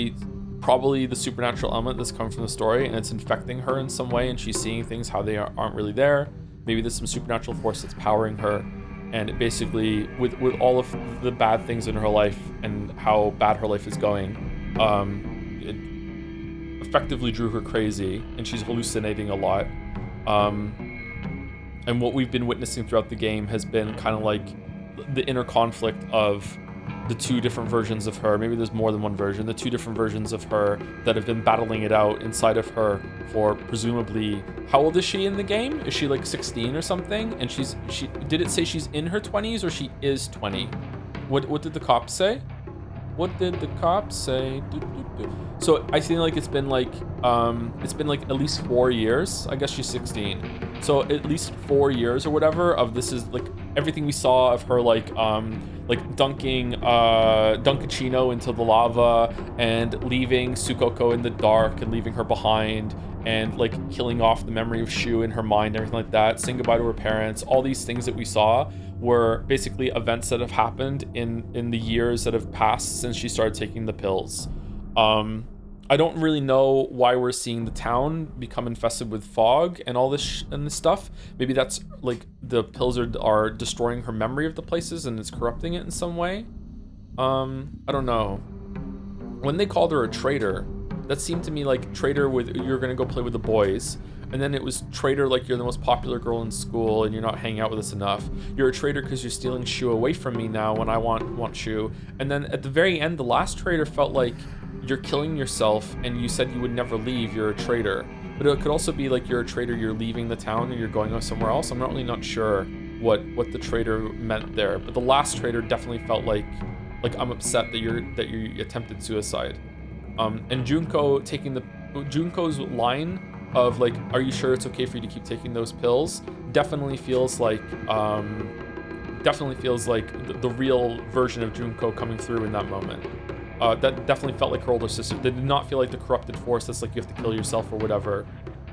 probably the supernatural element that's come from the story, and it's infecting her in some way, and she's seeing things how they aren't really there. Maybe there's some supernatural force that's powering her, and it basically, with all of the bad things in her life and how bad her life is going, it effectively drew her crazy, and she's hallucinating a lot. And what we've been witnessing throughout the game has been kind of like the inner conflict of the two different versions of her. Maybe there's more than one version. The two different versions of her that have been battling it out inside of her for presumably, how old is she in the game? Is she like 16 or something? And did it say she's in her 20s or she is 20? What did the cops say? What did the cops say? So I feel like it's been like at least 4 years. I guess she's 16. So at least 4 years or whatever of this is like everything we saw of her like dunking Dunkachino into the lava and leaving Sukoko in the dark and leaving her behind and like killing off the memory of Shu in her mind, everything like that, saying goodbye to her parents. All these things that we saw were basically events that have happened in the years that have passed since she started taking the pills. I don't really know why we're seeing the town become infested with fog and all this and this stuff. Maybe that's like the pills are destroying her memory of the places and it's corrupting it in some way. I don't know. When they called her a traitor, that seemed to me like traitor with you're gonna go play with the boys. And then it was traitor like you're the most popular girl in school and you're not hanging out with us enough. You're a traitor because you're stealing Shu away from me now when I want Shu. And then at the very end, the last traitor felt like you're killing yourself and you said you would never leave, you're a traitor. But it could also be like you're a traitor, you're leaving the town and you're going somewhere else. I'm really not sure what the traitor meant there. But the last traitor definitely felt like I'm upset that you attempted suicide. And Junko's line of like, are you sure it's okay for you to keep taking those pills, definitely feels like the real version of Junko coming through in that moment. That definitely felt like her older sister. They did not feel like the corrupted force that's like you have to kill yourself or whatever.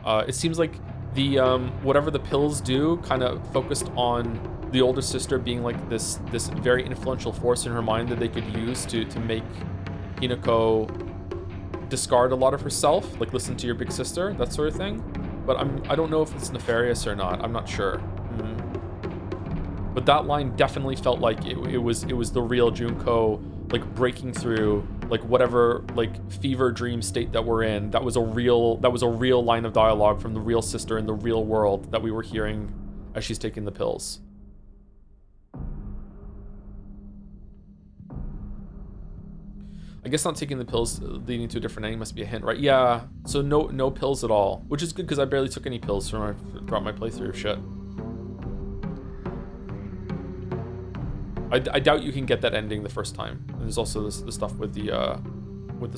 It seems like the whatever the pills do kind of focused on the older sister being like this very influential force in her mind that they could use to make Hinako discard a lot of herself, like listen to your big sister, that sort of thing. But I don't know if it's nefarious or not. I'm not sure. But that line definitely felt like it was the real Junko, like breaking through like whatever like fever dream state that we're in. That was a real line of dialogue from the real sister in the real world that we were hearing as she's taking the pills. I guess not taking the pills leading to a different ending must be a hint, right? Yeah, so no pills at all, which is good because I barely took any pills throughout my playthrough. Shit. I doubt you can get that ending the first time. And there's also the stuff with the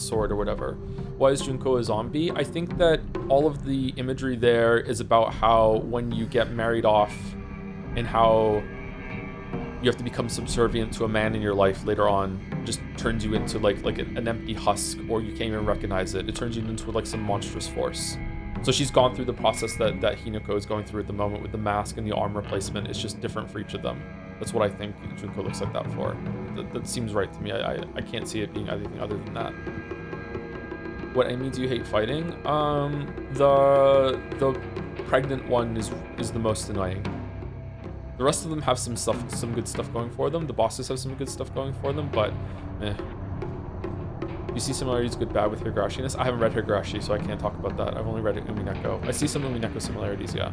sword or whatever. Why is Junko a zombie? I think that all of the imagery there is about how when you get married off and how you have to become subservient to a man in your life later on, just turns you into like an empty husk, or you can't even recognize it. It turns you into like some monstrous force. So she's gone through the process that Hinako is going through at the moment with the mask and the arm replacement. It's just different for each of them. That's what I think Junko looks like that for. That seems right to me. I can't see it being anything other than that. What enemy do you hate fighting? The pregnant one is the most annoying. The rest of them have some good stuff going for them. The bosses have some good stuff going for them, but eh. You see similarities good bad with Higurashiness? I haven't read Higurashi, so I can't talk about that. I've only read Umineko. I see some Umineko similarities, yeah.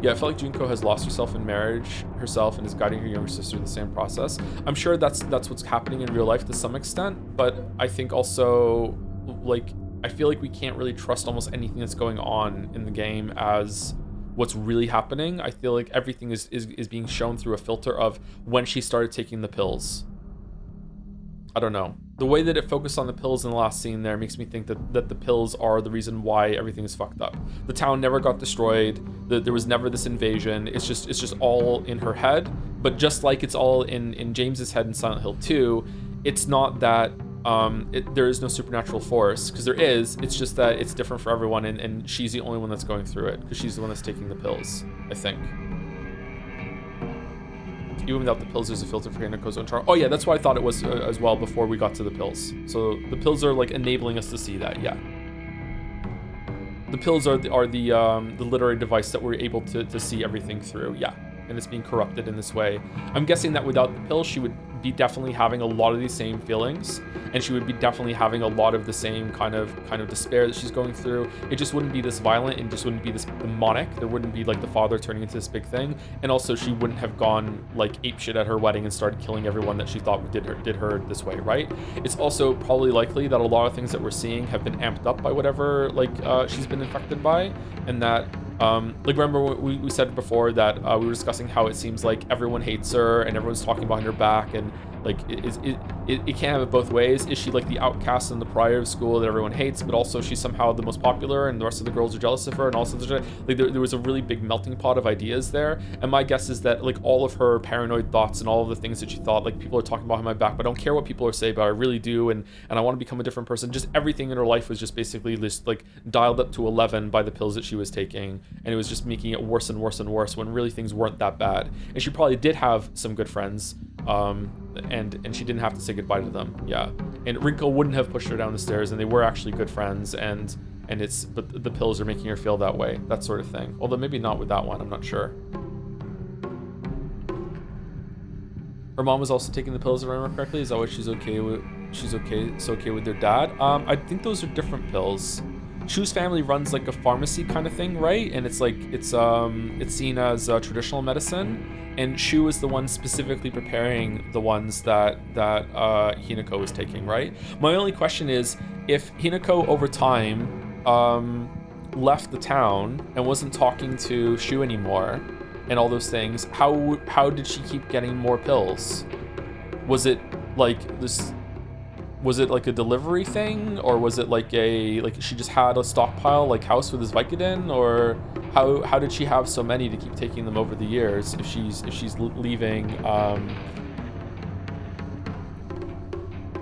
Yeah, I feel like Junko has lost herself in marriage herself and is guiding her younger sister through the same process. I'm sure that's what's happening in real life to some extent, but I think also, like, I feel like we can't really trust almost anything that's going on in the game as what's really happening. I feel like everything is being shown through a filter of when she started taking the pills. I don't know. The way that it focused on the pills in the last scene there makes me think that the pills are the reason why everything is fucked up. The town never got destroyed. There was never this invasion. It's just all in her head. But just like it's all in James's head in Silent Hill 2, it's not that there is no supernatural force, because there is. It's just that it's different for everyone, and she's the only one that's going through it, because she's the one that's taking the pills, I think. Even without the pills, there's a filter for Hinako's own chart. Oh yeah, that's what I thought it was as well before we got to the pills. So the pills are like enabling us to see that, yeah. The pills are the literary device that we're able to see everything through, yeah. And it's being corrupted in this way. I'm guessing that without the pills, she would be definitely having a lot of these same feelings, and she would be definitely having a lot of the same kind of despair that she's going through. It just wouldn't be this violent, and just wouldn't be this demonic. There wouldn't be like the father turning into this big thing, and also she wouldn't have gone like apeshit at her wedding and started killing everyone that she thought did her this way, right? It's also probably likely that a lot of things that we're seeing have been amped up by whatever she's been infected by, and that like remember we said before that we were discussing how it seems like everyone hates her and everyone's talking behind her back, and like it can't have it both ways. Is she like the outcast in the prior school that everyone hates, but also she's somehow the most popular and the rest of the girls are jealous of her, and also like there was a really big melting pot of ideas there. And my guess is that like all of her paranoid thoughts and all of the things that she thought, like, people are talking behind my back, but I don't care what people are saying, but I really do, and I want to become a different person. Just everything in her life was just basically just like dialed up to 11 by the pills that she was taking, and it was just making it worse and worse and worse when really things weren't that bad. And she probably did have some good friends, and she didn't have to say goodbye to them, yeah. And Rinko wouldn't have pushed her down the stairs, and they were actually good friends, but the pills are making her feel that way, that sort of thing. Although maybe not with that one, I'm not sure. Her mom was also taking the pills, if I remember correctly. Is that why it's okay with their dad? I think those are different pills. Shu's family runs like a pharmacy kind of thing, right? And it's like it's seen as traditional medicine, and Shu is the one specifically preparing the ones that Hinako is taking, right? My only question is, if Hinako over time left the town and wasn't talking to Shu anymore and all those things, how did she keep getting more pills? Was it like this? Was it like a delivery thing, or was it like she just had a stockpile like House with his Vicodin, or how did she have so many to keep taking them over the years if she's leaving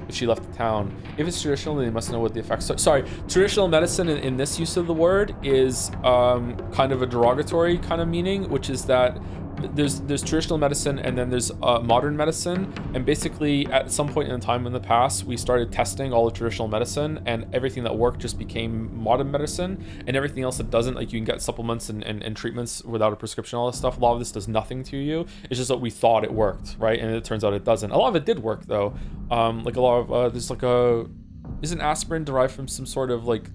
if she left the town? If it's traditional, then they must know what the effects are. Sorry, traditional medicine in this use of the word is kind of a derogatory kind of meaning, which is that there's traditional medicine and then there's modern medicine, and basically at some point in time in the past we started testing all the traditional medicine, and everything that worked just became modern medicine, and everything else that doesn't, like you can get supplements and treatments without a prescription, all this stuff, a lot of this does nothing to you. It's just that we thought it worked, right? And it turns out it doesn't. A lot of it did work though. Like a lot of there's like isn't aspirin derived from some sort of like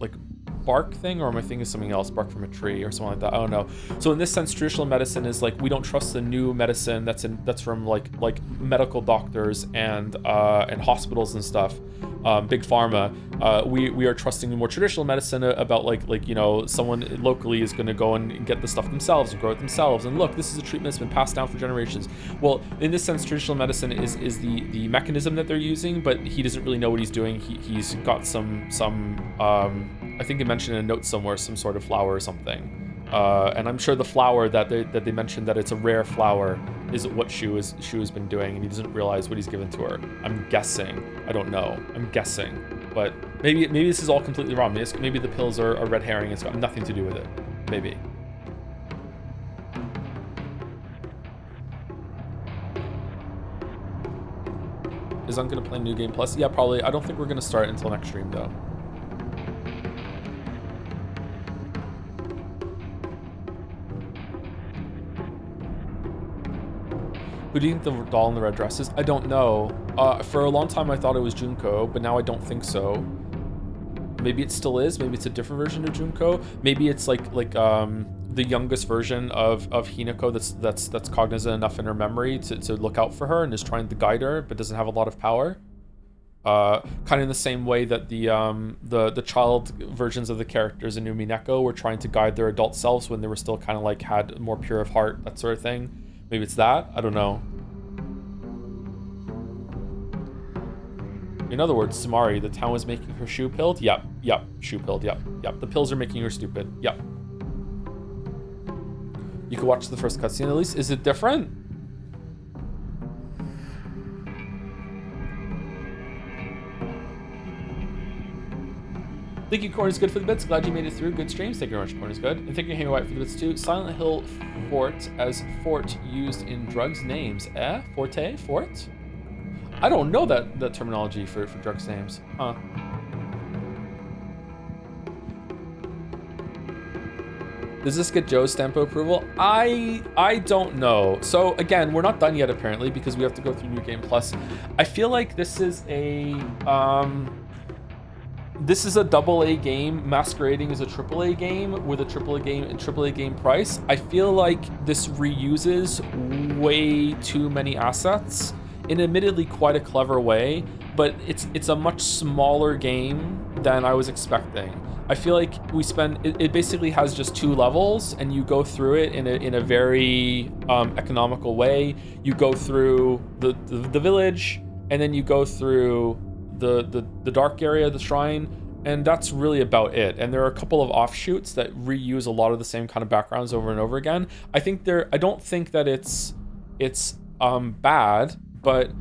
bark thing, or am I thinking of something else? Bark from a tree or something like that. I don't know. So in this sense, traditional medicine is like, we don't trust the new medicine that's from like medical doctors and hospitals and stuff, big pharma. We are trusting the more traditional medicine about like you know, someone locally is going to go and get the stuff themselves and grow it themselves, and look, this is a treatment that's been passed down for generations. Well, in this sense, traditional medicine is the mechanism that they're using, but he doesn't really know what he's doing. He's got some I think it mentioned in a note somewhere, some sort of flower or something, and I'm sure the flower that they mentioned, that it's a rare flower, is what Shu has been doing, and he doesn't realize what he's given to her. I'm guessing. I don't know. I'm guessing, but maybe this is all completely wrong. Maybe the pills are a red herring. It's got nothing to do with it. Maybe. Is I'm gonna play New Game Plus? Yeah, probably. I don't think we're gonna start until next stream though. Who do you think the doll in the red dress is? I don't know. For a long time I thought it was Junko, but now I don't think so. Maybe it still is. Maybe it's a different version of Junko. Maybe it's like the youngest version of Hinako that's cognizant enough in her memory to look out for her and is trying to guide her, but doesn't have a lot of power. Kind of in the same way that the child versions of the characters in Umineko were trying to guide their adult selves when they were still kind of like had more pure of heart, that sort of thing. Maybe it's that. I don't know. In other words, Sumari, the town was making her shoe pilled? Yep, shoe pilled, yep. The pills are making her stupid, yep. You can watch the first cutscene at least. Is it different? Thank you, Corn is good for the bits. Glad you made it through. Good streams. Thank you very much, Corn is good. And thank you, Henry White, for the bits too. Silent Hill Fort as fort used in drugs names. Forte? Fort? I don't know that terminology for drugs names. Huh. Does this get Joe's stamp of approval? I don't know. So again, we're not done yet apparently because we have to go through New Game Plus. I feel like this is a AA game masquerading as a AAA game with a AAA game price. I feel like this reuses way too many assets in admittedly quite a clever way, but it's a much smaller game than I was expecting. I feel like it basically has just 2 levels and you go through it in a very economical way. You go through the village and then you go through the dark area, the shrine, and that's really about it. And there are a couple of offshoots that reuse a lot of the same kind of backgrounds over and over again. I don't think that it's bad, but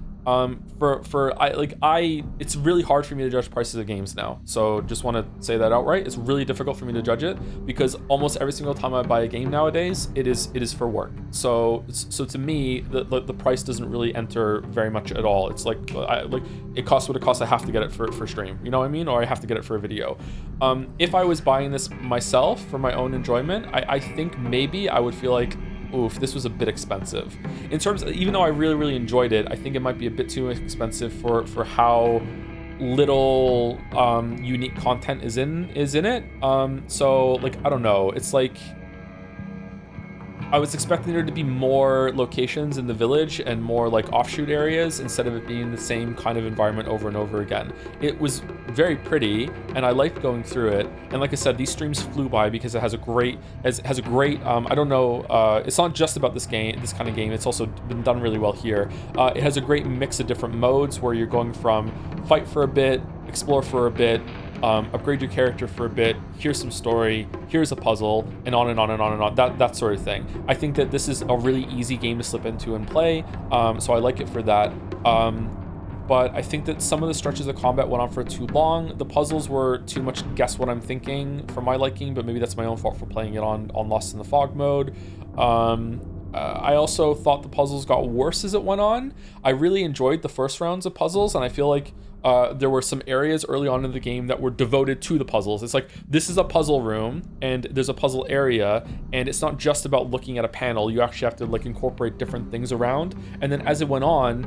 it's really hard for me to judge prices of games now. So just want to say that outright. It's really difficult for me to judge it because almost every single time I buy a game nowadays, it is for work. So to me, the price doesn't really enter very much at all. It's like it costs what it costs. I have to get it for stream. You know what I mean? Or I have to get it for a video. If I was buying this myself for my own enjoyment, I think maybe I would feel like, oof, this was a bit expensive. In terms of, even though I really, really enjoyed it, I think it might be a bit too expensive for how little unique content is in it. So like, I don't know. It's like I was expecting there to be more locations in the village and more like offshoot areas instead of it being the same kind of environment over and over again. It was very pretty and I liked going through it. And like I said, these streams flew by because it has a great, I don't know, it's not just about this kind of game. It's also been done really well here. It has a great mix of different modes where you're going from fight for a bit, explore for a bit, upgrade your character for a bit, here's some story, here's a puzzle, and on and on and on and on, that sort of thing. I think that this is a really easy game to slip into and play, so I like it for that. But I think that some of the stretches of combat went on for too long. The puzzles were too much guess what I'm thinking for my liking, but maybe that's my own fault for playing it on Lost in the Fog mode. I also thought the puzzles got worse as it went on. I really enjoyed the first rounds of puzzles, and I feel like there were some areas early on in the game that were devoted to the puzzles. It's like, this is a puzzle room and there's a puzzle area, and it's not just about looking at a panel. You actually have to like incorporate different things around. And then as it went on,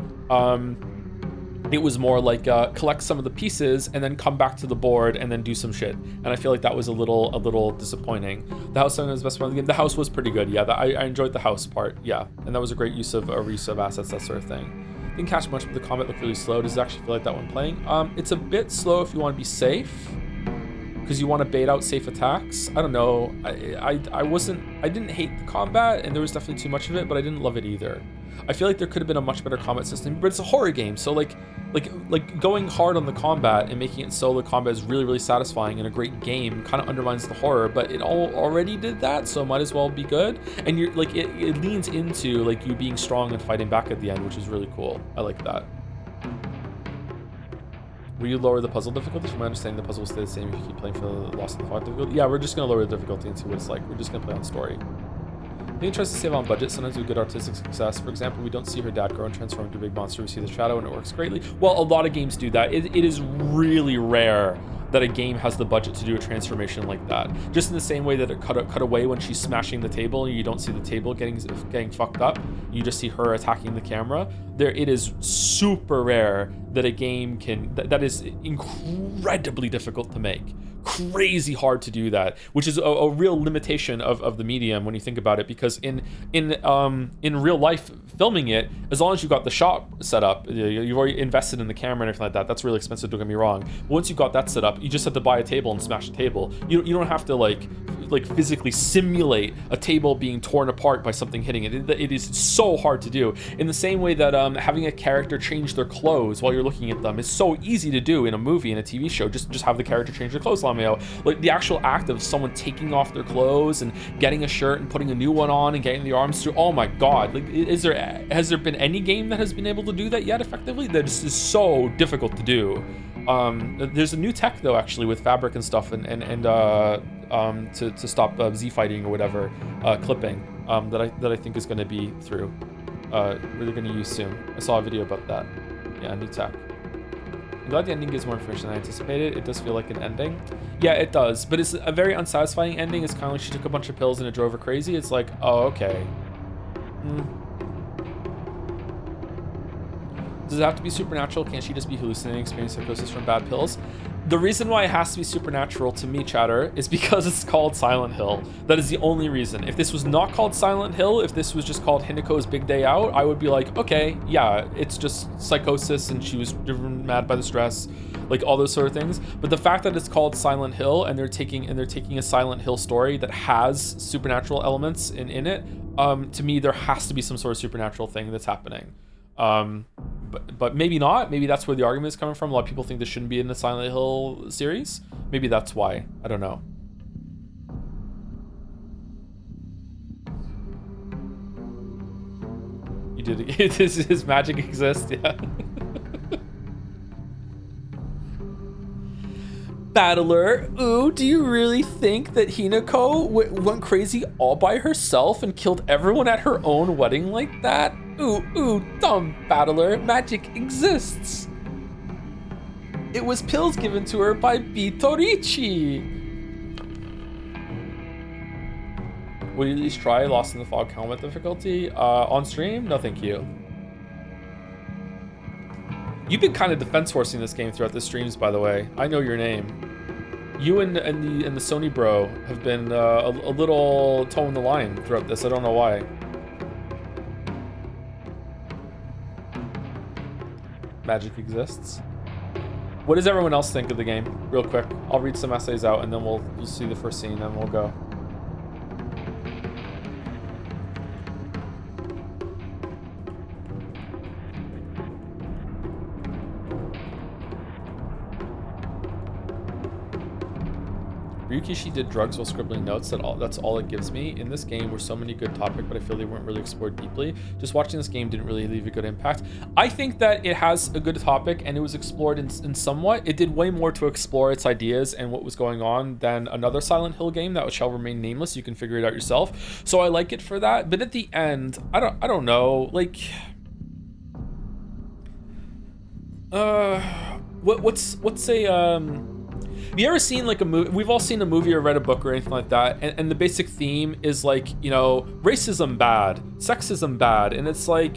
it was more like collect some of the pieces and then come back to the board and then do some shit. And I feel like that was a little disappointing. The house is the best part of the game. The house was pretty good. Yeah, I enjoyed the house part. Yeah, and that was a great use of assets, that sort of thing. Didn't catch much, but the combat looked really slow. Does it actually feel like that when playing? It's a bit slow if you want to be safe, because you want to bait out safe attacks. I don't know. I didn't hate the combat, and there was definitely too much of it, but I didn't love it either. I feel like there could have been a much better combat system, but it's a horror game, so like going hard on the combat and making it so the combat is really, really satisfying and a great game kind of undermines the horror, but it already did that, so might as well be good. And you're like, it leans into like you being strong and fighting back at the end, which is really cool. I like that. Will you lower the puzzle difficulty? From my understanding, the puzzle will stay the same if you keep playing for the Lost in the Fog difficulty. Yeah, we're just gonna lower the difficulty and see what it's like. We're just gonna play on story. I think it tries to save on budget. Sometimes with good artistic success. For example, we don't see her dad grow and transform into a big monster. We see the shadow and it works greatly. Well, a lot of games do that. It is really rare that a game has the budget to do a transformation like that. Just in the same way that it cut away when she's smashing the table and you don't see the table getting fucked up, you just see her attacking the camera. It is super rare that a game that is incredibly difficult to make. Crazy hard to do that, which is a real limitation of the medium when you think about it, because in real life filming it, as long as you got the shot set up, you've already invested in the camera and everything like that. That's really expensive, don't get me wrong. But once you got that set up, you just have to buy a table and smash the table. You don't have to like physically simulate a table being torn apart by something hitting it. It is so hard to do. In the same way that having a character change their clothes while you're looking at them is so easy to do in a movie and a TV show. Just have the character change their clothes. Like the actual act of someone taking off their clothes and getting a shirt and putting a new one on and getting the arms through. Oh my God! Like, has there been any game that has been able to do that yet effectively? That is so difficult to do. There's a new tech though, actually, with fabric and stuff, and to stop Z fighting or whatever clipping that I think is going to be through. Really going to use soon. I saw a video about that. Yeah, new tech. I'm glad the ending gives more information than I anticipated. It does feel like an ending. Yeah, it does, but it's a very unsatisfying ending. It's kind of like she took a bunch of pills and it drove her crazy. It's like, oh, okay. Does it have to be supernatural? Can't she just be hallucinating, experiencing psychosis from bad pills? The reason why it has to be supernatural to me, chatter, is because it's called Silent Hill. That is the only reason. If this was not called Silent Hill, if this was just called Hinako's Big Day Out, I would be like, okay, yeah, it's just psychosis and she was driven mad by the stress, like all those sort of things. But the fact that it's called Silent Hill and they're taking a Silent Hill story that has supernatural elements in it, to me there has to be some sort of supernatural thing that's happening. But maybe not. Maybe that's where the argument is coming from. A lot of people think this shouldn't be in the Silent Hill series. Maybe that's why. I don't know. You did it. Does magic exist? Yeah. Battler, ooh, do you really think that Hinako went crazy all by herself and killed everyone at her own wedding like that? Ooh, dumb Battler, magic exists. It was pills given to her by Bitorichi. Will you at least try Lost in the Fog helmet difficulty? On stream? No, thank you. You've been kind of defense forcing this game throughout the streams, by the way. I know your name. You and the Sony bro have been a little toeing the line throughout this. I don't know why. Magic exists. What does everyone else think of the game? Real quick, I'll read some essays out and then we'll see the first scene and we'll go. Ryukishi did drugs while scribbling notes. That's all it gives me. In this game were so many good topics, but I feel they weren't really explored deeply. Just watching this game didn't really leave a good impact. I think that it has a good topic and it was explored in somewhat. It did way more to explore its ideas and what was going on than another Silent Hill game that shall remain nameless. You can figure it out yourself. So I like it for that. But at the end, I don't know. Like, what's a have you ever seen like a movie? We've all seen a movie or read a book or anything like that, and the basic theme is like, you know, racism bad, sexism bad, and it's like,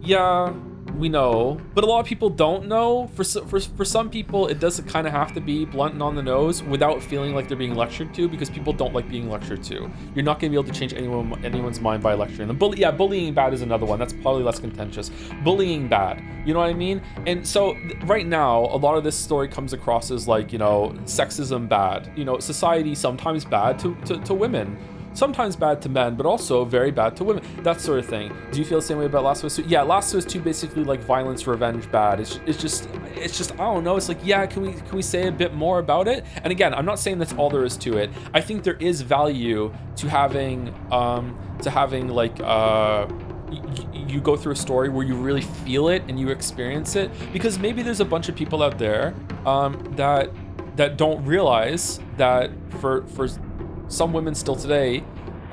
yeah, we know, but a lot of people don't know. For some people, it does kind of have to be blunt and on the nose without feeling like they're being lectured to, because people don't like being lectured to. You're not going to be able to change anyone's mind by lecturing them. Bullying bad is another one. That's probably less contentious. Bullying bad, you know what I mean? And so right now, a lot of this story comes across as like, you know, sexism bad. You know, society sometimes bad to women. Sometimes bad to men, but also very bad to women. That sort of thing. Do you feel the same way about Last of Us 2? Yeah, Last of Us 2 basically like violence, revenge, bad. It's just I don't know. It's like, yeah, can we say a bit more about it? And again, I'm not saying that's all there is to it. I think there is value to having like you go through a story where you really feel it and you experience it, because maybe there's a bunch of people out there that don't realize that for some women still today,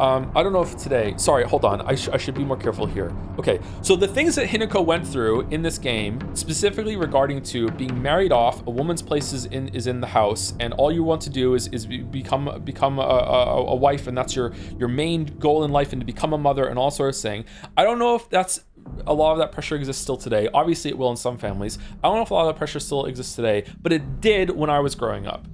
I don't know if today, sorry, hold on. I should be more careful here. Okay, so the things that Hinako went through in this game, specifically regarding to being married off, a woman's place is in the house, and all you want to do is become a wife, and that's your main goal in life, and to become a mother and all sorts of thing. I don't know if that's a lot of that pressure exists still today. Obviously, it will in some families. I don't know if a lot of that pressure still exists today, but it did when I was growing up.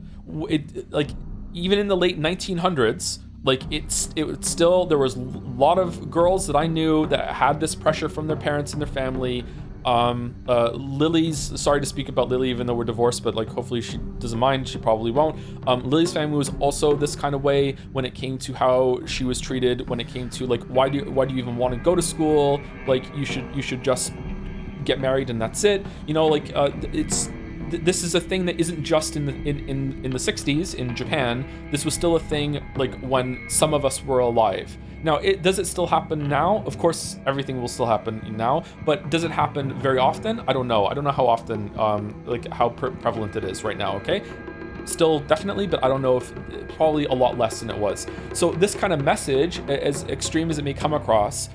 It like even in the late 1900s. Like it still, there was a lot of girls that I knew that had this pressure from their parents and their family. Lily's, sorry to speak about Lily, even though we're divorced, but like hopefully she doesn't mind. She probably won't. Lily's family was also this kind of way when it came to how she was treated. When it came to like, why do you even want to go to school? Like you should just get married and that's it. You know, like this is a thing that isn't just in the 60s in Japan. This was still a thing like when some of us were alive. Now, does it still happen now? Of course, everything will still happen now, but does it happen very often? I don't know. I don't know how often, like how prevalent it is right now, okay? Still definitely, but I don't know if probably a lot less than it was. So this kind of message, as extreme as it may come across,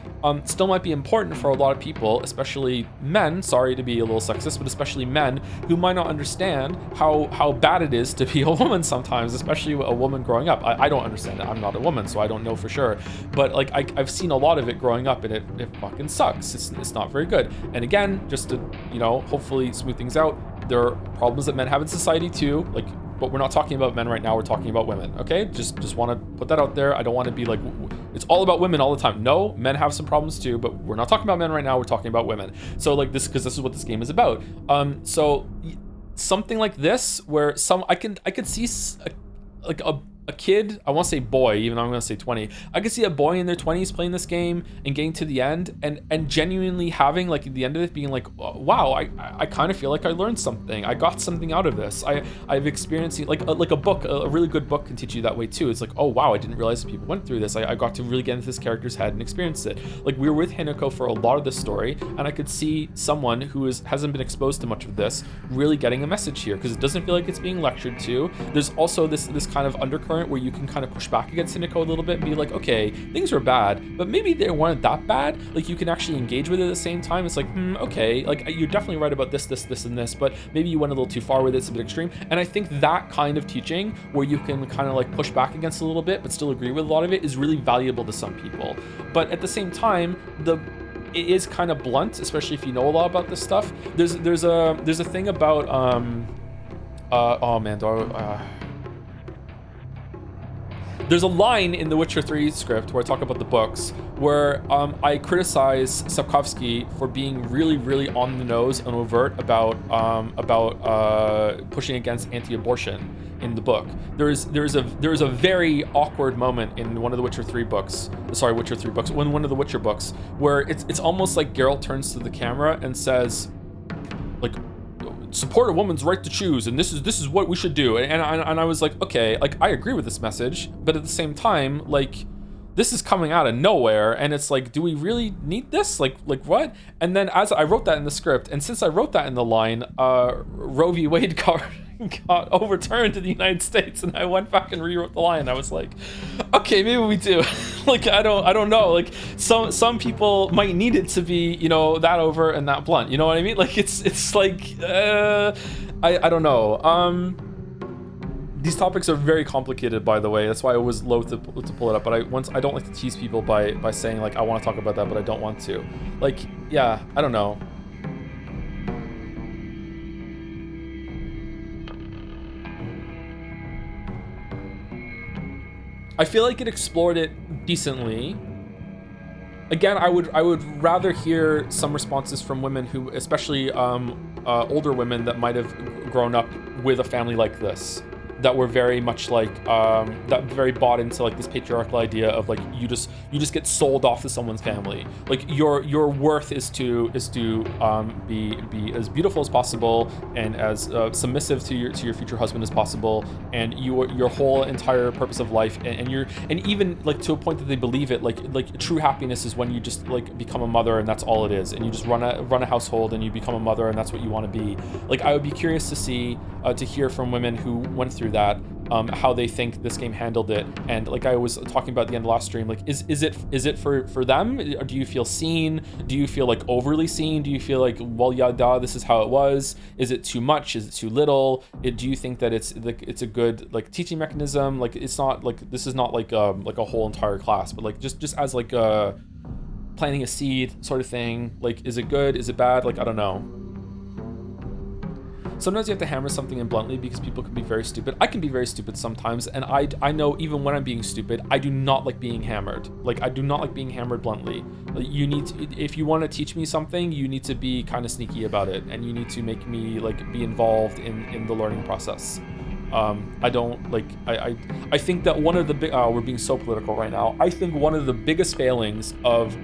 still might be important for a lot of people, especially men, sorry to be a little sexist, but especially men who might not understand how bad it is to be a woman sometimes, especially a woman growing up. I don't understand it. I'm not a woman, so I don't know for sure. But like I've seen a lot of it growing up, and it fucking sucks. It's not very good. And again, just to, you know, hopefully smooth things out, there are problems that men have in society too, like, but we're not talking about men right now, we're talking about women, okay? Just want to put that out there. I don't want to be like, it's all about women all the time. No, men have some problems too, but we're not talking about men right now, we're talking about women. So like this, because this is what this game is about. So something like this, where I could see a kid, I won't say boy, even though I'm gonna say 20. I could see a boy in their 20s playing this game and getting to the end and genuinely having like at the end of it being like, wow, I kind of feel like I learned something. I got something out of this. I've experienced like a book, a really good book can teach you that way too. It's like, oh wow, I didn't realize that people went through this. I got to really get into this character's head and experience it. Like we were with Hinako for a lot of this story, and I could see someone who hasn't been exposed to much of this really getting a message here, because it doesn't feel like it's being lectured to. There's also this kind of undercurrent where you can kind of push back against Hinako a little bit and be like, okay, things are bad, but maybe they weren't that bad. Like you can actually engage with it at the same time. It's like, okay, like you're definitely right about this, and this, but maybe you went a little too far with it. It's a bit extreme. And I think that kind of teaching where you can kind of like push back against a little bit, but still agree with a lot of it is really valuable to some people. But at the same time, it is kind of blunt, especially if you know a lot about this stuff. There's a thing about oh man, there's a line in the Witcher 3 script where I talk about the books where I criticize Sapkowski for being really, really on the nose and overt about pushing against anti-abortion in the book. There is a very awkward moment in one of the Witcher 3 books. Sorry, Witcher 3 books. One of the Witcher books where it's almost like Geralt turns to the camera and says, like, support a woman's right to choose, and this is what we should do. And I was like, okay, like I agree with this message, but at the same time, like this is coming out of nowhere, and it's like, do we really need this? Like what? And then as I wrote that in the script, and since I wrote that in the line, Roe v. Wade got overturned in the United States, and I went back and rewrote the line. I was like, okay, maybe we do. Like I don't know. Like some people might need it to be, you know, that over and that blunt. You know what I mean? Like it's like I don't know. These topics are very complicated, by the way. That's why I was loath to pull it up. But I don't like to tease people by saying like I want to talk about that, but I don't want to. Like yeah, I don't know. I feel like it explored it decently. Again, I would rather hear some responses from women who, especially older women that might have grown up with a family like this, that were very much like that very bought into like this patriarchal idea of like you just get sold off to someone's family. Like your worth is to be as beautiful as possible and as submissive to your future husband as possible, and your whole entire purpose of life and even like to a point that they believe it, like true happiness is when you just like become a mother and that's all it is, and you just run a household and you become a mother and that's what you want to be. Like I would be curious to see to hear from women who went through that how they think this game handled it. And like I was talking about at the end of last stream, like is it for them? Or do you feel seen? Do you feel like overly seen? Do you feel like, well, yeah, this is how it was? Is it too much? Is it too little? Do you think that it's like it's a good like teaching mechanism? Like it's not like, this is not like a whole entire class, but like just as like planting a seed sort of thing. Like, is it good? Is it bad? Like, I don't know. Sometimes you have to hammer something in bluntly because people can be very stupid. I can be very stupid sometimes, and I know even when I'm being stupid, I do not like being hammered. Like, I do not like being hammered bluntly. You need to, if you want to teach me something, you need to be kind of sneaky about it, and you need to make me like be involved in the learning process. I don't like, I think that one of the big, we're being so political right now. I think one of the biggest failings of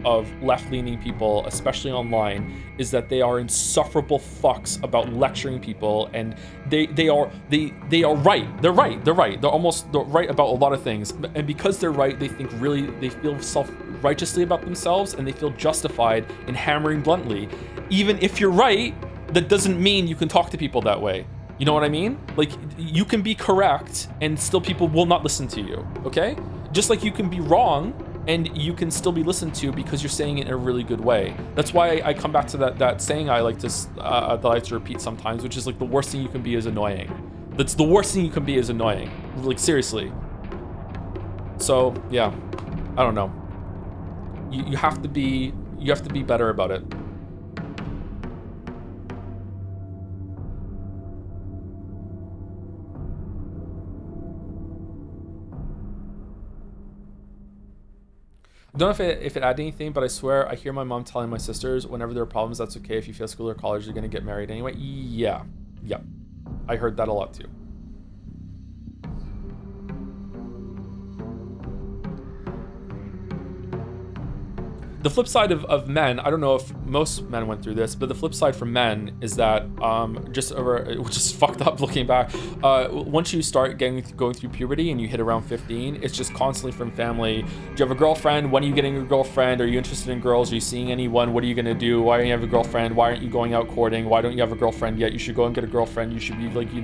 left-leaning people, especially online, is that they are insufferable fucks about lecturing people, and they are right. They're right. They're right about a lot of things. And because they're right, they feel self-righteously about themselves, and they feel justified in hammering bluntly. Even if you're right, that doesn't mean you can talk to people that way. You know what I mean? Like, you can be correct and still people will not listen to you, okay? Just like you can be wrong and you can still be listened to because you're saying it in a really good way. That's why I come back to that saying I like to repeat sometimes, which is like, the worst thing you can be is annoying. That's the worst thing you can be is annoying. Like, seriously. So, yeah, I don't know. You have to be better about it. I don't know if it added anything, but I swear I hear my mom telling my sisters whenever there are problems, that's okay. If you fail school or college, you're going to get married anyway. Yeah. I heard that a lot too. The flip side of men, I don't know if most men went through this, but the flip side for men is that, which is fucked up looking back, once you start going through puberty and you hit around 15, it's just constantly from family. Do you have a girlfriend? When are you getting a girlfriend? Are you interested in girls? Are you seeing anyone? What are you gonna do? Why don't you have a girlfriend? Why aren't you going out courting? Why don't you have a girlfriend yet? You should go and get a girlfriend. You should be like, you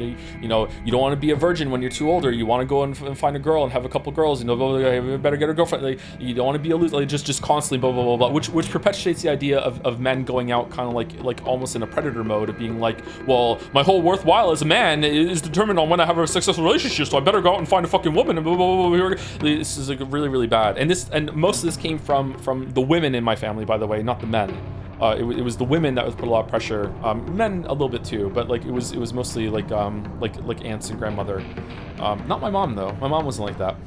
know, you don't want to be a virgin when you're too older. You want to go and find a girl and have a couple girls. You know, blah, blah, blah, you better get a girlfriend. Like, you don't want to be a loser. Like, just constantly blah blah blah blah. Which perpetuates the idea of men going out kind of like almost in a predator mode of being like, well, my whole worthwhile as a man is determined on when I have a successful relationship, so I better go out and find a fucking woman and blah blah blah blah. This is like really really bad, and most of this came from the women in my family, by the way, not the men. It was the women that was put a lot of pressure. Men a little bit too, but like it was mostly like aunts and grandmother. Not my mom though. My mom wasn't like that.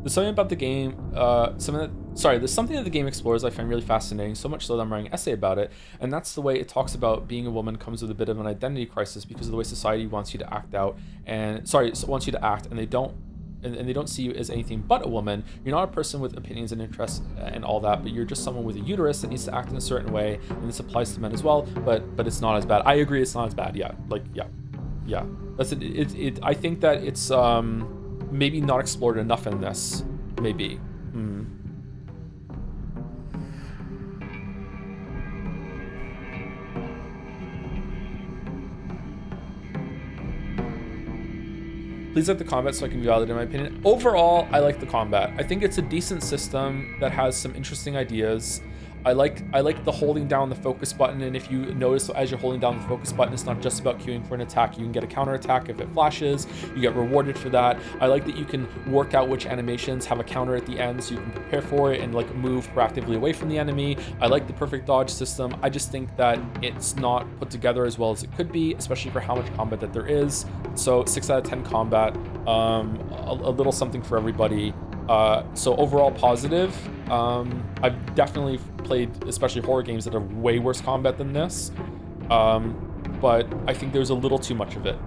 There's something about the game, there's something that the game explores I find really fascinating, so much so that I'm writing an essay about it, and that's the way it talks about being a woman comes with a bit of an identity crisis because of the way society wants you to act and they don't see you as anything but a woman. You're not a person with opinions and interests and all that, but you're just someone with a uterus that needs to act in a certain way, and this applies to men as well, but it's not as bad. I agree, it's not as bad, yeah. That's it. I think that it's, maybe not explored enough in this, maybe. Please like the combat so I can validate my opinion. Overall, I like the combat. I think it's a decent system that has some interesting ideas. I like the holding down the focus button, and if you notice as you're holding down the focus button, it's not just about queuing for an attack. You can get a counter attack if it flashes. You get rewarded for that. I like that you can work out which animations have a counter at the end so you can prepare for it and like move proactively away from the enemy. I like the perfect dodge system. I just think that it's not put together as well as it could be, especially for how much combat that there is. So 6 out of 10 combat, a little something for everybody. So overall positive. I've definitely played especially horror games that have way worse combat than this, but I think there's a little too much of it.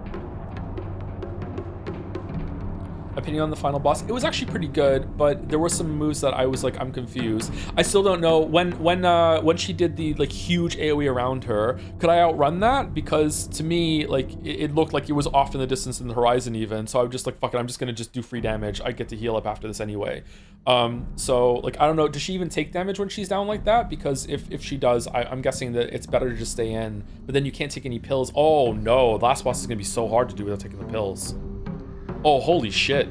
Opinion on the final boss. It was actually pretty good, but there were some moves that I was like, I'm confused. I still don't know when she did the like huge AoE around her, could I outrun that? Because to me, like it looked like it was off in the distance in the horizon even. So I was just like, fuck it, I'm just gonna just do free damage. I get to heal up after this anyway. So like, I don't know, does she even take damage when she's down like that? Because if she does, I'm guessing that it's better to just stay in, but then you can't take any pills. Oh no, the last boss is gonna be so hard to do without taking the pills. Oh, holy shit.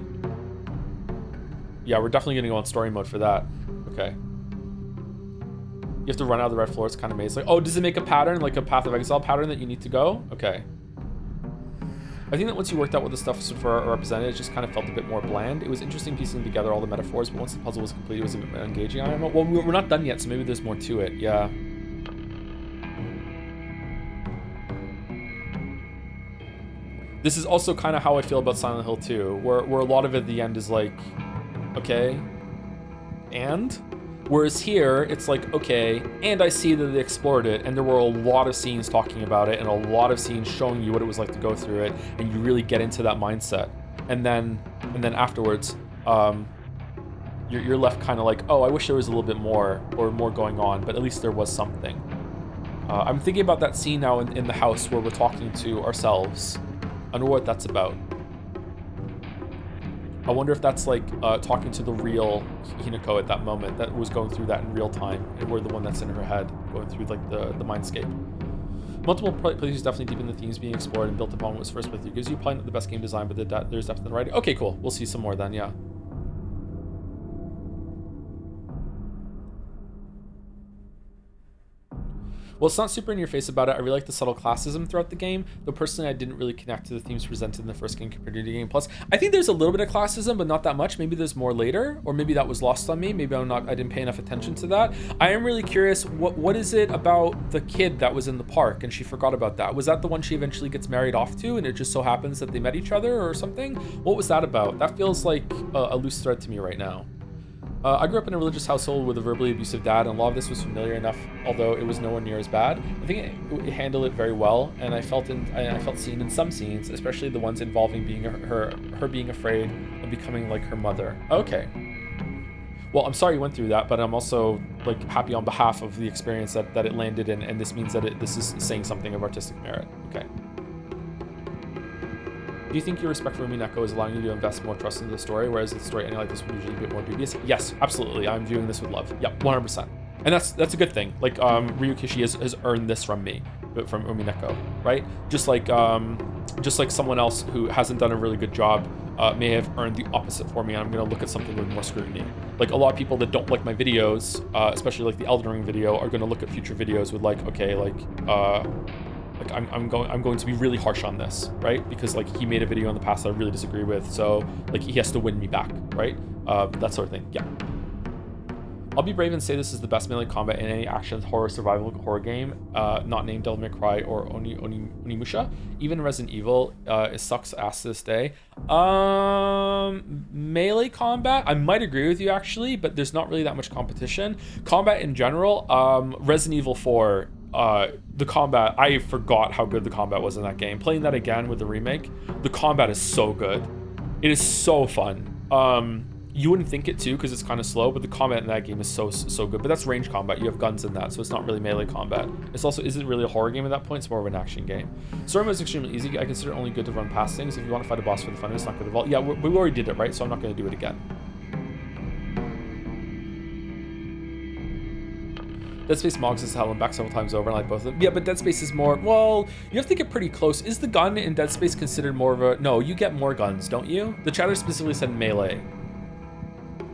Yeah, we're definitely gonna go on story mode for that. Okay. You have to run out of the red floor. It's kind of maze. Like, oh, does it make a pattern, like a Path of Exile pattern that you need to go? Okay. I think that once you worked out what the stuff represented, it just kind of felt a bit more bland. It was interesting piecing together all the metaphors, but once the puzzle was complete, it was a bit more engaging. I don't know. Well, we're not done yet, so maybe there's more to it. Yeah. This is also kind of how I feel about Silent Hill 2, where a lot of it at the end is like, okay, and? Whereas here, it's like, okay, and I see that they explored it, and there were a lot of scenes talking about it, and a lot of scenes showing you what it was like to go through it, and you really get into that mindset. And then afterwards, you're left kind of like, oh, I wish there was a little bit more, or more going on, but at least there was something. I'm thinking about that scene now in the house where we're talking to ourselves. I wonder what that's about. I wonder if that's like talking to the real Hinako at that moment that was going through that in real time, and we're the one that's in her head going through like the mindscape. Multiple playthroughs definitely deepen the themes being explored and built upon what was first with you. Gives you probably not the best game design, but there's depth in the writing. Okay, cool. We'll see some more then, yeah. Well, it's not super in your face about it. I really like the subtle classism throughout the game, though personally I didn't really connect to the themes presented in the first game compared to the game. Plus, I think there's a little bit of classism, but not that much. Maybe there's more later, or maybe that was lost on me. Maybe I didn't pay enough attention to that. I am really curious, what is it about the kid that was in the park and she forgot about that? Was that the one she eventually gets married off to, and it just so happens that they met each other or something? What was that about? That feels like a loose thread to me right now. I grew up in a religious household with a verbally abusive dad, and a lot of this was familiar enough, although it was nowhere near as bad. I think it handled it very well, and I felt seen in some scenes, especially the ones involving her being afraid of becoming like her mother. Okay. Well, I'm sorry you went through that, but I'm also like happy on behalf of the experience that it landed in, and this means that this is saying something of artistic merit. Okay. Do you think your respect for Minako is allowing you to invest more trust into the story, whereas the story ending like this would usually be a bit more dubious? Yes, absolutely. I'm viewing this with love. Yep, 100%. And that's a good thing. Like Ryukishi has earned this from me, but from Minako, right? Just like someone else who hasn't done a really good job may have earned the opposite for me, and I'm gonna look at something with more scrutiny. Like a lot of people that don't like my videos, especially like the Elden Ring video, are gonna look at future videos with like, okay, I'm going to be really harsh on this, right? Because like he made a video in the past that I really disagree with, so like he has to win me back, right? That sort of thing. Yeah. I'll be brave and say this is the best melee combat in any action horror survival horror game, not named Devil May Cry or Onimusha. Even Resident Evil, it sucks ass to this day. Melee combat, I might agree with you actually, but there's not really that much competition. Combat in general, Resident Evil 4. The combat, I forgot how good the combat was in that game. Playing that again with the remake, the combat is so good. It is so fun. You wouldn't think it too because it's kind of slow, but the combat in that game is so good. But that's range combat. You have guns in that, so it's not really melee combat. It's also isn't really a horror game at that point. It's more of an action game. Story mode is extremely easy. I consider it only good to run past things. If you want to fight a boss for the fun, it's not good to vault. Yeah, we already did it, right? So I'm not going to do it again. Dead Space Mogs is hell and back several times over, and I like both of them. Yeah, but Dead Space is more, well, you have to get pretty close. Is the gun in Dead Space considered more of a, no, you get more guns, don't you? The chatter specifically said melee.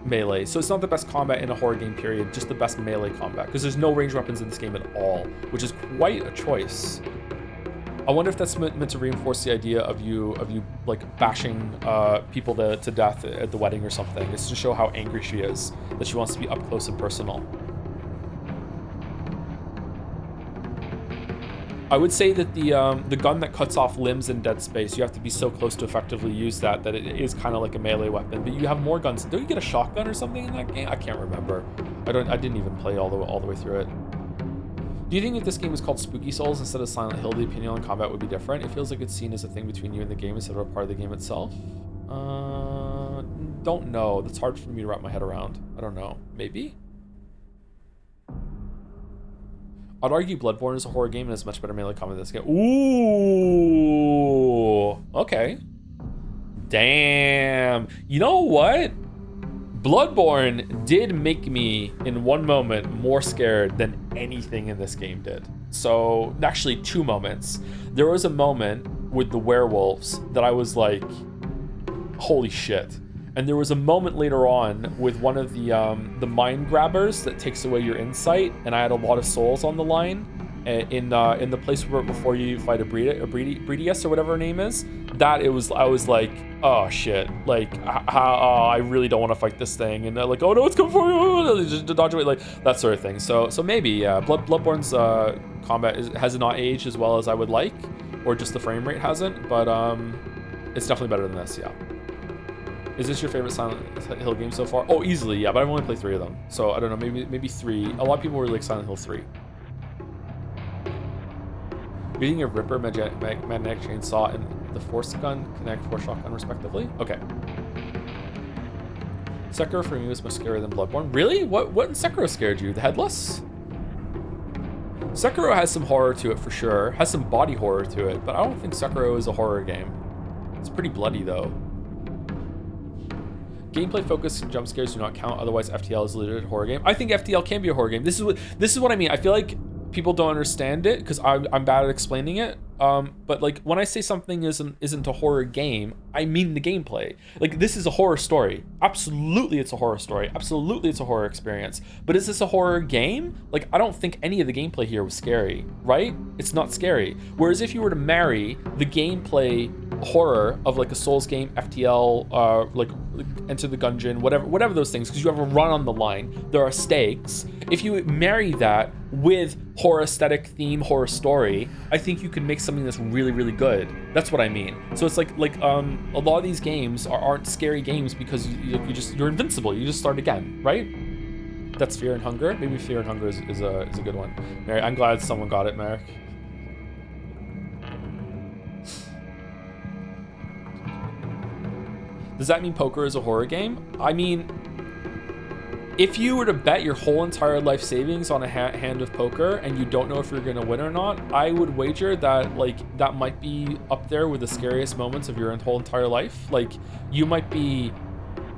Melee. So it's not the best combat in a horror game, period, just the best melee combat, because there's no ranged weapons in this game at all, which is quite a choice. I wonder if that's meant to reinforce the idea of you like bashing people to death at the wedding or something. It's to show how angry she is, that she wants to be up close and personal. I would say that the gun that cuts off limbs in Dead Space, you have to be so close to effectively use that it is kind of like a melee weapon. But you have more guns. Don't you get a shotgun or something in that game? I can't remember. I didn't even play all the way through it. Do you think if this game was called Spooky Souls instead of Silent Hill, the opinion on combat would be different? It feels like it's seen as a thing between you and the game instead of a part of the game itself. don't know. That's hard for me to wrap my head around. I don't know. Maybe? I'd argue Bloodborne is a horror game and is much better melee combat than this game. Ooh. Okay. Damn. You know what? Bloodborne did make me, in one moment, more scared than anything in this game did. So, actually 2 moments. There was a moment with the werewolves that I was like, holy shit. And there was a moment later on with one of the mind grabbers that takes away your insight, and I had a lot of souls on the line in the place where before you fight a Breedius or whatever her name is. I was like, oh shit, like I really don't want to fight this thing, and they're like, oh no, it's coming for you, just dodge away, like that sort of thing. So maybe yeah, Bloodborne's combat has not aged as well as I would like, or just the frame rate hasn't, but it's definitely better than this. Yeah. Is this your favorite Silent Hill game so far? Oh, easily, yeah, but I've only played 3 of them. So I don't know, maybe 3. A lot of people really like Silent Hill 3. Beating a Ripper, Magnetic Chainsaw, and the Force Gun, Connect, Force Shotgun, respectively. Okay. Sekiro for me was much scarier than Bloodborne. Really? What in Sekiro scared you? The Headless? Sekiro has some horror to it for sure. Has some body horror to it, but I don't think Sekiro is a horror game. It's pretty bloody though. Gameplay focused jump scares do not count, otherwise FTL is a legit horror game. I think FTL can be a horror game. This is what I mean. I feel like people don't understand it because I'm bad at explaining it. But like when I say something isn't a horror game, I mean the gameplay. Like this is a horror story. Absolutely it's a horror story. Absolutely it's a horror experience. But is this a horror game? Like I don't think any of the gameplay here was scary, right? It's not scary. Whereas if you were to marry the gameplay horror of like a Souls game, FTL, like Enter the Gungeon, whatever those things, because you have a run on the line, there are stakes. If you marry that with horror aesthetic theme, horror story, I think you can make something that's really, really good. That's what I mean. So it's like a lot of these games aren't scary games because you're invincible. You just start again, right? That's Fear and Hunger. Maybe Fear and Hunger is a good one. Mary, I'm glad someone got it, Merrick. Does that mean poker is a horror game? I mean, if you were to bet your whole entire life savings on a hand of poker and you don't know if you're gonna win or not, I would wager that like that might be up there with the scariest moments of your whole entire life. Like you might be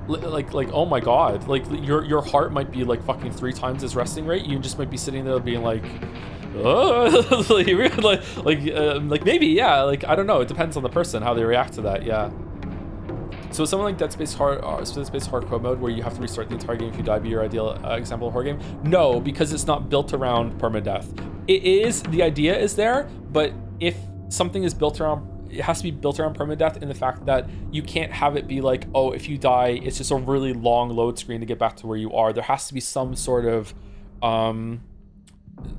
like oh my god, like your heart might be like fucking 3 times its resting rate. You just might be sitting there being like, oh, like maybe, yeah, like I don't know. It depends on the person how they react to that. Yeah. So something like Dead Space Hardcore mode where you have to restart the entire game if you die be your ideal example of horror game? No, because it's not built around permadeath. It is, the idea is there, but if something is built around, it has to be built around permadeath in the fact that you can't have it be like, oh, if you die, it's just a really long load screen to get back to where you are. There has to be some sort of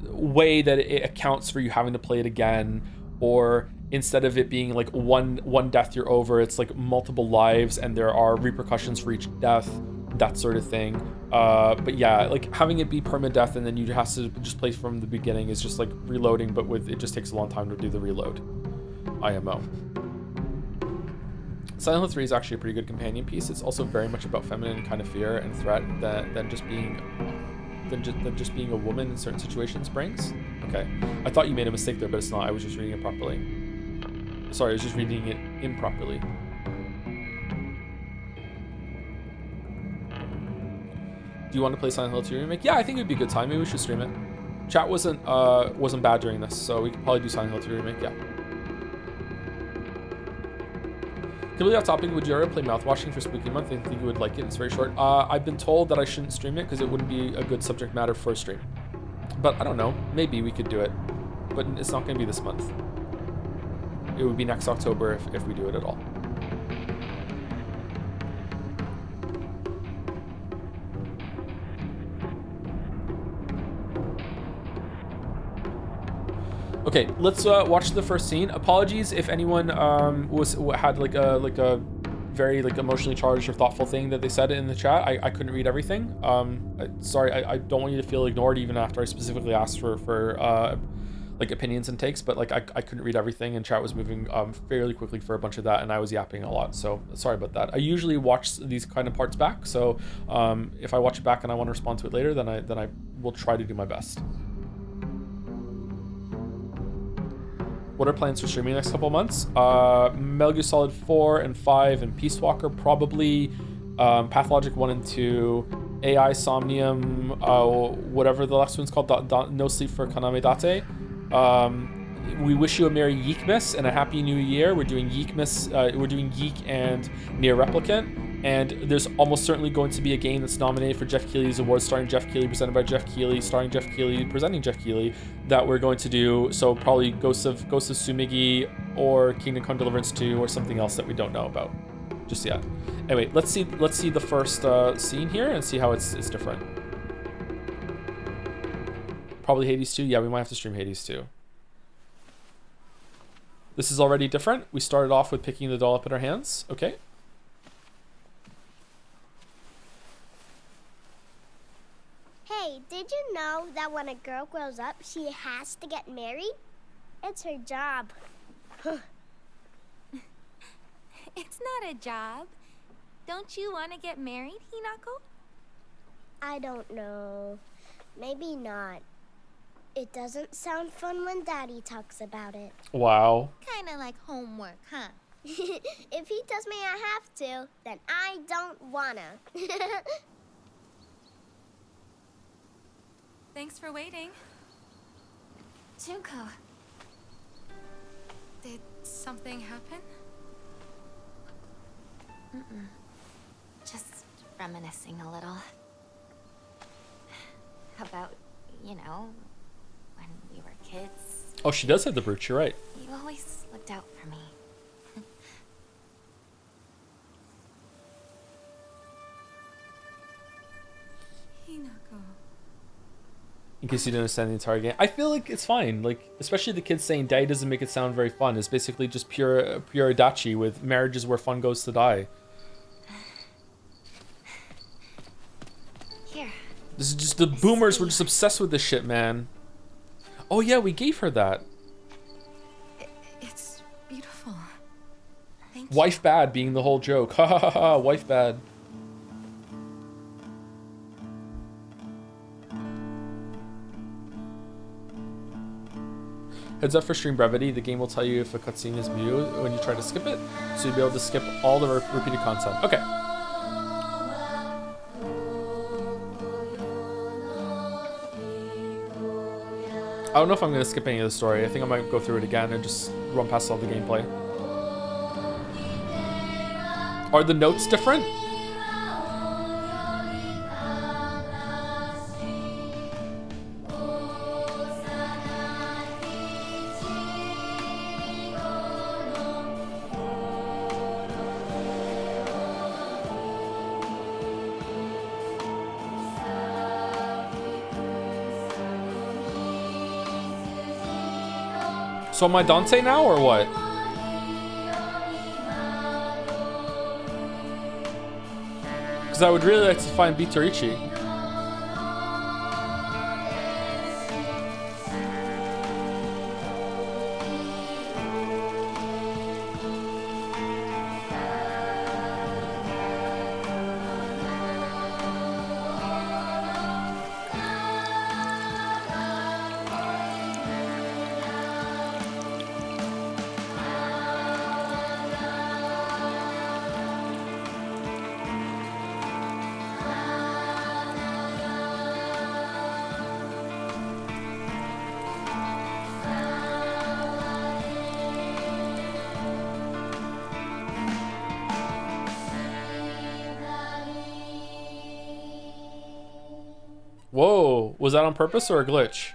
way that it accounts for you having to play it again, or instead of it being like one death you're over, it's like multiple lives and there are repercussions for each death, that sort of thing. But yeah, like having it be permadeath and then you have to just play from the beginning is just like reloading, but with it just takes a long time to do the reload. IMO. Silent Hill 3 is actually a pretty good companion piece. It's also very much about feminine kind of fear and threat than just being a woman in certain situations brings. Okay, I thought you made a mistake there, but it's not. I was just reading it properly. Sorry, I was just reading it improperly. Do you want to play Silent Hill 2 remake? Yeah, I think it would be a good time. Maybe we should stream it. Chat wasn't bad during this, so we could probably do Silent Hill 2 remake. Yeah. Completely off topic, would you ever play mouthwashing for Spooky Month? I think you would like it. It's very short. I've been told that I shouldn't stream it because it wouldn't be a good subject matter for a stream. But I don't know. Maybe we could do it. But it's not going to be this month. It would be next October if we do it at all. Okay, let's watch the first scene. Apologies if anyone had like a very like emotionally charged or thoughtful thing that they said in the chat. I couldn't read everything. Sorry, I don't want you to feel ignored even after I specifically asked for like opinions and takes, but like I couldn't read everything, and chat was moving fairly quickly for a bunch of that, and I was yapping a lot, so sorry about that. I usually watch these kind of parts back, so if I watch it back and I want to respond to it later, then I will try to do my best. What are plans for streaming next couple months? Metal Gear Solid 4 and 5 and Peace Walker, probably Pathologic 1 and 2, AI Somnium, whatever the last one's called, No Sleep for Kaname Date. We wish you a Merry Yeekmas and a Happy New Year. We're doing Yeekmas, we're doing Yeek and Near Replicant. And there's almost certainly going to be a game that's nominated for Jeff Keighley's award, starring Jeff Keighley, presented by Jeff Keighley, starring Jeff Keighley, presenting Jeff Keighley, that we're going to do. So probably Ghost of Sumigi or Kingdom Come Deliverance 2 or something else that we don't know about just yet. Anyway, let's see the first scene here and see how it's different. Probably Hades 2. Yeah, we might have to stream Hades 2. This is already different. We started off with picking the doll up in our hands. Okay. Hey, did you know that when a girl grows up, she has to get married? It's her job. It's not a job. Don't you want to get married, Hinako? I don't know. Maybe not. It doesn't sound fun when Daddy talks about it. Wow. Kind of like homework, huh? If he tells me I have to, then I don't wanna. Thanks for waiting. Junko. Did something happen? Just reminiscing a little. About, you know, when we were kids. Oh, she does have the brooch, you're right. You always looked out for me. Hinako. In case you didn't understand the entire game, I feel like it's fine. Like, especially the kids saying die doesn't make it sound very fun. It's basically just pure adachi with marriages where fun goes to die. Here. This is just the boomers were just obsessed with this shit, man. Oh yeah, we gave her that. It's beautiful. Thank you. Wife bad being the whole joke. Ha ha ha ha, wife bad. Heads up for stream brevity, the game will tell you if a cutscene is mute when you try to skip it, so you'll be able to skip all the repeated content. Okay. I don't know if I'm going to skip any of the story. I think I might go through it again and just run past all the gameplay. Are the notes different? So am I Dante now, or what? Because I would really like to find Bitorichi. Whoa, was that on purpose or a glitch?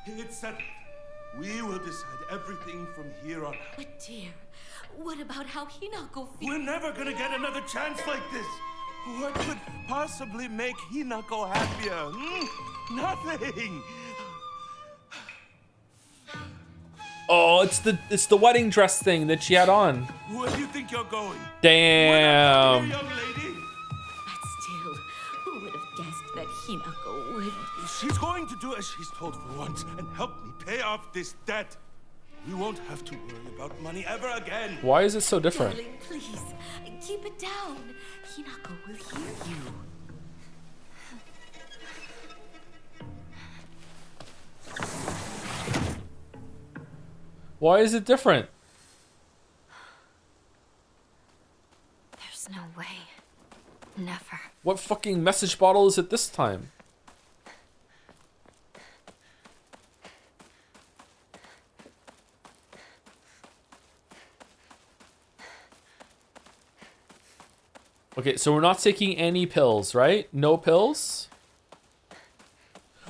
It's settled. We will decide everything from here on out. But dear, what about how Hinako feels? We're never gonna get another chance like this. What could possibly make Hinako happier? Nothing. Oh, it's the wedding dress thing that she had on. Where do you think you're going? Damn. Young lady. But still, who would have guessed that Hinako would... she's going to do as she's told for once and help me pay off this debt. We won't have to worry about money ever again. Why is it so different? Darling, please, keep it down. Hinako will hear you. Why is it different? There's no way. Never. What fucking message bottle is it this time? Okay, so we're not taking any pills, right? No pills?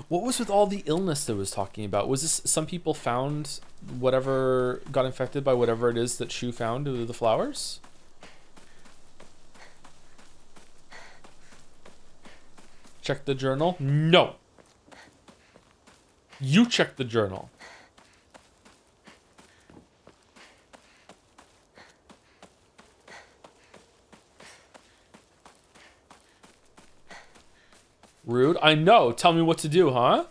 What was with all the illness that was talking about? Was this some people found whatever, got infected by whatever it is that Shu found in the flowers? Check the journal? No. You check the journal. Rude. I know. Tell me what to do, huh?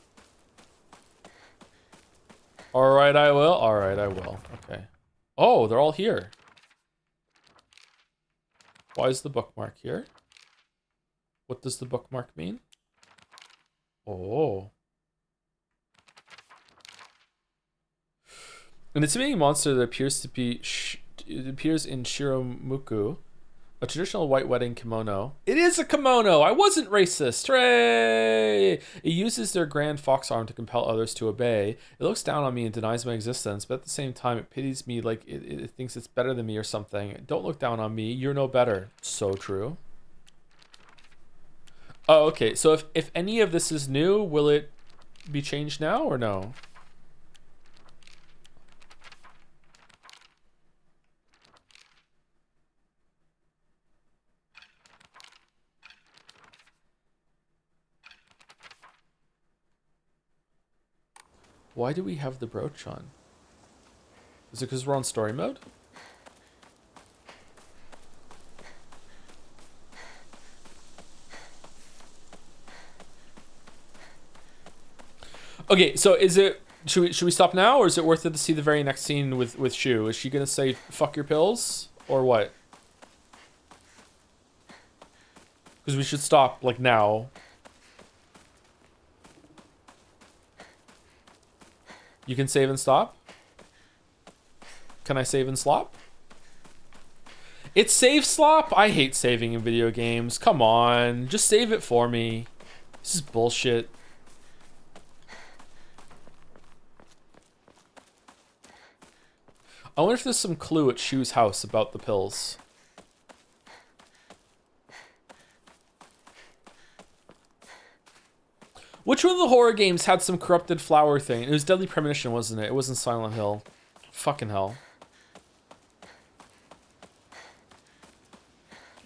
All right, I will. All right, I will. Okay. Oh, they're all here. Why is the bookmark here? What does the bookmark mean? Oh. An intimidating monster that appears to be it appears in Shiromuku. A traditional white wedding kimono. It is a kimono! I wasn't racist! Hooray! It uses their grand fox arm to compel others to obey. It looks down on me and denies my existence, but at the same time, it pities me like it thinks it's better than me or something. Don't look down on me. You're no better. So true. Oh, okay. So if any of this is new, will it be changed now or no? Why do we have the brooch on? Is it because we're on story mode? Okay, so is it should we stop now, or is it worth it to see the very next scene with Shu? Is she gonna say fuck your pills or what? Because we should stop like now. You can save and stop? Can I save and slop? It's save slop? I hate saving in video games. Come on, just save it for me. This is bullshit. I wonder if there's some clue at Shu's house about the pills. Which one of the horror games had some corrupted flower thing? It was Deadly Premonition, wasn't it? It wasn't Silent Hill. Fucking hell.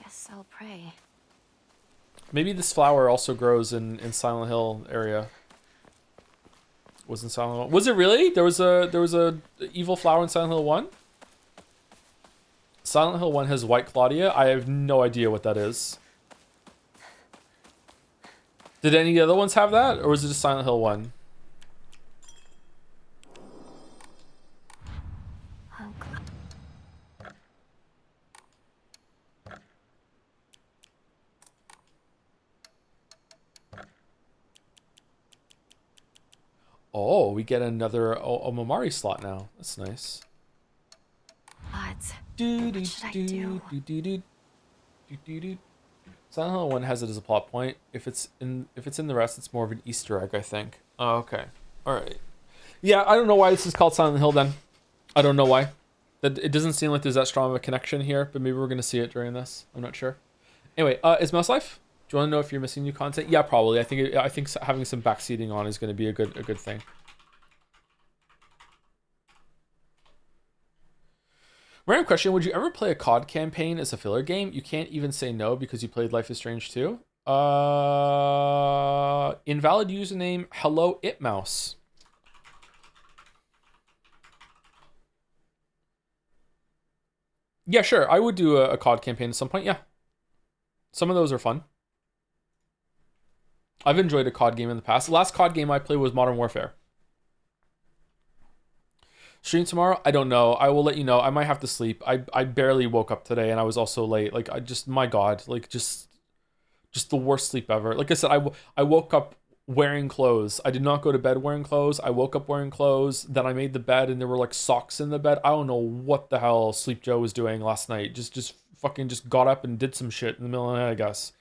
Guess I'll pray. Maybe this flower also grows in Silent Hill area. Wasn't Silent Hill? Was it really? There was a evil flower in Silent Hill 1? Silent Hill 1 has White Claudia. I have no idea what that is. Did any of the other ones have that, or was it just Silent Hill 1? Oh, we get another Omamari slot now. That's nice. But what should I do? Silent Hill 1 has it as a plot point. If it's in the rest, it's more of an Easter egg, I think. Oh, okay. All right. Yeah, I don't know why this is called Silent Hill then. I don't know why. It doesn't seem like there's that strong of a connection here, but maybe we're going to see it during this. I'm not sure. Anyway, is Mouse Life? Do you want to know if you're missing new content? Yeah, probably. I think having some backseating on is going to be a good thing. Random question, would you ever play a COD campaign as a filler game? You can't even say no because you played Life is Strange 2. Invalid username, hello itmouse. Yeah, sure. I would do a COD campaign at some point, yeah. Some of those are fun. I've enjoyed a COD game in the past. The last COD game I played was Modern Warfare. Stream tomorrow? I don't know. I will let you know. I might have to sleep. I barely woke up today, and I was also late. Like, I just, my God, like, just the worst sleep ever. Like I said, I woke up wearing clothes. I did not go to bed wearing clothes. I woke up wearing clothes. Then I made the bed, and there were like socks in the bed. I don't know what the hell Sleep Joe was doing last night. Just fucking just got up and did some shit in the middle of the night, I guess.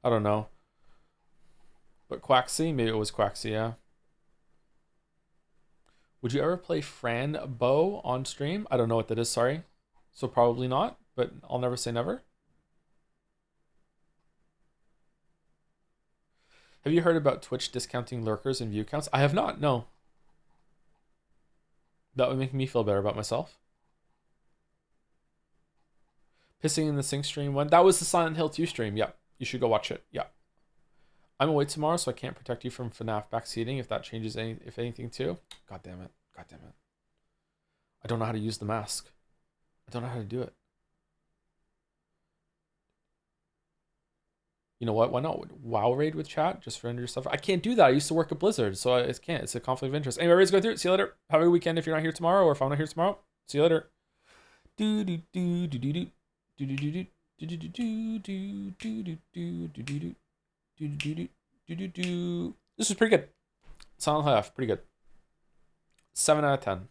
I don't know. But Quaxy? Maybe it was Quaxy, yeah. Would you ever play Fran Bow on stream? I don't know what that is, sorry. So probably not, but I'll never say never. Have you heard about Twitch discounting lurkers and view counts? I have not, no. That would make me feel better about myself. Pissing in the Sing stream one. That was the Silent Hill 2 stream. Yeah, you should go watch it. Yeah. I'm away tomorrow, so I can't protect you from Fnaf backseating if that changes if anything too. God damn it. God damn it. I don't know how to use the mask. I don't know how to do it. You know what? Why not WoW raid with chat just for your stuff? I can't do that. I used to work at Blizzard, so I can't. It's a conflict of interest. Anyway, everybody's going through it. See you later. Have a good weekend if you're not here tomorrow, or if I'm not here tomorrow. See you later. Do do do do do do do do do do do do do do do do. This is pretty good. Silent Hill, pretty good. 7 out of 10.